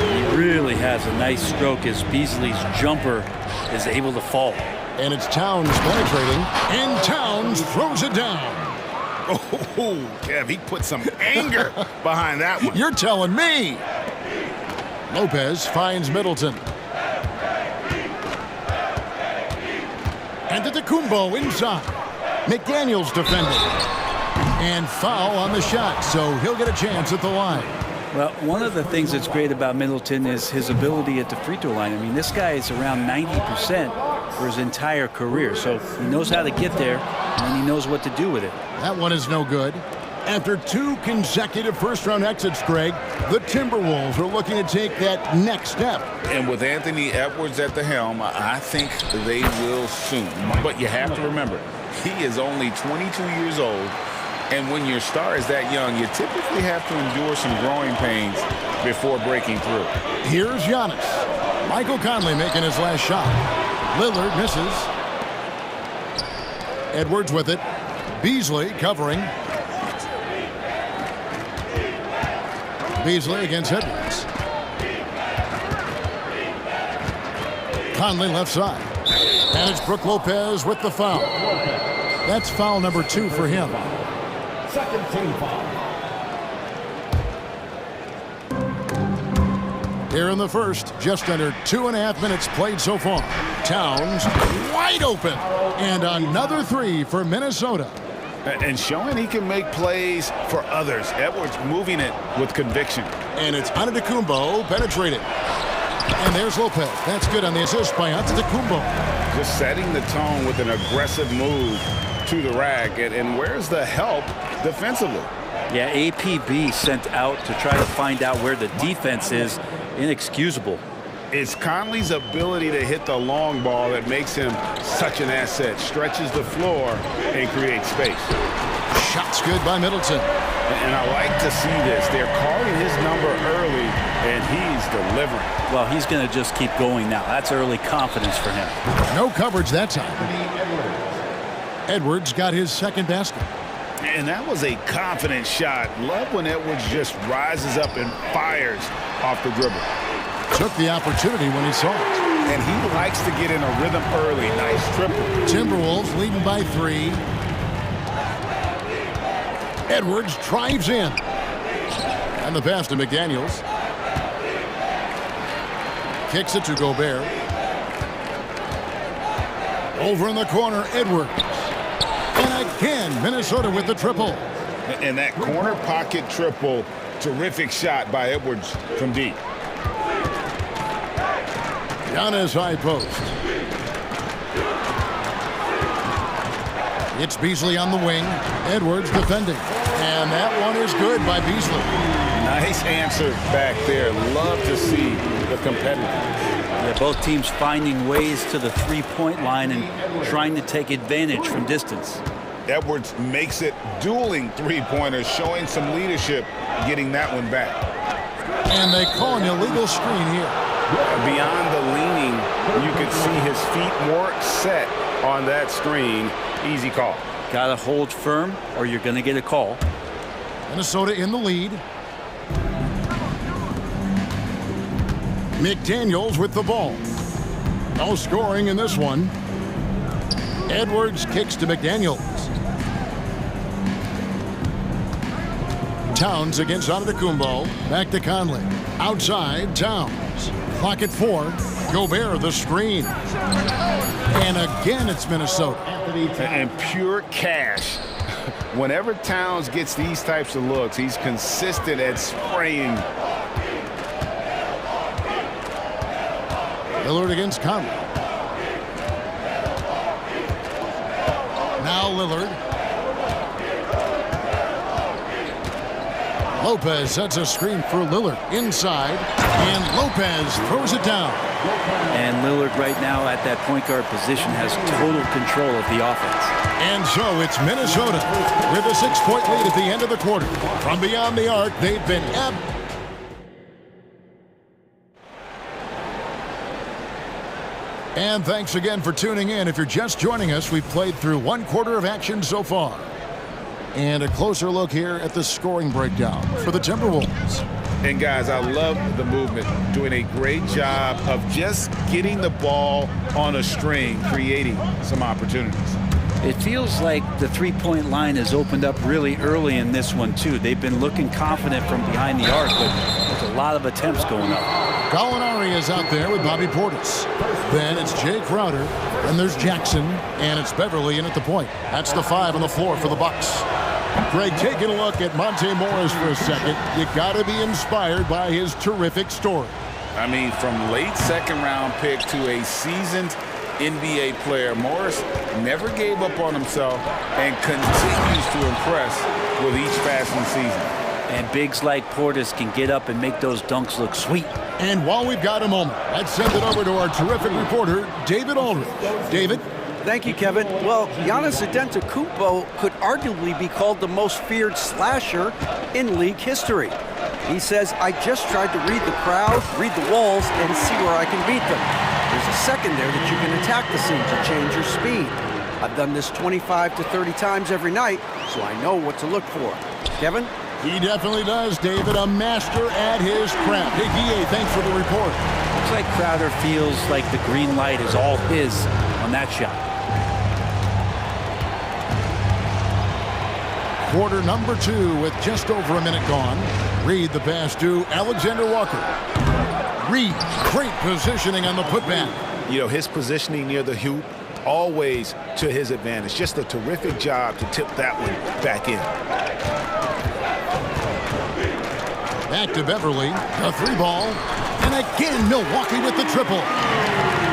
He really has a nice stroke as Beasley's jumper is able to fall. And it's Towns penetrating, and Towns throws it down. Oh, Kev, he put some anger behind that one. You're telling me. Lopez finds Middleton. And Antetokounmpo inside. McDaniels defending. And foul on the shot, so he'll get a chance at the line. Well, one of the things that's great about Middleton is his ability at the free throw line. I mean, this guy is around 90% for his entire career, so he knows how to get there, and he knows what to do with it. That one is no good. After two consecutive first-round exits, Greg, the Timberwolves are looking to take that next step. And with Anthony Edwards at the helm, I think they will soon. But you have to remember, he is only 22 years old. And when your star is that young, you typically have to endure some growing pains before breaking through. Here's Giannis. Michael Conley making his last shot. Lillard misses. Edwards with it. Beasley covering. Beasley against Edwards. Conley left side. And it's Brook Lopez with the foul. That's foul number 2 for him. Second team foul. Here in the first, just under 2.5 minutes played so far. Towns wide open. And another 3 for Minnesota. And showing he can make plays for others. Edwards moving it with conviction. And it's Antetokounmpo penetrating. And there's Lopez. That's good on the assist by Antetokounmpo. Just setting the tone with an aggressive move to the rack. And where's the help defensively? Yeah, APB sent out to try to find out where the defense is. Inexcusable. It's Conley's ability to hit the long ball that makes him such an asset. Stretches the floor and creates space. Shot's good by Middleton. And I like to see this. They're calling his number early, and he's delivering. Well, he's going to just keep going now. That's early confidence for him. No coverage that time. Edwards got his second basket. And that was a confident shot. Love when Edwards just rises up and fires off the dribble. Took the opportunity when he saw it. And he likes to get in a rhythm early. Nice triple. Timberwolves leading by 3. Edwards drives in. And the pass to McDaniels. Kicks it to Gobert. Over in the corner, Edwards. And again, Minnesota with the triple. And that corner pocket triple, terrific shot by Edwards from deep. Giannis high post. It's Beasley on the wing. Edwards defending. And that one is good by Beasley. Nice answer back there. Love to see the competitiveness. Yeah, both teams finding ways to the three-point line and trying to take advantage from distance. Edwards makes it dueling three-pointers, showing some leadership, getting that one back. And they call an illegal screen here. Beyond the leaning, you could see his feet more set on that screen. Easy call. Got to hold firm or you're going to get a call. Minnesota in the lead. McDaniels with the ball. No scoring in this one. Edwards kicks to McDaniels. Towns against Antetokounmpo. Back to Conley. Outside, Towns. Clock at 4. Gobert the screen. And again it's Minnesota. And pure cash. Whenever Towns gets these types of looks, he's consistent at spraying. Lillard against Conley. Now Lillard. Lopez sets a screen for Lillard inside, and Lopez throws it down. And Lillard right now at that point guard position has total control of the offense. And so it's Minnesota with a 6-point lead at the end of the quarter. From beyond the arc, they've been And thanks again for tuning in. If you're just joining us, we've played through 1 quarter of action so far. And a closer look here at the scoring breakdown for the Timberwolves. And guys, I love the movement, doing a great job of just getting the ball on a string, creating some opportunities. It feels like the three-point line has opened up really early in this one, too. They've been looking confident from behind the arc, but there's a lot of attempts going up. Gallinari is out there with Bobby Portis. Then it's Jay Crowder, and there's Jackson, and it's Beverly in at the point. That's the 5 on the floor for the Bucks. Greg, taking a look at Monte Morris for a second, you got to be inspired by his terrific story. I mean, from late second-round pick to a seasoned NBA player, Morris never gave up on himself and continues to impress with each passing season. And bigs like Portis can get up and make those dunks look sweet. And while we've got a moment, let's send it over to our terrific reporter, David Aldridge. David? Thank you, Kevin. Well, Giannis Antetokounmpo could arguably be called the most feared slasher in league history. He says, I just tried to read the crowd, read the walls, and see where I can beat them. There's a second there that you can attack the seams and change your speed. I've done this 25 to 30 times every night, so I know what to look for. Kevin? He definitely does, David. A master at his craft. Hey, DA, thanks for the report. Looks like Crowder feels like the green light is all his on that shot. Quarter number 2 with just over a minute gone. Reed the pass to Alexander Walker. Reed, great positioning on the putback. You know, his positioning near the hoop, always to his advantage. Just a terrific job to tip that one back in. Back to Beverly, a 3-ball, and again Milwaukee with the triple.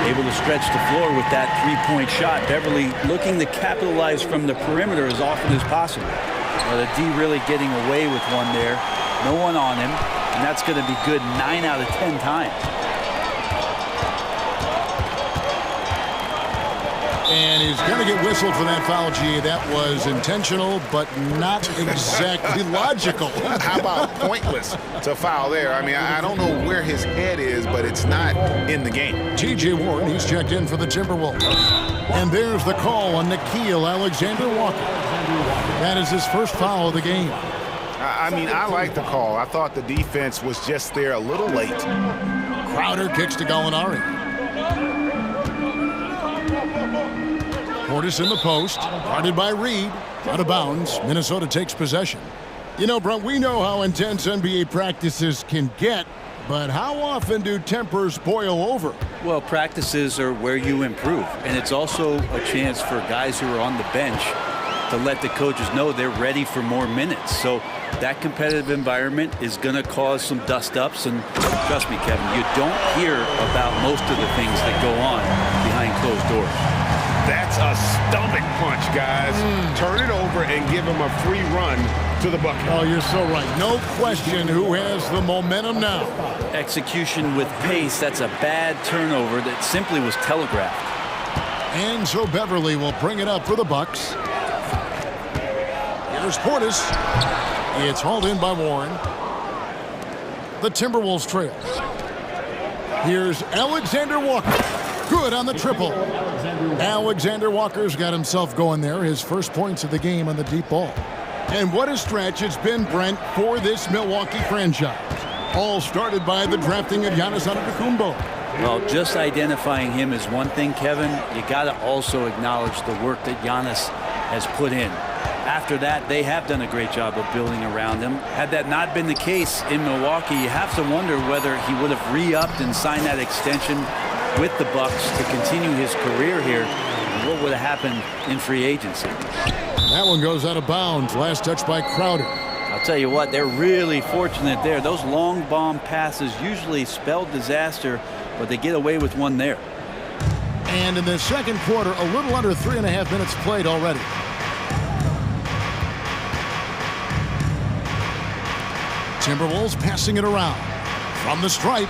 Able to stretch the floor with that 3-point shot. Beverly looking to capitalize from the perimeter as often as possible. The D really getting away with one there. No one on him, and that's going to be good 9 out of 10 times. And he's going to get whistled for that foul, G. That was intentional, but not exactly logical. How about pointless to foul there? I mean, I don't know where his head is, but it's not in the game. T.J. Warren, he's checked in for the Timberwolves. And there's the call on Nickeil Alexander-Walker. That is his first foul of the game. I mean, I like the call. I thought the defense was just there a little late. Crowder kicks to Gallinari. Portis in the post, guarded by Reed. Out of bounds, Minnesota takes possession. You know, Brent, we know how intense NBA practices can get, but how often do tempers boil over? Well, practices are where you improve, and it's also a chance for guys who are on the bench to let the coaches know they're ready for more minutes. So that competitive environment is going to cause some dust-ups, and trust me, Kevin, you don't hear about most of the things that go on behind closed doors. That's a stomach punch, guys. Turn it over and give him a free run to the bucket. Oh, you're so right. No question who has the momentum now. Execution with pace, that's a bad turnover that simply was telegraphed. And so Beverly will bring it up for the Bucks. Here's Portis. It's hauled in by Warren. The Timberwolves trail. Here's Alexander Walker. Good on the triple. Alexander Walker's got himself going there. His first points of the game on the deep ball. And what a stretch it's been, Brent, for this Milwaukee franchise. All started by the drafting of Giannis Antetokounmpo. Well, just identifying him is one thing, Kevin. You got to also acknowledge the work that Giannis has put in. After that, they have done a great job of building around him. Had that not been the case in Milwaukee, you have to wonder whether he would have re-upped and signed that extension with the Bucks to continue his career here. And what would have happened in free agency? That one goes out of bounds. Last touch by Crowder. I'll tell you what, they're really fortunate there. Those long bomb passes usually spell disaster, but they get away with one there. And in the second quarter, a little under 3.5 minutes played already. Timberwolves passing it around. From the stripe.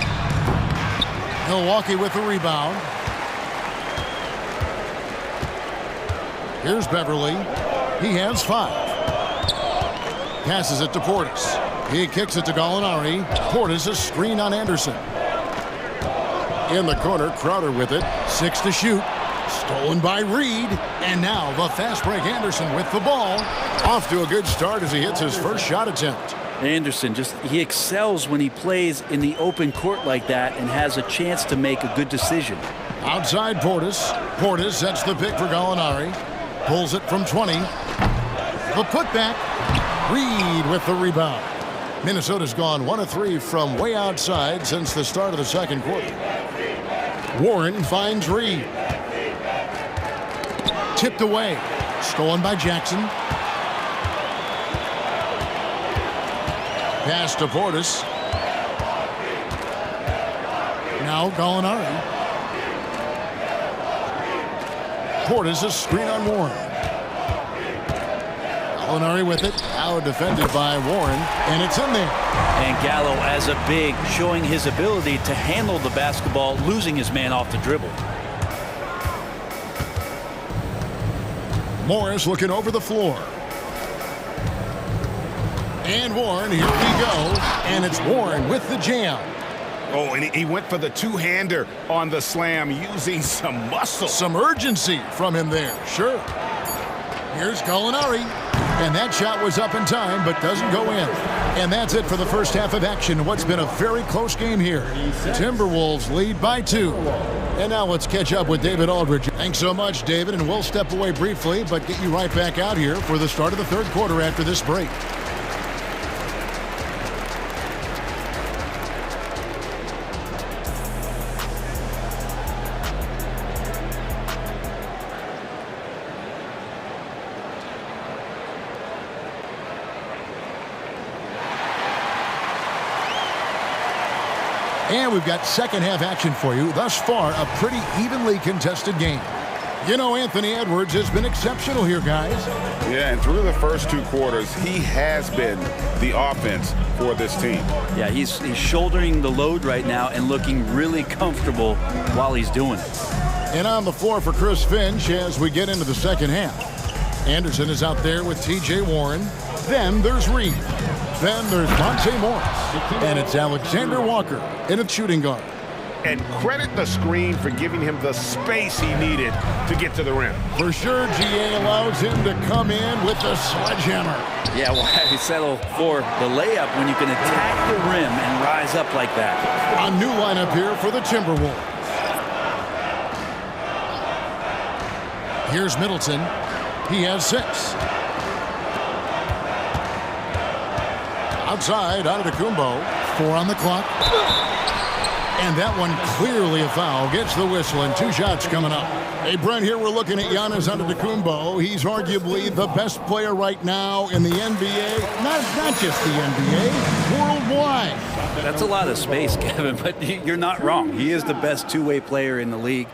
Milwaukee with the rebound. Here's Beverly. He has 5. Passes it to Portis. He kicks it to Gallinari. Portis a screen on Anderson. In the corner, Crowder with it. 6 to shoot. Stolen by Reed. And now the fast break Anderson with the ball. Off to a good start as he hits his first shot attempt. Anderson, he excels when he plays in the open court like that and has a chance to make a good decision. Outside Portis. Portis sets the pick for Gallinari. Pulls it from 20. The putback. Reed with the rebound. Minnesota's gone 1 of 3 from way outside since the start of the second quarter. Warren finds Reed. Tipped away. Stolen by Jackson. Pass to Portis. Now Gallinari. Portis a screen on Warren. Gallinari with it. Now defended by Warren. And it's in there. And Gallo as a big, showing his ability to handle the basketball, losing his man off the dribble. Morris looking over the floor. And Warren, here we go. And it's Warren with the jam. Oh, and he went for the two-hander on the slam, using some muscle. Some urgency from him there, sure. Here's Gallinari. And that shot was up in time, but doesn't go in. And that's it for the first half of action. What's been a very close game here. Timberwolves lead by 2. And now let's catch up with David Aldridge. Thanks so much, David. And we'll step away briefly, but get you right back out here for the start of the third quarter after this break. And we've got second half action for you. Thus far, a pretty evenly contested game. You know, Anthony Edwards has been exceptional here, guys. Yeah, and through the first 2 quarters, he has been the offense for this team. Yeah, he's shouldering the load right now and looking really comfortable while he's doing it. And on the floor for Chris Finch as we get into the second half. Anderson is out there with T.J. Warren. Then there's Reed. Then there's Monte Morris. And it's Alexander Walker in a shooting guard. And credit the screen for giving him the space he needed to get to the rim. For sure, GA allows him to come in with the sledgehammer. Yeah, why settle for the layup when you can attack the rim and rise up like that? A new lineup here for the Timberwolves. Here's Middleton. He has 6. Outside, Antetokounmpo. 4 on the clock. And that one clearly a foul. Gets the whistle and 2 shots coming up. Hey, Brent, here we're looking at Giannis Antetokounmpo. He's arguably the best player right now in the NBA. Not just the NBA, worldwide. That's a lot of space, Kevin, but you're not wrong. He is the best two-way player in the league.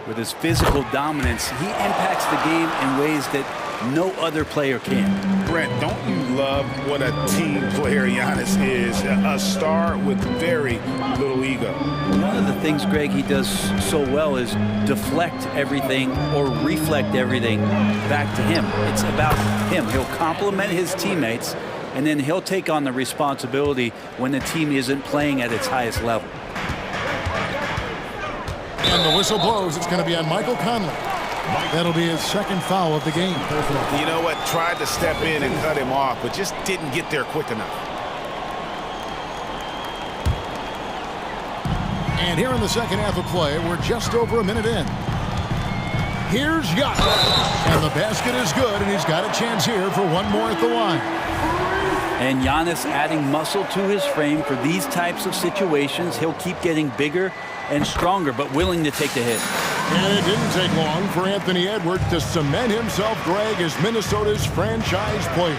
With his physical dominance, he impacts the game in ways that no other player can. Brent, don't you love what a team player Giannis is? A star with very little ego. One of the things, Greg, he does so well is deflect everything or reflect everything back to him. It's about him. He'll compliment his teammates, and then he'll take on the responsibility when the team isn't playing at its highest level. And the whistle blows. It's going to be on Michael Conley. That'll be his second foul of the game. You know what? Tried to step in and cut him off, but just didn't get there quick enough. And here in the second half of play, we're just over a minute in. Here's Giannis. And the basket is good, and he's got a chance here for one more at the line. And Giannis adding muscle to his frame for these types of situations. He'll keep getting bigger and stronger, but willing to take the hit. And it didn't take long for Anthony Edwards to cement himself, Greg, as Minnesota's franchise player.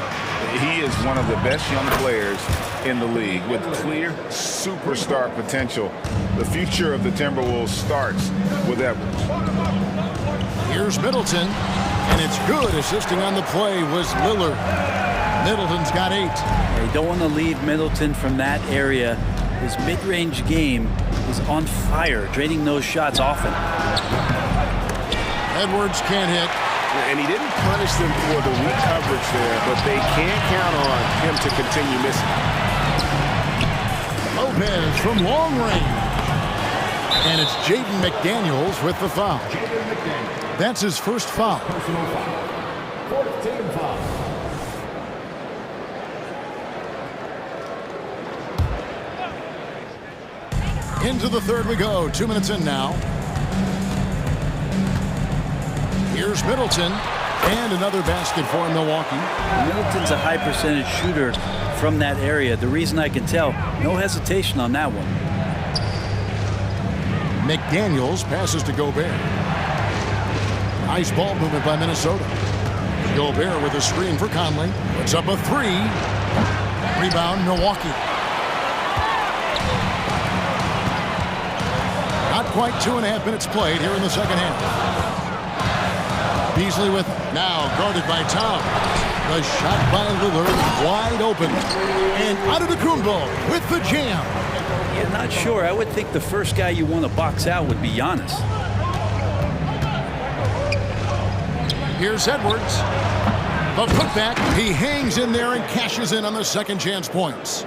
He is one of the best young players in the league with clear superstar potential. The future of the Timberwolves starts with Edwards. Here's Middleton, and it's good. Assisting on the play was Lillard. Middleton's got 8. You don't want to leave Middleton from that area. His mid-range game is on fire, draining those shots often. Edwards can't hit. And he didn't punish them for the weak coverage there, but they can't count on him to continue missing. Lopez from long range. And it's Jaden McDaniels with the foul. That's his first foul. Personal foul. 14 foul. Into the third we go. 2 minutes in now. Here's Middleton. And another basket for Milwaukee. Middleton's a high percentage shooter from that area. The reason I can tell, no hesitation on that one. McDaniels passes to Gobert. Nice ball movement by Minnesota. Gobert with a screen for Conley. Puts up a 3. Rebound, Milwaukee. Not quite 2.5 minutes played here in the second half. Beasley with it. Now guarded by Tom. The shot by Lillard wide open. And Antetokounmpo with the jam. Yeah, not sure. I would think the first guy you want to box out would be Giannis. Here's Edwards. The putback. He hangs in there and cashes in on the second chance points.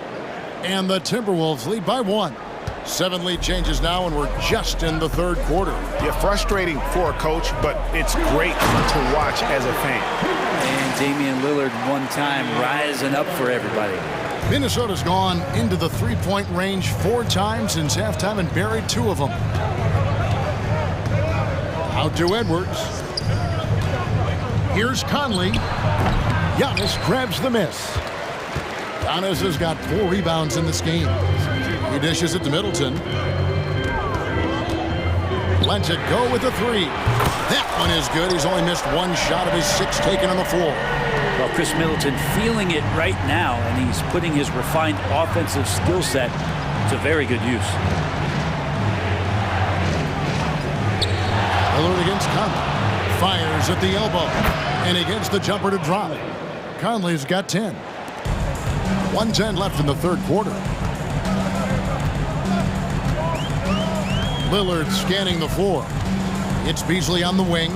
And the Timberwolves lead by 1. 7 lead changes now, and we're just in the third quarter. Yeah, frustrating for a coach, but it's great to watch as a fan. And Damian Lillard one time rising up for everybody. Minnesota's gone into the three-point range 4 times since halftime and buried 2 of them. Out to Edwards. Here's Conley. Giannis grabs the miss. Giannis has got 4 rebounds in this game. He dishes it to Middleton. Lets it go with a 3. That one is good. He's only missed 1 shot of his 6 taken on the floor. Well, Chris Middleton feeling it right now, and he's putting his refined offensive skill set to very good use. Lillard against Conley. Fires at the elbow. And he gets the jumper to drop. Conley's got 10. 1:10 left in the third quarter. Lillard scanning the floor. It's Beasley on the wing.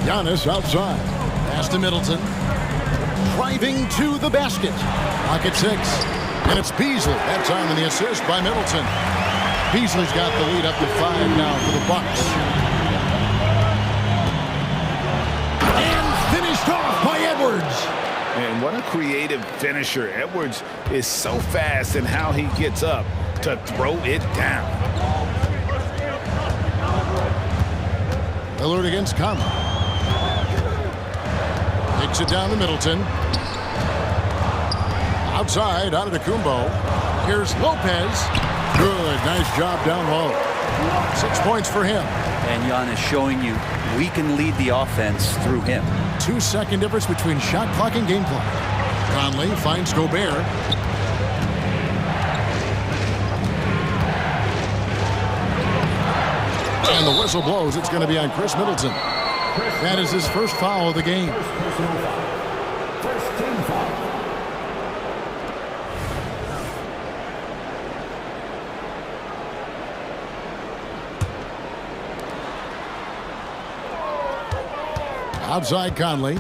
Giannis outside. Pass to Middleton. Driving to the basket. Clock at 6. And it's Beasley. That time in the assist by Middleton. Beasley's got the lead up to 5 now for the Bucks. And finished off by Edwards. And what a creative finisher. Edwards is so fast in how he gets up to throw it down. Lillard against Conley. Takes it down to Middleton. Outside, Antetokounmpo. Here's Lopez. Good, nice job down low. 6 points for him. And Giannis showing you we can lead the offense through him. 2-second difference between shot clock and game clock. Conley finds Gobert. And the whistle blows. It's going to be on Chris Middleton. That is his first foul of the game. First team foul. Outside Conley.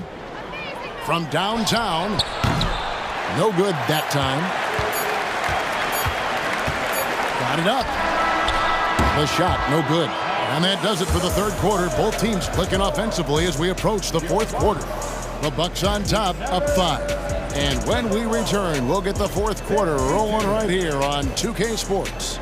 From downtown. No good that time. Got it up. The shot, no good. And that does it for the third quarter. Both teams clicking offensively as we approach the fourth quarter. The Bucks on top, up 5. And when we return, we'll get the fourth quarter rolling right here on 2K Sports.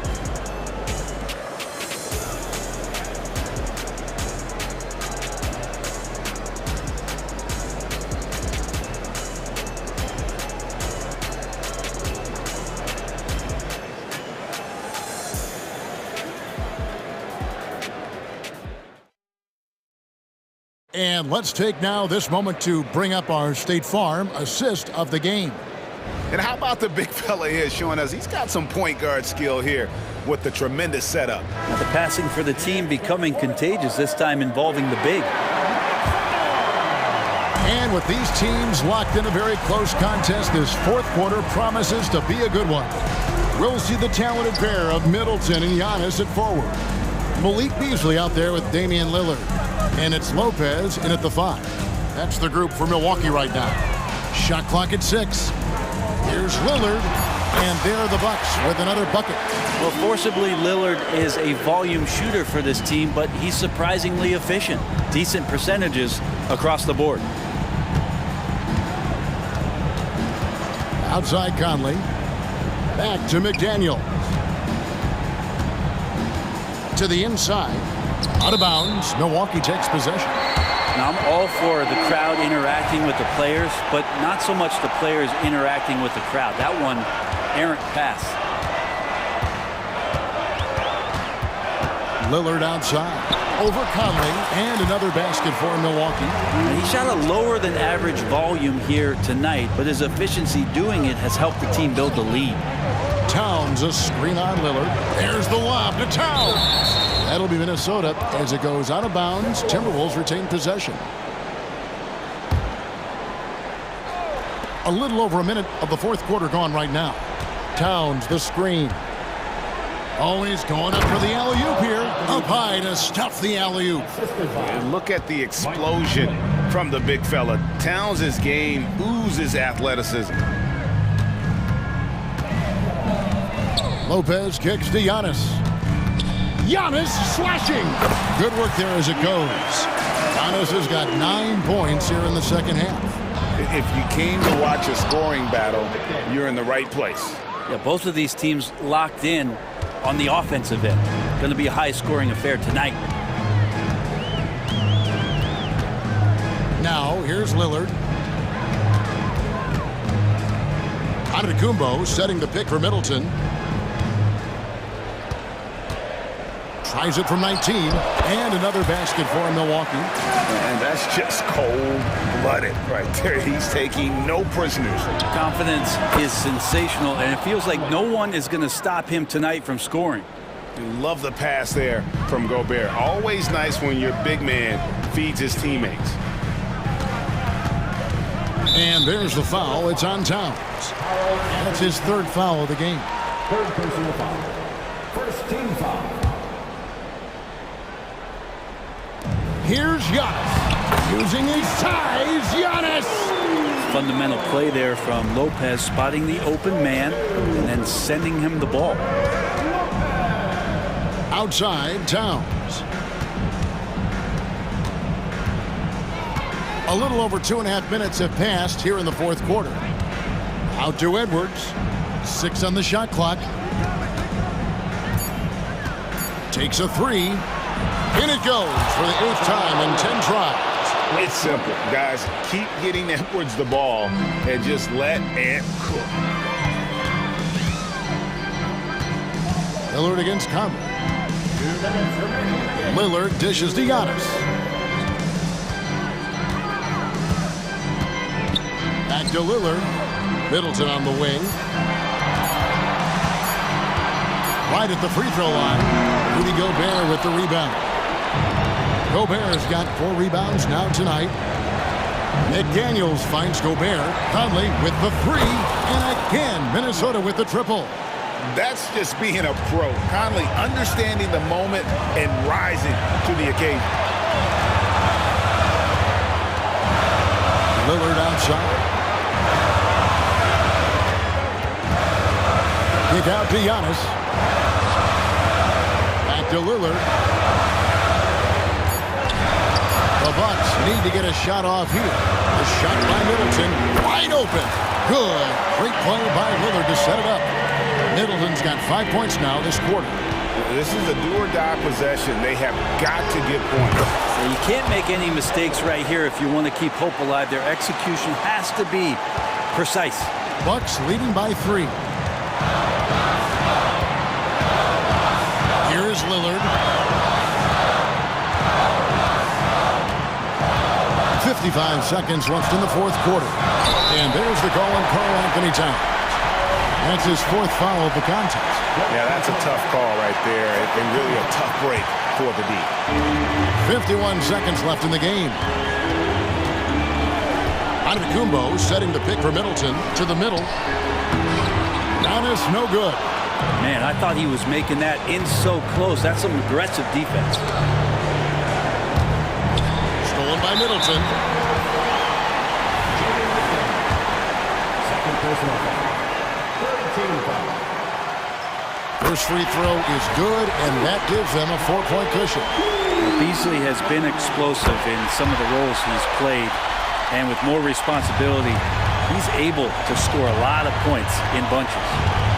And let's take now this moment to bring up our State Farm assist of the game. And how about the big fella here showing us he's got some point guard skill here with the tremendous setup. Now the passing for the team becoming contagious, this time involving the big. And with these teams locked in a very close contest, this fourth quarter promises to be a good one. We'll see the talented pair of Middleton and Giannis at forward. Malik Beasley out there with Damian Lillard. And it's Lopez in at the 5. That's the group for Milwaukee right now. Shot clock at 6. Here's Lillard, and there are the Bucks with another bucket. Well, forcibly, Lillard is a volume shooter for this team, but he's surprisingly efficient. Decent percentages across the board. Outside Conley. Back to McDaniel. To the inside. Out of bounds. Milwaukee takes possession. Now, I'm all for the crowd interacting with the players, but not so much the players interacting with the crowd. That one, errant pass. Lillard outside. Over Conley, and another basket for Milwaukee. He shot a lower than average volume here tonight, but his efficiency doing it has helped the team build the lead. Towns, a screen on Lillard. There's the lob to Towns. That'll be Minnesota as it goes out of bounds. Timberwolves retain possession. A little over a minute of the fourth quarter gone right now. Towns, the screen. Always going up for the alley-oop here. Up high to stuff the alley-oop. And look at the explosion from the big fella. Towns' game oozes athleticism. Lopez kicks to Giannis. Giannis slashing. Good work there as it goes. Giannis has got 9 points here in the second half. If you came to watch a scoring battle, you're in the right place. Yeah, both of these teams locked in on the offensive end. Going to be a high-scoring affair tonight. Now, here's Lillard. Antetokounmpo setting the pick for Middleton. Tries it from 19, and another basket for Milwaukee. And that's just cold-blooded right there. He's taking no prisoners. Confidence is sensational, and it feels like no one is going to stop him tonight from scoring. Love the pass there from Gobert. Always nice when your big man feeds his teammates. And there's the foul. It's on Towns. That's his third foul of the game. Third personal foul. First team foul. Here's Giannis. Using his size, Giannis! Fundamental play there from Lopez, spotting the open man and then sending him the ball. Outside, Towns. A little over 2.5 minutes have passed here in the fourth quarter. Out to Edwards. 6 on the shot clock. Takes a 3. In it goes for the 8th time in 10 tries. It's simple, guys. Keep getting Edwards the ball and just let Ant cook. Lillard against Conley. Lillard dishes to Giannis. Back to Lillard. Middleton on the wing. Right at the free throw line. Rudy Gobert with the rebound. Gobert's got 4 rebounds now tonight. McDaniels finds Gobert. Conley with the 3. And again, Minnesota with the triple. That's just being a pro. Conley understanding the moment and rising to the occasion. Lillard outside. Kick out to Giannis. Back to Lillard. Bucks need to get a shot off here. The shot by Middleton, wide open. Good. Great play by Lillard to set it up. Middleton's got 5 points now this quarter. This is a do-or-die possession. They have got to get points. So you can't make any mistakes right here if you want to keep hope alive. Their execution has to be precise. Bucks leading by 3. Here's Lillard. 55 seconds left in the fourth quarter. And there's the call on Karl Anthony Towns. That's his 4th foul of the contest. Yeah, that's a tough call right there, and really a tough break for the D. 51 seconds left in the game. Antetokounmpo setting the pick for Middleton to the middle. Giannis, no good. Man, I thought he was making that in so close. That's some aggressive defense. Stolen by Middleton. Second personal foul. Third team foul. First free throw is good, and that gives them a 4-point cushion. Beasley has been explosive in some of the roles he's played, and with more responsibility, he's able to score a lot of points in bunches.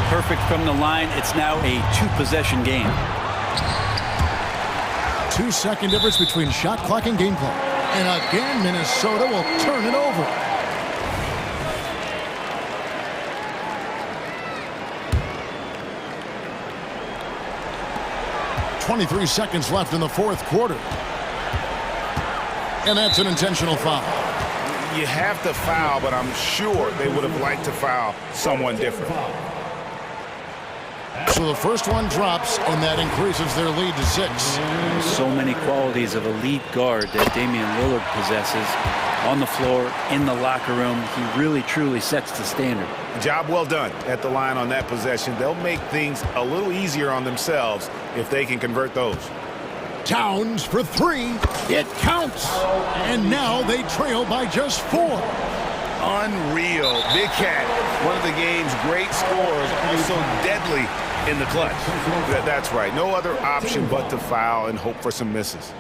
Perfect from the line. It's now a 2-possession game. 2-second difference between shot clock and game clock. And again, Minnesota will turn it over. .23 seconds left in the fourth quarter. And that's an intentional foul. You have to foul, but I'm sure they would have liked to foul someone different. So the first one drops, and that increases their lead to 6. So many qualities of elite guard that Damian Lillard possesses on the floor, in the locker room. He really, truly sets the standard. Job well done at the line on that possession. They'll make things a little easier on themselves if they can convert those. Towns for 3. It counts. And now they trail by just 4. Unreal. Big Cat, one of the game's great scorers, also deadly in the clutch. That's right. No other option but to foul and hope for some misses.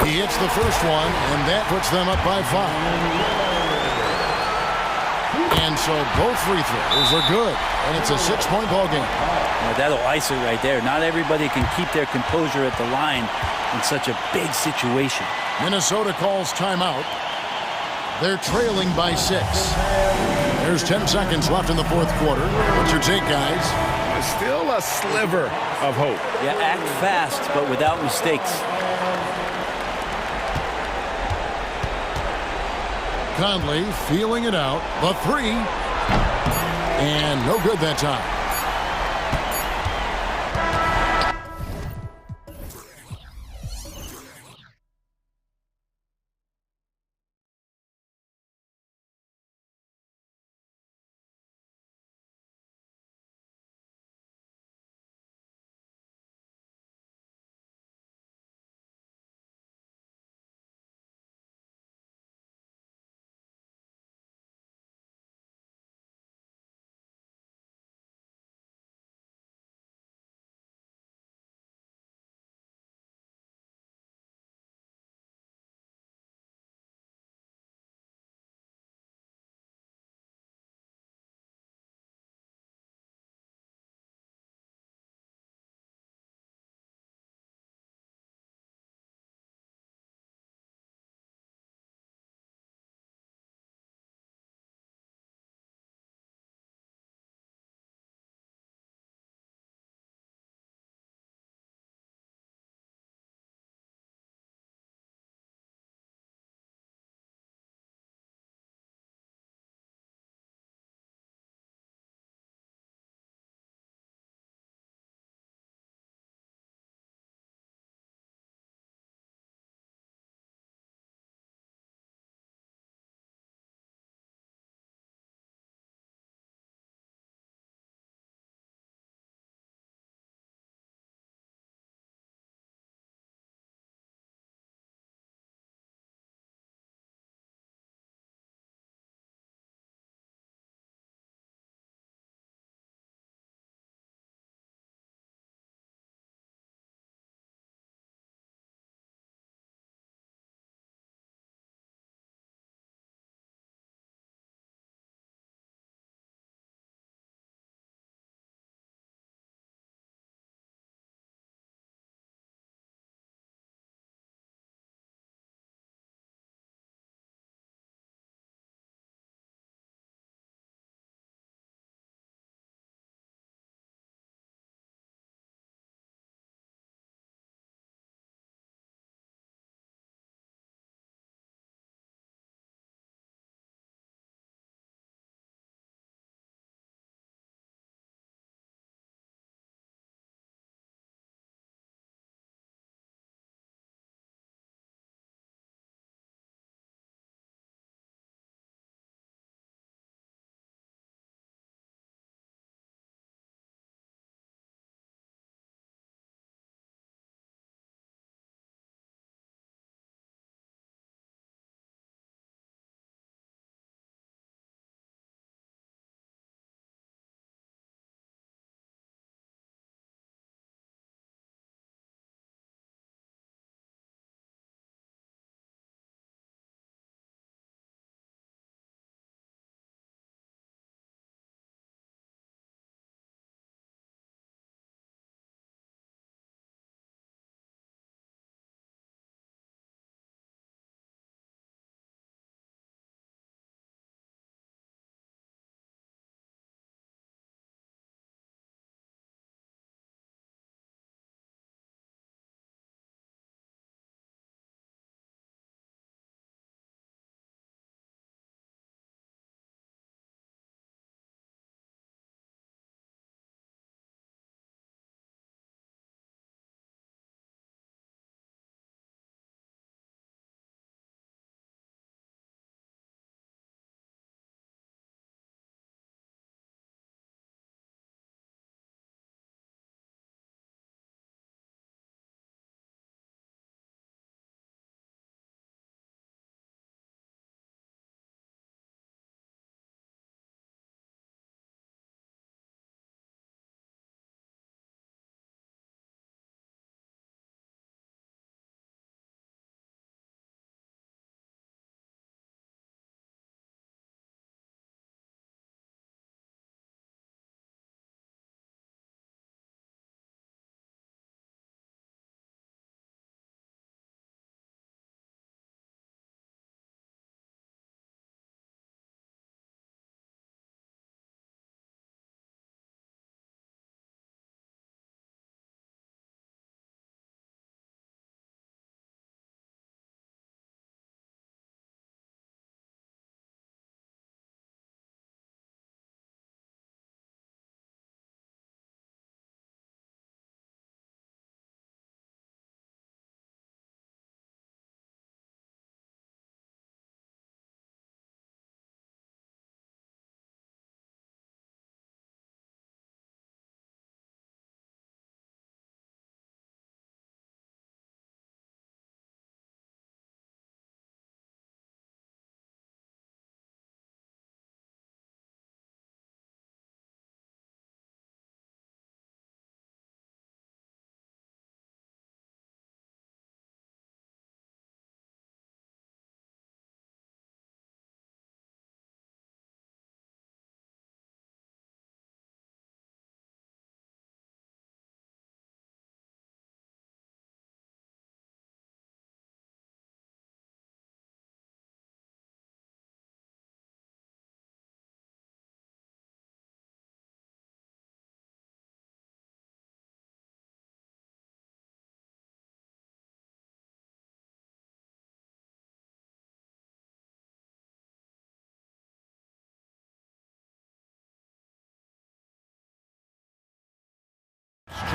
He hits the first one, and that puts them up by 5. And so both free throws are good, and it's a 6-point ball game. Well, that'll ice it right there. Not everybody can keep their composure at the line in such a big situation. Minnesota calls timeout. They're trailing by 6. There's 10 seconds left in the fourth quarter. What's your take, guys? Still a sliver of hope. Yeah, act fast, but without mistakes. Conley feeling it out. The 3. And no good that time.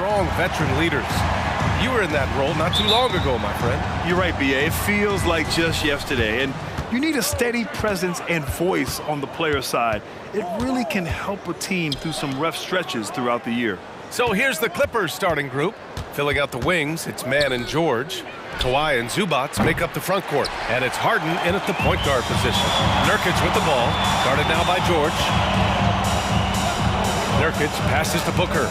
strong veteran leaders. You were in that role not too long ago, my friend. You're right, B.A. It feels like just yesterday. And you need a steady presence and voice on the player side. It really can help a team through some rough stretches throughout the year. So here's the Clippers starting group. Filling out the wings, it's Mann and George. Kawhi and Zubats make up the front court. And it's Harden in at the point guard position. Nurkic with the ball, guarded now by George. Nurkic passes to Booker.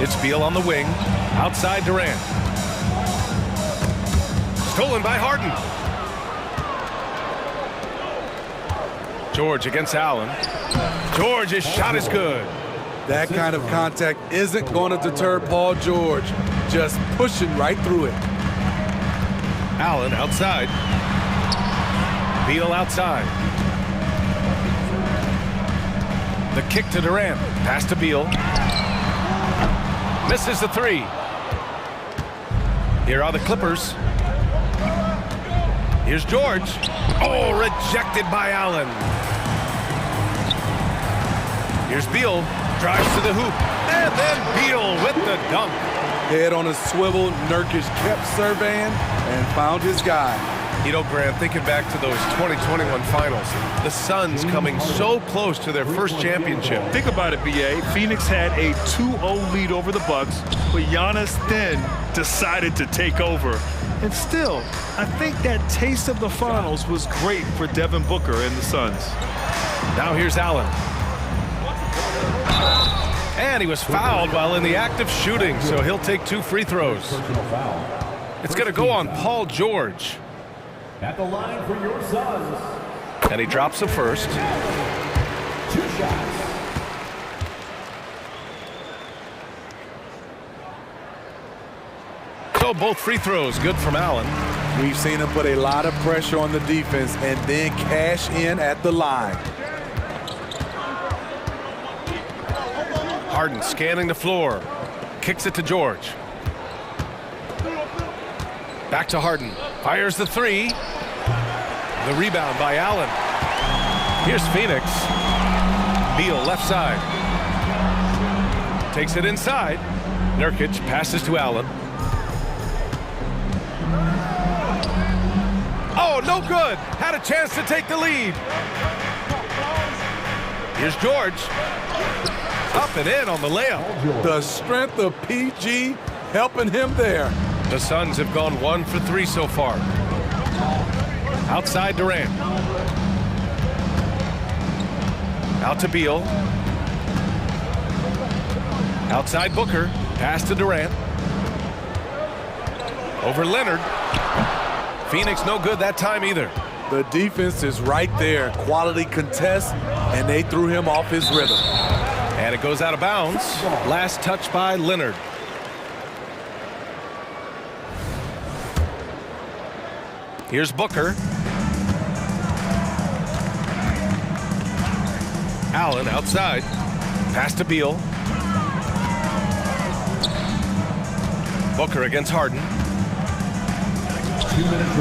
It's Beal on the wing, outside Durant. Stolen by Harden. George against Allen. George's shot is good. That kind of contact isn't going to deter Paul George. Just pushing right through it. Allen outside. Beal outside. The kick to Durant. Pass to Beal. Misses the three. Here are the Clippers. Here's George. Oh, rejected by Allen. Here's Beal. Drives to the hoop. And then Beal with the dunk. Head on a swivel, Nurkic kept surveying and found his guy. You know, Grant, thinking back to those 2021 finals, the Suns coming so close to their first championship. Think about it, B.A. Phoenix had a 2-0 lead over the Bucks, but Giannis then decided to take over. And still, I think that taste of the finals was great for Devin Booker and the Suns. Now here's Allen. And he was fouled while in the act of shooting, so he'll take 2 free throws. It's going to go on Paul George. At the line for your Suns. And he drops the first. 2 shots. So both free throws good from Allen. We've seen him put a lot of pressure on the defense and then cash in at the line. Harden scanning the floor. Kicks it to George. Back to Harden. Fires the three. The rebound by Allen. Here's Phoenix. Beal left side. Takes it inside. Nurkic passes to Allen. Oh, no good. Had a chance to take the lead. Here's George. Up and in on the layup. The strength of PG helping him there. The Suns have gone 1 for 3 so far. Outside Durant. Out to Beal. Outside Booker. Pass to Durant. Over Leonard. Phoenix no good that time either. The defense is right there. Quality contest, and they threw him off his rhythm. And it goes out of bounds. Last touch by Leonard. Here's Booker. Allen outside. Pass to Beal. Booker against Harden.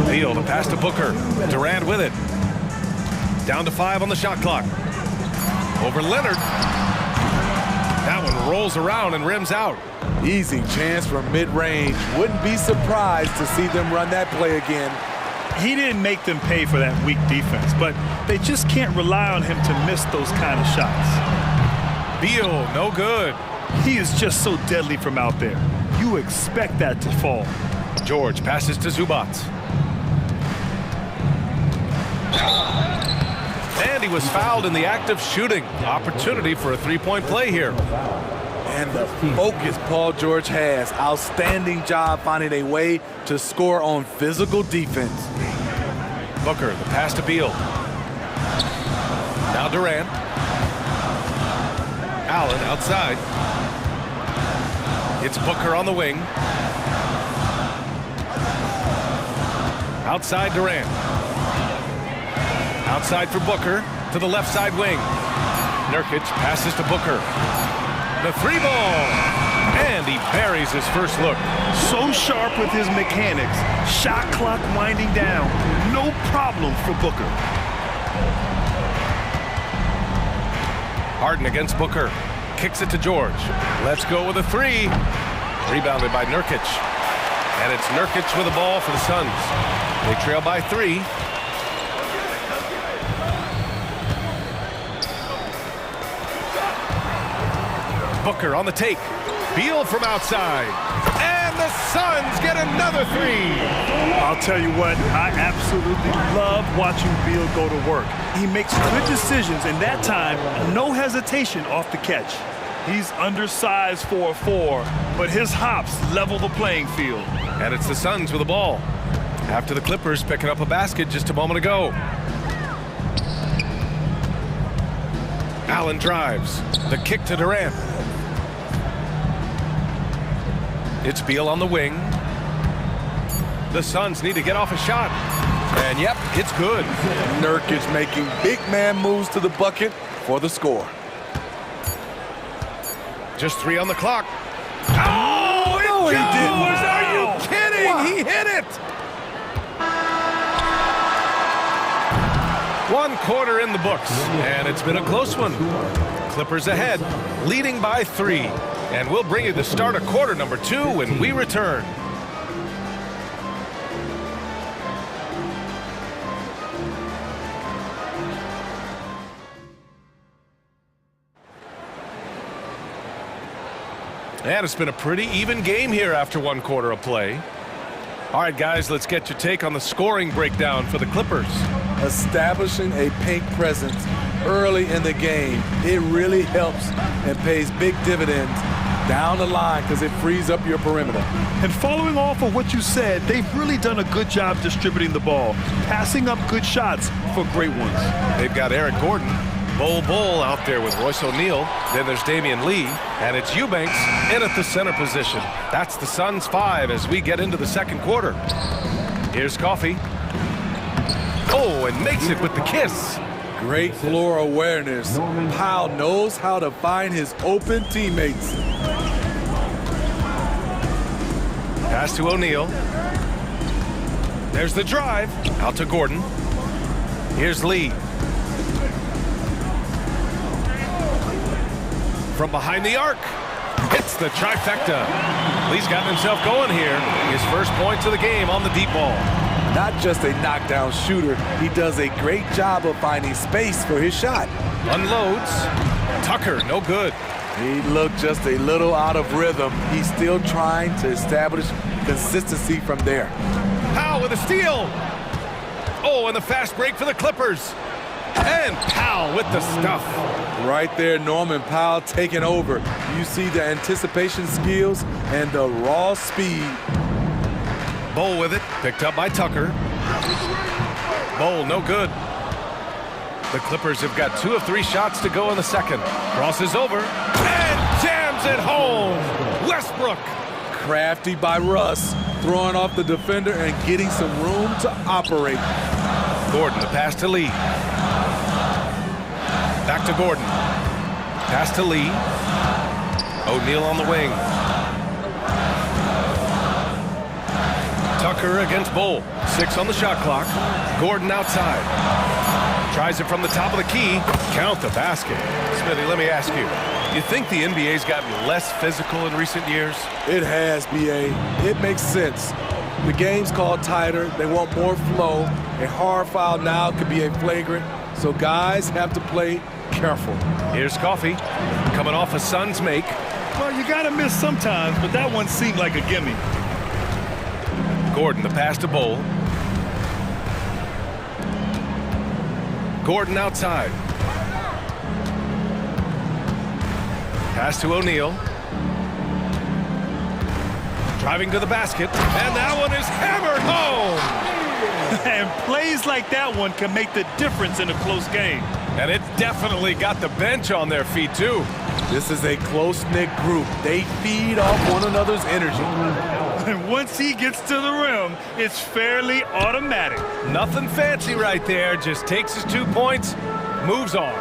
Beal, the pass to Booker. Durant with it. Down to 5 on the shot clock. Over Leonard. That one rolls around and rims out. Easy chance from mid-range. Wouldn't be surprised to see them run that play again. He didn't make them pay for that weak defense, but they just can't rely on him to miss those kind of shots. Beal, no good. He is just so deadly from out there. You expect that to fall. George passes to Zubats. And he was fouled in the act of shooting. Opportunity for a three-point play here. And the focus Paul George has. Outstanding job finding a way to score on physical defense. Booker, the pass to Beal. Now Durant. Allen outside. It's Booker on the wing. Outside Durant. Outside for Booker to the left side wing. Nurkic passes to Booker. The 3-ball. And he buries his first look. So sharp with his mechanics. Shot clock winding down. No problem for Booker. Harden against Booker. kicks it to George. Let's go with a three. Rebounded by Nurkic. And it's Nurkic with the ball for the Suns. They trail by 3. Booker on the take. Beal from outside. And the Suns get another 3. I'll tell you what, I absolutely love watching Beal go to work. He makes good decisions, and that time, no hesitation off the catch. He's undersized for a 4, but his hops level the playing field. And it's the Suns with the ball. After the Clippers picking up a basket just a moment ago. Allen drives. The kick to Durant. It's Beal on the wing. The Suns need to get off a shot. And yep, it's good. Nurkic making big man moves to the bucket for the score. Just 3 on the clock. Oh, it goes! Are you kidding? Wow. He hit it! 1 quarter in the books, and it's been a close one. Clippers ahead, leading by 3. And we'll bring you the start of quarter number 2 when we return. And it's been a pretty even game here after 1 quarter of play. All right, guys, let's get your take on the scoring breakdown for the Clippers. Establishing a paint presence early in the game, it really helps and pays big dividends down the line because it frees up your perimeter. And following off of what you said, they've really done a good job distributing the ball, passing up good shots for great ones. They've got Eric Gordon, Bull out there with Royce O'Neal. Then there's Damian Lee, and it's Eubanks in at the center position. That's the Suns 5 as we get into the 2nd quarter. Here's Coffey. Oh, and makes it with the kiss. Great floor awareness. Powell knows how to find his open teammates. Pass to O'Neal. There's the drive. Out to Gordon. Here's Lee. From behind the arc. Hits the trifecta. Lee's gotten himself going here. His first points of the game on the deep ball. Not just a knockdown shooter, he does a great job of finding space for his shot. Unloads. Tucker, no good. He looked just a little out of rhythm. He's still trying to establish consistency from there. Powell with a steal. Oh, and the fast break for the Clippers. And Powell with the stuff. Right there, Norman Powell taking over. You see the anticipation skills and the raw speed. Bull with it, picked up by Tucker. Bull, no good. The Clippers have got 2 of 3 shots to go in the 2nd. Crosses over and jams it home. Westbrook. Crafty by Russ, throwing off the defender and getting some room to operate. Gordon, the pass to Lee. Back to Gordon. Pass to Lee. O'Neal on the wing. Tucker against Bull. 6 on the shot clock. Gordon outside. Tries it from the top of the key. Count the basket. Smithy, let me ask you. You think the NBA's gotten less physical in recent years? It has, B.A. It makes sense. The game's called tighter. They want more flow. A hard foul now could be a flagrant. So guys have to play careful. Here's Coffey. Coming off a Suns make. Well, you got to miss sometimes, but that one seemed like a gimme. Gordon, the pass to Bull. Gordon outside. Pass to O'Neal. Driving to the basket, and that one is hammered home! And plays like that one can make the difference in a close game. And it definitely got the bench on their feet, too. This is a close-knit group. They feed off one another's energy. And once he gets to the rim, it's fairly automatic. Nothing fancy right there. Just takes his 2 points, moves on.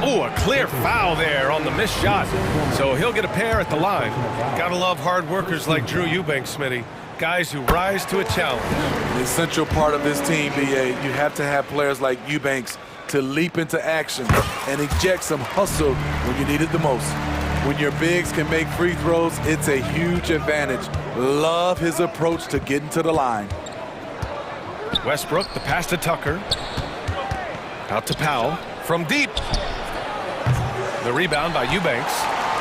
Oh, a clear foul there on the missed shot. So he'll get a pair at the line. Gotta love hard workers like Drew Eubanks, Smitty. Guys who rise to a challenge. The essential part of this team, B.A., you have to have players like Eubanks to leap into action and inject some hustle when you need it the most. When your bigs can make free throws, it's a huge advantage. Love his approach to getting to the line. Westbrook, the pass to Tucker. Out to Powell from deep. The rebound by Eubanks.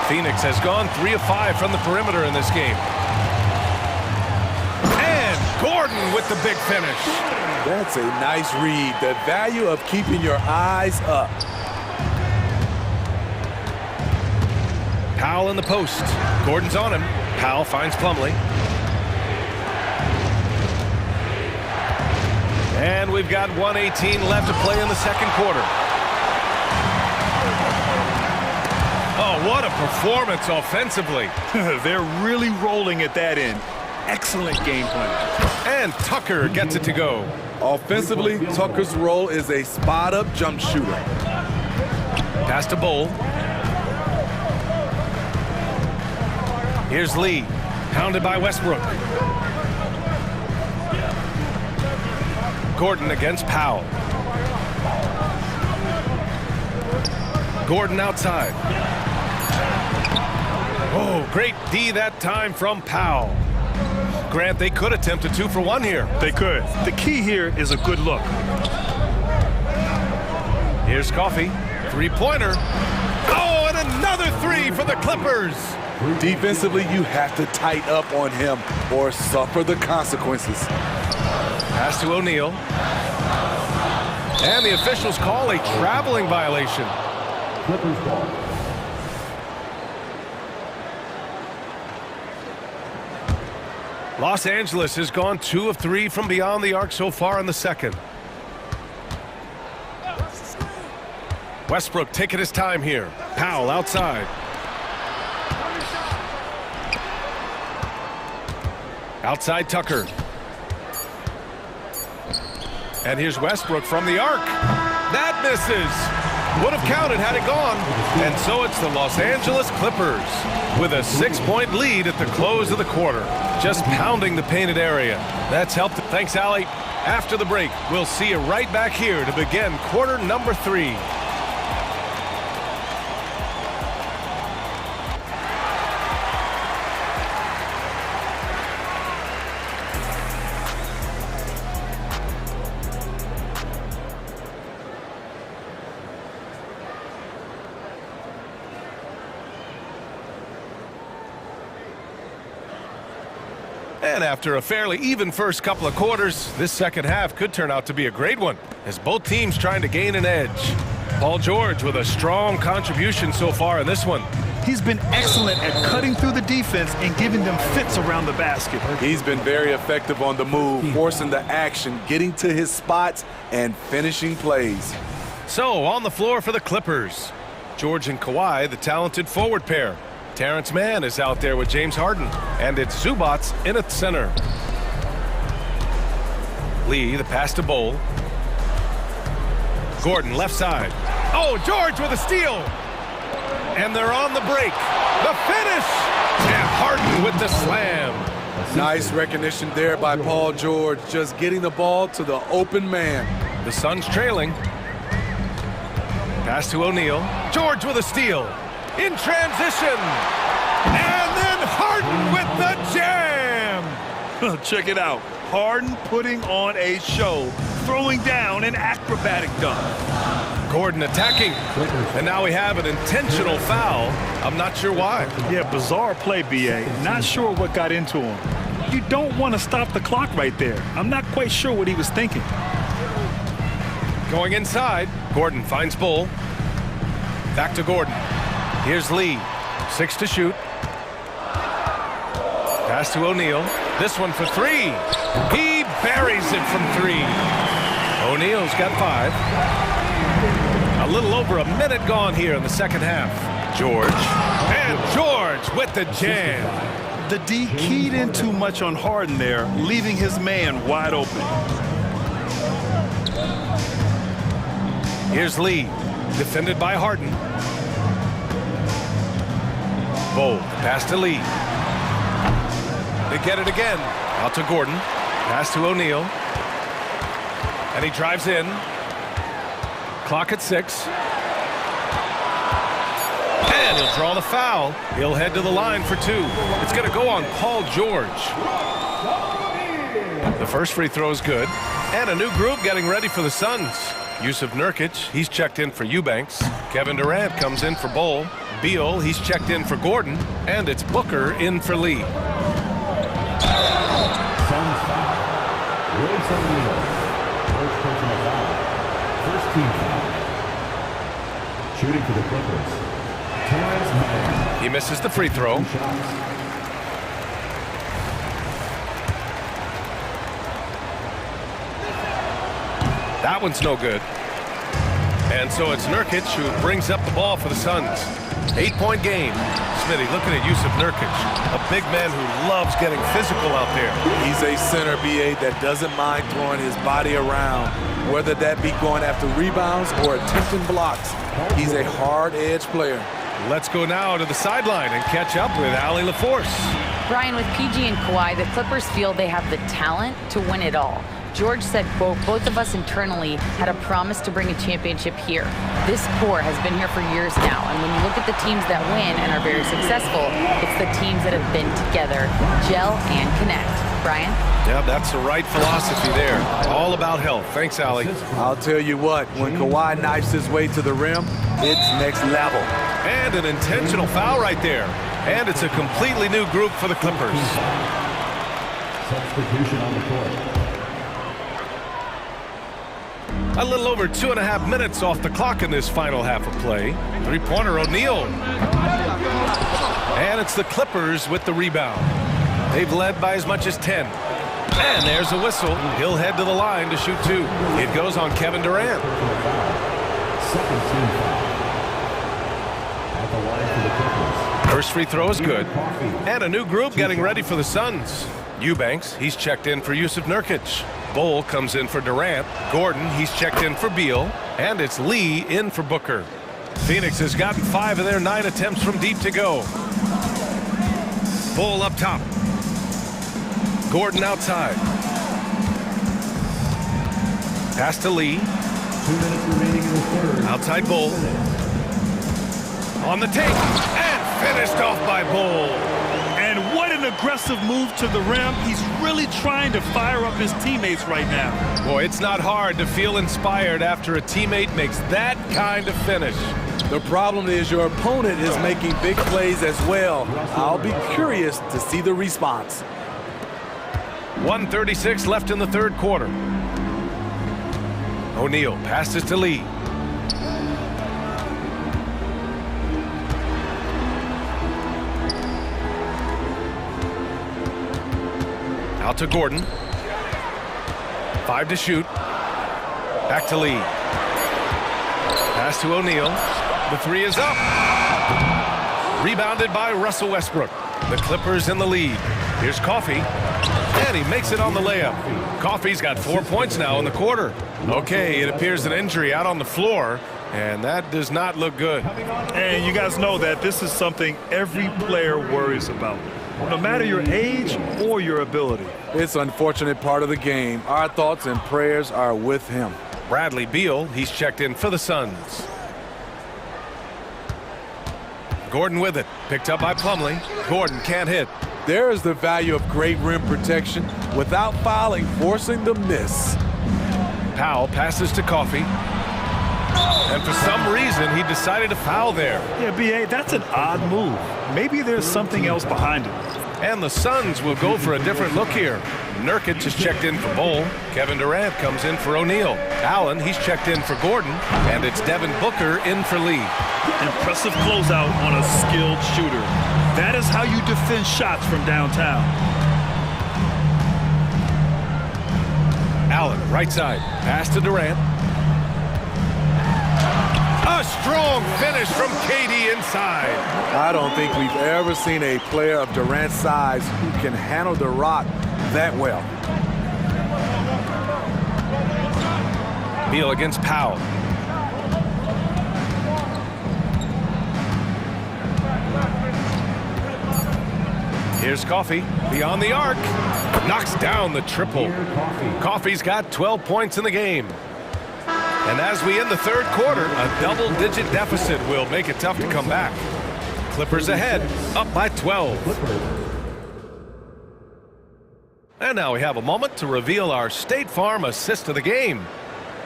Phoenix has gone 3 of 5 from the perimeter in this game. And Gordon with the big finish. That's a nice read. The value of keeping your eyes up. Powell in the post. Gordon's on him. Powell finds Plumlee. And we've got 1:18 left to play in the second quarter. Oh, what a performance offensively. They're really rolling at that end. Excellent game plan. And Tucker gets it to go. Offensively, Tucker's role is a spot-up jump shooter. Pass to Bull. Here's Lee, pounded by Westbrook. Gordon against Powell. Gordon outside. Oh, great D that time from Powell. Grant, they could attempt a 2-for-1 here. They could. The key here is a good look. Here's Coffey. Three-pointer. Oh, and another three for the Clippers. Defensively, you have to tighten up on him or suffer the consequences. Pass to O'Neal. And the officials call a traveling violation. Clippers ball. Los Angeles has gone 2 of 3 from beyond the arc so far in the second. Westbrook taking his time here. Powell outside. Outside Tucker. And here's Westbrook from the arc. That misses. Would have counted had it gone. And so it's the Los Angeles Clippers with a 6-point lead at the close of the quarter. Just pounding the painted area. That's helped. Thanks, Allie. After the break, we'll see you right back here to begin quarter number 3. And after a fairly even first couple of quarters, this second half could turn out to be a great one, as both teams trying to gain an edge. Paul George with a strong contribution so far in this one. He's been excellent at cutting through the defense and giving them fits around the basket. He's been very effective on the move, forcing the action, getting to his spots, and finishing plays. So, on the floor for the Clippers, George and Kawhi, the talented forward pair. Terrence Mann is out there with James Harden, and it's Zubats in at center. Lee, the pass to Bull. Gordon, left side. Oh, George with a steal! And they're on the break. The finish! And Harden with the slam. Nice recognition there by Paul George, just getting the ball to the open man. The Suns trailing. Pass to O'Neal. George with a steal. In transition. And then Harden with the jam. Check it out. Harden putting on a show, throwing down an acrobatic dunk. Gordon attacking. And now we have an intentional foul. I'm not sure why. Yeah, bizarre play, B.A. Not sure what got into him. You don't want to stop the clock right there. I'm not quite sure what he was thinking. Going inside. Gordon finds Bull. Back to Gordon. Here's Lee. 6 to shoot. Pass to O'Neal. This one for 3. He buries it from 3. O'Neal's got 5. A little over a minute gone here in the second half. George. And George with the jam. The D keyed in too much on Harden there, leaving his man wide open. Here's Lee. Defended by Harden. Bull, pass to Lee. They get it again. Out to Gordon. Pass to O'Neal. And he drives in. Clock at 6. And he'll draw the foul. He'll head to the line for 2. It's going to go on Paul George. The first free throw is good. And a new group getting ready for the Suns. Yusuf Nurkic, he's checked in for Eubanks. Kevin Durant comes in for Bol. Beal, he's checked in for Gordon. And it's Booker in for Lee. Suns foul. First personal foul. First team foul. Shooting for the Clippers. He misses the free throw. That one's no good. And so it's Nurkic who brings up the ball for the Suns. 8-point game. Smitty, looking at Yusuf Nurkic, a big man who loves getting physical out there. He's a center, BA, that doesn't mind throwing his body around, whether that be going after rebounds or attempting blocks. He's a hard-edge player. Let's go now to the sideline and catch up with Allie LaForce. Brian, with PG and Kawhi, the Clippers feel they have the talent to win it all. George said, quote, both of us internally had a promise to bring a championship here. This core has been here for years now, and when you look at the teams that win and are very successful, it's the teams that have been together, gel and connect. Brian? Yeah, that's the right philosophy there. All about health. Thanks, Allie. I'll tell you what, when Kawhi knifes his way to the rim, it's next level. And an intentional foul right there. And it's a completely new group for the Clippers. Substitution on the court. A little over 2.5 minutes off the clock in this final half of play. Three-pointer O'Neal. And it's the Clippers with the rebound. They've led by as much as 10. And there's a whistle. He'll head to the line to shoot 2. It goes on Kevin Durant. Second team foul. At the line for the Clippers. First free throw is good. And a new group getting ready for the Suns. Eubanks, he's checked in for Yusuf Nurkic. Bol comes in for Durant. Gordon, he's checked in for Beal. And it's Lee in for Booker. Phoenix has gotten 5 of their 9 attempts from deep to go. Bol up top. Gordon outside. Pass to Lee. 2 minutes remaining in the third. Outside Bol. On the take. And finished off by Bol. And what an aggressive move to the rim. He's really trying to fire up his teammates right now. Boy, it's not hard to feel inspired after a teammate makes that kind of finish. The problem is your opponent is making big plays as well. I'll be curious to see the response. 1:36 left in the third quarter. O'Neal passes to Lee. Out to Gordon. 5 to shoot. Back to Lee. Pass to O'Neal. The 3 is up. Rebounded by Russell Westbrook. The Clippers in the lead. Here's Coffey. And he makes it on the layup. Coffey's got 4 points now in the quarter. Okay, it appears an injury out on the floor, and that does not look good. And you guys know that this is something every player worries about, no matter your age or your ability. It's an unfortunate part of the game. Our thoughts and prayers are with him. Bradley Beal, he's checked in for the Suns. Gordon with it. Picked up by Plumlee. Gordon can't hit. There is the value of great rim protection without fouling, forcing the miss. Powell passes to Coffey. And for some reason, he decided to foul there. Yeah, B.A., that's an odd move. Maybe there's something else behind it. And the Suns will go for a different look here. Nurkic is checked in for Bol. Kevin Durant comes in for O'Neal. Allen, he's checked in for Gordon. And it's Devin Booker in for Lee. Impressive closeout on a skilled shooter. That is how you defend shots from downtown. Allen, right side. Pass to Durant. A strong finish from KD inside. I don't think we've ever seen a player of Durant's size who can handle the rock that well. Beal against Powell. Here's Coffey, beyond the arc. Knocks down the triple. Coffey's got 12 points in the game. And as we end the third quarter, a double-digit deficit will make it tough to come back. Clippers ahead, up by 12. And now we have a moment to reveal our State Farm assist of the game.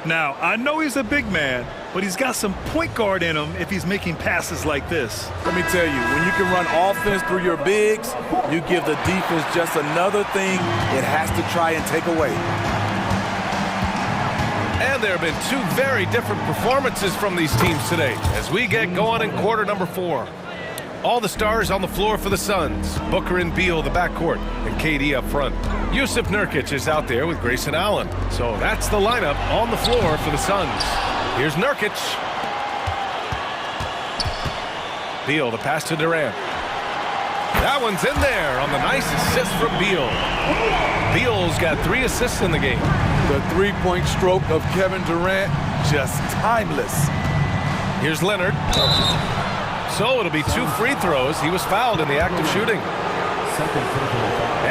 Now, I know he's a big man, but he's got some point guard in him if he's making passes like this. Let me tell you, when you can run offense through your bigs, you give the defense just another thing it has to try and take away. And there have been two very different performances from these teams today as we get going in quarter number 4. All the stars on the floor for the Suns. Booker and Beal, the backcourt, and KD up front. Jusuf Nurkic is out there with Grayson Allen. So that's the lineup on the floor for the Suns. Here's Nurkic. Beal, the pass to Durant. That one's in there on the nice assist from Beal. Beal's got 3 assists in the game. The three-point stroke of Kevin Durant, just timeless. Here's Leonard. So it'll be 2 free throws. He was fouled in the act of shooting.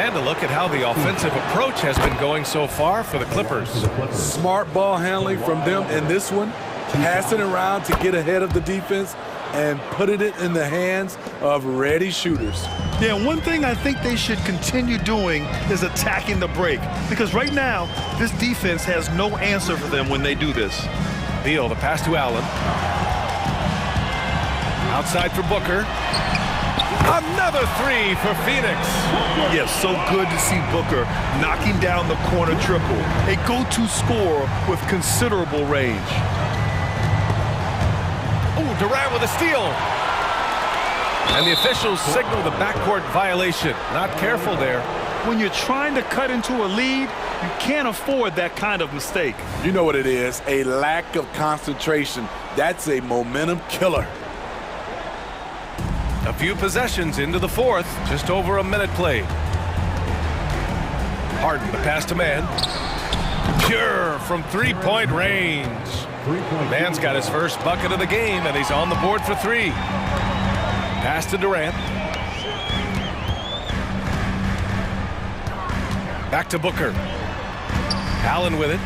And a look at how the offensive approach has been going so far for the Clippers. Smart ball handling from them in this one. Passing around to get ahead of the defense and putting it in the hands of ready shooters. Yeah, one thing I think they should continue doing is attacking the break. Because right now, this defense has no answer for them when they do this. Beal, the pass to Allen. Outside for Booker. Another 3 for Phoenix. Yeah, so good to see Booker knocking down the corner triple. A go-to scorer with considerable range. Oh, Durant with a steal. And the officials signal the backcourt violation. Not careful there. When you're trying to cut into a lead, you can't afford that kind of mistake. You know what it is, a lack of concentration. That's a momentum killer. A few possessions into the fourth, just over a minute played. Harden, the pass to Mann. Pure from three-point range. Mann's got his first bucket of the game, and he's on the board for 3. Pass to Durant. Back to Booker. Allen with it.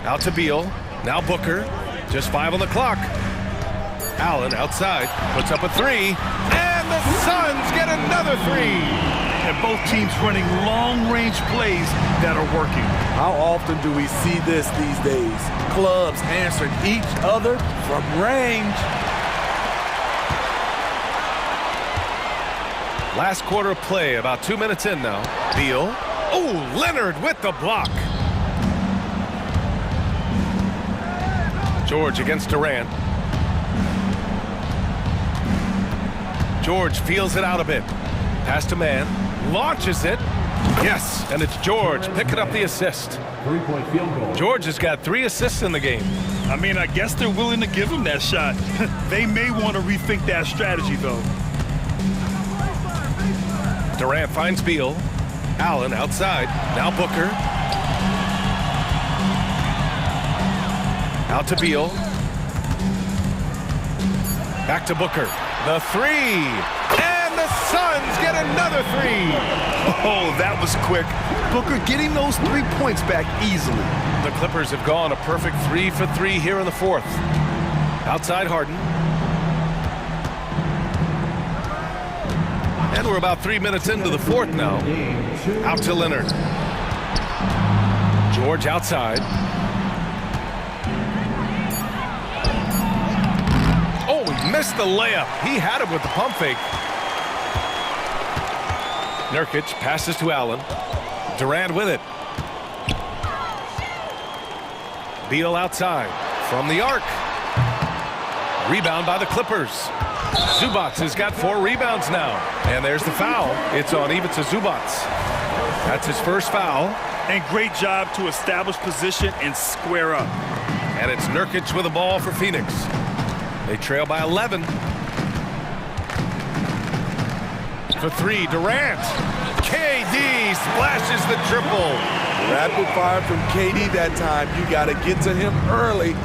Out to Beal. Now Booker. Just 5 on the clock. Allen outside, puts up a 3, and the Suns get another 3. And both teams running long-range plays that are working. How often do we see this these days? Clubs answering each other from range. Last quarter of play, about 2 minutes in now. Beal. Oh, Leonard with the block. George against Durant. George feels it out a bit. Pass to Mann. Launches it. Yes, and it's George picking up the assist. 3-point field goal. George has got 3 assists in the game. I mean, I guess they're willing to give him that shot. They may want to rethink that strategy, though. Durant finds Beal. Allen outside. Now Booker. Out to Beal. Back to Booker. The 3. And the Suns get another 3. Oh, that was quick. Booker getting those 3 points back easily. The Clippers have gone a perfect 3 for 3 here in the fourth. Outside Harden. And we're about 3 minutes into the fourth now. Out to Leonard. George outside. Oh, he missed the layup. He had it with the pump fake. Nurkic passes to Allen. Durant with it. Beal outside from the arc. Rebound by the Clippers. Zubac has got 4 rebounds now. And there's the foul. It's on Ivica Zubac. That's his first foul. And great job to establish position and square up. And it's Nurkic with the ball for Phoenix. They trail by 11. For 3, Durant. KD splashes the triple. Rapid fire from KD that time. You got to get to him early.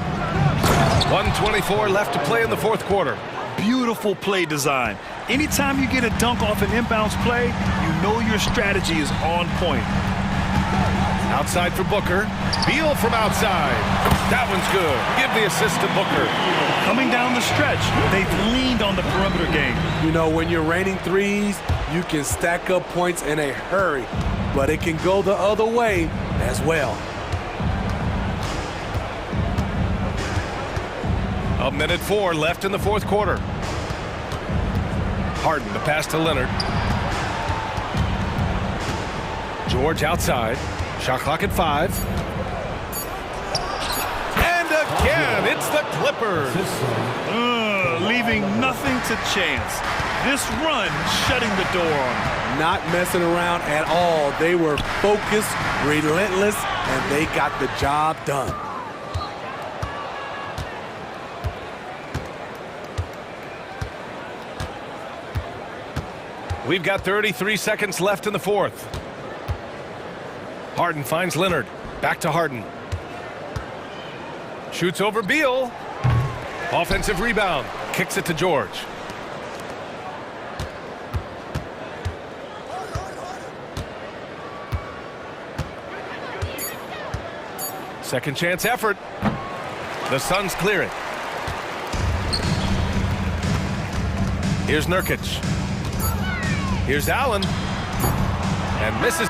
1:24 left to play in the fourth quarter. Beautiful play design. Anytime you get a dunk off an inbounds play, you know your strategy is on point. Outside for Booker. Beal from outside. That one's good. Give the assist to Booker. Coming down the stretch, they've leaned on the perimeter game. You know, when you're raining threes, you can stack up points in a hurry, but it can go the other way as well. A minute 4 left in the fourth quarter. Harden, the pass to Leonard. George outside. Shot clock at 5. And again, it's the Clippers. Leaving nothing to chance. This run shutting the door on them. Not messing around at all. They were focused, relentless, and they got the job done. We've got 33 seconds left in the fourth. Harden finds Leonard. Back to Harden. Shoots over Beal. Offensive rebound. Kicks it to George. Second chance effort. The Suns clear it. Here's Nurkic. Here's Allen. And misses.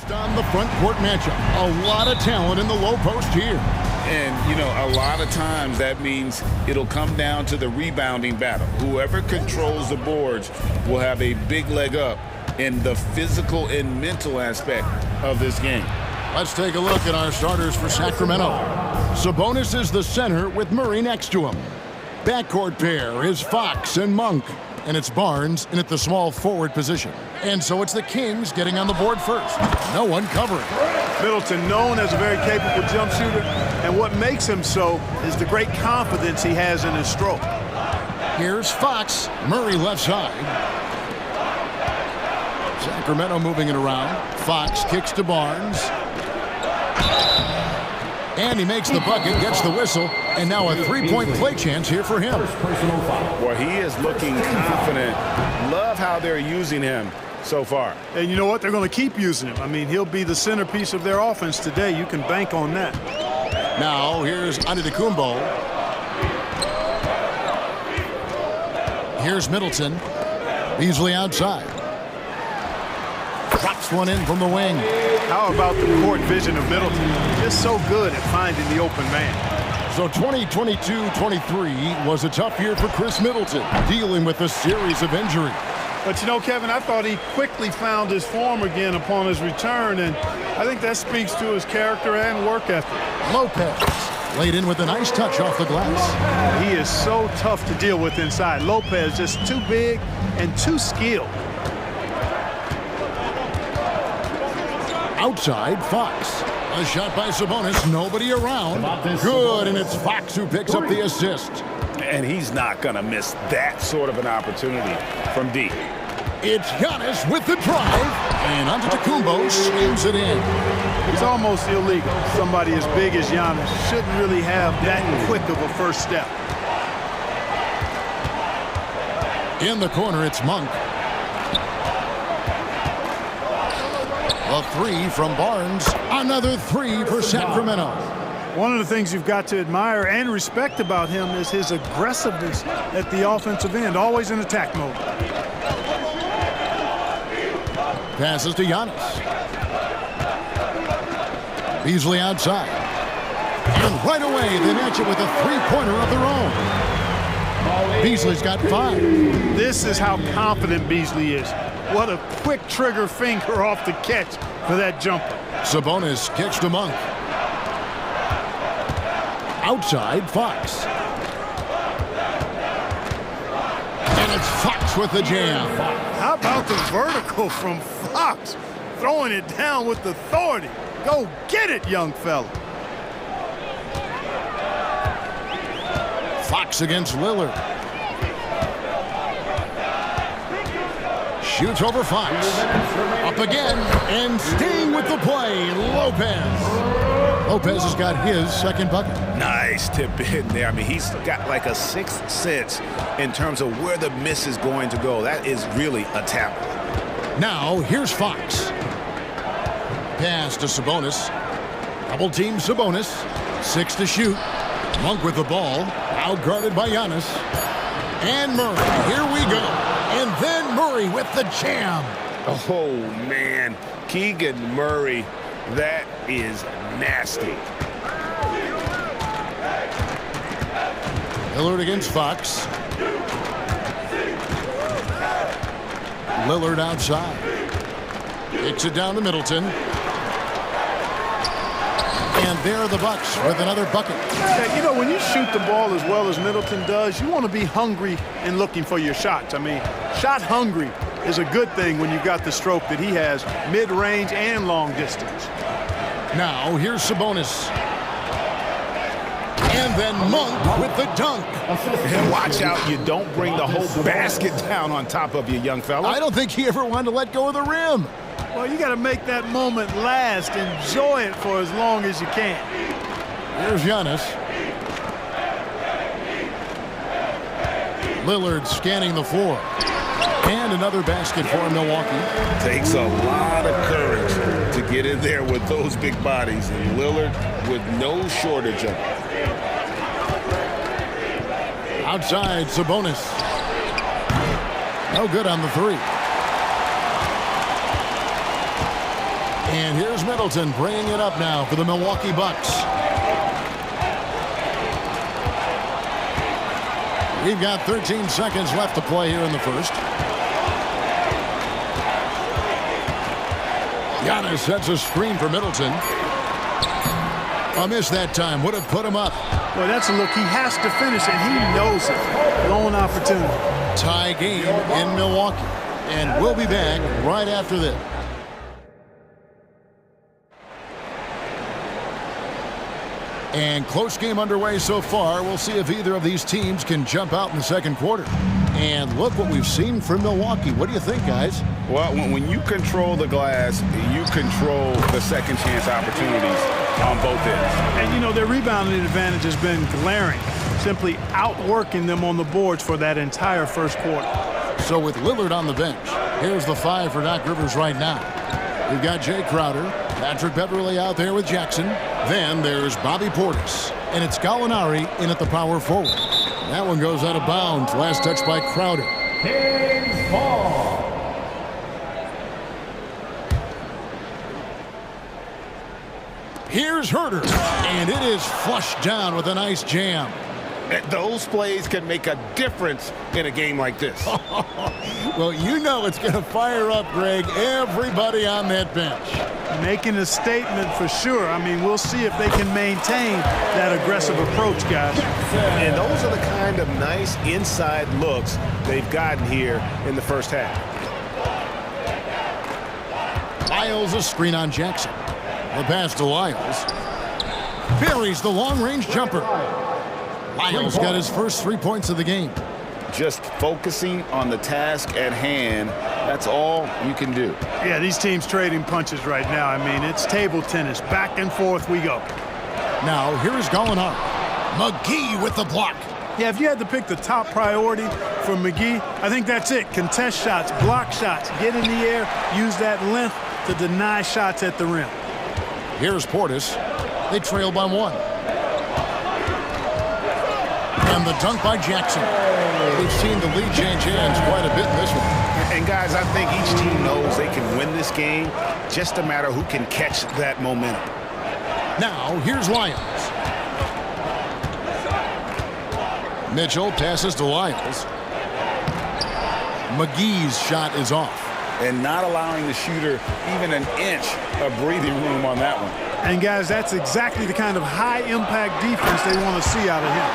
On the front court matchup, a lot of talent in the low post here. And, you know, a lot of times that means it'll come down to the rebounding battle. Whoever controls the boards will have a big leg up in the physical and mental aspect of this game. Let's take a look at our starters for Sacramento. Sabonis is the center with Murray next to him. Backcourt pair is Fox and Monk. And it's Barnes in at the small forward position. And so it's the Kings getting on the board first. No one covering. Middleton, known as a very capable jump shooter, and what makes him so is the great confidence he has in his stroke. Here's Fox, Murray left side. Sacramento moving it around. Fox kicks to Barnes. And he makes the bucket, gets the whistle, and now a three-point play chance here for him. Boy, he is looking confident. Love how they're using him so far. And you know what? They're going to keep using him. I mean, he'll be the centerpiece of their offense today. You can bank on that. Now, here's Antetokounmpo. Here's Middleton. Beasley outside. Drops one in from the wing. How about the court vision of Middleton? Just so good at finding the open man. So 2022-23 was a tough year for Chris Middleton, dealing with a series of injuries. But you know, Kevin, I thought he quickly found his form again upon his return, and I think that speaks to his character and work ethic. Lopez laid in with a nice touch off the glass. He is so tough to deal with inside. Lopez just too big and too skilled. Outside, Fox. A shot by Sabonis, nobody around. Good, and it's Fox who picks up the assist. And he's not going to miss that sort of an opportunity from deep. It's Giannis with the drive, and Antetokounmpo slams it in. It's almost illegal. Somebody as big as Giannis shouldn't really have that quick of a first step. In the corner, it's Monk. A three from Barnes. Another three for Sacramento. One of the things you've got to admire and respect about him is his aggressiveness at the offensive end, always in attack mode. Passes to Giannis. Beasley outside. And right away, they match it with a three-pointer of their own. Beasley's got 5. This is how confident Beasley is. What a quick trigger finger off the catch for that jumper. Sabonis kicks to Monk. Outside, Fox. And it's Fox with the jam. How about the vertical from Fox? Throwing it down with authority. Go get it, young fella. Fox against Lillard. Shoots over Fox. Up again, and staying with the play, Lopez. Lopez has got his second bucket. Nice tip in there. I mean, he's got like a sixth sense in terms of where the miss is going to go. That is really a talent. Now, here's Fox. Pass to Sabonis. Double team Sabonis. 6 to shoot. Monk with the ball. Out guarded by Giannis. And Murray. Here we go. And then Murray with the jam. Oh, man. Keegan Murray, that is nasty. Lillard against Fox. Lillard outside. Kicks it down to Middleton. And there are the Bucks with another bucket. Yeah, you know, when you shoot the ball as well as Middleton does, you want to be hungry and looking for your shots. I mean, shot hungry is a good thing when you've got the stroke that he has, mid-range and long distance. Now, here's Sabonis. And then Monk with the dunk. And watch out, you don't bring the whole basket down on top of you, young fella. I don't think he ever wanted to let go of the rim. Well, you got to make that moment last. Enjoy it for as long as you can. Here's Giannis. Lillard scanning the floor. And another basket for Milwaukee. Takes a lot of courage to get in there with those big bodies. And Lillard with no shortage of it. Outside, Sabonis. No good on the 3. And here's Middleton bringing it up now for the Milwaukee Bucks. We've got 13 seconds left to play here in the first. Giannis sets a screen for Middleton. A miss that time. Would have put him up. Well, that's a look. He has to finish, and he knows it. Lone opportunity. Tie game in Milwaukee. And we'll be back right after this. And close game underway so far. We'll see if either of these teams can jump out in the second quarter. And look what we've seen from Milwaukee. What do you think, guys? Well, when you control the glass, you control the second chance opportunities on both ends. And, you know, their rebounding advantage has been glaring, simply outworking them on the boards for that entire first quarter. So with Lillard on the bench, here's the 5 for Doc Rivers right now. We've got Jay Crowder, Patrick Beverley out there with Jackson. Then there's Bobby Portis, and it's Gallinari in at the power forward. That one goes out of bounds. Last touch by Crowder. Kings ball. Here's Herter, and it is flushed down with a nice jam. Those plays can make a difference in a game like this. Well, you know it's going to fire up, Greg, everybody on that bench. Making a statement for sure. I mean, we'll see if they can maintain that aggressive approach, guys. And those are the kind of nice inside looks they've gotten here in the first half. Lyles a screen on Jackson. The pass to Lyles. Buries the long-range jumper. Lyles got his first 3 points of the game. Just focusing on the task at hand, that's all you can do. Yeah, these teams trading punches right now. I mean, it's table tennis. Back and forth we go. Now, here is Gallinari. McGee with the block. Yeah, if you had to pick the top priority for McGee, I think that's it. Contest shots, block shots, get in the air, use that length to deny shots at the rim. Here's Portis. They trail by 1. And the dunk by Jackson. We've seen the lead change hands quite a bit in this one. And guys, I think each team knows they can win this game. Just a matter who can catch that momentum. Now, here's Lyles. Mitchell passes to Lyles. McGee's shot is off. And not allowing the shooter even an inch of breathing room on that one. And guys, that's exactly the kind of high-impact defense they want to see out of him.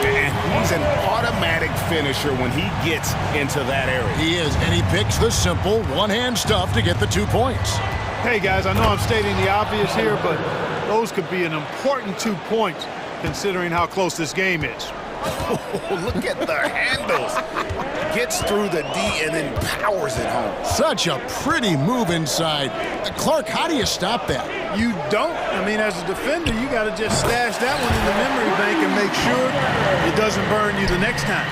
And he's an automatic finisher when he gets into that area. He is, and he picks the simple one-hand stuff to get the 2 points. Hey, guys, I know I'm stating the obvious here, but those could be an important 2 points considering how close this game is. Look at the handles. Gets through the D and then powers it home. Such a pretty move inside. Clark, how do you stop that? You don't. I mean, as a defender, you got to just stash that one in the memory bank and make sure it doesn't burn you the next time.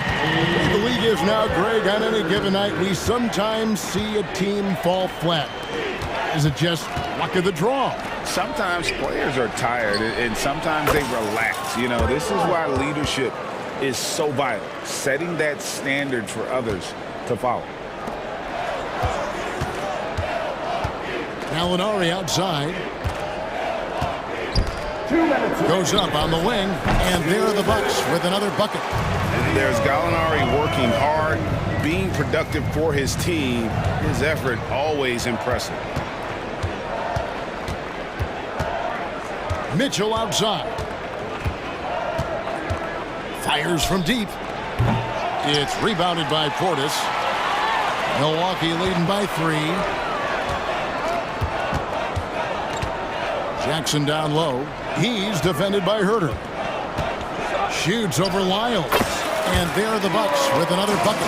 The league is now, Greg, on any given night, we sometimes see a team fall flat. Is it just luck of the draw? Sometimes players are tired, and sometimes they relax. You know, this is why leadership is so vital, setting that standard for others to follow. Gallinari outside. Goes up on the wing, and there are the Bucks with another bucket. There's Gallinari working hard, being productive for his team. His effort always impressive. Mitchell outside. Fires from deep. It's rebounded by Portis. Milwaukee leading by 3. Jackson down low. He's defended by Herter. Shoots over Lyles. And there are the Bucks with another bucket.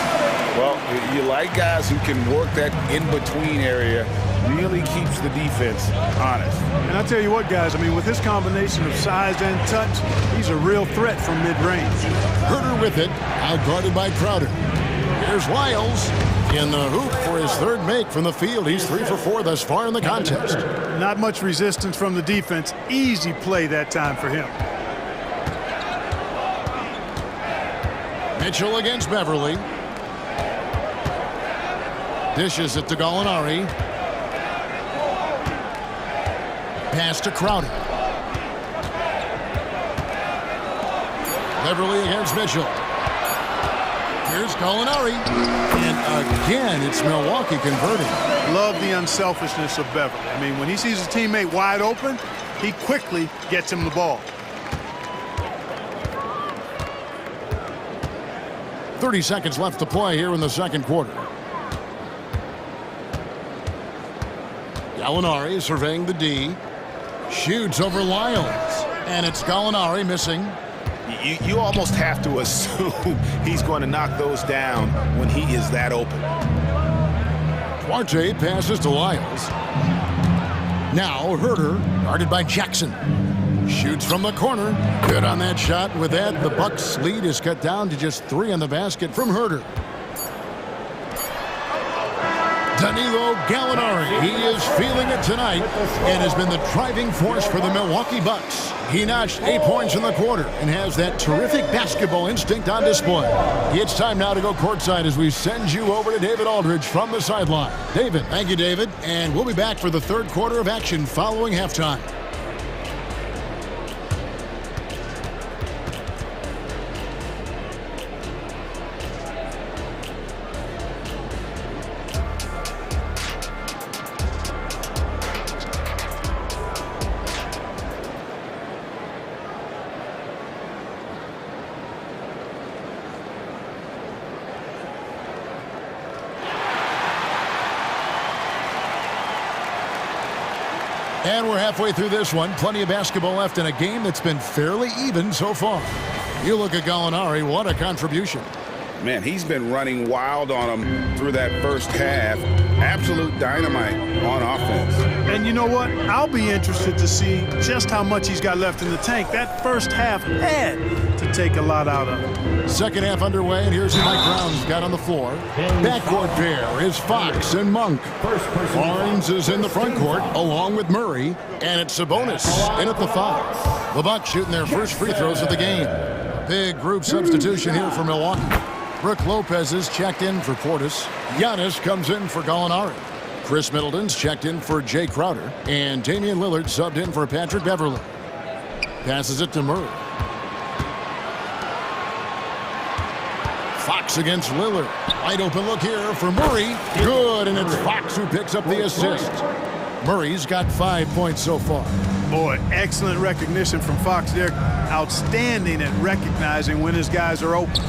Well, you like guys who can work that in-between area. Really keeps the defense honest. And I tell you what, guys, I mean, with his combination of size and touch, he's a real threat from mid-range. Herter with it, outguarded by Crowder. Here's Lyles in the hoop for his 3rd make from the field. He's 3 for 4 thus far in the contest. Not much resistance from the defense. Easy play that time for him. Mitchell against Beverley. Dishes it to Gallinari. Pass to Crowder. Beverly against Mitchell. Here's Gallinari. And again, it's Milwaukee converting. Love the unselfishness of Beverly. I mean, when he sees his teammate wide open, he quickly gets him the ball. 30 seconds left to play here in the second quarter. Gallinari surveying the D. Shoots over Lyles. And it's Gallinari missing. You almost have to assume he's going to knock those down when he is that open. Duarte passes to Lyles. Now Herter, guarded by Jackson. Shoots from the corner. Good on that shot. With that, the Bucks' lead is cut down to just 3 on the basket from Herter. Danilo Gallinari, he is feeling it tonight and has been the driving force for the Milwaukee Bucks. He notched 8 points in the quarter and has that terrific basketball instinct on display. It's time now to go courtside as we send you over to David Aldridge from the sideline. David. Thank you, David. And we'll be back for the third quarter of action following halftime. And we're halfway through this one. Plenty of basketball left in a game that's been fairly even so far. You look at Gallinari, what a contribution. Man, he's been running wild on him through that first half. Absolute dynamite on offense. And you know what? I'll be interested to see just how much he's got left in the tank. That first half had to take a lot out of him. Second half underway, and here's who Mike Brown's got on the floor. Backcourt pair is Fox and Monk. Barnes is in the front court along with Murray, and it's Sabonis in at the foul. The Bucks shooting their first free throws of the game. Big group substitution here for Milwaukee. Brooke Lopez is checked in for Portis. Giannis comes in for Gallinari. Chris Middleton's checked in for Jay Crowder. And Damian Lillard subbed in for Patrick Beverly. Passes it to Murray. Fox against Lillard. Wide open look here for Murray. Good, and it's Fox who picks up the assist. Murray's got 5 points so far. Boy, excellent recognition from Fox there. Outstanding at recognizing when his guys are open.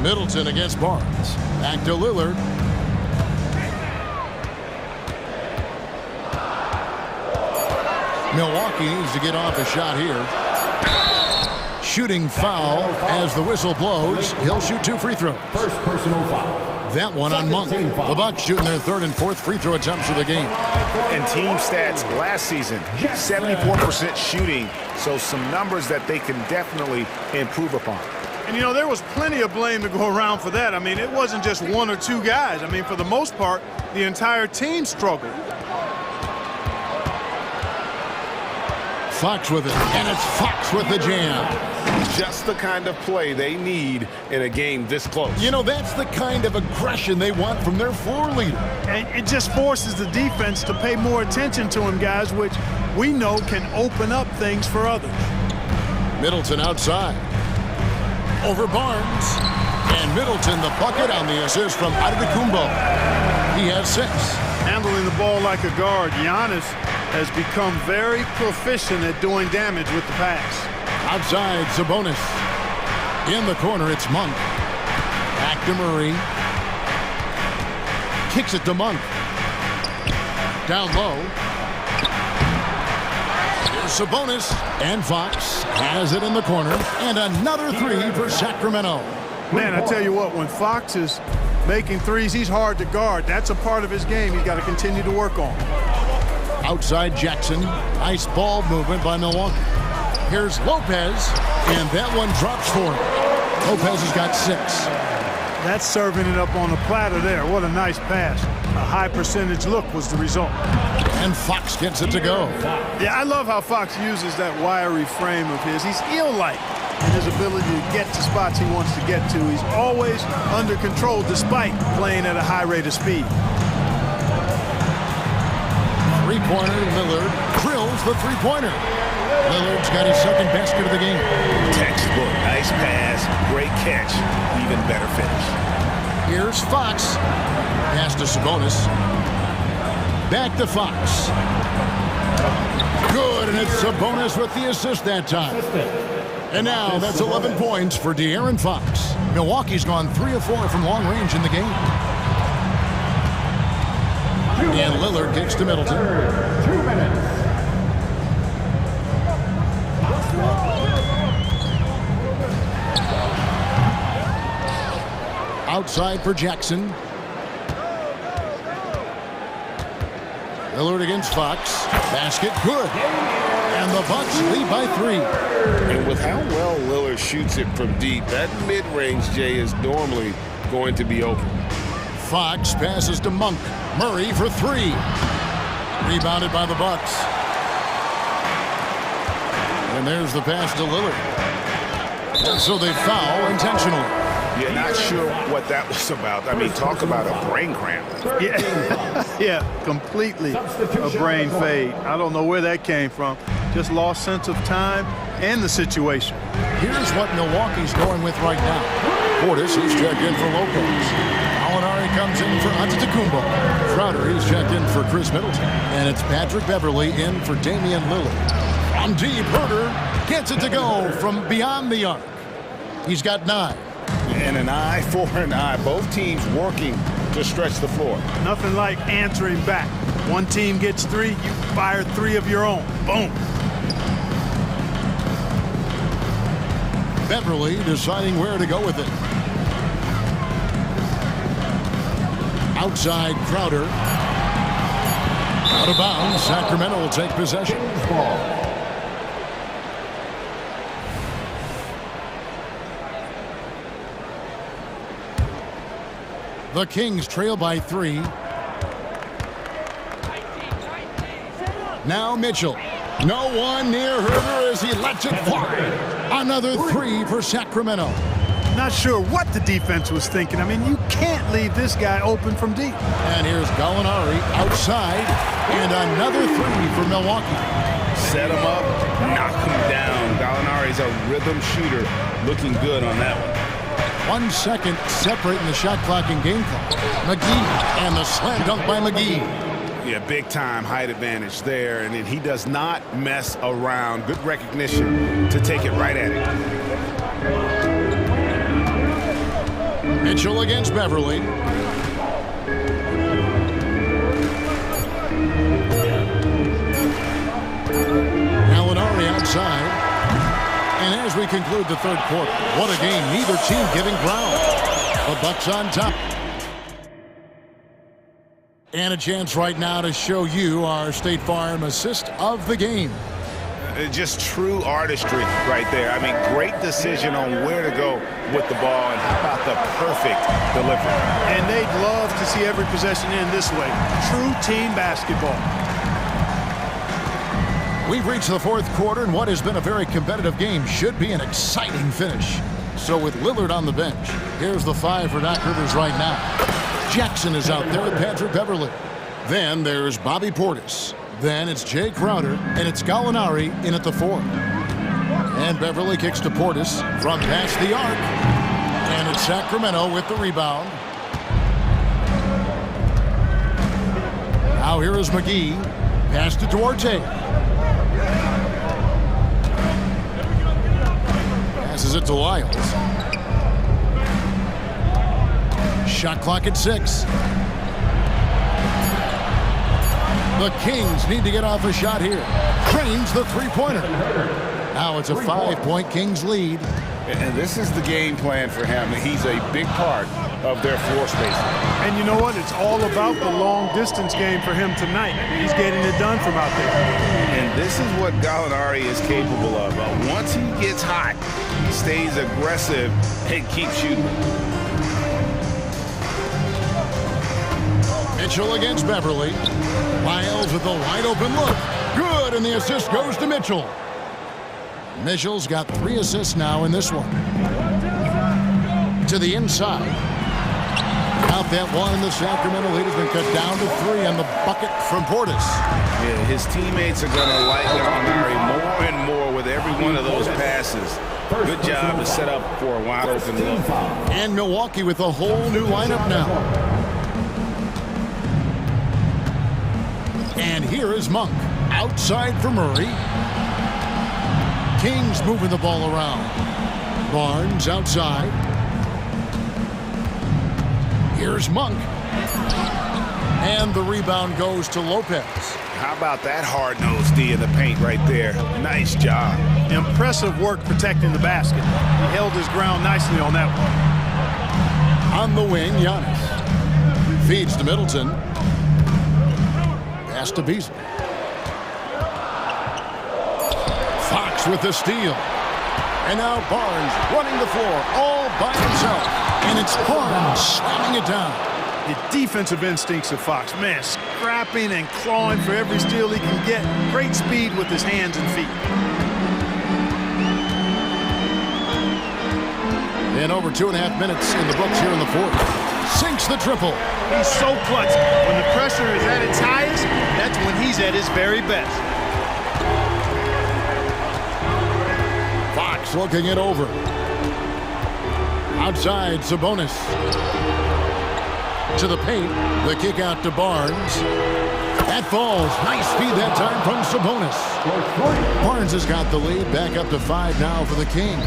Middleton against Barnes. Back to Lillard. Milwaukee needs to get off a shot here. Shooting foul as the whistle blows. He'll shoot 2 free throws. First personal foul. That one on Monk. The Bucks shooting their 3rd and 4th free throw attempts of the game. And team stats last season, 74% shooting. So some numbers that they can definitely improve upon. And, you know, there was plenty of blame to go around for that. I mean, it wasn't just 1 or 2 guys. I mean, for the most part, the entire team struggled. Fox with it, and it's Fox with the jam. Just the kind of play they need in a game this close. You know, that's the kind of aggression they want from their floor leader. And it just forces the defense to pay more attention to him, guys, which we know can open up things for others. Middleton outside. Over Barnes. And Middleton the bucket on the assist from Adetokounmpo. He has 6. Handling the ball like a guard, Giannis has become very proficient at doing damage with the pass. Outside, Sabonis. In the corner, it's Monk. Back to Murray. Kicks it to Monk. Down low. Here's Sabonis. And Fox has it in the corner. And another 3 for Sacramento. Man, I tell you what, when Fox is making threes, he's hard to guard. That's a part of his game he's got to continue to work on. Outside Jackson. Nice ball movement by Milwaukee. Here's Lopez, and that one drops for him. Lopez has got 6. That's serving it up on the platter there. What a nice pass. A high percentage look was the result. And Fox gets it to go. Yeah, I love how Fox uses that wiry frame of his. He's eel-like in his ability to get to spots he wants to get to. He's always under control despite playing at a high rate of speed. Three-pointer, Lillard drills the three-pointer. Lillard's got his second basket of the game. Textbook, nice pass, great catch, even better finish. Here's Fox. Pass to Sabonis. Back to Fox. Good, and it's Sabonis with the assist that time. And now that's 11 points for De'Aaron Fox. Milwaukee's gone 3 of 4 from long range in the game. And Lillard kicks to Middleton. 2 minutes. Outside for Jackson. Lillard against Fox. Basket good. And the Bucks lead by 3. And with how well Lillard shoots it from deep, that mid-range, Jay, is normally going to be open. Fox passes to Monk. Murray for 3. Rebounded by the Bucks. And there's the pass to Lillard. And so they foul intentionally. Yeah, not sure what that was about. I mean, talk about a brain cramp. Yeah, yeah, completely a brain fade. I don't know where that came from. Just lost sense of time and the situation. Here's what Milwaukee's going with right now. Portis, he's checked in for Lopez. Gallinari comes in for Antetokounmpo. Crowder, he's checked in for Chris Middleton. And it's Patrick Beverley in for Damian Lillard. From deep, Herder gets it to go from beyond the arc. He's got 9. And an eye for an eye. Both teams working to stretch the floor. Nothing like answering back. One team gets 3, you fire 3 of your own. Boom. Beverley deciding where to go with it. Outside Crowder. Out of bounds. Sacramento will take possession. The Kings trail by 3. Now Mitchell. No one near Herder as he lets it fly. Another 3 for Sacramento. Not sure what the defense was thinking. I mean, you can't leave this guy open from deep. And here's Gallinari outside. And another 3 for Milwaukee. Set him up, knock him down. Gallinari's a rhythm shooter. Looking good on that one. 1 second separating the shot clock and game clock. McGee and the slam dunk by McGee. Yeah, big time height advantage there, and then he does not mess around. Good recognition to take it right at it. Mitchell against Beverley. Gallinari outside. And as we conclude the third quarter, what a game. Neither team giving ground. The Bucks on top. And a chance right now to show you our State Farm assist of the game. Just true artistry right there. I mean, great decision on where to go with the ball, and how about the perfect delivery. And they'd love to see every possession end this way. True team basketball. We've reached the fourth quarter, and what has been a very competitive game should be an exciting finish. So with Lillard on the bench, here's the 5 for Doc Rivers right now. Jackson is out there with Patrick Beverley. Then there's Bobby Portis. Then it's Jay Crowder, and it's Gallinari in at the 4. And Beverley kicks to Portis from past the arc. And it's Sacramento with the rebound. Now here is McGee. Pass to Duarte. Passes it to Lyles. Shot clock at 6. The Kings need to get off a shot here. Trains the three-pointer. Now it's a 5-point Kings lead. And this is the game plan for him. He's a big part of their floor spacing. And you know what? It's all about the long-distance game for him tonight. He's getting it done from out there. And this is what Gallinari is capable of. Once he gets hot, he stays aggressive and keeps shooting. Mitchell against Beverley. Lyles with a wide-open look. Good, and the assist goes to Mitchell. Mitchell's got 3 assists now in this one. To the inside. Without that one in the Sacramento lead has been cut down to 3 on the bucket from Portis. Yeah, his teammates are going to like Gallinari more and more with every one of those passes. Good job to set up for a wide open look. And Milwaukee with a whole new lineup now. And here is Monk. Outside for Murray. Kings moving the ball around. Barnes outside. Here's Monk. And the rebound goes to Lopez. How about that hard-nosed D in the paint right there? Nice job. Impressive work protecting the basket. He held his ground nicely on that one. On the wing, Giannis. Feeds to Middleton. Pass to Beasley. Fox with the steal. And now Barnes running the floor all by himself. And it's Barnes slamming it down. The defensive instincts of Fox, man, scrapping and clawing for every steal he can get. Great speed with his hands and feet. And over 2.5 minutes in the books here in the fourth. Sinks the triple. He's so clutch. When the pressure is at its highest, that's when he's at his very best. Fox looking it over. Outside, Sabonis. To the paint. The kick out to Barnes. That falls. Nice feed that time from Sabonis. Barnes has got the lead. Back up to 5 now for the Kings.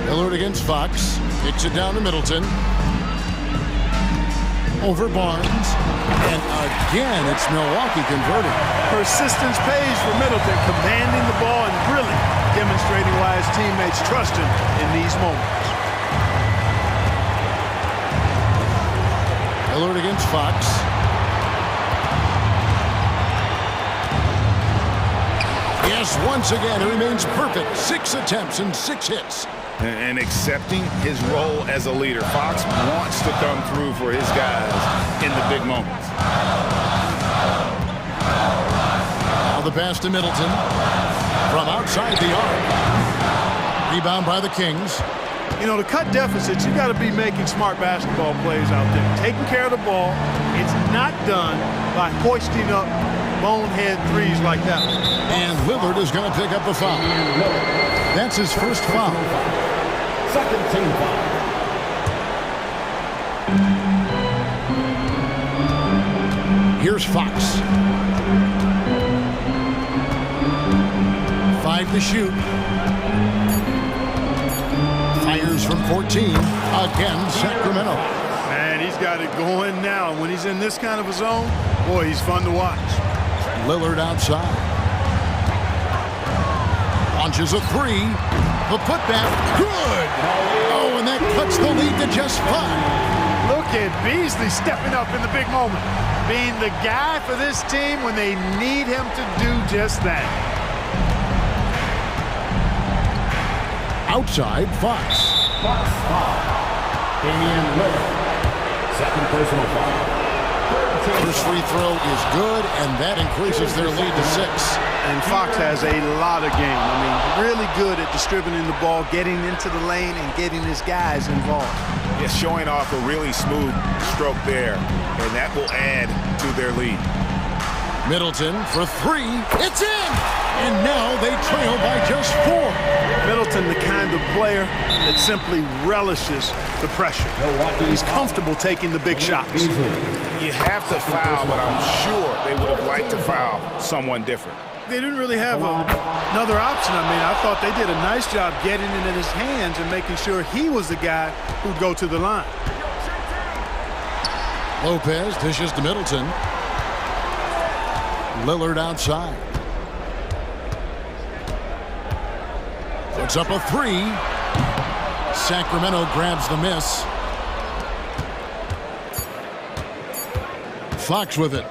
Lillard against Fox. Kicks it down to Middleton. Over Barnes. And again, it's Milwaukee converting. Persistence pays for Middleton, commanding the ball and really demonstrating why his teammates trust him in these moments. Lillard against Fox. Yes, once again, it remains perfect. 6 attempts and 6 hits. And accepting his role as a leader. Fox wants to come through for his guys in the big moments. Now the pass to Middleton from outside the arc. Rebound by the Kings. You know, to cut deficits, you got to be making smart basketball plays out there. Taking care of the ball. It's not done by hoisting up bonehead threes like that. And Lillard is going to pick up the foul. That's his first foul. Second team foul. Here's Fox. 5 to shoot. Fires from 14. Again, Sacramento. Man, he's got it going now. When he's in this kind of a zone, boy, he's fun to watch. Lillard outside. Launches a 3. The putback. Good. Oh, and that cuts the lead to just 5. Look at Beasley stepping up in the big moment. Being the guy for this team when they need him to do just that. Outside, Fox. Fox foul. Damian Lillard. Second personal foul. First free throw is good, and that increases their lead to 6. And Fox has a lot of game. I mean, really good at distributing the ball, getting into the lane, and getting his guys involved. Just showing off a really smooth stroke there, and that will add to their lead. Middleton for 3. It's in! And now they trail by just 4. Middleton, the kind of player that simply relishes the pressure. He's comfortable taking the big shots. You have to foul, but I'm sure they would have liked to foul someone different. They didn't really have another option. I mean, I thought they did a nice job getting it in his hands and making sure he was the guy who'd go to the line. Lopez dishes to Middleton. Lillard outside. Puts up a 3. Sacramento grabs the miss. Fox with it.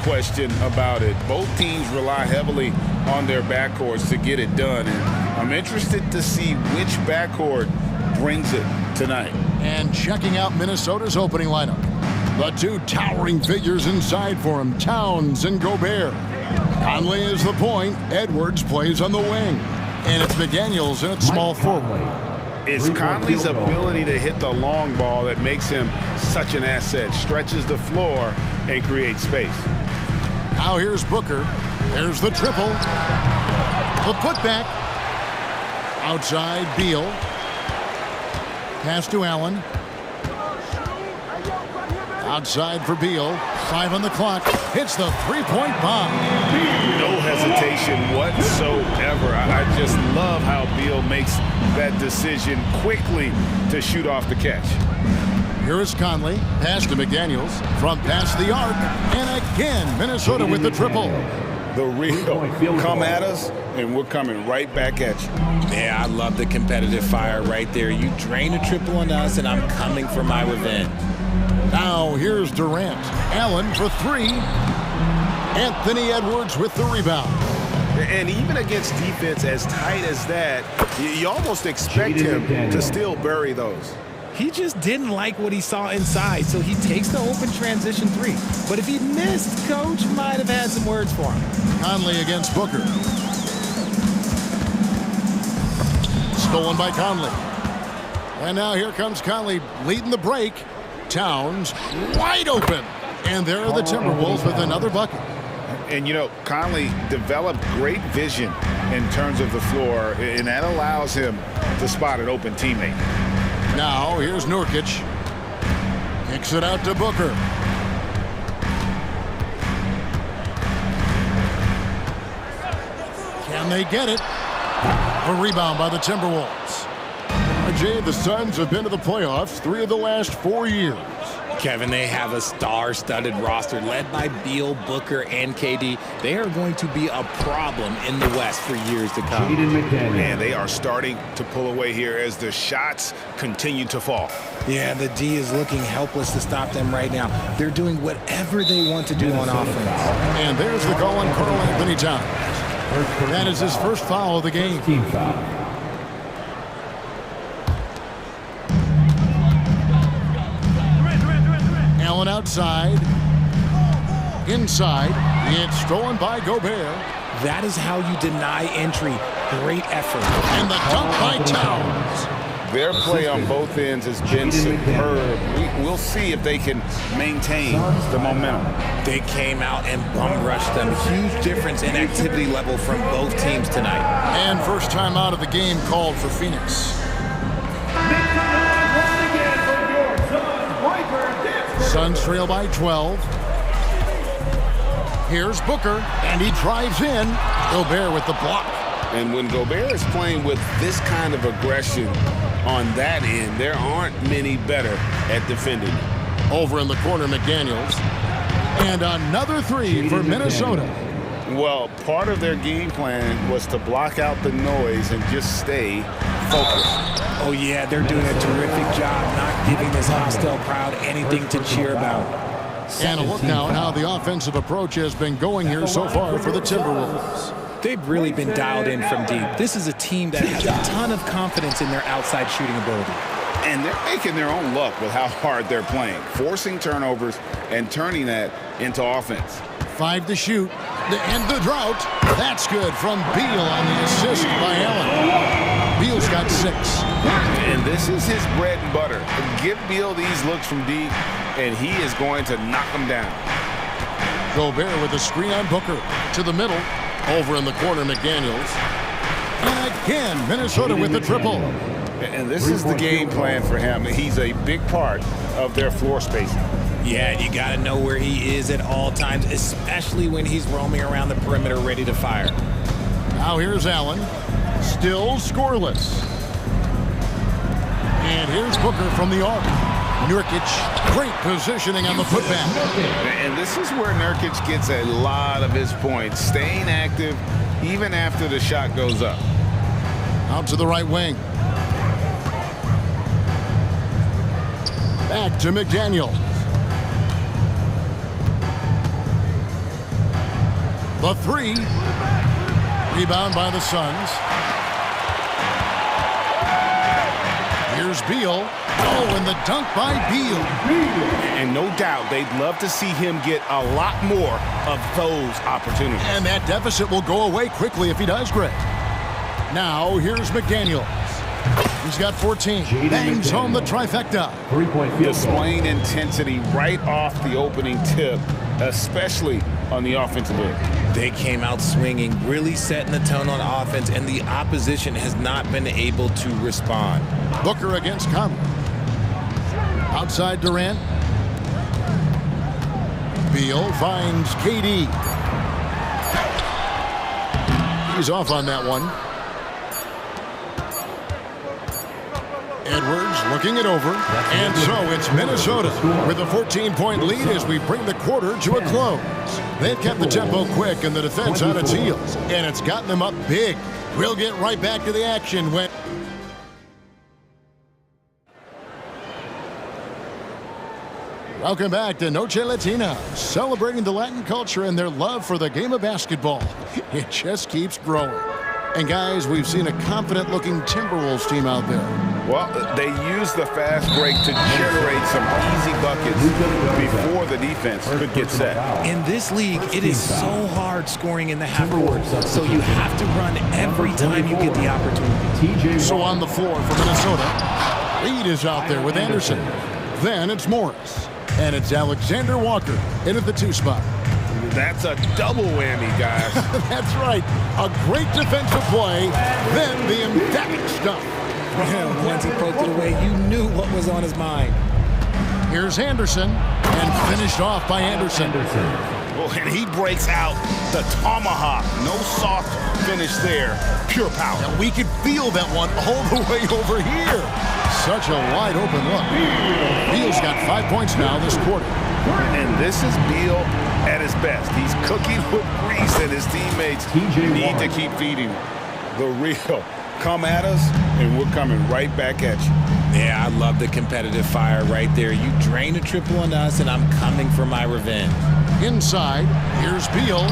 question about it. Both teams rely heavily on their backcourts to get it done. And I'm interested to see which backcourt brings it tonight. And checking out Minnesota's opening lineup. The two towering figures inside for him, Towns and Gobert. Conley is the point. Edwards plays on the wing. And it's McDaniels in at small forward. It's Conley's ability to hit the long ball that makes him such an asset. Stretches the floor and creates space. Now here's Booker. There's the triple. The putback. Outside, Beal. Pass to Allen. Outside for Beal. 5 on the clock. Hits the three-point bomb. No hesitation whatsoever. I just love how Beal makes that decision quickly to shoot off the catch. Here is Conley. Pass to McDaniels. From past the arc. And again, Minnesota with the triple. The real come at us, and we're coming right back at you. Yeah, I love the competitive fire right there. You drain a triple on us, and I'm coming for my revenge. Now here's Durant. Allen for 3. Anthony Edwards with the rebound. And even against defense as tight as that, you almost expect him to still bury those. He just didn't like what he saw inside, so he takes the open transition 3. But if he missed, Coach might have had some words for him. Conley against Booker. Stolen by Conley. And now here comes Conley leading the break. Towns wide open. And there are the Timberwolves with another bucket. And, you know, Conley developed great vision in terms of the floor, and that allows him to spot an open teammate. Now here's Nurkic. Kicks it out to Booker. Can they get it? A rebound by the Timberwolves. Jay, the Suns have been to the playoffs 3 of the last 4 years. Kevin, they have a star-studded roster led by Beal, Booker, and KD. They are going to be a problem in the West for years to come. Man, they are starting to pull away here as the shots continue to fall. Yeah, the D is looking helpless to stop them right now. They're doing whatever they want to do on offense. And there's the call on Karl Anthony Towns. That is his first foul of the game. Team foul. Allen outside. Inside. It's stolen by Gobert. That is how you deny entry. Great effort. And the dunk by Towns. Their play on both ends has been superb. We'll see if they can maintain the momentum. They came out and bum rushed them. Huge difference in activity level from both teams tonight. And first time out of the game called for Phoenix. Suns trail by 12. Here's Booker, and he drives in. Gobert with the block. And when Gobert is playing with this kind of aggression on that end, there aren't many better at defending. Over in the corner, McDaniels. And another 3 for Minnesota. Well, part of their game plan was to block out the noise and just stay focused. Oh, yeah, they're doing a terrific job not giving this hostile crowd anything to cheer about. And a look now at how the offensive approach has been going here so far for the Timberwolves. They've really been dialed in from deep. This is a team that has a ton of confidence in their outside shooting ability. And they're making their own luck with how hard they're playing, forcing turnovers and turning that into offense. 5 to shoot. The end the drought. That's good from Beal on the assist by Allen. Beal's got 6. And this is his bread and butter. Give Beal these looks from deep, and he is going to knock them down. Gobert with a screen on Booker. To the middle. Over in the corner, McDaniels. And again, Minnesota with the triple. And this is the game plan for him. He's a big part of their floor spacing. Yeah, you got to know where he is at all times, especially when he's roaming around the perimeter ready to fire. Now here's Allen. Still scoreless. And here's Booker from the arc. Nurkic, great positioning on the putback. And this is where Nurkic gets a lot of his points, staying active even after the shot goes up. Out to the right wing. Back to McDaniel. The three. Rebound by the Suns. Here's Beal. Oh, and the dunk by Beal. And no doubt they'd love to see him get a lot more of those opportunities. And that deficit will go away quickly if he does, Greg. Now, here's McDaniels. He's got 14. Bangs home the trifecta. Displaying intensity right off the opening tip, especially on the offensive end. They came out swinging, really setting the tone on offense, and the opposition has not been able to respond. Booker against Conley. Outside Durant. Beal finds KD. He's off on that one. Edwards looking it over. And so it's Minnesota with a 14-point lead as we bring the quarter to a close. They've kept the tempo quick and the defense on its heels. And it's gotten them up big. We'll get right back to the action when... Welcome back to Noche Latina, celebrating the Latin culture and their love for the game of basketball. It just keeps growing. And guys, we've seen a confident-looking Timberwolves team out there. Well, they use the fast break to generate some easy buckets before the defense could get set. In this league, it is so hard scoring in the half court, so you have to run every time you get the opportunity. So on the floor for Minnesota, Reed is out there with Anderson. Then it's Morris. And it's Alexander Walker in at the 2 spot. That's a double whammy, guys. That's right. A great defensive play, then the emphatic stuff. Yeah, once he poked it away, you knew what was on his mind. Here's Anderson, and finished off by Anderson. Oh, and he breaks out the tomahawk. No soft finish there. Pure power. And we could feel that one all the way over here. Such a wide open look. Beal's got 5 points now this quarter. And this is Beal at his best. He's cooking with grease, and his teammates need to keep feeding him. The real come at us, and we're coming right back at you. Yeah, I love the competitive fire right there. You drain a triple on us, and I'm coming for my revenge. Inside, here's Beal.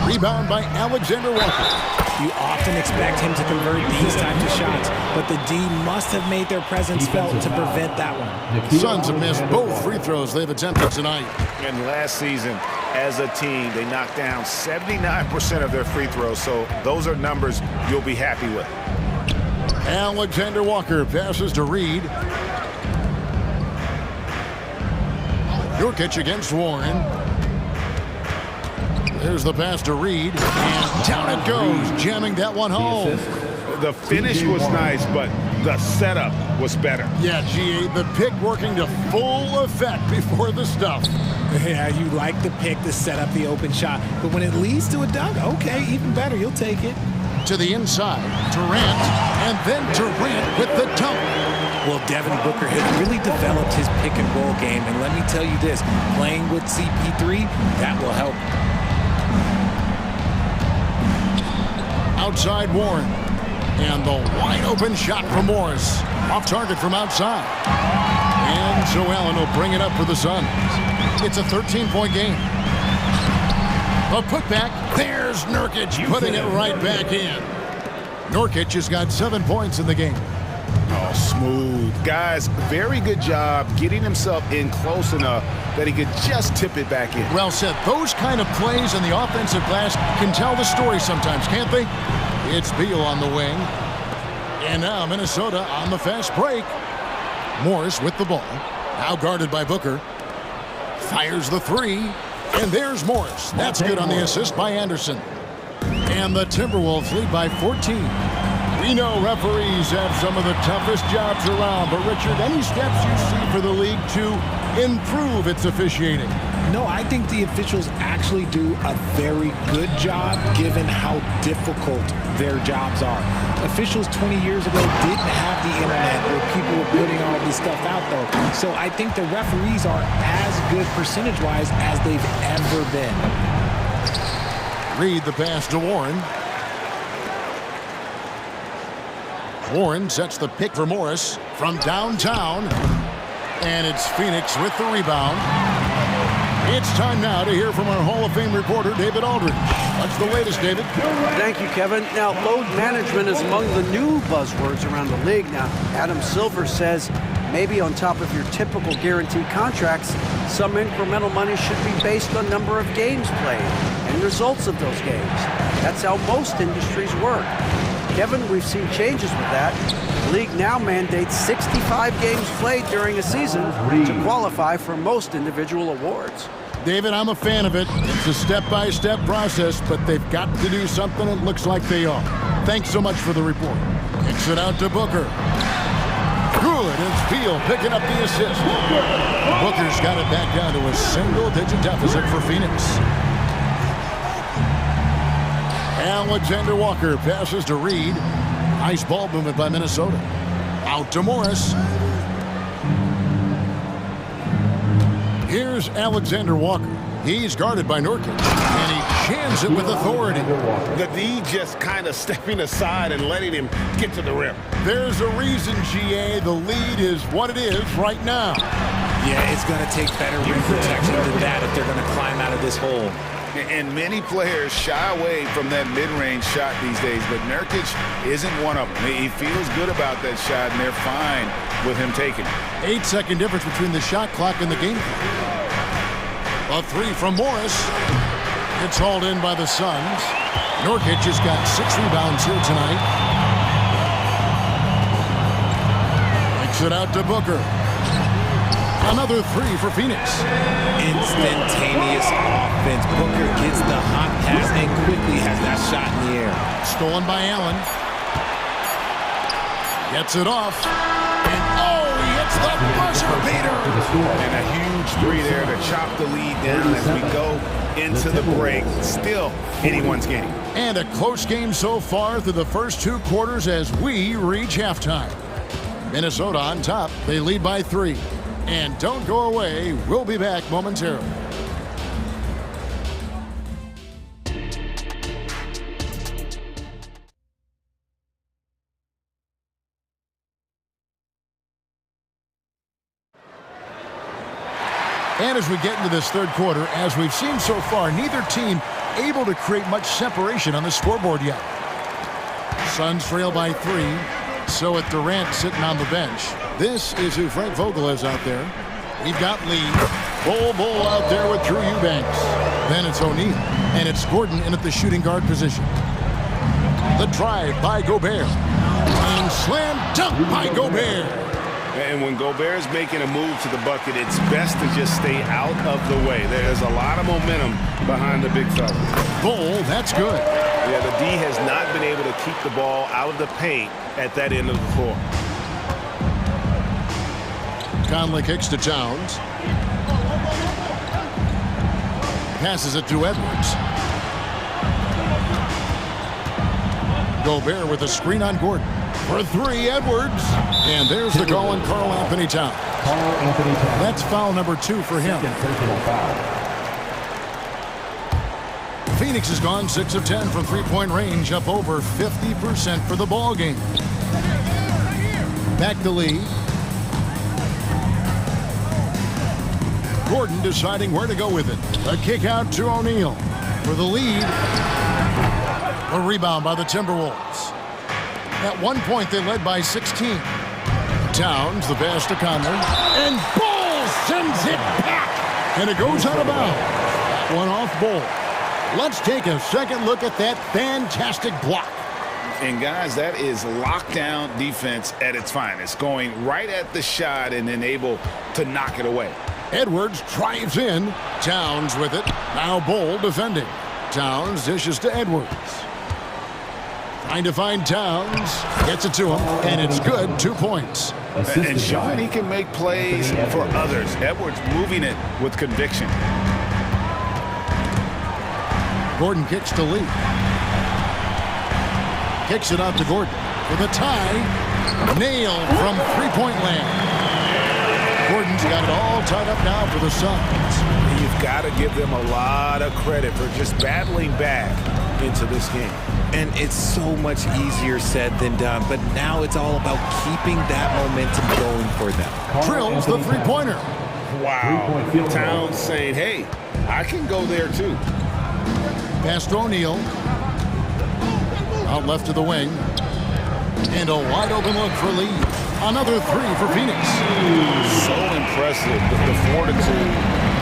Rebound by Alexander Walker. You often expect him to convert these types of shots, but the D must have made their presence felt to prevent that one. Suns have missed both free throws they've attempted tonight. And last season, as a team, they knocked down 79% of their free throws, so those are numbers you'll be happy with. Alexander Walker passes to Reed. Nurkic against Warren. There's the pass to Reed, and down it goes, jamming that one home. The finish was nice, but the setup was better. Yeah, GA, the pick working to full effect before the stuff. Yeah, you like the pick to set up the open shot, but when it leads to a dunk, okay, even better, you'll take it. To the inside, Durant, and then Durant with the dunk. Well, Devin Booker has really developed his pick and roll game, and let me tell you this, playing with CP3, that will help. Outside Warren, and the wide open shot from Morris. Off target from outside. And so Allen will bring it up for the Suns. It's a 13-point game. A putback. There's Nurkic putting it right back in. Nurkic has got 7 points in the game. Oh, smooth. Guys, very good job getting himself in close enough that he could just tip it back in. Well said. Those kind of plays in the offensive glass can tell the story sometimes, can't they? It's Beal on the wing. And now Minnesota on the fast break. Morris with the ball. Now guarded by Booker. Fires the three. And there's Morris. That's good on the assist by Anderson. And the Timberwolves lead by 14. We know referees have some of the toughest jobs around, but Richard, any steps you see for the league to improve its officiating? No, I think the officials actually do a very good job given how difficult their jobs are. Officials 20 years ago didn't have the internet where people were putting all this stuff out, though. So I think the referees are as good percentage-wise as they've ever been. Reed the pass to Warren. Warren sets the pick for Morris from downtown. And it's Phoenix with the rebound. It's time now to hear from our Hall of Fame reporter, David Aldridge. What's the latest, David? Thank you, Kevin. Now, load management is among the new buzzwords around the league. Now, Adam Silver says maybe on top of your typical guaranteed contracts, some incremental money should be based on number of games played and results of those games. That's how most industries work. Kevin, we've seen changes with that. The league now mandates 65 games played during a season to qualify for most individual awards. David, I'm a fan of it. It's a step-by-step process, but they've got to do something. It looks like they are. Thanks so much for the report. Kicks it out to Booker. Good, it's Beal picking up the assist. Booker's got it back down to a single-digit deficit for Phoenix. Alexander Walker passes to Reed. Nice ball movement by Minnesota. Out to Morris. Here's Alexander Walker. He's guarded by Nurkic, and he jams it with authority. The D just kind of stepping aside and letting him get to the rim. There's a reason, GA, the lead is what it is right now. Yeah, it's going to take better rim protection than that if they're going to climb out of this hole. And many players shy away from that mid-range shot these days, but Nurkic isn't one of them. He feels good about that shot, and they're fine with him taking it. 8-second difference between the shot clock and the game clock. A three from Morris. It's hauled in by the Suns. Nurkic has got 6 rebounds here tonight. Makes it out to Booker. Another three for Phoenix. Instantaneous offense. Booker gets the hot pass and quickly has that shot in the air. Stolen by Allen. Gets it off. And oh, he hits the buzzer beater. And a huge three there to chop the lead down as we go into the break. Still anyone's game. And a close game so far through the first 2 quarters as we reach halftime. Minnesota on top. They lead by 3. And don't go away. We'll be back momentarily. And as we get into this third quarter, as we've seen so far, neither team able to create much separation on the scoreboard yet. Suns trail by 3. So with Durant sitting on the bench, this is who Frank Vogel is out there. We've got Lee. Bull out there with Drew Eubanks. Then it's O'Neal. And it's Gordon in at the shooting guard position. The drive by Gobert. And slam dunk by Gobert. And when Gobert is making a move to the bucket, it's best to just stay out of the way. There's a lot of momentum behind the big fella. Bull, that's good. Yeah, the D has not been able to keep the ball out of the paint at that end of the floor. Conley kicks to Towns. Passes it to Edwards. Gobert with a screen on Gordon. For 3, Edwards. And there's the call on Karl Anthony Towns. That's foul number 2 for him. Phoenix has gone 6 of 10 from three-point range, up over 50% for the ball game. Back to Lee. Gordon deciding where to go with it. A kick out to O'Neal for the lead. A rebound by the Timberwolves. At one point, they led by 16. Towns, the pass to Conley. And Bull sends it back. And it goes out of bounds. That one off Bull. Let's take a second look at that fantastic block. And guys, that is lockdown defense at its finest. Going right at the shot and then able to knock it away. Edwards drives in. Towns with it. Now Bull defending. Towns dishes to Edwards. Trying to find Towns. Gets it to him. And it's good. 2 points. And showing he can make plays for others. Edwards moving it with conviction. Gordon kicks to Lee. Kicks it out to Gordon. With a tie. Nailed from three-point land. Gordon's got it all tied up now for the Suns. You've got to give them a lot of credit for just battling back into this game. And it's so much easier said than done, but now it's all about keeping that momentum going for them. Drills the three-pointer. Wow. Towns saying, hey, I can go there too. Pass to O'Neal. Out left to the wing. And a wide open look for Lee. Another three for Phoenix. So impressive. The fortitude,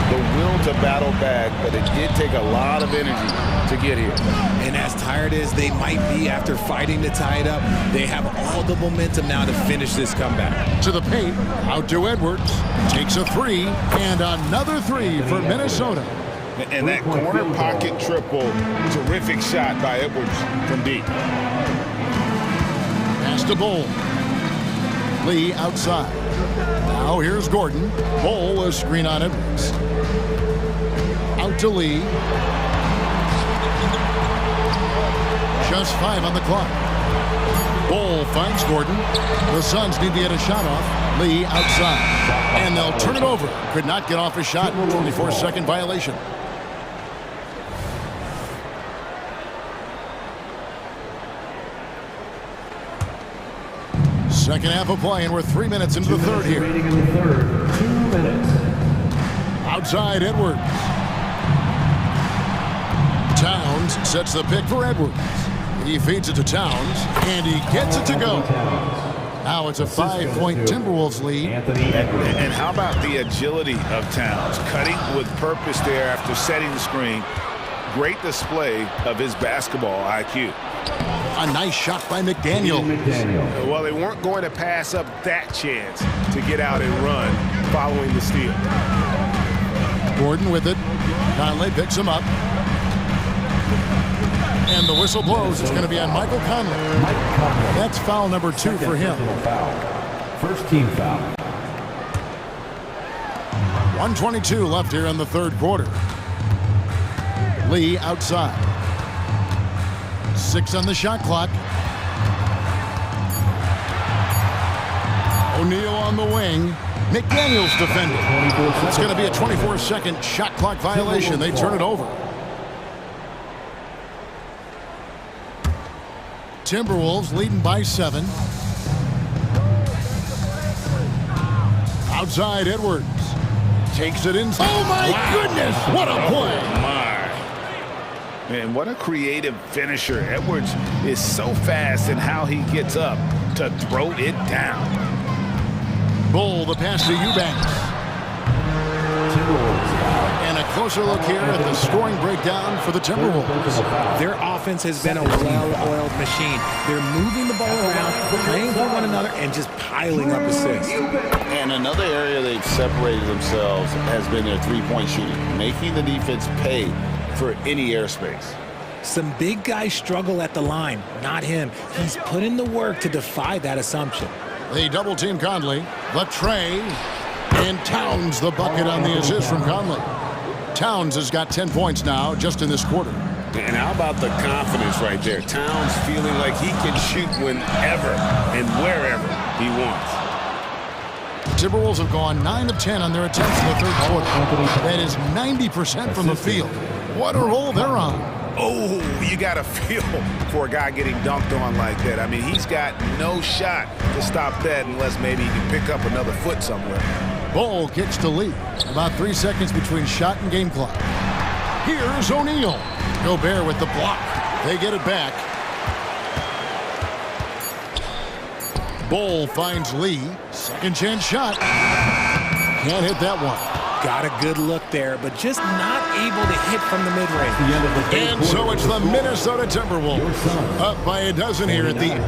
the will to battle back, but it did take a lot of energy to get here. And as tired as they might be after fighting to tie it up, they have all the momentum now to finish this comeback. To the paint, out to Edwards. Takes a three, and another three for Minnesota. And that corner pocket triple, terrific shot by Edwards from deep. Pass to Bull. Lee outside. Now here's Gordon. Bull a screen on Edwards. Out to Lee. Just 5 on the clock. Bull finds Gordon. The Suns need to get a shot off. Lee outside. And they'll turn it over. Could not get off a shot. 24-second violation. Second half of play, and we're 3 minutes into the third here. 2 minutes. Outside Edwards. Towns sets the pick for Edwards. He feeds it to Towns, and he gets it to go. Now it's a 5-point Timberwolves lead. And how about the agility of Towns? Cutting with purpose there after setting the screen. Great display of his basketball IQ. A nice shot by McDaniel. Well, they weren't going to pass up that chance to get out and run following the steal. Gordon with it. Conley picks him up. And the whistle blows. It's going to be on Michael Conley. That's foul number 2 for him. First team foul. 1:22 left here in the third quarter. Lee outside. 6 on the shot clock. O'Neal on the wing. McDaniel's defending. It's going to be a 24-second shot clock violation. They turn it over. Timberwolves leading by 7. Outside Edwards. Takes it inside. Oh my goodness! What a play! Man, what a creative finisher. Edwards is so fast in how he gets up to throw it down. Bull, the pass to Eubanks. And a closer look here at the scoring breakdown for the Timberwolves. Their offense has been a well-oiled machine. They're moving the ball around, playing for one another, and just piling up assists. And another area they've separated themselves has been their three-point shooting, making the defense pay for any airspace. Some big guys struggle at the line, not him. He's put in the work to defy that assumption. They double-team Conley. The tray. And Towns the bucket on the assist from Conley. Towns has got 10 points now just in this quarter. And how about the confidence right there? Towns feeling like he can shoot whenever and wherever he wants. Timberwolves have gone 9 of 10 on their attempts in the third quarter. That is 90% from the field. What a roll they're on. Oh, you got to feel for a guy getting dunked on like that. I mean, he's got no shot to stop that unless maybe he can pick up another foot somewhere. Bull kicks to Lee. About 3 seconds between shot and game clock. Here's O'Neal. Gobert with the block. They get it back. Bull finds Lee. Second chance shot. Can't hit that one. Got a good look there, but just not able to hit from the mid-range. And so it's the Minnesota Timberwolves up by a dozen here at the end.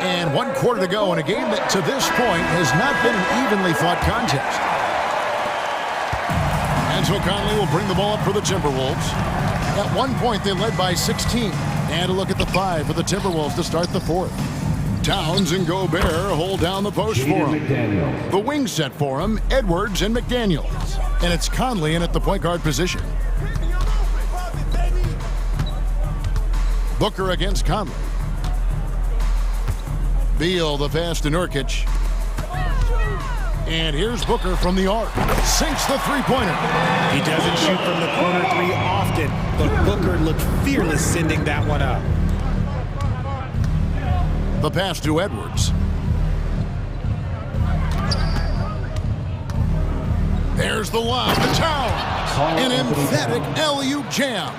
And 1 quarter to go in a game that to this point has not been an evenly fought contest. And so Conley will bring the ball up for the Timberwolves. At one point they led by 16. And a look at the 5 for the Timberwolves to start the fourth. Towns and Gobert hold down the post for him. The wing set for him, Edwards and McDaniel. And it's Conley in at the point guard position. Booker against Conley. Beal the pass to Nurkic. And here's Booker from the arc. Sinks the three-pointer. He doesn't shoot from the corner 3 often, but Booker looked fearless sending that one up. The pass to Edwards. There's the lob to Town. An emphatic alley-oop jam.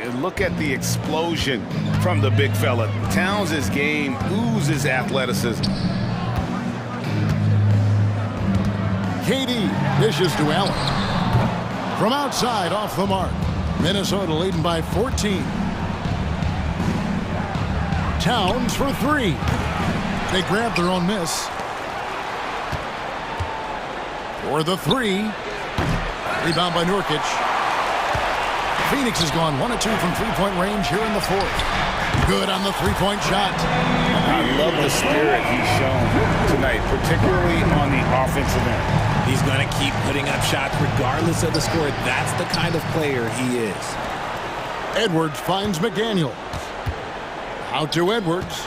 And look at the explosion from the big fella. Towns' game oozes athleticism. KD dishes to Allen. From outside, off the mark. Minnesota leading by 14. Towns for three. They grab their own miss. For the three. Rebound by Nurkic. Phoenix has gone 1 of 2 from three-point range here in the fourth. Good on the three-point shot. I love the spirit he's shown tonight, particularly on the offensive end. He's going to keep putting up shots regardless of the score. That's the kind of player he is. Edwards finds McDaniel. Out to Edwards.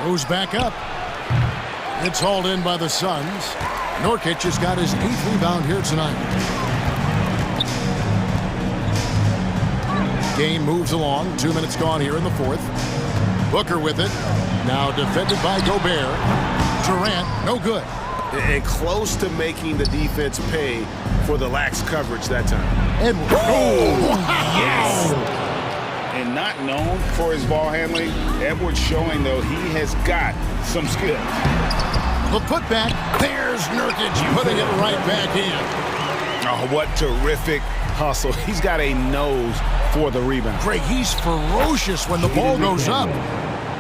Goes back up. It's hauled in by the Suns. Nurkic has got his 8th rebound here tonight. Game moves along. 2 minutes gone here in the fourth. Booker with it. Now defended by Gobert. Durant, no good. And close to making the defense pay for the lax coverage that time. Edwards. Oh, yes! And not known for his ball handling, Edwards showing, though, he has got some skills. The putback. There's Nurkic putting it right back in. Oh, what terrific hustle. He's got a nose for the rebound. Greg, he's ferocious when the ball goes up.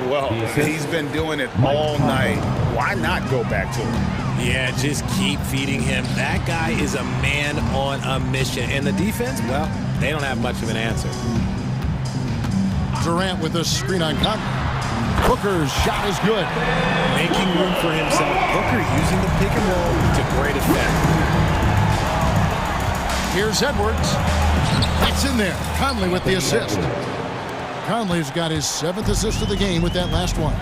Well, he's been doing it all night. Why not go back to him? Yeah, just keep feeding him. That guy is a man on a mission. And the defense, well, they don't have much of an answer. Durant with a screen on Conley. Booker's shot is good. Making room for himself. Booker using the pick and roll to great effect. Here's Edwards. That's in there. Conley with the assist. Conley's got his 7th assist of the game with that last one.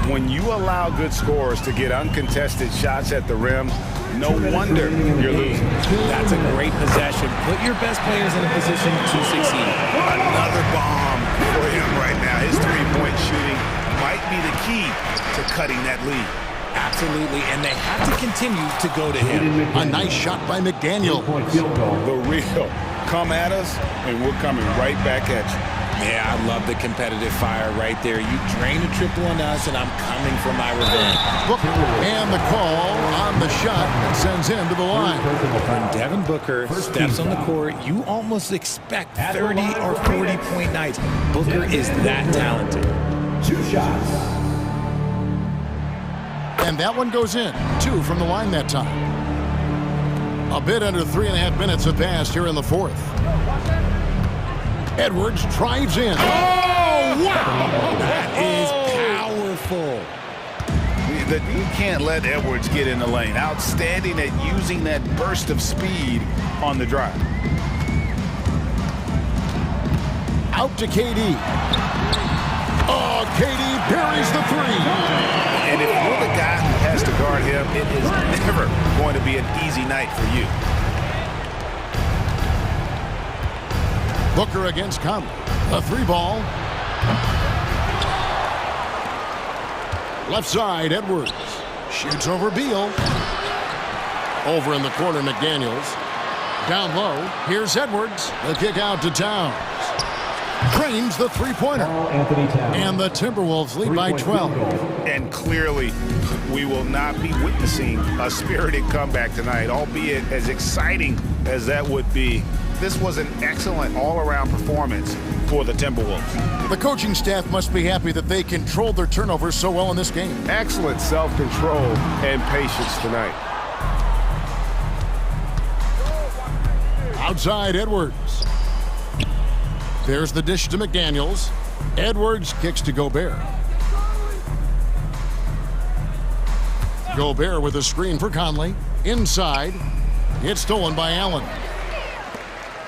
When you allow good scorers to get uncontested shots at the rim, no wonder you're losing. That's a great possession. Put your best players in a position to succeed. Another bomb for him right now. His three-point shooting might be the key to cutting that lead. Absolutely, and they have to continue to go to him. A nice shot by McDaniel. The real. Come at us, and we're coming right back at you. Yeah, I love the competitive fire right there. You drain a triple on us, and I'm coming for my revenge. Booker, and the call on the shot that sends him to the line. When Devin Booker steps on the court, you almost expect 30 or 40-point nights. Booker is that talented. 2 shots. And that one goes in. 2 from the line that time. A bit under 3.5 minutes have passed here in the fourth. Edwards drives in. Oh, wow! That is powerful. You can't let Edwards get in the lane. Outstanding at using that burst of speed on the drive. Out to KD. Oh, KD buries the three. And if you're the guy who has to guard him, it is never going to be an easy night for you. Booker against Conley. A 3-ball. Left side, Edwards. Shoots over Beal. Over in the corner, McDaniels. Down low, here's Edwards. The kick out to Towns. Drains the three-pointer. And the Timberwolves lead by 12. And clearly, we will not be witnessing a spirited comeback tonight, albeit as exciting as that would be. This was an excellent all-around performance for the Timberwolves. The coaching staff must be happy that they controlled their turnovers so well in this game. Excellent self-control and patience tonight. Outside, Edwards. There's the dish to McDaniels. Edwards kicks to Gobert. Gobert with a screen for Conley. Inside. It's stolen by Allen.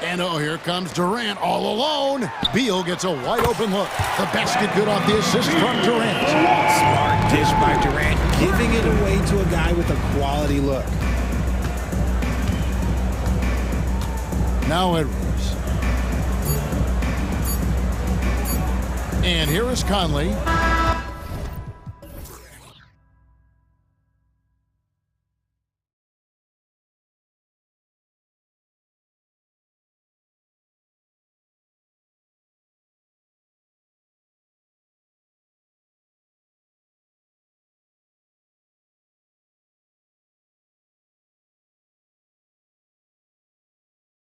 And oh, here comes Durant all alone. Beal gets a wide open look. The basket good off the assist from Durant. Smart dish by Durant, giving it away to a guy with a quality look. Now Edwards. And here is Conley.